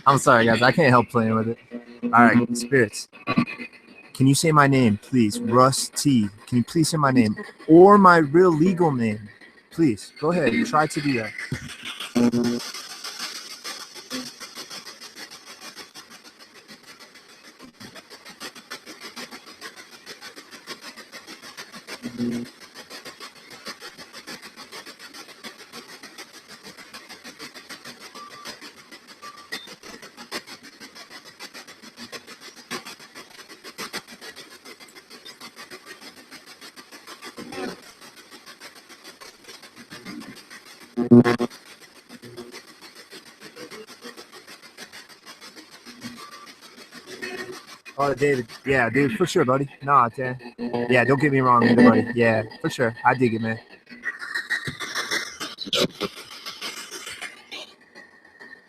I'm sorry, guys. I can't help playing with it. All right, spirits. Can you say my name, please? Russ T. Can you please say my name? Or my real legal name? Please, go ahead. Try to do that. Oh, David. Yeah, dude, for sure, buddy. Nah, Dan. Yeah, don't get me wrong either, buddy. Yeah, for sure. I dig it, man.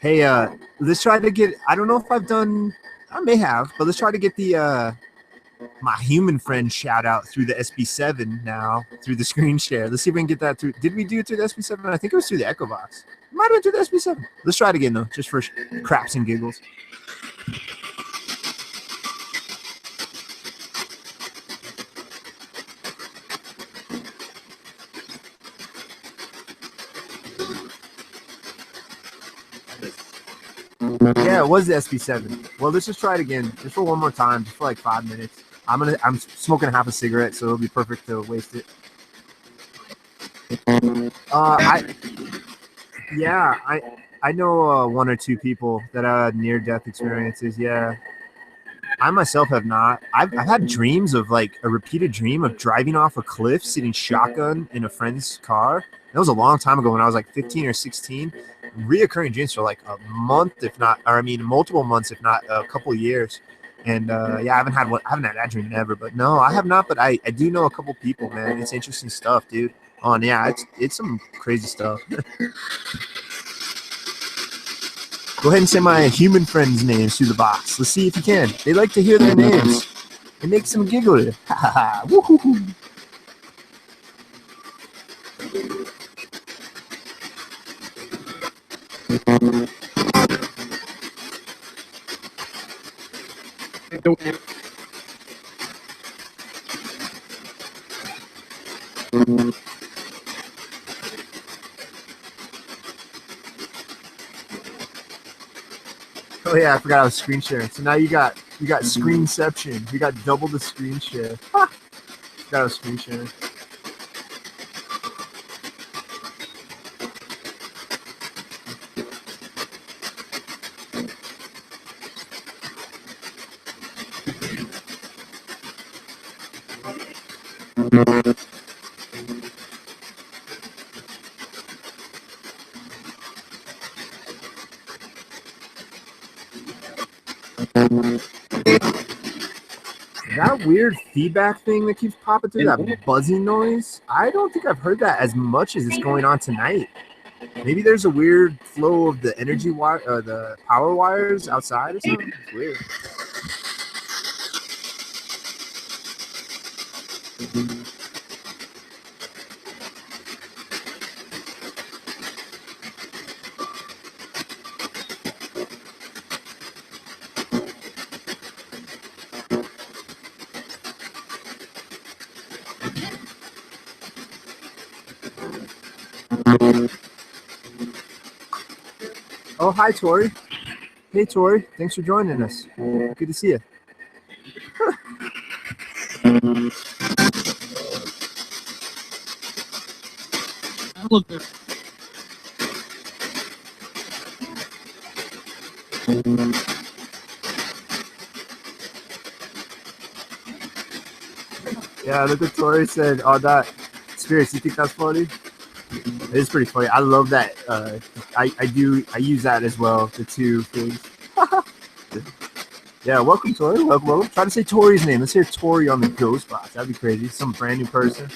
Hey, let's try to get. I don't know if I've done. I may have, but let's try to get the my human friend shout out through the SB7 now through the screen share. Let's see if we can get that through. Did we do it through the SB7? I think it was through the Echovox. Might have been through the SB7. Let's try it again though, just for craps and giggles. Yeah, it was the SB7. Well, let's just try it again, just for one more time, just for like 5 minutes. I'm smoking half a cigarette, so it'll be perfect to waste it. I know one or two people that had near-death experiences. Yeah, I myself have not. I've had dreams of like a repeated dream of driving off a cliff, sitting shotgun in a friend's car. That was a long time ago when I was like 15 or 16. Reoccurring dreams for like a month, if not, or I mean, multiple months, if not a couple of years. And yeah, I haven't had that dream ever. But no, I have not. But I do know a couple people, man. It's interesting stuff, dude. Oh, and yeah, it's some crazy stuff. Go ahead and say my human friends' names through the box. Let's see if you can. They like to hear their names. It makes them giggle. Ha ha ha. Woo-hoo-hoo. Oh yeah, I forgot I was screen sharing. So now you got screenception. You got double the screen share. Forgot I was screen sharing. That weird feedback thing that keeps popping through, that buzzing noise, I don't think I've heard that as much as it's going on tonight. Maybe there's a weird flow of the energy wire, the power wires outside or something. It's weird. Oh, hi, Tori. Hey, Tori. Thanks for joining us. Good to see you. Yeah, look what Tori said. Oh, that spirits. You think that's funny? It is pretty funny. I love that. I use that as well. The two things. Yeah, welcome, Tori. Welcome. Try to say Tori's name. Let's hear Tori on the ghost box. That'd be crazy. Some brand new person.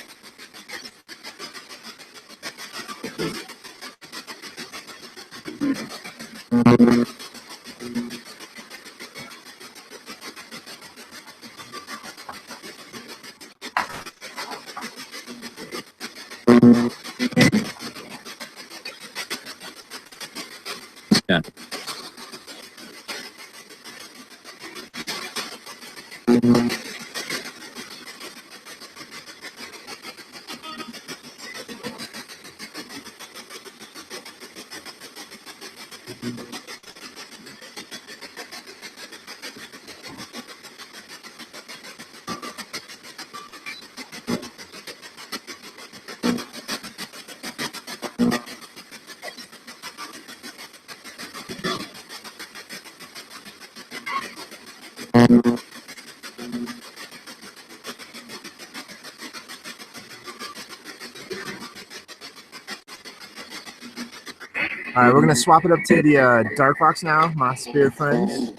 Yeah. All right, we're gonna swap it up to the Darkvox now, my spirit friends.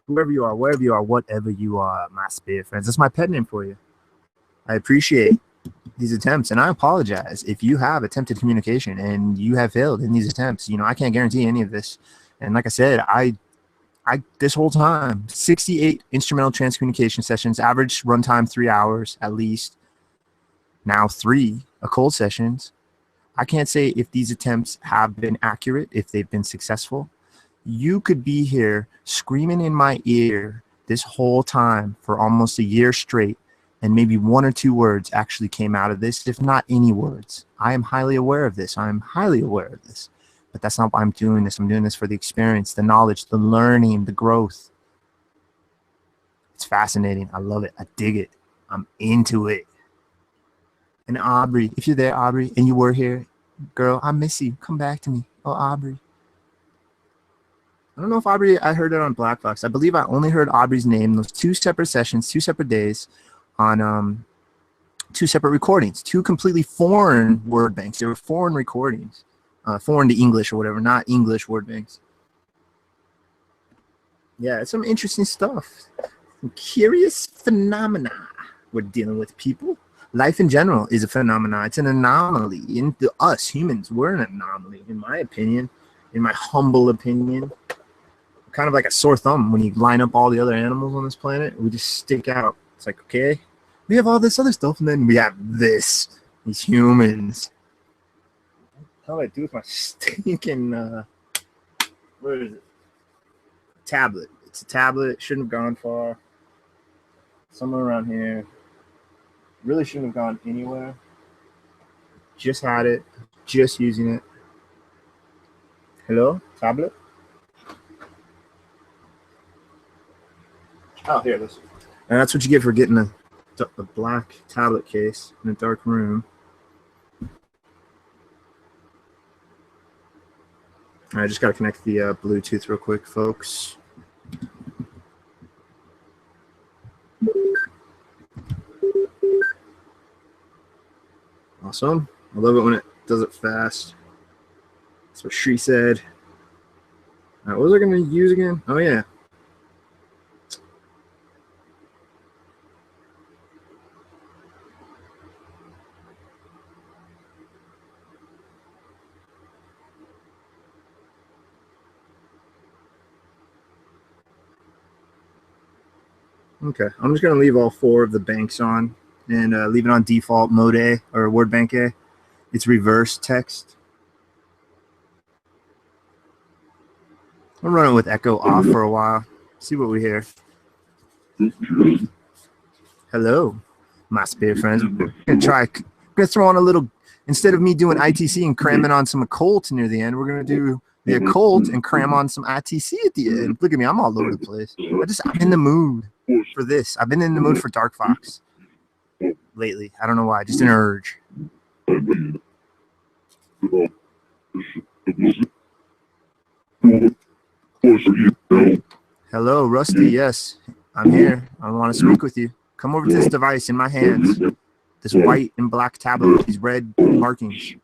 Whoever you are, wherever you are, whatever you are, my spirit friends. That's my pet name for you. I appreciate these attempts, and I apologize if you have attempted communication and you have failed in these attempts. You know, I can't guarantee any of this. And like I said, I this whole time, 68 instrumental transcommunication sessions, average runtime 3 hours at least. Now 3 occult sessions. I can't say if these attempts have been accurate, if they've been successful. You could be here screaming in my ear this whole time for almost a year straight, and maybe 1 or 2 words actually came out of this, if not any words. I am highly aware of this. I am highly aware of this. But that's not why I'm doing this. I'm doing this for the experience, the knowledge, the learning, the growth. It's fascinating. I love it. I dig it. I'm into it. And Aubrey, if you're there, Aubrey, and you were here, girl, I miss you. Come back to me. Oh, Aubrey. I don't know if Aubrey, I heard it on Black Box. I believe I only heard Aubrey's name, those 2 separate sessions, 2 separate days on 2 separate recordings, 2 completely foreign word banks. They were foreign recordings, foreign to English or whatever, not English word banks. Yeah, it's some interesting stuff. Some curious phenomena we're dealing with, people. Life in general is a phenomenon. It's an anomaly. Into us humans, we're an anomaly, in my opinion, in my humble opinion. Kind of like a sore thumb when you line up all the other animals on this planet. We just stick out. It's like, okay, we have all this other stuff, and then we have this. These humans. What do I do with my stinking, where is it? Tablet. It's a tablet. Shouldn't have gone far. Somewhere around here. Really shouldn't have gone anywhere. Just had it. Just using it. Hello? Tablet? Oh, here it is. And that's what you get for getting a black tablet case in a dark room. I just got to connect the Bluetooth real quick, folks. Awesome. I love it when it does it fast. That's what she said. All right, what was I going to use again? Oh, yeah. Okay, I'm just going to leave all 4 of the banks on and leave it on default mode A or word bank A. It's reverse text. I'll run it with echo off for a while. See what we hear. Hello, my spirit friends. We're going to throw on a little, instead of me doing ITC and cramming on some occult near the end, we're going to do the occult and cram on some ITC at the end. Look at me, I'm all over the place. I'm in the mood for this. I've been in the mood for Darkvox lately. I don't know why, just an urge. Hello, Rusty. Yes, I'm here. I want to speak with you. Come over to this device in my hands. This white and black tablet with these red markings.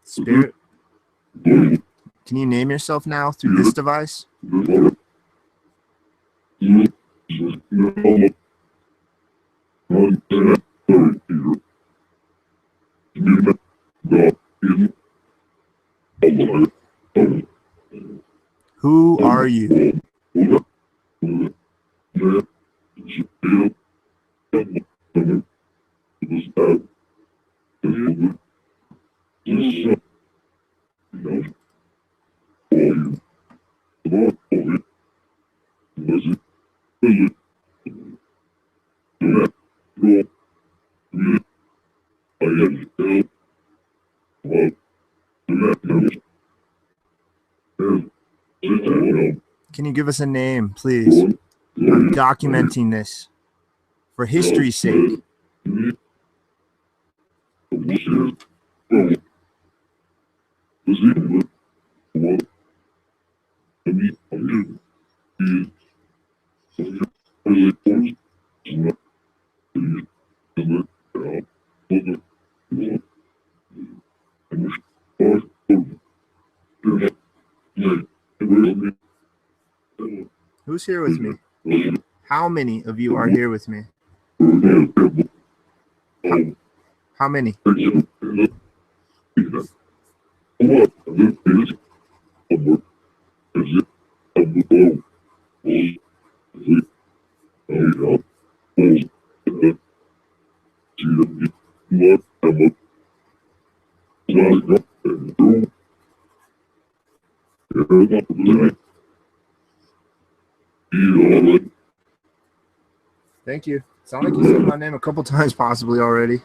Spirit, can you name yourself now through this device? Who are you? Can you give us a name, please? I'm documenting this for history's sake. Who's here with me? How many of you are here with me? How many? Thank you. Sound like you said my name a couple times possibly already.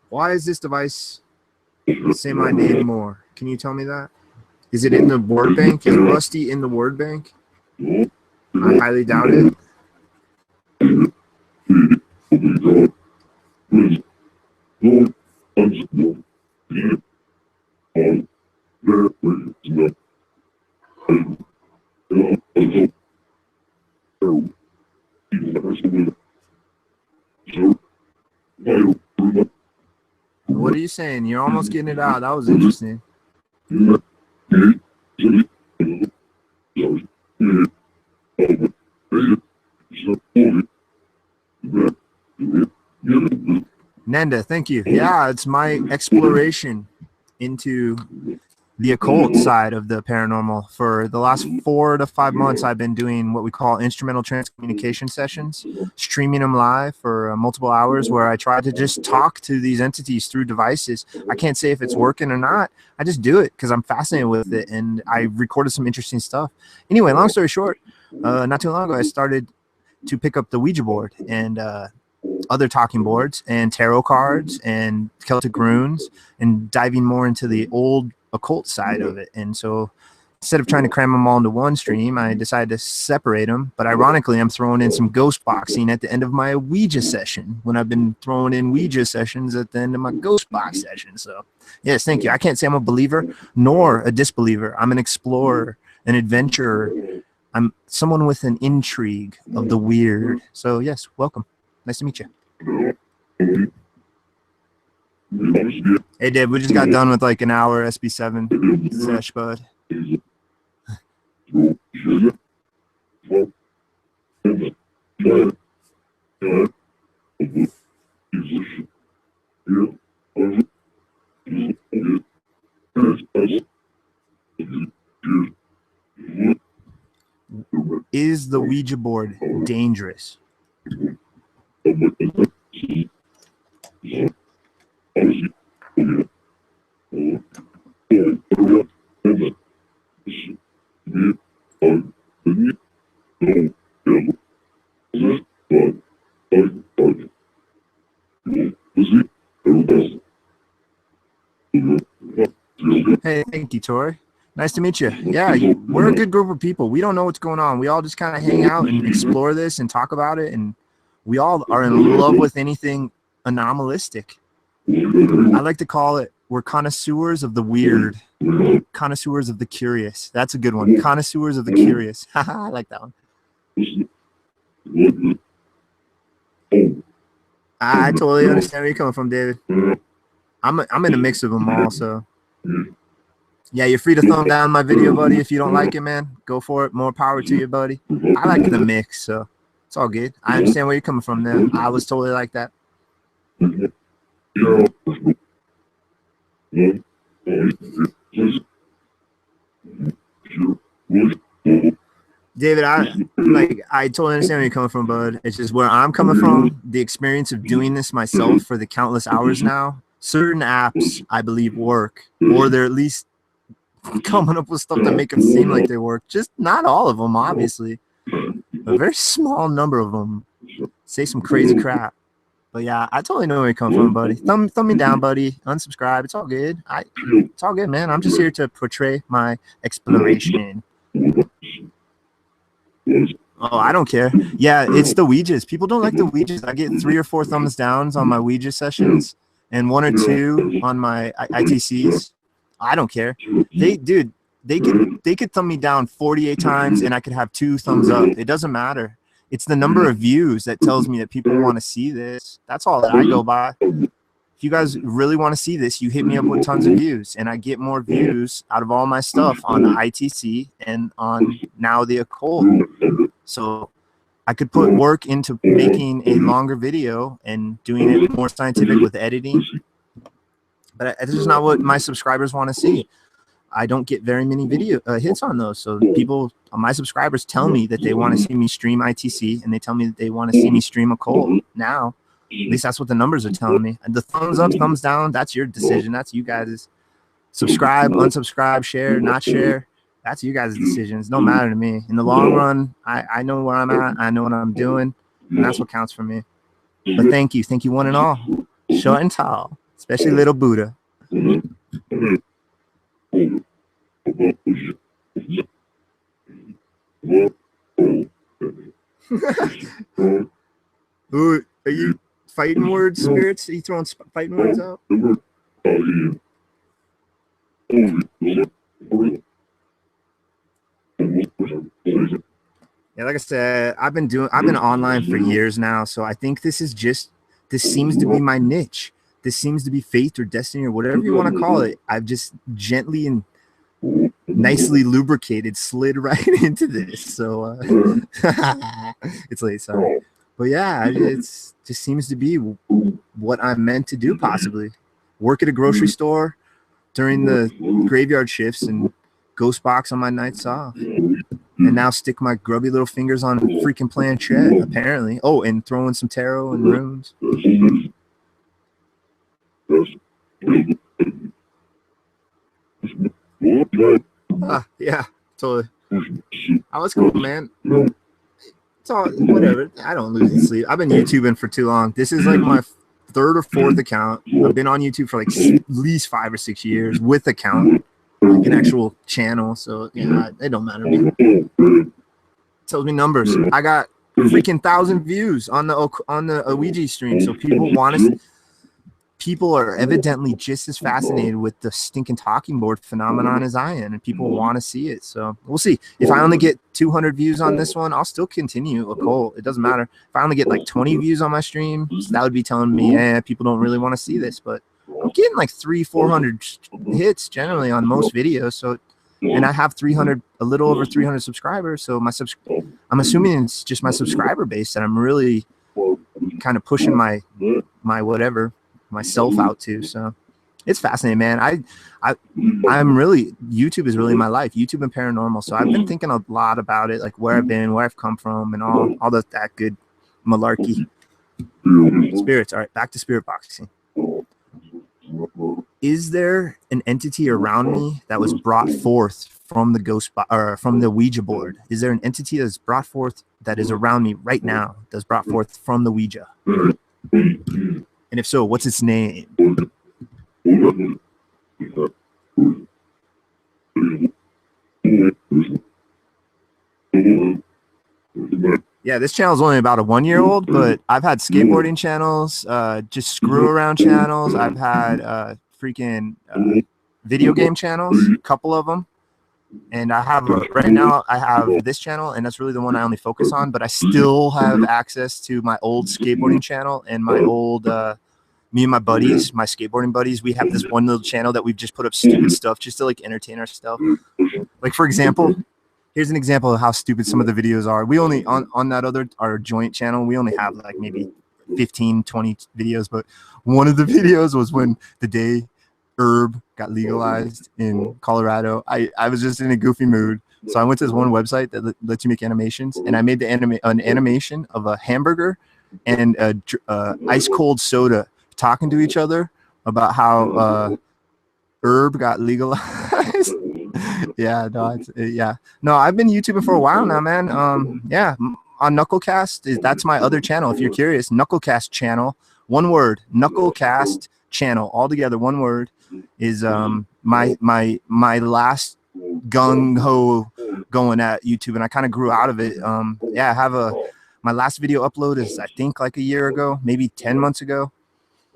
Why is this device say my name more? Can you tell me that? Is it in the word bank? Is Rusty in the word bank? I highly doubt it. What are you saying? You're almost getting it out. That was interesting. Nanda, thank you. Yeah, it's my exploration into the occult side of the paranormal. For the last 4 to 5 months, I've been doing what we call instrumental transcommunication sessions, streaming them live for multiple hours, where I try to just talk to these entities through devices. I can't say if it's working or not. I just do it because I'm fascinated with it, and I recorded some interesting stuff. Anyway, long story short, not too long ago, I started to pick up the Ouija board and other talking boards and tarot cards and Celtic runes, and diving more into the old occult side of it. And so instead of trying to cram them all into one stream, I decided to separate them. But ironically, I'm throwing in some ghost boxing at the end of my Ouija session, when I've been throwing in Ouija sessions at the end of my ghost box session. So yes, thank you. I can't say I'm a believer nor a disbeliever. I'm an explorer, an adventurer. I'm someone with an intrigue of the weird. So yes, welcome. Nice to meet you. Hey, Dave, we just got done with like an hour SB7 sesh, bud. Is the Ouija board dangerous? Hey, thank you, Tori. Nice to meet you. Yeah, we're a good group of people. We don't know what's going on. We all just kind of hang out and explore this and talk about it, and we all are in love with anything anomalistic. I like to call it, we're connoisseurs of the weird, connoisseurs of the curious. That's a good one. Connoisseurs of the curious. I like that one. I totally understand where you're coming from, David. I'm in a mix of them all, so yeah, you're free to thumb down my video, buddy. If you don't like it, man, go for it. More power to you, buddy. I like the mix, so it's all good. I understand where you're coming from there. I was totally like that. David, I totally understand where you're coming from, bud. It's just where I'm coming from, the experience of doing this myself for the countless hours now. Certain apps, I believe, work, or they're at least coming up with stuff that make them seem like they work. Just not all of them, obviously. A very small number of them say some crazy crap. But yeah, I totally know where you come from, buddy. Thumb me down, buddy. Unsubscribe. It's all good. It's all good, man. I'm just here to portray my exploration. Oh, I don't care. Yeah, it's the Ouijas. People don't like the Ouijas. I get 3 or 4 thumbs downs on my Ouija sessions and 1 or 2 on my ITCs. I don't care. They could thumb me down 48 times and I could have 2 thumbs up. It doesn't matter. It's the number of views that tells me that people want to see this. That's all that I go by. If you guys really want to see this, you hit me up with tons of views, and I get more views out of all my stuff on the ITC and on now the occult. So I could put work into making a longer video and doing it more scientific with editing, but this is not what my subscribers want to see. I don't get very many video hits on those. So people, my subscribers tell me that they want to see me stream ITC, and they tell me that they want to see me stream occult now. At least that's what the numbers are telling me. And the thumbs up, thumbs down, that's your decision. That's you guys. Subscribe, unsubscribe, share, not share. That's you guys' decisions. Don't matter to me. In the long run, I know where I'm at. I know what I'm doing. And that's what counts for me. But thank you. Thank you one and all. Short and tall. Especially little Buddha. Ooh, are you fighting words, spirits? Are you throwing fighting words out? Yeah, like I said, I've been online for years now, so I think this seems to be my niche. This seems to be fate or destiny or whatever you want to call it. I've just gently and nicely lubricated slid right into this. So it's late, sorry. But yeah, it just seems to be what I'm meant to do, possibly. Work at a grocery store during the graveyard shifts and ghost box on my nights off. And now stick my grubby little fingers on a freaking planchette, apparently. Oh, and throw in some tarot and runes. Yeah, totally. Oh, that's cool, man. It's all whatever. I don't lose sleep. I've been YouTubing for too long. This is like my third or fourth account. I've been on YouTube for like at least 5 or 6 years with account, like an actual channel. So yeah, it don't matter to me. It tells me numbers. I got freaking 1,000 views on the Ouija stream. So people are evidently just as fascinated with the stinking talking board phenomenon as I am, and people want to see it. So we'll see. If I only get 200 views on this one, I'll still continue occult. It doesn't matter. If I only get like 20 views on my stream, that would be telling me, yeah, people don't really want to see this. But I'm getting like 300-400 hits generally on most videos. So, and I have a little over 300 subscribers. So I'm assuming it's just my subscriber base that I'm really kind of pushing my whatever myself out to. So it's fascinating, man. I'm really, YouTube is really my life, YouTube and paranormal. So I've been thinking a lot about it, like where I've been, where I've come from, and all that good malarkey. Spirits. All right, back to spirit boxing. Is there an entity around me that was brought forth from the from the Ouija board? Is there an entity that's brought forth that is around me right now that's brought forth from the Ouija? And if so, what's its name? Yeah, this channel is only about a 1-year-old, but I've had skateboarding channels, just screw around channels. I've had freaking video game channels, a couple of them. And I have right now I have this channel, and that's really the one I only focus on, but I still have access to my old skateboarding channel and my old me and my buddies, my skateboarding buddies, we have this one little channel that we've just put up stupid stuff just to like entertain ourselves. Like, for example, here's an example of how stupid some of the videos are. We only on that our joint channel, we only have like maybe 15-20 videos, but one of the videos was when the day herb got legalized in Colorado. I was just in a goofy mood, so I went to this one website that lets you make animations, and I made an animation of a hamburger and a ice cold soda talking to each other about how herb got legalized. Yeah, no, I've been YouTubing for a while now, man. Yeah, on Knucklecast, that's my other channel. If you're curious, Knucklecast channel, one word, Knucklecast channel, all together, one word, is my last gung ho going at YouTube, and I kind of grew out of it. Yeah, I have my last video upload is I think like a year ago, maybe 10 months ago.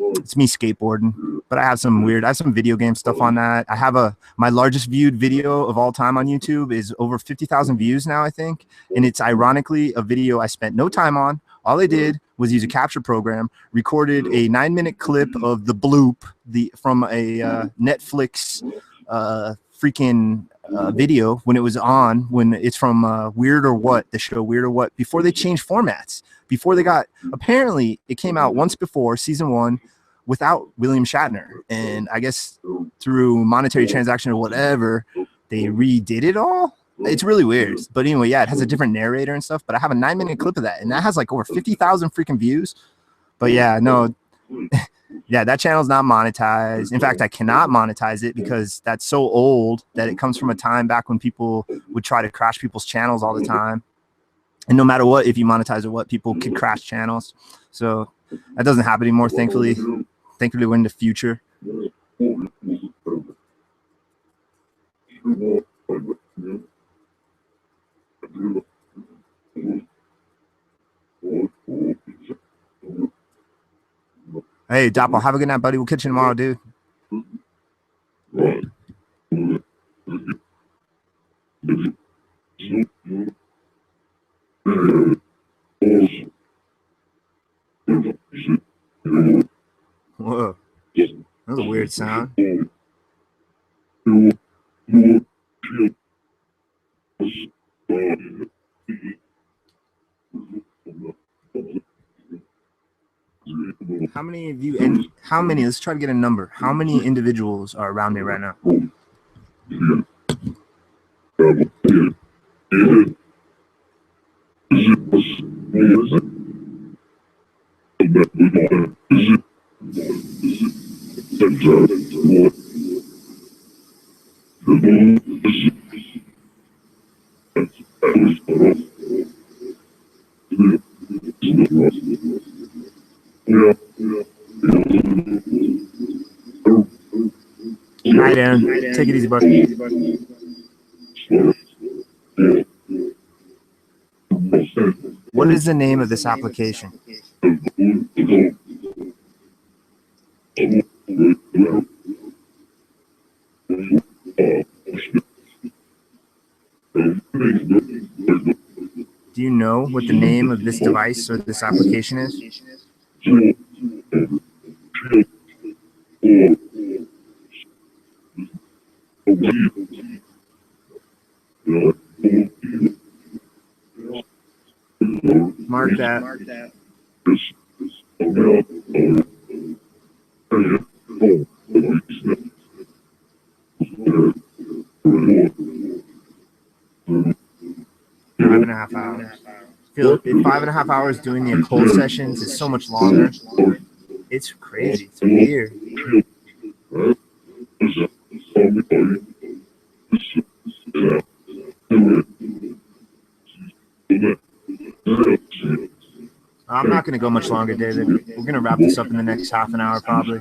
It's me skateboarding, but I have some video game stuff on that. I have my largest viewed video of all time on YouTube is over 50,000 views now, I think. And it's ironically a video I spent no time on All they did was use a capture program, recorded a 9-minute clip of the bloop from a Netflix freaking video when it was on, when it's from Weird or What, the show Weird or What, before they changed formats, before they got, apparently it came out once before, season 1, without William Shatner. And I guess through monetary transaction or whatever, they redid it all. It's really weird. But anyway, yeah, it has a different narrator and stuff. But I have a 9-minute clip of that, and that has like over 50,000 freaking views. But yeah, no, yeah, that channel's not monetized. In fact, I cannot monetize it because that's so old that it comes from a time back when people would try to crash people's channels all the time. And no matter what, if you monetize or what, people could crash channels. So that doesn't happen anymore, thankfully. Thankfully, we're in the future. Hey, Doppel, have a good night, buddy. We'll catch you tomorrow, dude. Whoa. That was a weird sound. How many of you, and how many, let's try to get a number. How many individuals are around me right now? Hi, Darren. Take it easy, bud. What is the name of this application? Do you know what the name of this device or this application is? Mark that. Five and a half hours. Feel 5.5 hours doing the occult sessions is so much longer. It's crazy. It's weird. I'm not going to go much longer, David. We're going to wrap this up in the next half an hour, probably.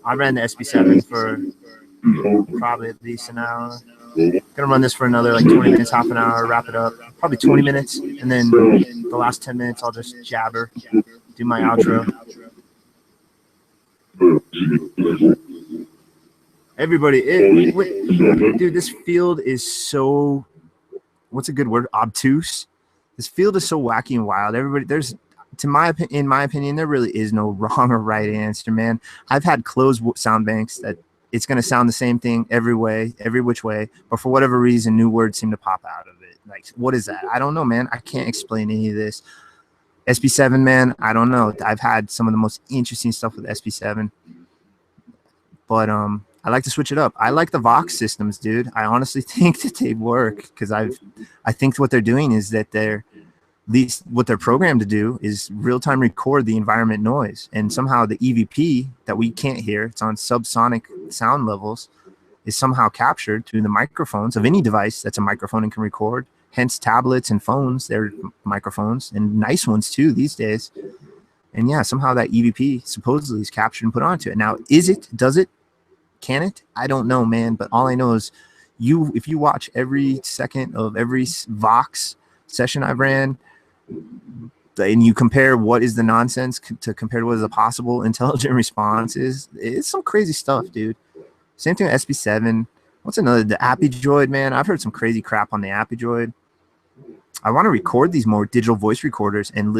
I ran the SB7 for probably at least an hour. Going to run this for another like 20 minutes, half an hour, wrap it up. Probably 20 minutes. And then the last 10 minutes, I'll just jabber, do my outro. Everybody, dude, this field is so, what's a good word? Obtuse. This field is so wacky and wild. Everybody, there's, in my opinion, there really is no wrong or right answer, man. I've had closed sound banks that it's going to sound the same thing every which way, but for whatever reason, new words seem to pop out of it. Like, what is that? I don't know, man. I can't explain any of this. SB7, man, I don't know. I've had some of the most interesting stuff with SB7, but I like to switch it up. I like the Vox systems, dude. I honestly think that they work because I think what they're doing is that they're, at least what they're programmed to do is real-time record the environment noise, and somehow the EVP that we can't hear, it's on subsonic sound levels, is somehow captured through the microphones of any device that's a microphone and can record. Hence tablets and phones, they're microphones, and nice ones too these days. And yeah, somehow that EVP supposedly is captured and put onto it. Now, is it? Does it? Can it? I don't know, man. But all I know is if you watch every second of every Vox session I've ran, and you compare what is the nonsense to compare to what is the possible intelligent responses, it's some crazy stuff, dude. Same thing with SB7. What's another? The Appy Droid, man. I've heard some crazy crap on the Appy Droid. I want to record these more digital voice recorders and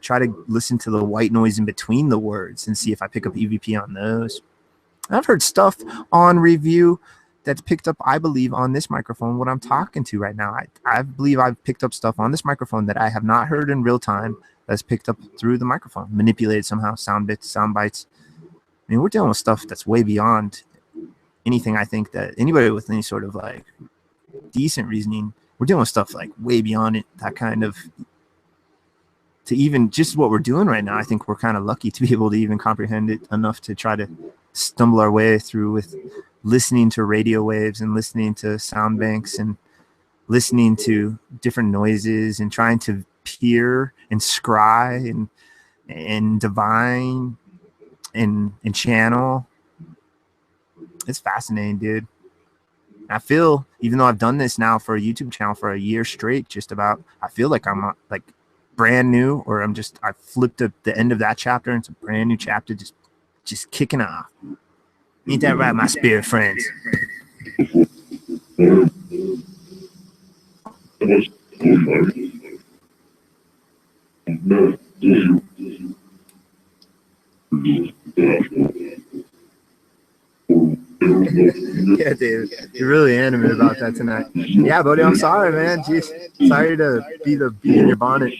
try to listen to the white noise in between the words and see if I pick up EVP on those. I've heard stuff on review that's picked up, I believe, on this microphone, what I'm talking to right now. I believe I've picked up stuff on this microphone that I have not heard in real time that's picked up through the microphone, manipulated somehow, sound bits, sound bites. I mean, we're dealing with stuff that's way beyond anything I think that anybody with any sort of like decent reasoning, we're dealing with stuff like way beyond it, that kind of, to even just what we're doing right now. I think we're kind of lucky to be able to even comprehend it enough to try to stumble our way through with listening to radio waves and listening to sound banks and listening to different noises and trying to peer and scry and divine and channel. It's fascinating, dude. I feel, even though I've done this now for a YouTube channel for a year straight, just about, I feel like I'm like brand new, or I flipped up the end of that chapter and it's a brand new chapter, just kicking off. Ain't that right, my spirit friends? Yeah, David, you're really animated about that tonight. Yeah, buddy, I'm sorry, man. Jeez, sorry to be the bee in your bonnet.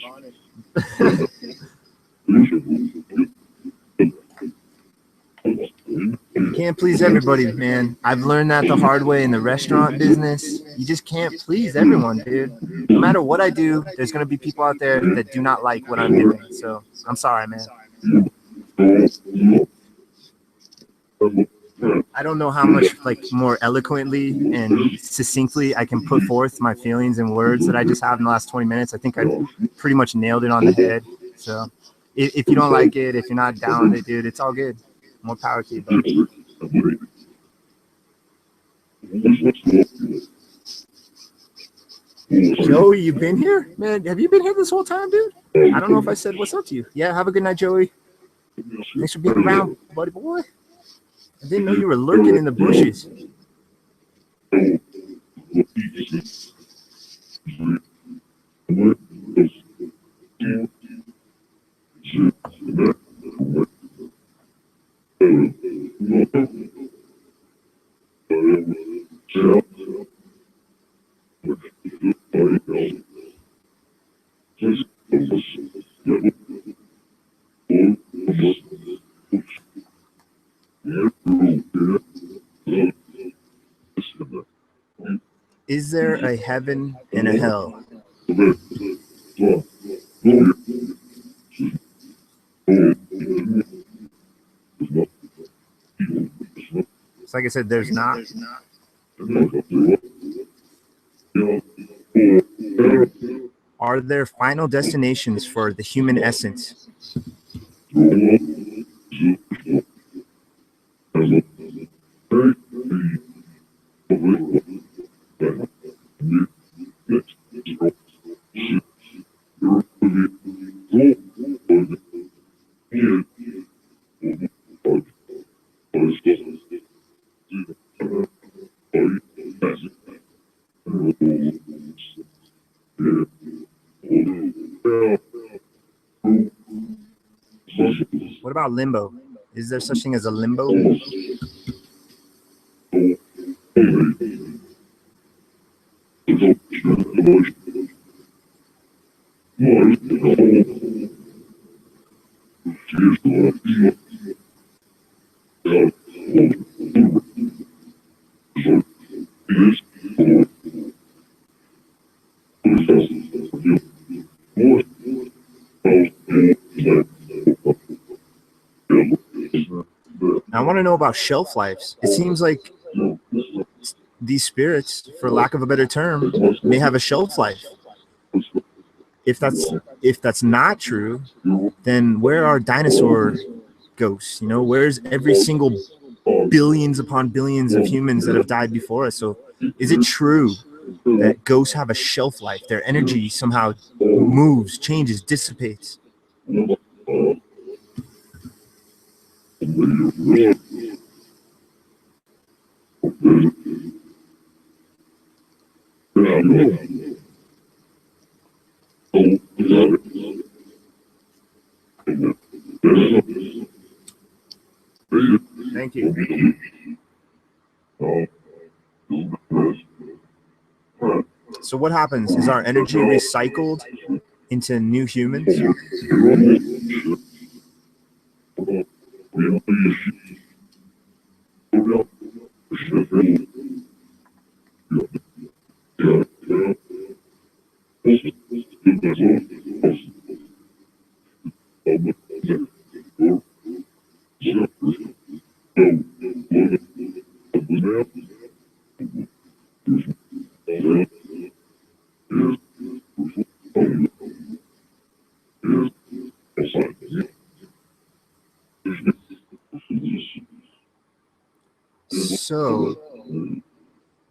You can't please everybody, man. I've learned that the hard way in the restaurant business. You just can't please everyone, dude. No matter what I do, there's going to be people out there that do not like what I'm doing. So I'm sorry, man. I don't know how much like more eloquently and succinctly I can put forth my feelings and words that I just have in the last 20 minutes. I think I pretty much nailed it on the head. So if you don't like it, if you're not down with it, dude, it's all good. More power to you, buddy. Joey, you been here? Man, have you been here this whole time, dude? I don't know if I said what's up to you. Yeah, have a good night, Joey. Thanks for being around, buddy boy. I didn't know you were lurking in the bushes. Is there a heaven and a hell? So like I said, there's not. Are there final destinations for the human essence? What about limbo? Is there such thing as a limbo? I want to know about shelf lives. It seems like these spirits, for lack of a better term, may have a shelf life. If that's not true, then where are dinosaur ghosts? You know, where's every single billions upon billions of humans that have died before us? So is it true that ghosts have a shelf life? Their energy somehow moves, changes, dissipates. So what happens? Is our energy recycled into new humans? So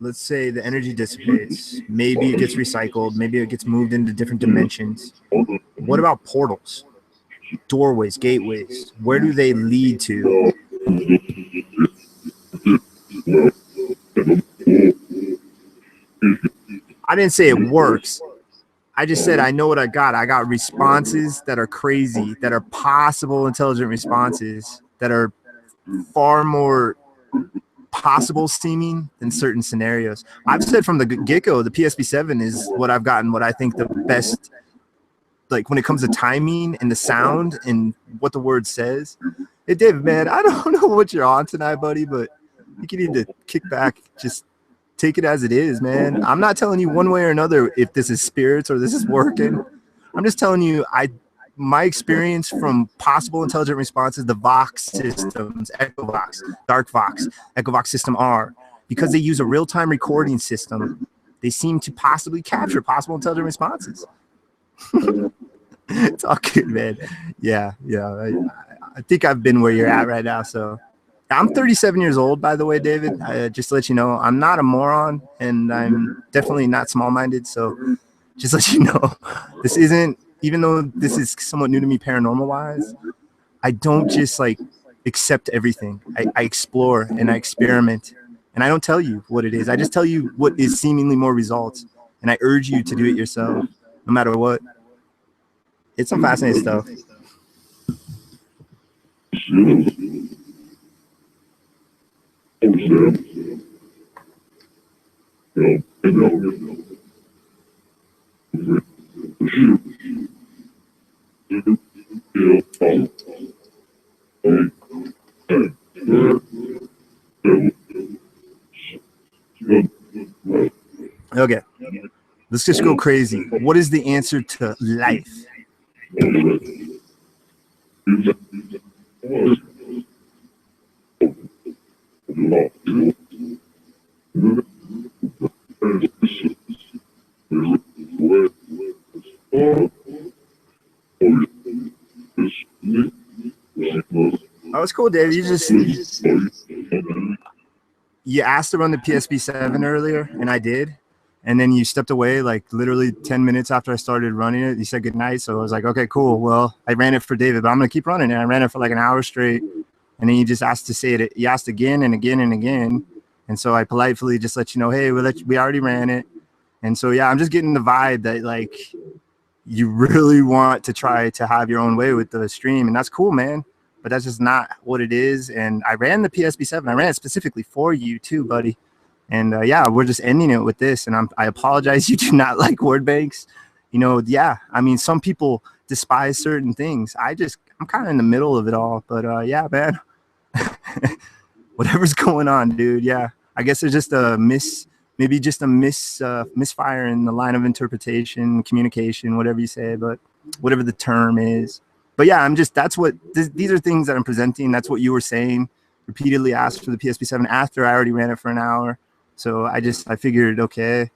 let's say the energy dissipates. Maybe it gets recycled. Maybe it gets moved into different dimensions. What about portals, doorways, gateways? Where do they lead to? I didn't say it works. I just said I know what I got. I got responses that are crazy, that are possible intelligent responses that are far more possible seeming than certain scenarios. I've said from the get-go, the PSB7 is what I've gotten, what I think the best, like when it comes to timing and the sound and what the word says. Hey, David, man, I don't know what you're on tonight, buddy, but you need to kick back, just take it as it is, man. I'm not telling you one way or another if this is spirits or this is working. I'm just telling you, my experience from possible intelligent responses, the Vox systems, Echovox, Darkvox, Echovox System R, because they use a real-time recording system, they seem to possibly capture possible intelligent responses. It's all good, man. Yeah. I think I've been where you're at right now. So I'm 37 years old, by the way, David. Just to let you know, I'm not a moron, and I'm definitely not small-minded. So just let you know, this isn't, even though this is somewhat new to me paranormal-wise, I don't just like accept everything. I explore and I experiment, and I don't tell you what it is. I just tell you what is seemingly more results, and I urge you to do it yourself, no matter what. It's some fascinating stuff. Okay, let's just go crazy. What is the answer to life? Oh, it's cool, Dave. You asked to run the PSB7 earlier, and I did. And then you stepped away like literally 10 minutes after I started running it. You said goodnight. So I was like, okay, cool. Well, I ran it for David, but I'm going to keep running it. I ran it for like an hour straight. And then you just asked to say it. You asked again and again and again. And so I politely just let you know, hey, we already ran it. And so, yeah, I'm just getting the vibe that like you really want to try to have your own way with the stream. And that's cool, man. But that's just not what it is. And I ran the PSB7. I ran it specifically for you too, buddy. And yeah, we're just ending it with this. And I apologize. You do not like word banks. You know, yeah. I mean, some people despise certain things. I'm kind of in the middle of it all. But yeah, man. Whatever's going on, dude. Yeah. I guess there's just a misfire in the line of interpretation, communication, whatever you say, but whatever the term is. But yeah, these are things that I'm presenting. That's what you were saying. Repeatedly asked for the PSB7 after I already ran it for an hour. So I figured, okay.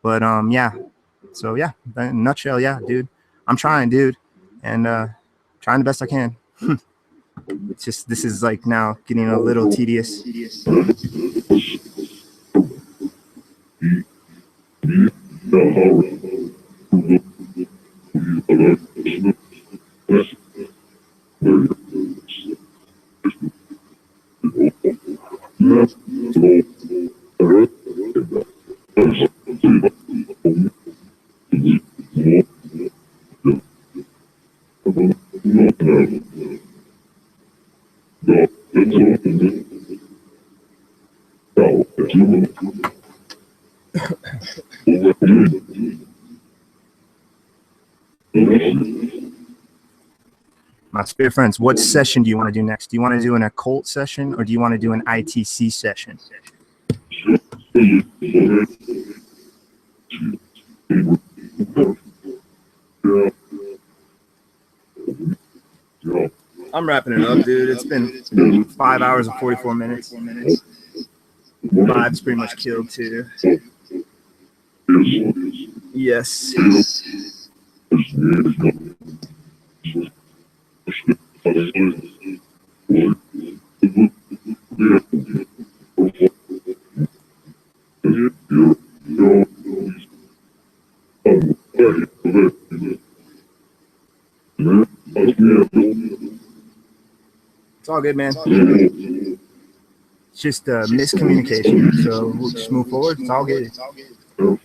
But yeah. So yeah, in a nutshell, yeah, dude. I'm trying, dude. And trying the best I can. It's just, this is like now getting a little tedious. My spirit friends, what session do you want to do next? Do you want to do an occult session or do you want to do an ITC session? I'm wrapping it up, dude. It's been 5 hours and 44 minutes. Vibe's pretty much killed too. Yes. It's all good, man. It's just miscommunication, so we'll just move forward. It's all good. You're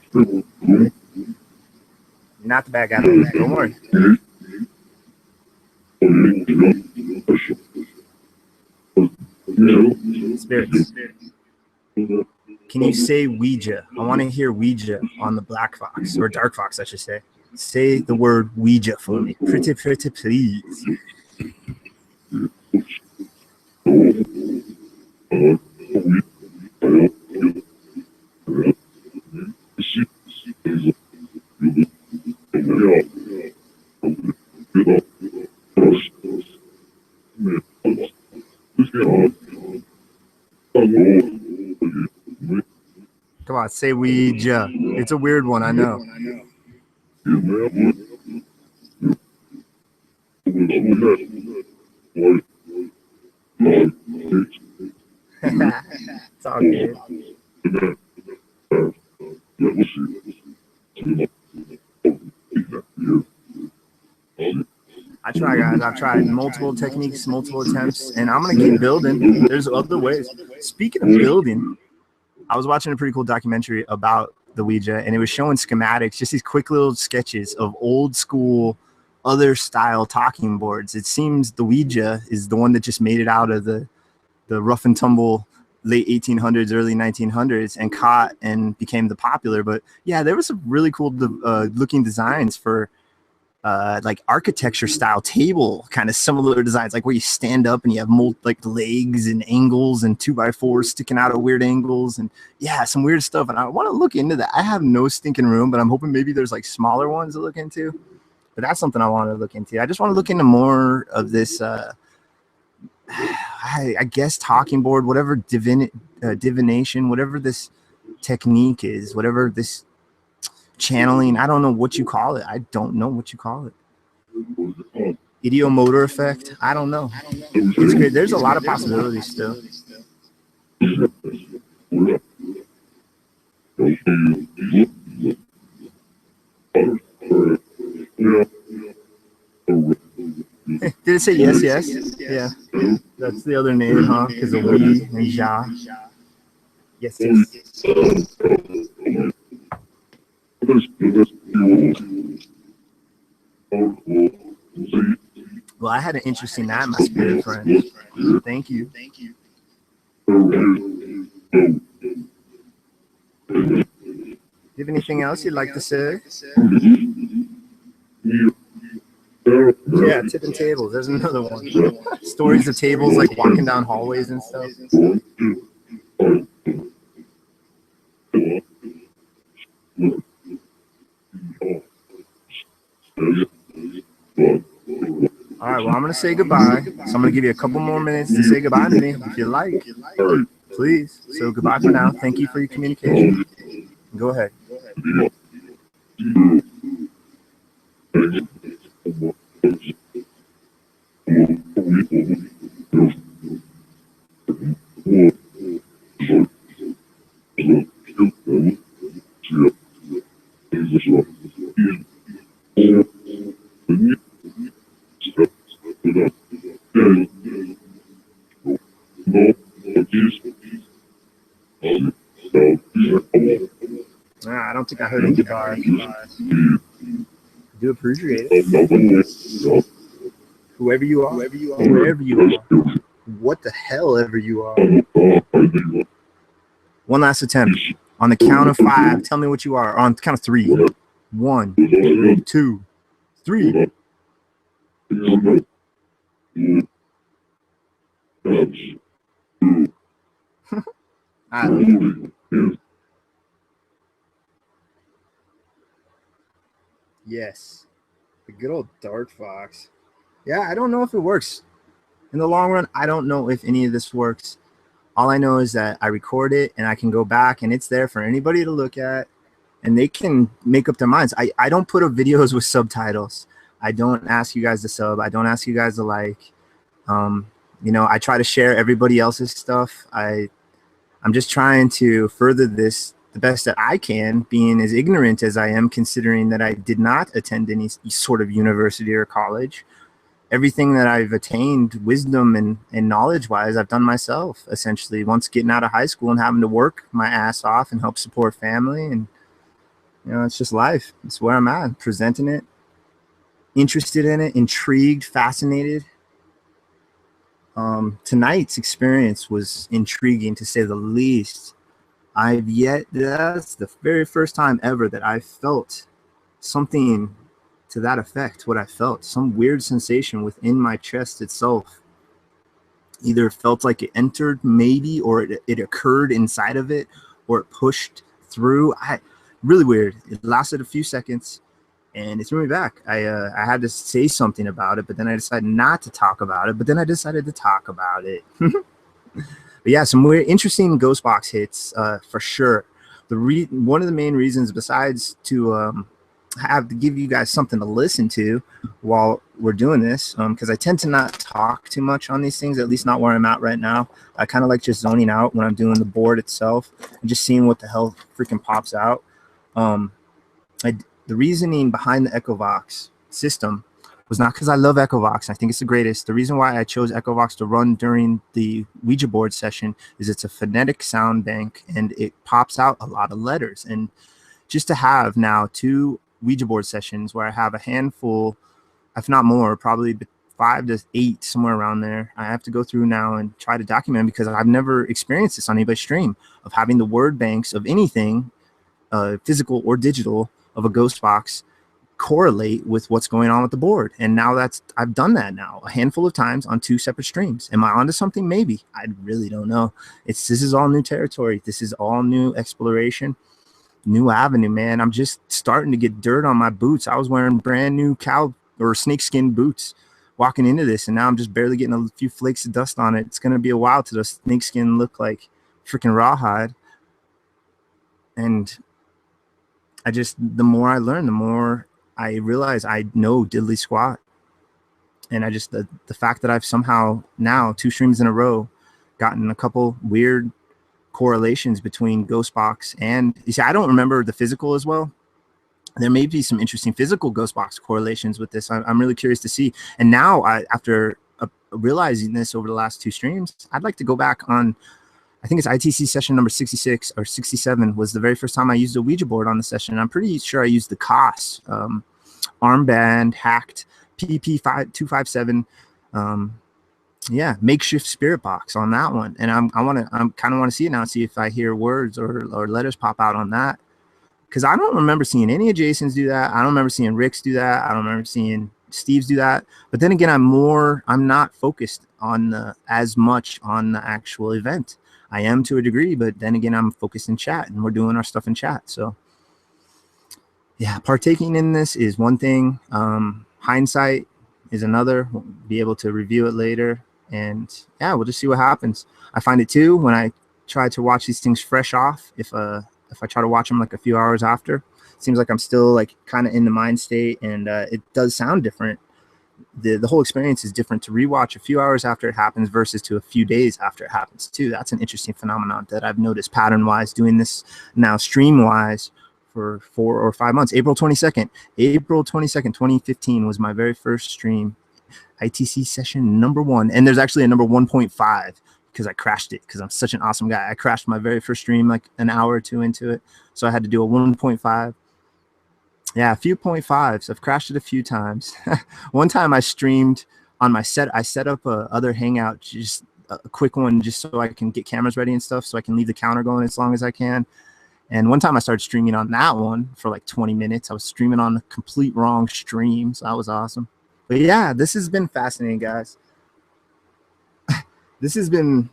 not the bad guy, don't worry. Spirits. Can you say Ouija? I want to hear Ouija on the Black Fox, or Dark Fox, I should say. Say the word Ouija for me. Pretty, please. Come on, say Ouija. It's a weird one, I know. It's all good. I try, guys. I've tried multiple techniques, multiple attempts, and I'm going to keep building. There's other ways. Speaking of building, I was watching a pretty cool documentary about the Ouija, and it was showing schematics, just these quick little sketches of old school, other style talking boards. It seems the Ouija is the one that just made it out of the rough and tumble late 1800s, early 1900s and caught and became the popular. But yeah, there was some really cool looking designs for like architecture style table, kind of similar designs, like where you stand up and you have like legs and angles and 2x4s sticking out at weird angles, and yeah, some weird stuff. And I want to look into that. I have no stinking room, but I'm hoping maybe there's like smaller ones to look into. But that's something I want to look into. I just want to look into more of this I guess talking board, whatever divination, whatever this technique is, whatever this channeling, I don't know what you call it. I don't know what you call it. Idiomotor effect. I don't know. It's great. There's a lot of possibilities still. Did it say yes, yes? Yeah. That's the other name, huh? Because of we and ja. Yes, yes. Well, I had an interesting night, my spirit friend. Thank you. Thank you. Do you have anything else you'd like to say? Yeah, tipping tables. There's another one. Stories of tables, like walking down hallways and stuff. All right, well, I'm going to say goodbye. So I'm going to give you a couple more minutes to say goodbye to me if you like. Please. So goodbye for now. Thank you for your communication. Go ahead. I don't think I heard any goodbye. Do appreciate it. Whoever you are, wherever you are, what the hell ever you are. One last attempt. On the count of 5, tell me what you are. On the count of 3. 1, 2, 3. Yes, the good old Darkvox. Yeah, I don't know if it works. In the long run, I don't know if any of this works. All I know is that I record it and I can go back and it's there for anybody to look at and they can make up their minds. I don't put up videos with subtitles. I don't ask you guys to sub. I don't ask you guys to like. You know, I try to share everybody else's stuff. I'm just trying to further this the best that I can, being as ignorant as I am, considering that I did not attend any sort of university or college. Everything that I've attained, wisdom and knowledge-wise, I've done myself, essentially, once getting out of high school and having to work my ass off and help support family. And, you know, it's just life. It's where I'm at, presenting it, interested in it, intrigued, fascinated. Tonight's experience was intriguing, to say the least. That's the very first time ever that I felt something to that effect. What I felt, some weird sensation within my chest itself. Either felt like it entered, maybe, or it occurred inside of it, or it pushed through. Really weird. It lasted a few seconds and it threw me back. I had to say something about it, but then I decided not to talk about it, but then I decided to talk about it. But yeah, some weird, interesting ghost box hits, for sure. One of the main reasons, besides to have to give you guys something to listen to while we're doing this, because I tend to not talk too much on these things, at least not where I'm at right now. I kind of like just zoning out when I'm doing the board itself and just seeing what the hell freaking pops out. The reasoning behind the Echovox system was not because I love Echovox. I think it's the greatest. The reason why I chose Echovox to run during the Ouija board session is it's a phonetic sound bank and it pops out a lot of letters. And just to have now 2 Ouija board sessions where I have a handful, if not more, probably 5 to 8, somewhere around there, I have to go through now and try to document, because I've never experienced this on anybody's stream, of having the word banks of anything, physical or digital, of a ghost box correlate with what's going on with the board. And now I've done that now a handful of times on 2 separate streams. Am I onto something? Maybe. I really don't know. This is all new territory. This is all new exploration, new avenue, man. I'm just starting to get dirt on my boots. I was wearing brand new cow or snakeskin boots walking into this, and now I'm just barely getting a few flakes of dust on it. It's going to be a while till the snakeskin look like freaking rawhide. And the more I learn, the more I realize I know diddly squat. And the fact that I've somehow now 2 streams in a row gotten a couple weird correlations between ghost box and, you see, I don't remember the physical as well. There may be some interesting physical ghost box correlations with this. I'm really curious to see. And now after realizing this over the last 2 streams, I'd like to go back on, I think it's ITC session number 66 or 67 was the very first time I used a Ouija board on the session. I'm pretty sure I used the COS armband hacked PP257 makeshift spirit box on that one. And I kind of want to see it now, see if I hear words or letters pop out on that, because I don't remember seeing any of Jason's do that. I don't remember seeing Rick's do that. I don't remember seeing Steve's do that. But then again, I'm not focused on as much on the actual event. I am to a degree, but then again, I'm focused in chat and we're doing our stuff in chat. So yeah, partaking in this is one thing. Hindsight is another. We'll be able to review it later. And yeah, we'll just see what happens. I find it too, when I try to watch these things fresh off, if I try to watch them like a few hours after, it seems like I'm still like kind of in the mind state, and it does sound different. The whole experience is different to rewatch a few hours after it happens versus to a few days after it happens too. That's an interesting phenomenon that I've noticed pattern-wise, doing this now stream-wise for 4 or 5 months. April 22nd, 2015 was my very first stream, ITC session number 1. And there's actually a number 1.5 because I crashed it, because I'm such an awesome guy. I crashed my very first stream like an hour or 2 into it. So I had to do a 1.5. Yeah, a few 0.5s. I've crashed it a few times. One time I streamed on my set. I set up a other hangout just a quick one just so I can get cameras ready and stuff, so I can leave the counter going as long as I can. And one time I started streaming on that one for like 20 minutes. I was streaming on the complete wrong stream, so that was awesome. But yeah, this has been fascinating, guys. This has been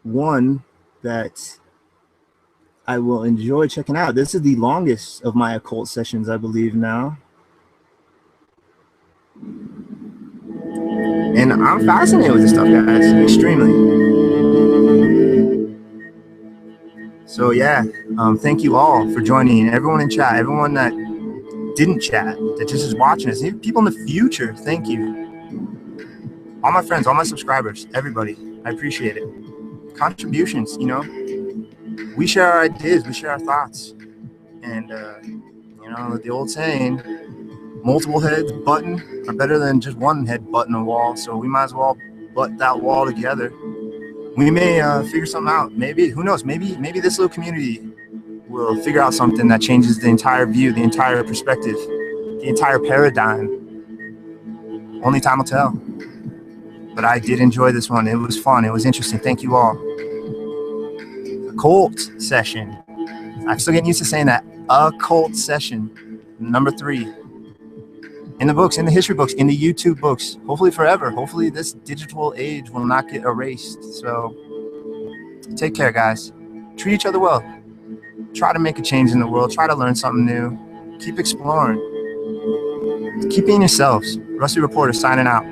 one that I will enjoy checking out. This is the longest of my occult sessions, I believe now. And I'm fascinated with this stuff, guys, extremely. So yeah, thank you all for joining. Everyone in chat, everyone that didn't chat, that just is watching us, even people in the future, thank you. All my friends, all my subscribers, everybody, I appreciate it. Contributions, you know, we share our ideas, we share our thoughts. And, you know, the old saying, multiple heads button are better than just one head button a wall. So we might as well butt that wall together. We may figure something out. Maybe, who knows, maybe this little community will figure out something that changes the entire view, the entire perspective, the entire paradigm. Only time will tell. But I did enjoy this one. It was fun. It was interesting. Thank you all. Occult session. I'm still getting used to saying that. Occult session. Number 3. In the books, in the history books, in the YouTube books. Hopefully forever. Hopefully this digital age will not get erased. So take care, guys. Treat each other well. Try to make a change in the world. Try to learn something new. Keep exploring. Keep being yourselves. Rusty Reporter signing out.